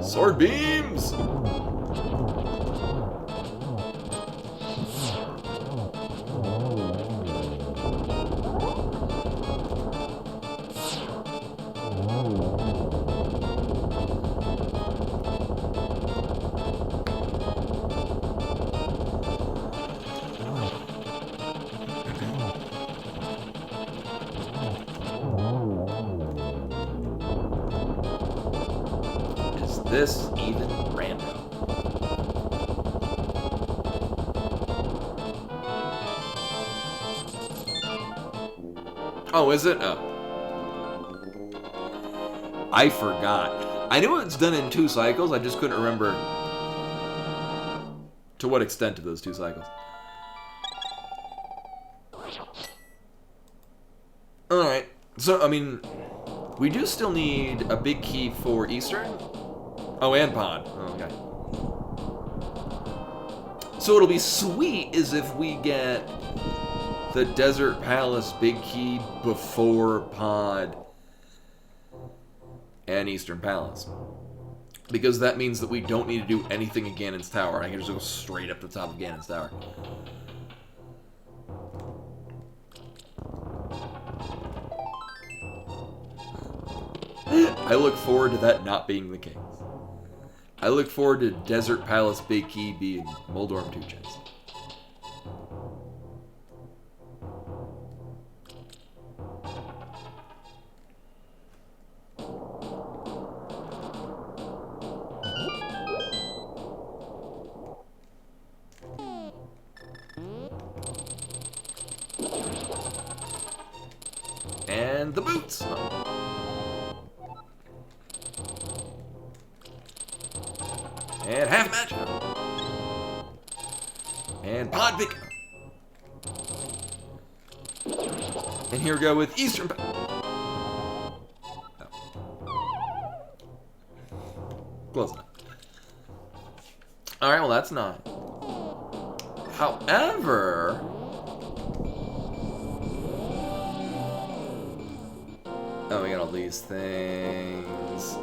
Sword beams! This even random? Oh, is it? Oh. I forgot. I knew it's done in 2 cycles, I just couldn't remember to what extent of those 2 cycles. Alright. So, I mean, we do still need a big key for Eastern. Oh, and Pod. Oh, okay. So what'll be sweet is if we get the Desert Palace Big Key before Pod and Eastern Palace. Because that means that we don't need to do anything in Ganon's Tower. I can just go straight up the top of Ganon's Tower. I look forward to that not being the case. I look forward to Desert Palace Big Key being Moldorm 2 chest. And the boots! And half match. And pod pick. And here we go with Eastern. Close enough. Alright, well that's not. However, oh, we got all these things.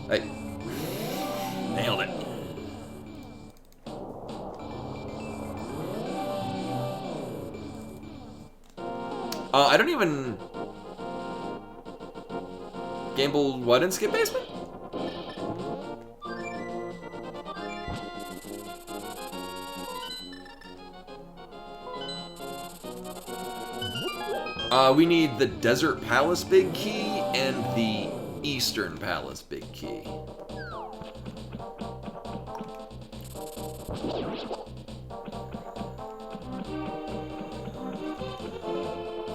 Hey. Nailed it. I don't even... Gamble what in Skip Basement? We need the Desert Palace Big Key and the Eastern Palace Big Key.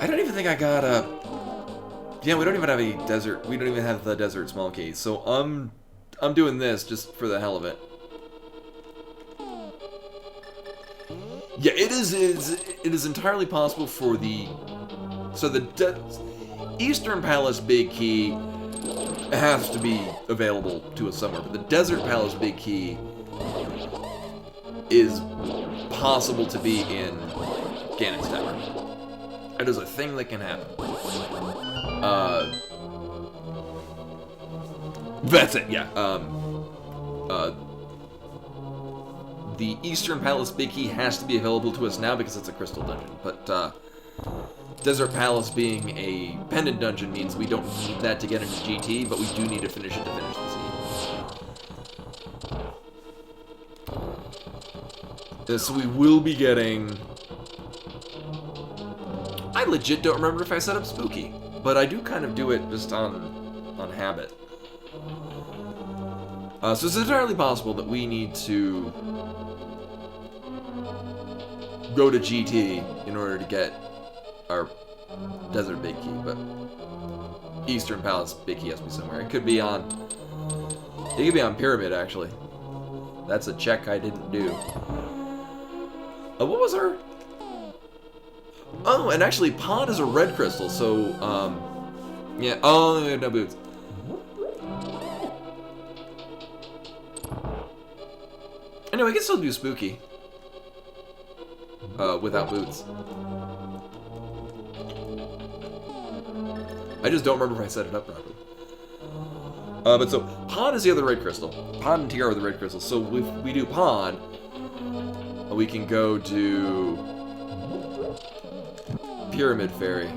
I don't even think I got a... Yeah, we don't even have a desert... We don't even have the Desert Small Key, so I'm doing this just for the hell of it. Yeah, it is entirely possible for the... So the Eastern Palace Big Key has to be available to us somewhere, but the Desert Palace Big Key is possible to be in Ganon's Tower. It is a thing that can happen. That's it, yeah. The Eastern Palace Big Key has to be available to us now because it's a crystal dungeon, but Desert Palace being a pendant dungeon means we don't need that to get into GT, but we do need to finish it to finish the scene. So we will be getting... I legit don't remember if I set up Spooky, but I do kind of do it just on habit. So it's entirely possible that we need to go to GT in order to get our Desert Big Key, but Eastern Palace Big Key has to be somewhere. It could be on... It could be on Pyramid, actually. That's a check I didn't do. What was our... Oh, and actually, Pod is a red crystal, so, yeah. Oh, no boots. Anyway, we can still do Spooky. Without boots. I just don't remember if I set it up properly. But so, Pod is the other red crystal. Pod and TR are the red crystals. So if we do Pod, we can go to Pyramid Fairy.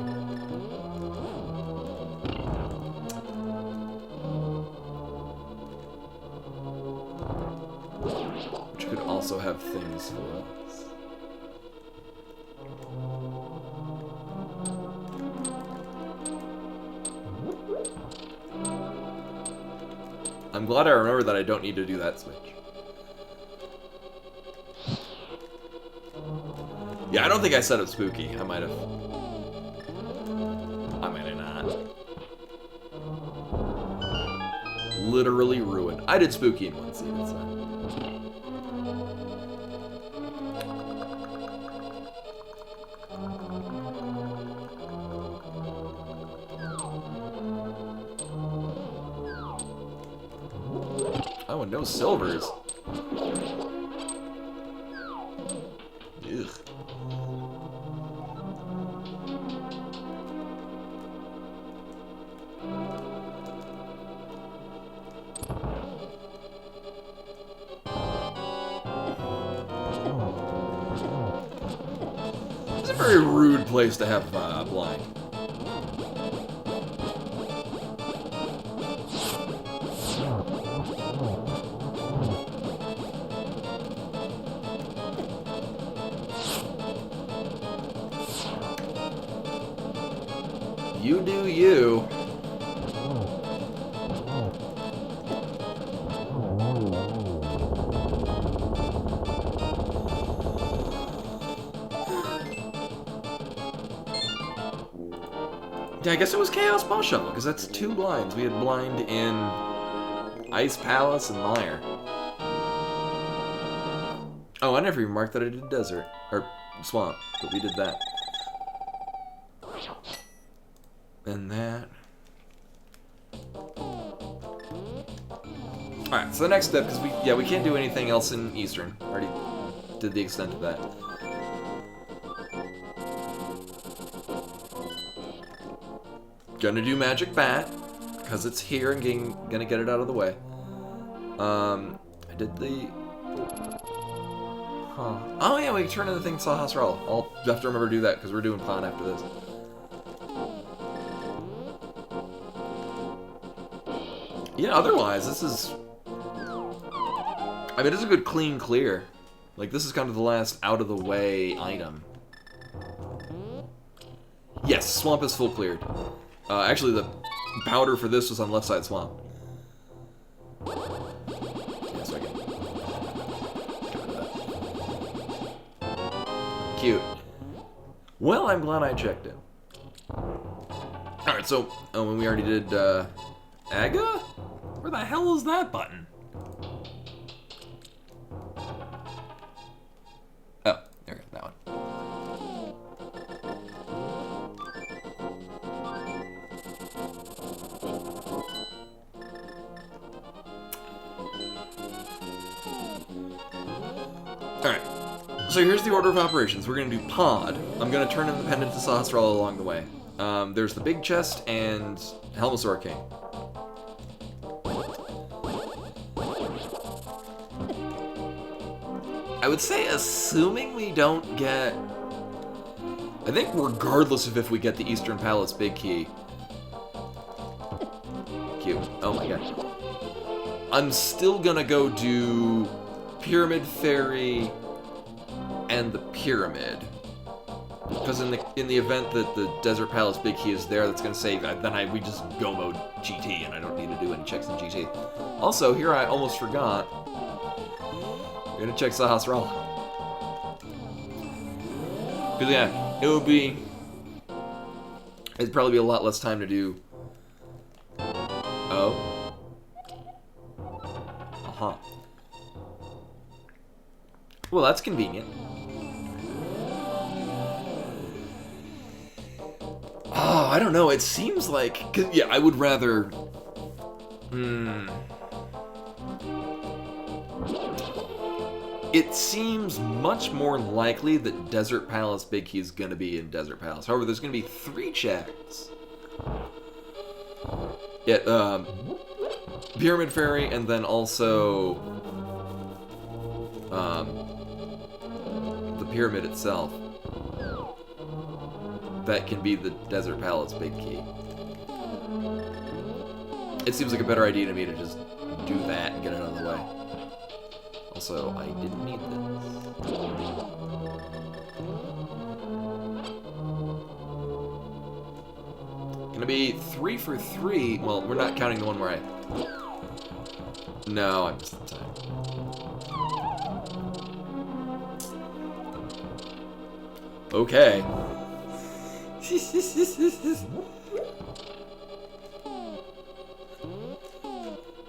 Which could also have things for us. I'm glad I remember that I don't need to do that switch. Yeah, I don't think I set up Spooky. I might have. I might have not. Literally ruined. I did Spooky in one scene, it's fine. Oh, and no silvers. It's a very rude place to have blind. You do you. Yeah, I guess it was Chaos Ball Shuffle, because that's 2 blinds. We had blind in Ice Palace and Mire. Oh, I never even marked that I did Desert. Or Swamp, but we did that. And that. Alright, so the next step, because we can't do anything else in Eastern. Already did the extent of that. Gonna do Magic Bat, because it's here and gonna get it out of the way. I did the... Huh. Oh yeah, we can turn into the thing Sawhouse Roll. I'll have to remember to do that, because we're doing Pawn after this. Yeah, otherwise, this is... I mean, it's a good clean clear. Like, this is kind of the last out-of-the-way item. Yes, Swamp is full cleared. Actually, the powder for this was on left side Swamp. Yeah, so I can get rid of that. Cute. Well, I'm glad I checked it. Alright, so, when we already did, Aga? Where the hell is that button? Oh, there we go, that one. Alright, so here's the order of operations. We're going to do Pod. I'm going to turn in the pendant to Sahasrara along the way. There's the big chest and Helmasaur King. I would say, assuming we don't get... I think regardless of if we get the Eastern Palace Big Key... Cute. Oh my god. I'm still gonna go do Pyramid Fairy and the Pyramid. Because in the event that the Desert Palace Big Key is there, that's gonna save it. Then we just go mode GT and I don't need to do any checks in GT. Also, here I almost forgot. We're gonna check Sahasrara. Because yeah, it'd probably be a lot less time to do. Oh. Uh-huh. Well, that's convenient. Oh, I don't know. It seems like... yeah, I would rather... It seems much more likely that Desert Palace Big Key is going to be in Desert Palace. However, there's going to be 3 checks. Yeah, Pyramid Fairy, and then also... the Pyramid itself. That can be the Desert Palace Big Key. It seems like a better idea to me to just do that and get it out of the way. Also, I didn't need this. Gonna be 3 for 3. Well, we're not counting the one where I... No, I missed the time. Okay.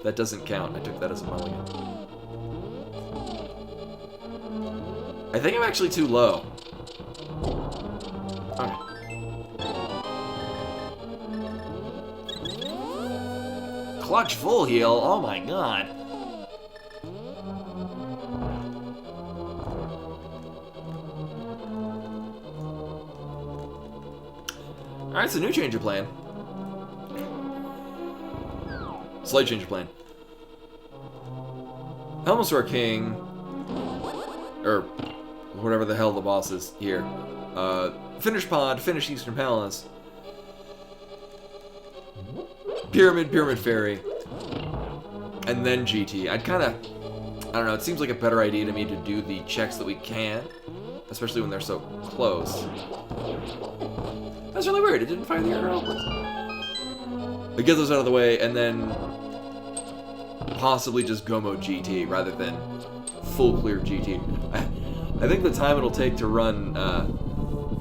That doesn't count. I took that as a mulligan. I think I'm actually too low. Okay. Clutch full heal. Oh my god. Alright, so new change of plan. Slight change of plan. Helmasaur King... whatever the hell the boss is here. Finish Pod, finish Eastern Palace. Pyramid Fairy. And then GT. I'd kind of... I don't know, it seems like a better idea to me to do the checks that we can. Especially when they're so close. That's really weird, it didn't fire the arrow. I get those out of the way, and then... possibly just Go Mode GT, rather than full clear GT. I think the time it'll take to run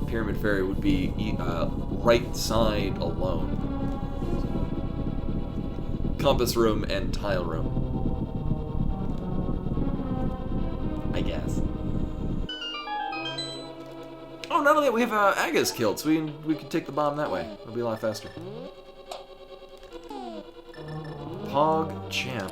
Pyramid Fairy would be right side alone. Compass room and tile room. I guess. Oh, not only that, we have Aga's killed, so we can take the bomb that way. It'll be a lot faster. Pog Champ.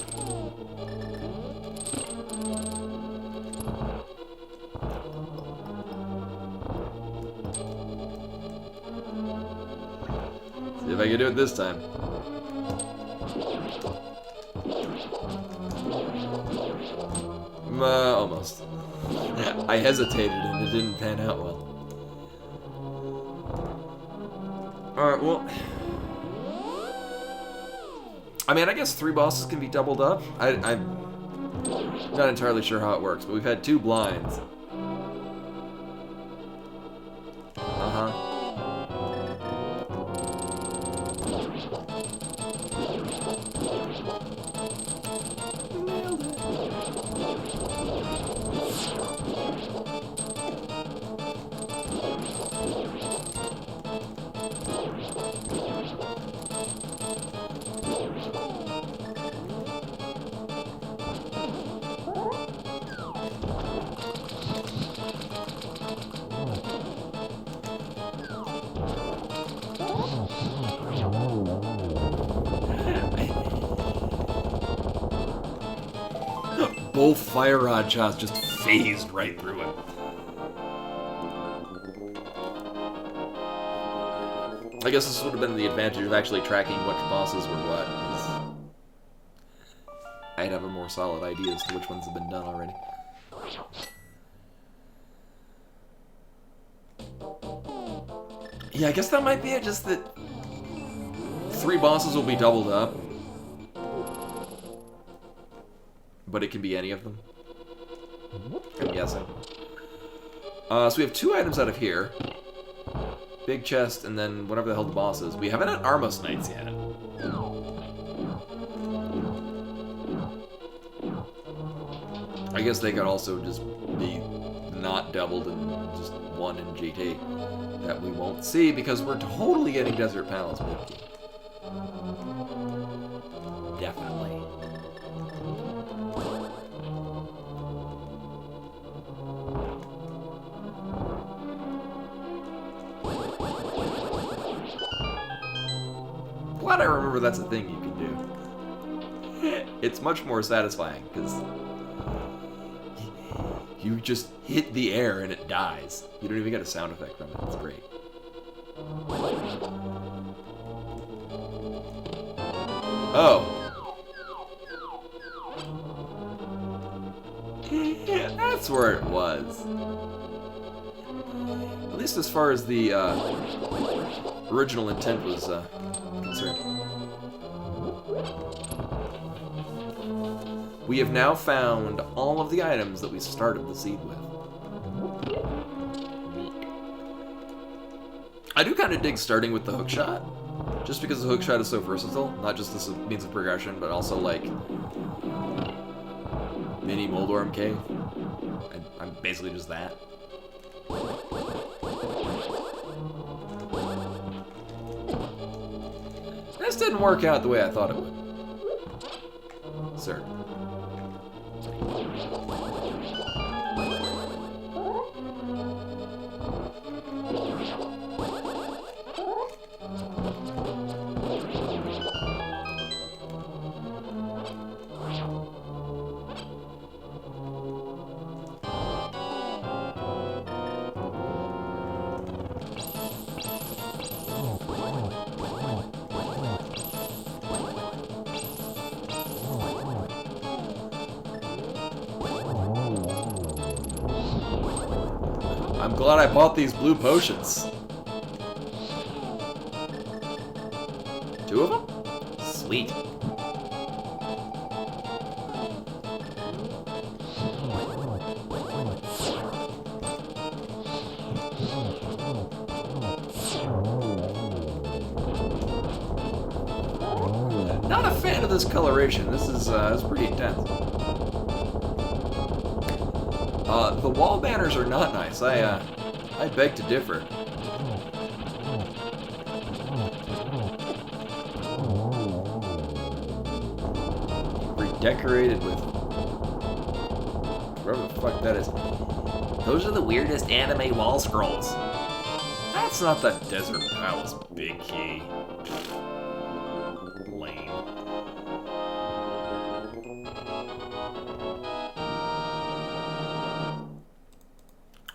See if I can do it this time. Almost. I hesitated and it didn't pan out well. Alright, well... I mean, I guess 3 bosses can be doubled up. I'm not entirely sure how it works, but we've had 2 blinds. Uh-huh. Both fire rod shots just phased right through it. I guess this would have been the advantage of actually tracking which bosses were what, 'cause I'd have a more solid idea as to which ones have been done already. Yeah, I guess that might be it, just that 3 bosses will be doubled up. But it can be any of them. I'm guessing. So we have 2 items out of here. Big chest, and then whatever the hell the boss is. We haven't had Armos Knights yet. I guess they could also just be not doubled and just 1 in GT. That we won't see because we're totally getting Desert Palace. Definitely. Glad I remember that's a thing you can do. It's much more satisfying, because you just hit the air and it dies. You don't even get a sound effect from it. It's great. Oh. That's where it was. At least as far as the original intent was concerned. We have now found all of the items that we started the seed with. I do kind of dig starting with the hookshot, just because the hookshot is so versatile, not just as a means of progression, but also like mini Moldorm Cave. I'm basically just that. This didn't work out the way I thought it would. Sir. I'm glad I bought these blue potions. 2 of them? Sweet. Not a fan of this coloration. This is pretty intense. The wall banners are not nice. I beg to differ. Redecorated with whatever the fuck that is. Those are the weirdest anime wall scrolls. That's not the Desert Palace big key. Lame.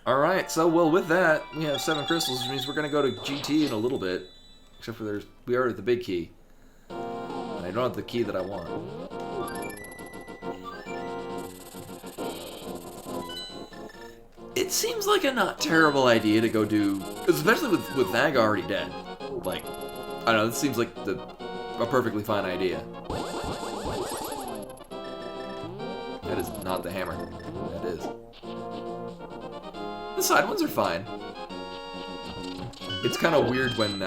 Alright, so well with that, we have 7 crystals, which means we're gonna go to GT in a little bit. Except for we are at the big key. And I don't have the key that I want. It seems like a not terrible idea to go do, especially with Naga already dead. Like, I don't know, this seems like a perfectly fine idea. That is not the hammer. That is. The side ones are fine. It's kind of weird when,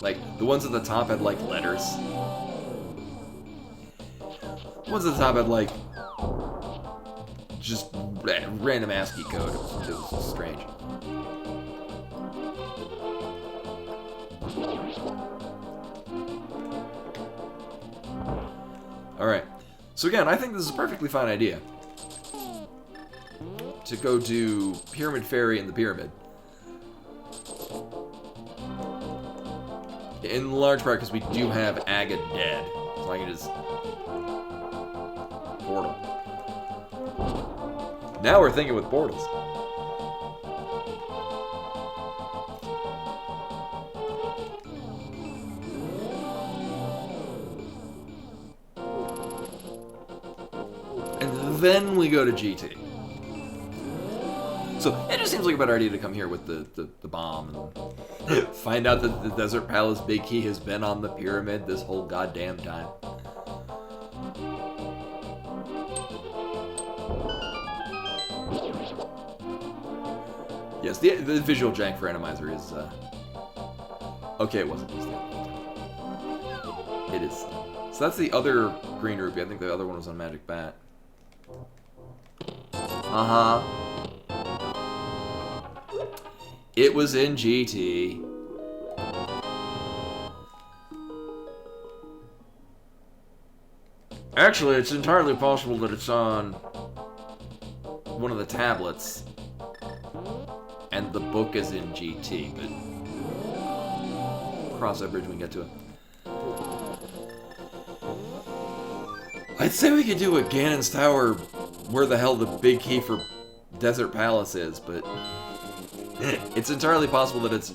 like, the ones at the top had, like, letters. The ones at the top had, like, just random ASCII code. It was strange. Alright. So again, I think this is a perfectly fine idea. To go do Pyramid Fairy in the Pyramid. In large part because we do have Aga dead. So I can just portal. Now we're thinking with portals. And then we go to GT. So it just seems like a better idea to come here with the bomb and find out that the Desert Palace Big Key has been on the pyramid this whole goddamn time. Yes, the visual jank for Randomizer is, okay, it wasn't just that. It is. So that's the other green rupee. I think the other one was on Magic Bat. Uh-huh. It was in GT. Actually, it's entirely possible that it's on one of the tablets. And the book is in GT, but cross that bridge when we get to it. I'd say we could do a Ganon's Tower where the hell the big key for Desert Palace is, but it's entirely possible that it's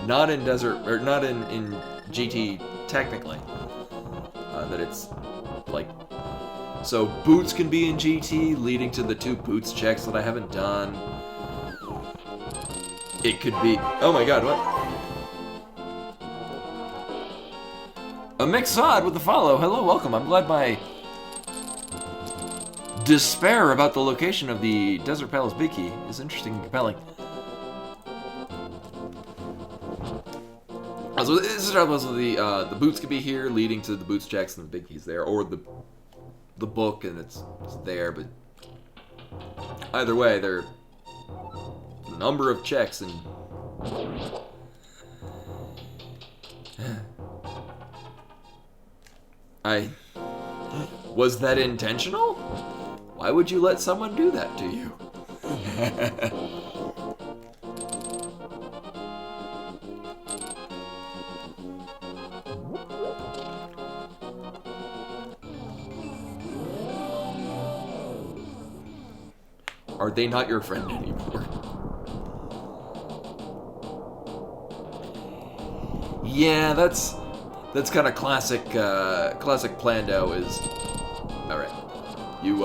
not in Desert, or not in GT technically. That it's like, so boots can be in GT, leading to the 2 boots checks that I haven't done. It could be, oh my god, what? A Mixod with the follow. Hello, welcome. I'm glad my despair about the location of the Desert Palace Big Key is interesting and compelling. So this is also the boots could be here, leading to the boots checks and the big keys there, or the book and it's there. But either way, there are a number of checks and was that intentional? Why would you let someone do that to you? Are they not your friend anymore? Yeah, that's kind of classic. Classic Plando is. All right, you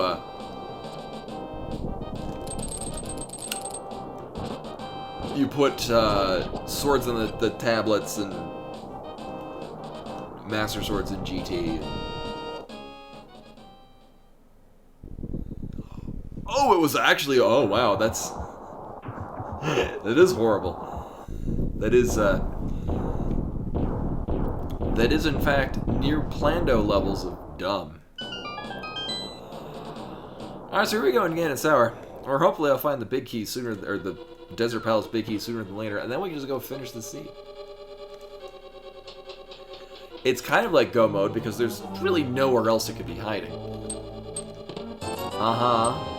you put swords on the tablets and Master Swords in GT. Oh, it was actually. Oh, wow. That is horrible. That is in fact near Plando levels of dumb. Alright, so here we go again in Sour. Or hopefully I'll find the big key sooner, or the Desert Palace big key sooner than later, and then we can just go finish the seed. It's kind of like go mode because there's really nowhere else it could be hiding. Uh-huh.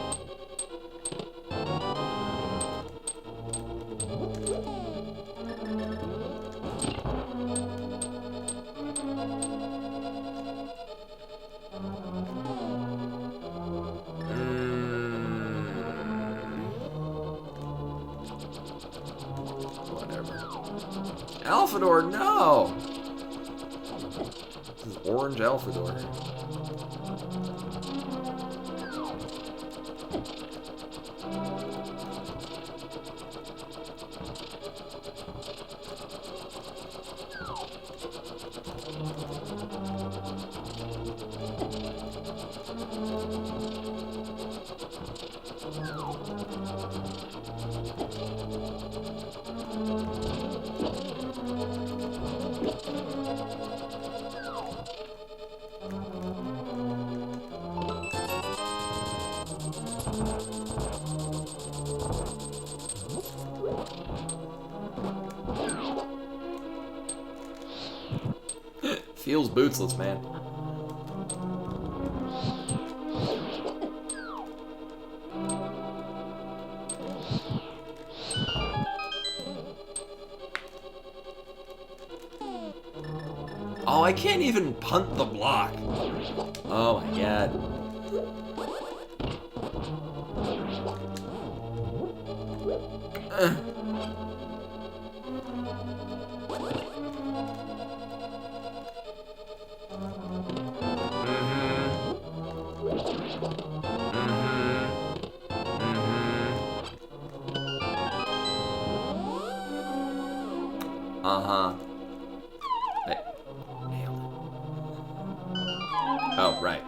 Alphador, no! This is orange Alphador. Feels bootsless, man. Oh, I can't even punt the block. Oh my god. Uh-huh. Hey. Nailed it. Oh, right.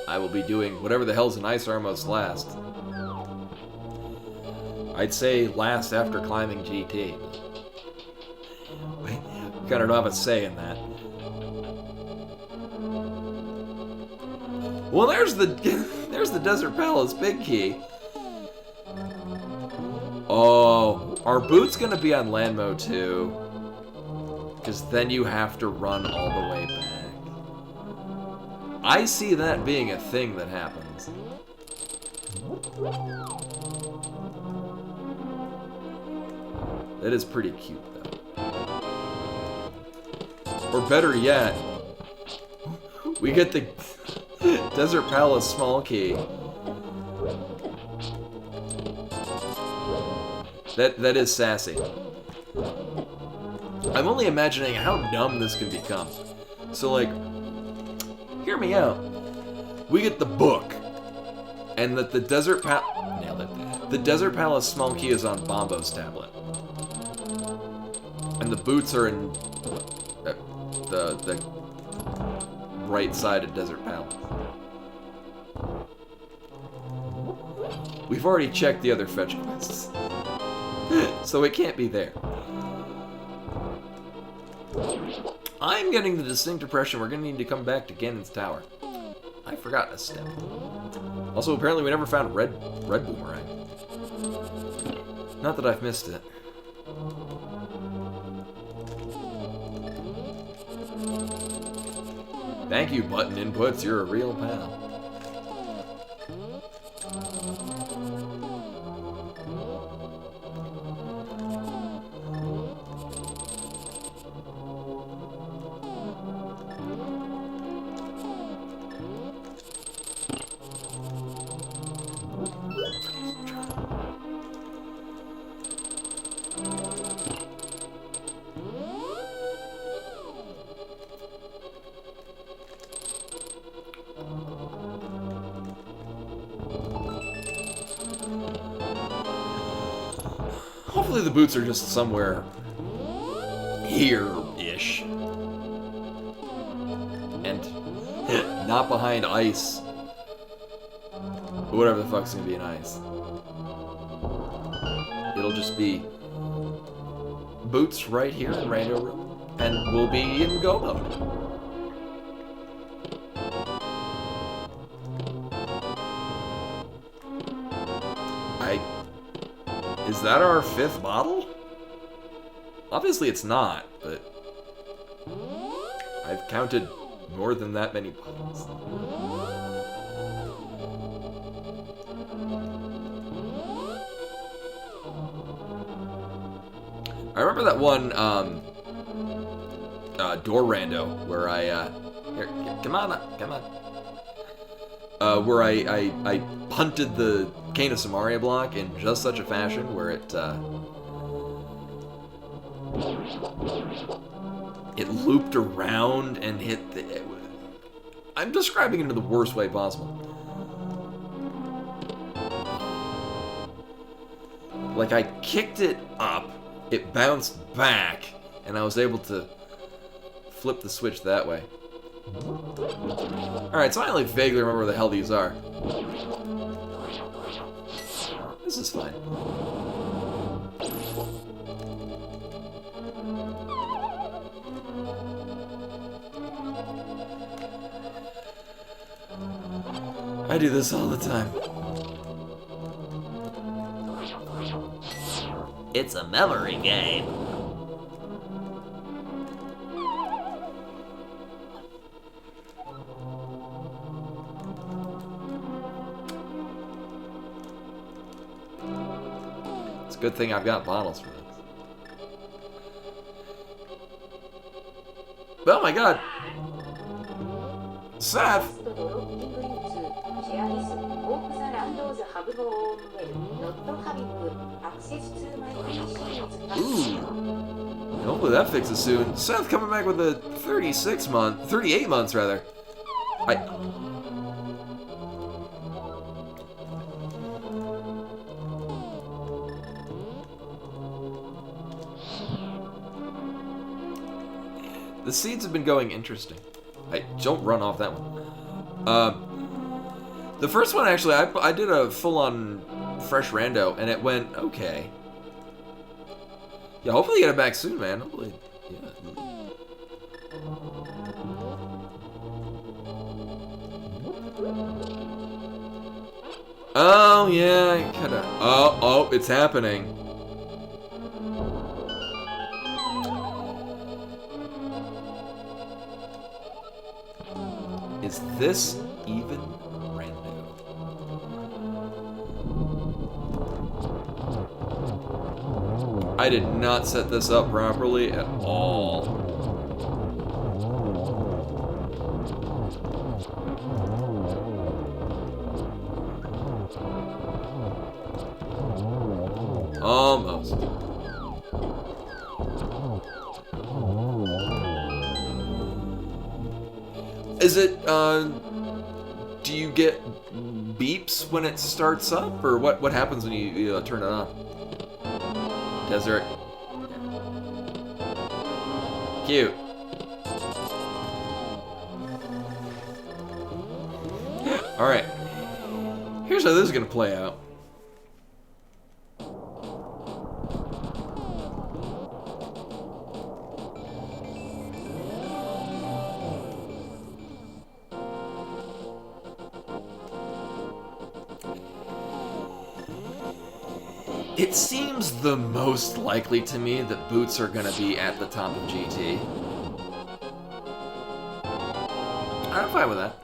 I will be doing whatever the hell's an Ice Armos last. I'd say last after climbing GT. Wait, kind of don't have a say in that. Well, there's the Desert Palace big key. Oh, are boots gonna be on land mode too? Because then you have to run all the way back. I see that being a thing that happens. That is pretty cute, though. Or better yet, we get the Desert Palace small key. That is sassy. I'm only imagining how dumb this can become. So, like, hear me out. We get the book, and that the Desert Palace... Nailed it. The Desert Palace small key is on Bombo's tablet. And the boots are in the right side of Desert Palace. We've already checked the other fetch quests. So it can't be there. I'm getting the distinct impression we're going to need to come back to Ganon's Tower. I forgot a step. Also, apparently we never found red boomerang. Not that I've missed it. Thank you, Button Inputs. You're a real pal. Hopefully the boots are just somewhere here-ish. And not behind ice. Whatever the fuck's gonna be in ice. It'll just be boots right here in Rando Room, and we'll be in go mode. Is that our 5th bottle? Obviously it's not, but I've counted more than that many bottles. I remember that one door rando where I here, come on, where I punted the Cane of Samaria block in just such a fashion where it looped around and hit the. I'm describing it in the worst way possible. Like I kicked it up, it bounced back, and I was able to flip the switch that way. Alright, so I only vaguely remember where the hell these are. This is fine. I do this all the time. It's a memory game. It's a good thing I've got bottles for this. Oh my god! Seth! Ooh. Hopefully that fixes soon. Seth coming back with a 38 months rather. The seeds have been going interesting. Don't run off that one. The first one, actually, I did a full-on fresh rando, and it went okay. Yeah, hopefully you get it back soon, man. Hopefully, yeah. Oh, yeah, kinda. Oh, it's happening. Is this even rando? I did not set this up properly at all. Almost. Is it, do you get beeps when it starts up? Or what happens when you turn it on? Desert. Cute. Alright. Here's how this is gonna play out. It seems the most likely to me that boots are gonna be at the top of GT. I'm fine with that.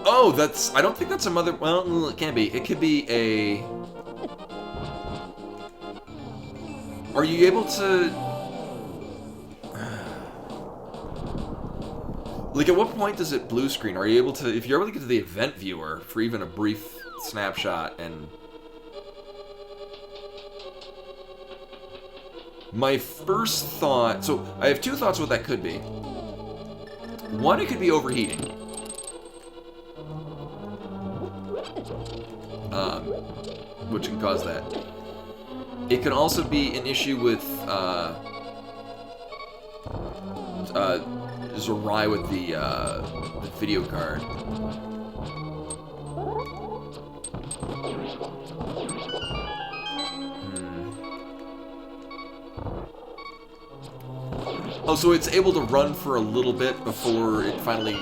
Oh, I don't think that's a mother, well, it can't be. It could be a... Are you able to... Like, at what point does it blue screen? Are you able to, if you're able to get to the event viewer for even a brief snapshot, and my first thought, so I have two thoughts what that could be. One, it could be overheating. Which can cause that. It can also be an issue with just awry with the video card. Oh, so it's able to run for a little bit before it finally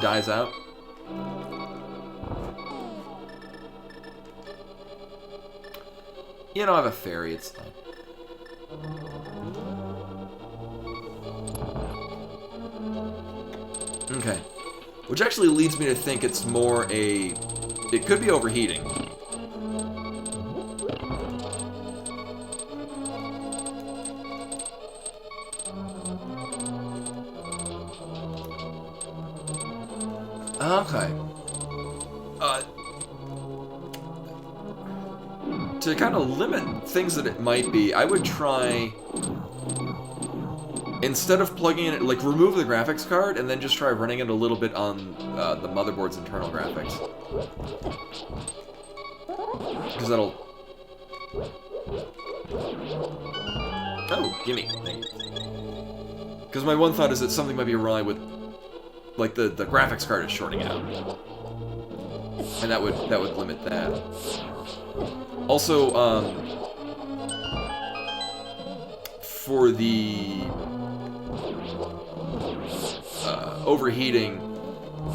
dies out? You know, I have a fairy, it's fine. Okay. Which actually leads me to think it's more a... It could be overheating. Okay. To kind of limit things that it might be, I would try... Instead of plugging in, like, remove the graphics card and then just try running it a little bit on the motherboard's internal graphics. Because that'll... Oh, gimme. Thank you. Because my one thought is that something might be awry with... Like, the graphics card is shorting out. And that would limit that. Also, for the overheating,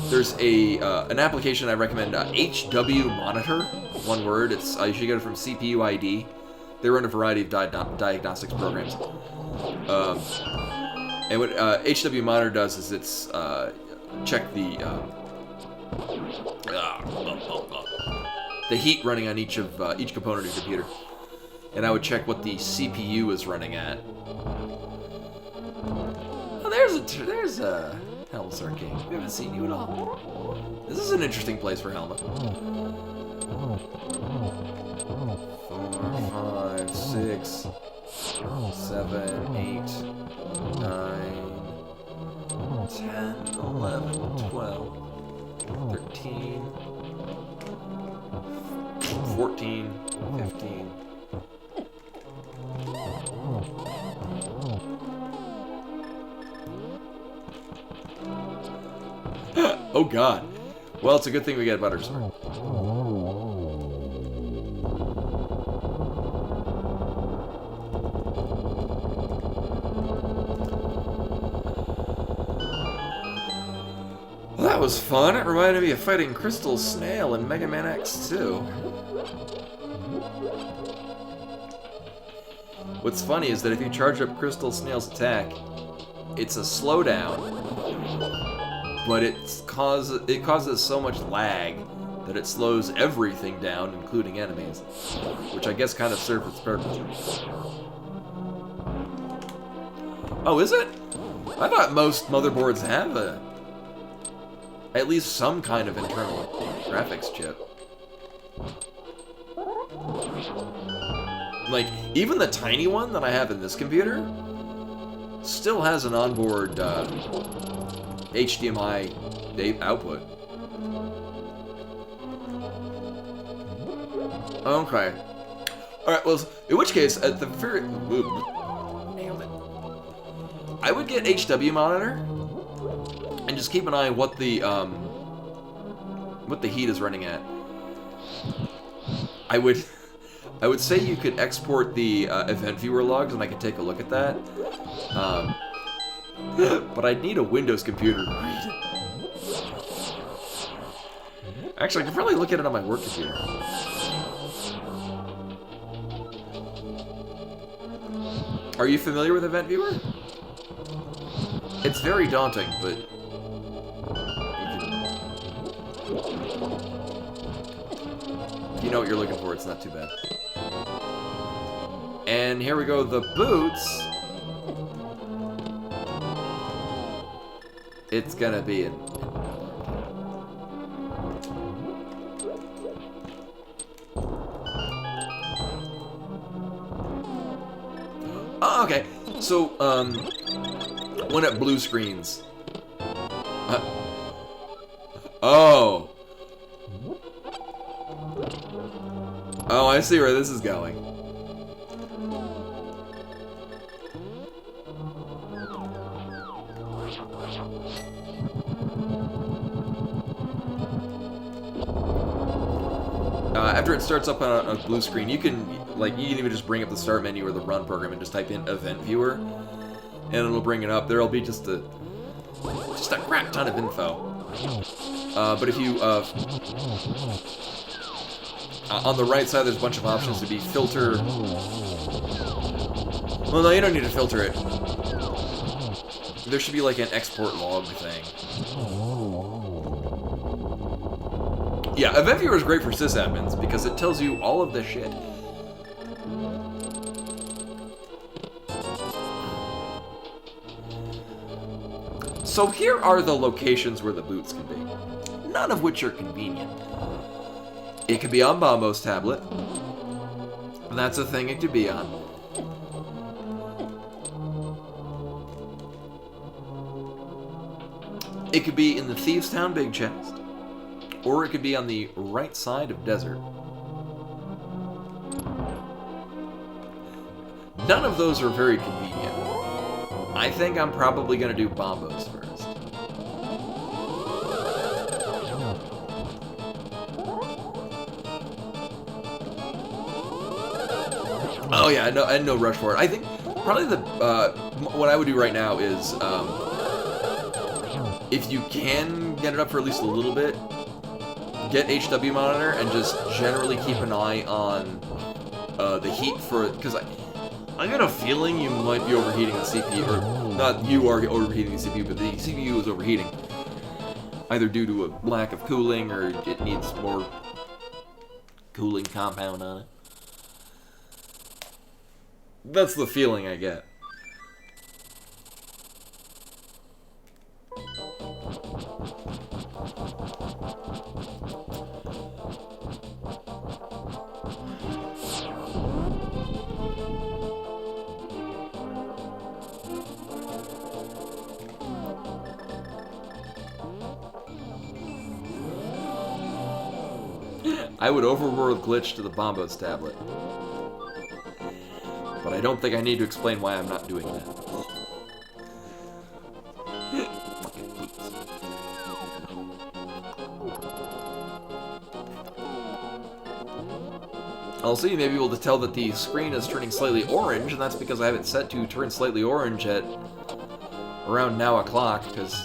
there's an application I recommend, HW Monitor, one word. It's you should get it from CPU ID. They run a variety of diagnostics programs. And what HW Monitor does is it's check the heat running on each component of your computer, and I would check what the CPU is running at. Oh, there's a Helma's Arcade. We haven't seen you at all. This is an interesting place for Helma. 4, 5, 6, 7, 8, 9, 10, 11, 12, 13, 14, 15. Oh god. Well, it's a good thing we get Buttersmart. Well, that was fun. It reminded me of fighting Crystal Snail in Mega Man X2. What's funny is that if you charge up Crystal Snail's attack, it's a slowdown, but it causes so much lag that it slows everything down, including enemies, which I guess kind of serves its purpose. Oh, is it? I thought most motherboards have at least some kind of internal graphics chip. Like, even the tiny one that I have in this computer still has an onboard HDMI output. Okay. Alright, well, in which case, at the very... Nailed it. I would get HW Monitor and just keep an eye on what the heat is running at. I would say you could export the event viewer logs and I could take a look at that. But I'd need a Windows computer to read it. Actually, I could probably look at it on my work computer. Are you familiar with Event Viewer? It's very daunting, but if you know what you're looking for, it's not too bad. And here we go, the boots. It's gonna be in... Oh, okay. So, when it blue screens, Oh. Oh, I see where this is going. After it starts up on a blue screen, you can even just bring up the start menu or the run program and just type in event viewer, and it'll bring it up. There'll be just a crap ton of info. But if you on the right side, there's a bunch of options to be filter. Well, no, you don't need to filter it. There should be like an export log thing. Yeah, Event Viewer is great for sysadmins because it tells you all of this shit. So here are the locations where the boots can be, none of which are convenient. It could be on Bombo's tablet. That's a thing it could be on. It could be in the Thieves Town Big Chest. Or it could be on the right side of Desert. None of those are very convenient. I think I'm probably going to do Bombo's first. Oh yeah, no rush for it. I think probably what I would do right now is if you can get it up for at least a little bit, get HW monitor and just generally keep an eye on the heat for it, because I got a feeling you might be overheating the CPU, or not you are overheating the CPU, but the CPU is overheating. Either due to a lack of cooling, or it needs more cooling compound on it. That's the feeling I get. I would overworld glitch to the Bombo's tablet. But I don't think I need to explain why I'm not doing that. Also, you may be able to tell that the screen is turning slightly orange, and that's because I have it set to turn slightly orange at around now o'clock, because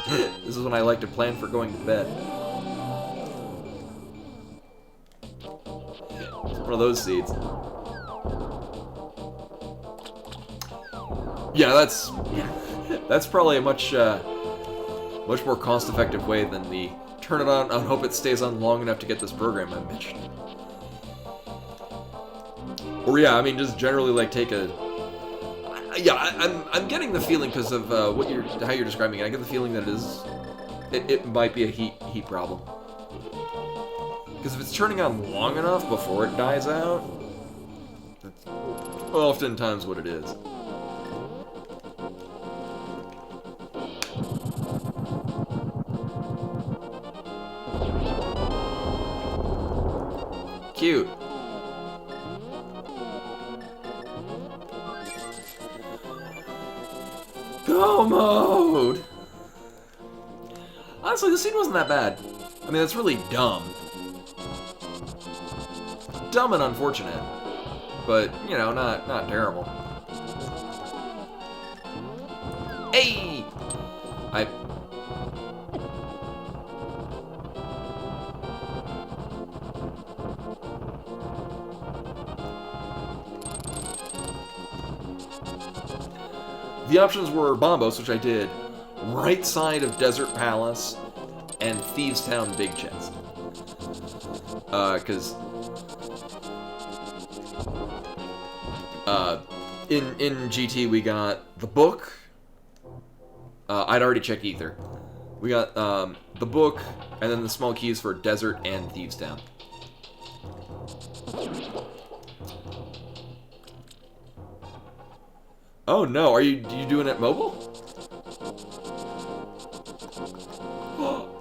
this is when I like to plan for going to bed. One of those seeds. Yeah, that's probably a much more cost-effective way than the turn it on and hope it stays on long enough to get this program I mentioned. Or yeah, I mean, just generally like take a. Yeah, I'm getting the feeling because of how you're describing it. I get the feeling that it might be a heat problem. Because if it's turning on long enough before it dies out, that's oftentimes what it is. Cute. Go mode! Honestly, this scene wasn't that bad. I mean, it's really dumb. Dumb and unfortunate. But, you know, not terrible. Hey! The options were Bombos, which I did, right side of Desert Palace, and Thieves Town Big Chest. Because in GT we got the book. I'd already checked Ether. We got the book, and then the small keys for Desert and Thieves Town. Oh no, are you doing it mobile?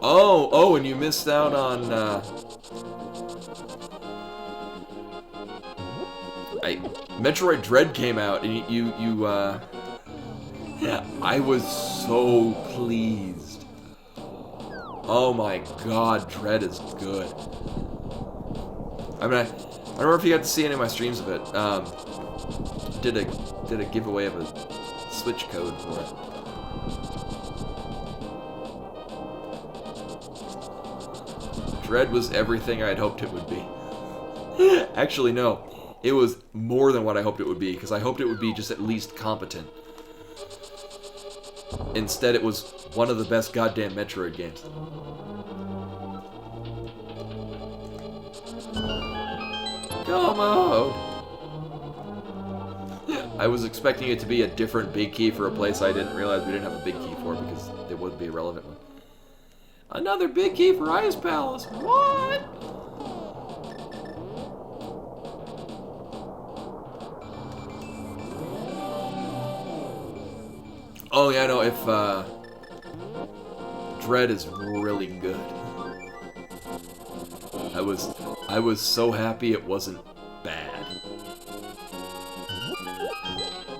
Oh, and you missed out on, Metroid Dread came out, and yeah, I was so pleased. Oh my god, Dread is good. I mean, I don't know if you got to see any of my streams of it. Did a giveaway of a Switch code for it. Dread was everything I'd hoped it would be. Actually, no. It was more than what I hoped it would be, because I hoped it would be just at least competent. Instead, it was one of the best goddamn Metroid games. Go mode! I was expecting it to be a different big key for a place I didn't realize we didn't have a big key for, because it would be a relevant one. Another big key for Ice Palace! What? Oh yeah, no, if, Dread is really good. I was so happy it wasn't bad.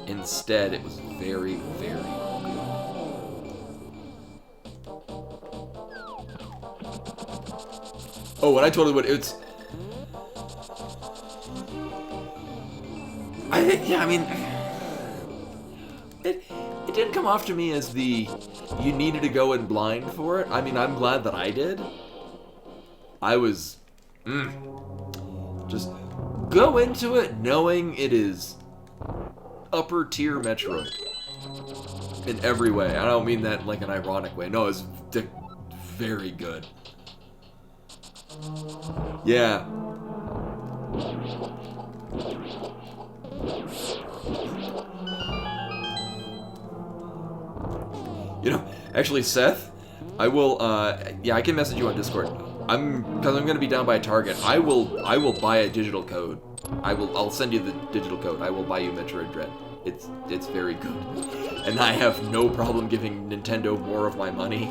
Instead, it was very, very good. Oh, and I totally would, I think, yeah, I mean, it didn't come off to me as you needed to go in blind for it. I mean, I'm glad that I did. I was, just go into it knowing it is upper tier Metroid. In every way. I don't mean that in like an ironic way. No, it's very good. Yeah. You know, actually, Seth, I will, yeah, I can message you on Discord. Because I'm gonna be down by a Target. I will buy a digital code. I'll send you the digital code. I will buy you Metroid Dread. It's very good. And I have no problem giving Nintendo more of my money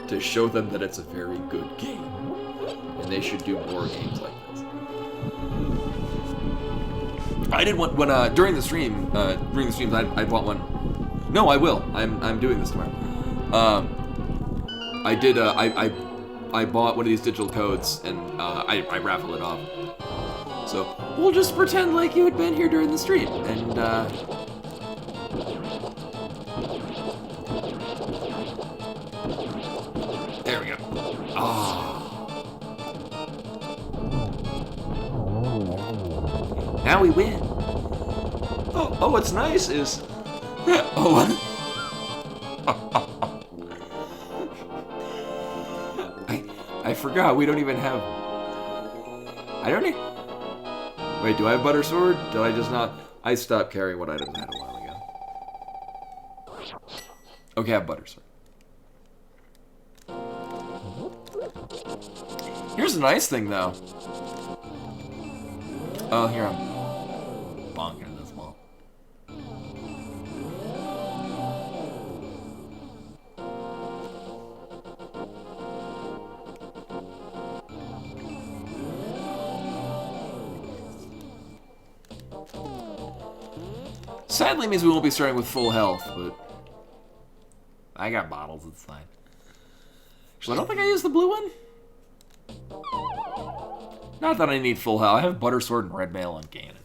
to show them that it's a very good game. And they should do more games like this. I did one, when, during the streams, I bought one. No, I will. I'm doing this tomorrow. I did, I bought one of these digital codes, and, I raffled it off. So, we'll just pretend like you had been here during the stream, and, there we go. Now we win. Oh, what's nice is... I forgot, we don't even have... Wait, do I have Butter Sword? Did I just not... I stopped carrying what items I had a while ago. Okay, I have Butter Sword. Here's a nice thing, though. Oh, here I'm bonking this wall. Sadly means we won't be starting with full health, but I got bottles, it's fine. Actually, I don't think I used the blue one. Not that I need full health. I have Butter Sword and Red Mail on Ganon.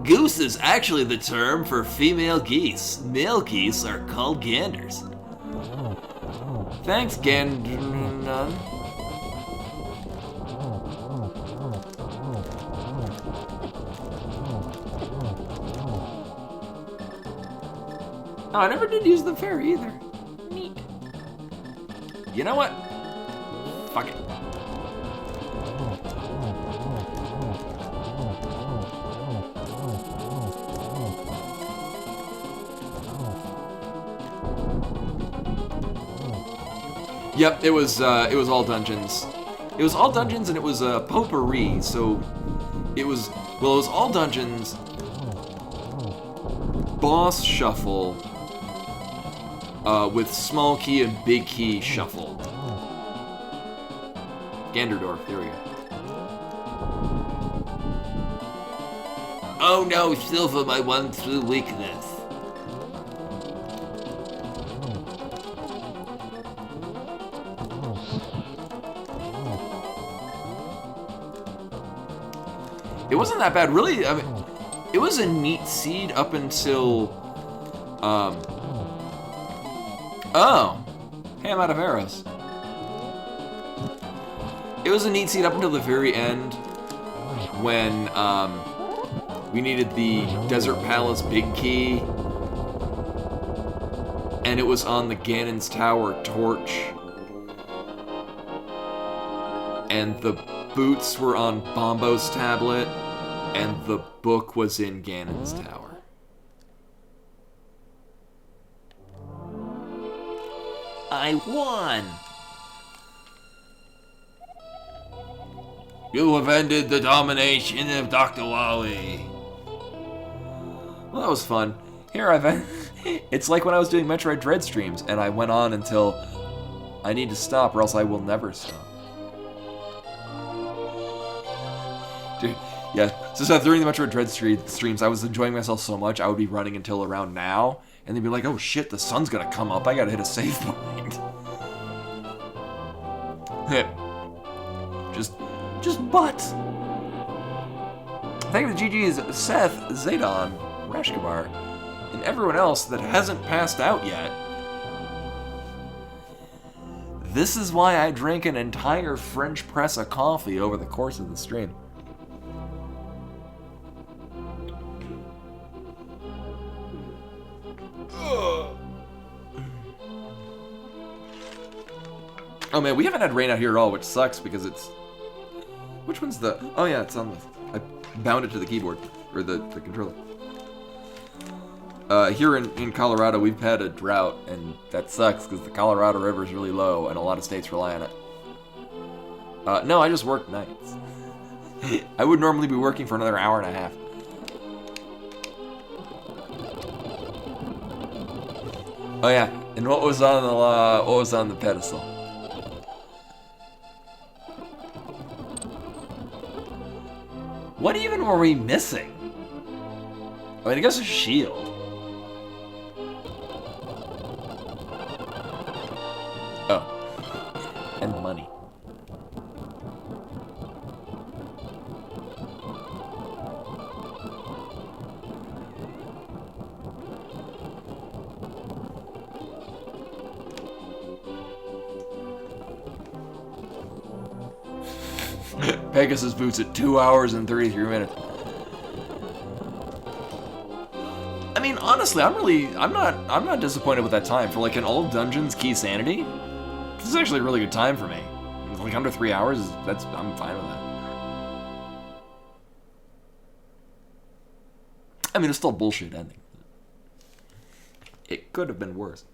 Goose is actually the term for female geese. Male geese are called ganders. Thanks, Ganon. Oh, I never did use the fairy either. Neat. You know what? Fuck it. Yep, it was all dungeons. It was all dungeons and it was a potpourri, so it was all dungeons, boss shuffle, with small key and big key shuffled. Ganderdorf, there we go. Oh no, Silver, my one true weakness. It wasn't that bad, really. I mean, it was a neat seed up until, oh, hey, I'm out of arrows. It was a neat seed up until the very end, when we needed the Desert Palace big key, and it was on the Ganon's Tower torch, and the boots were on Bombo's tablet, and the book was in Ganon's Tower. I won. You have ended the domination of Dr. Wally. Well, that was fun. Here it's like when I was doing Metroid Dread streams, and I went on until I need to stop, or else I will never stop. Dude, yeah, so during the Metroid Dread streams, I was enjoying myself so much, I would be running until around now, and they'd be like, oh shit, the sun's gonna come up, I gotta hit a save point. Just butts. Thank you to GG's Seth, Zadon, Rashkabar, and everyone else that hasn't passed out yet. This is why I drank an entire French press of coffee over the course of the stream. Oh man, we haven't had rain out here at all, which sucks because it's... Which one's the... Oh yeah, it's on the... I bound it to the keyboard, or the controller. Here in Colorado, we've had a drought, and that sucks because the Colorado River is really low, and a lot of states rely on it. No, I just work nights. I would normally be working for another hour and a half. Oh yeah, and what was on the pedestal? What even were we missing? I mean, I guess a shield. Oh. And money. Pegasus boots at 2 hours and 33 minutes. I mean, honestly, I'm not disappointed with that time for like an all dungeons key sanity. This is actually a really good time for me. Like under 3 hours, I'm fine with that. I mean, it's still a bullshit ending. It could have been worse.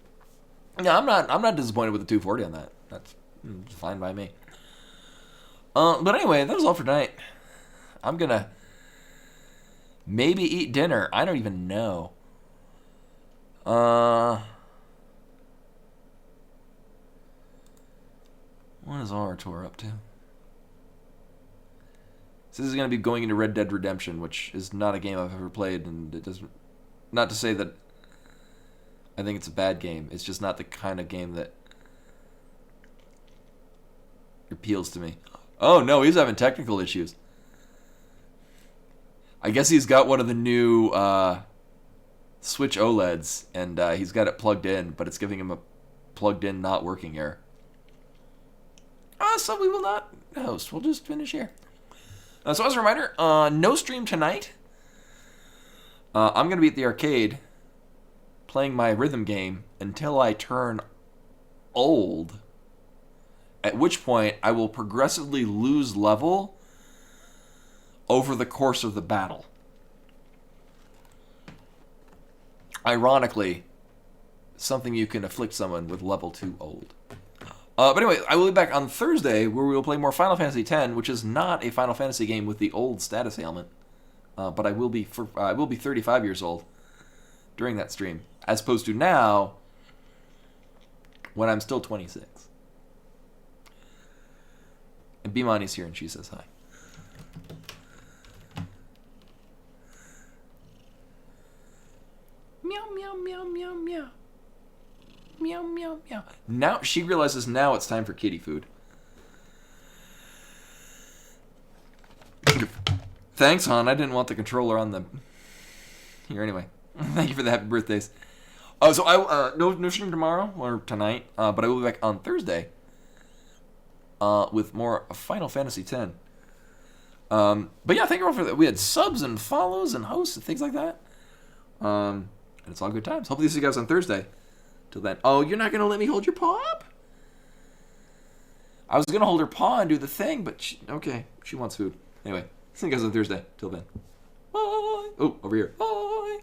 Yeah, I'm not disappointed with the 240 on that. That's fine by me. But anyway, that was all for tonight. I'm gonna maybe eat dinner. I don't even know. What is Orator up to? So this is gonna be going into Red Dead Redemption, which is not a game I've ever played, and it doesn't. Not to say that I think it's a bad game. It's just not the kind of game that appeals to me. Oh no, he's having technical issues. I guess he's got one of the new Switch OLEDs, and he's got it plugged in, but it's giving him a plugged in not working error. So we will not host. We'll just finish here. So as a reminder, no stream tonight. I'm going to be at the arcade playing my rhythm game until I turn old. At which point, I will progressively lose level over the course of the battle. Ironically, something you can afflict someone with level 2 old. But anyway, I will be back on Thursday, where we will play more Final Fantasy X, which is not a Final Fantasy game with the old status ailment. But I will be 35 years old during that stream, as opposed to now, when I'm still 26. And Bimani's here and she says hi. Meow, meow, meow, meow, meow. Meow, meow, meow. Now she realizes now it's time for kitty food. Thanks, hon. I didn't want the controller on the... Here, anyway. Thank you for the happy birthdays. So I no stream tomorrow or tonight, but I will be back on Thursday with more Final Fantasy X. But yeah, thank you all for that. We had subs and follows and hosts and things like that. And it's all good times. Hopefully see you guys on Thursday. Till then. Oh, you're not gonna let me hold your paw up? I was gonna hold her paw and do the thing, but okay, she wants food. Anyway, see you guys on Thursday. Till then. Bye. Oh, over here. Bye.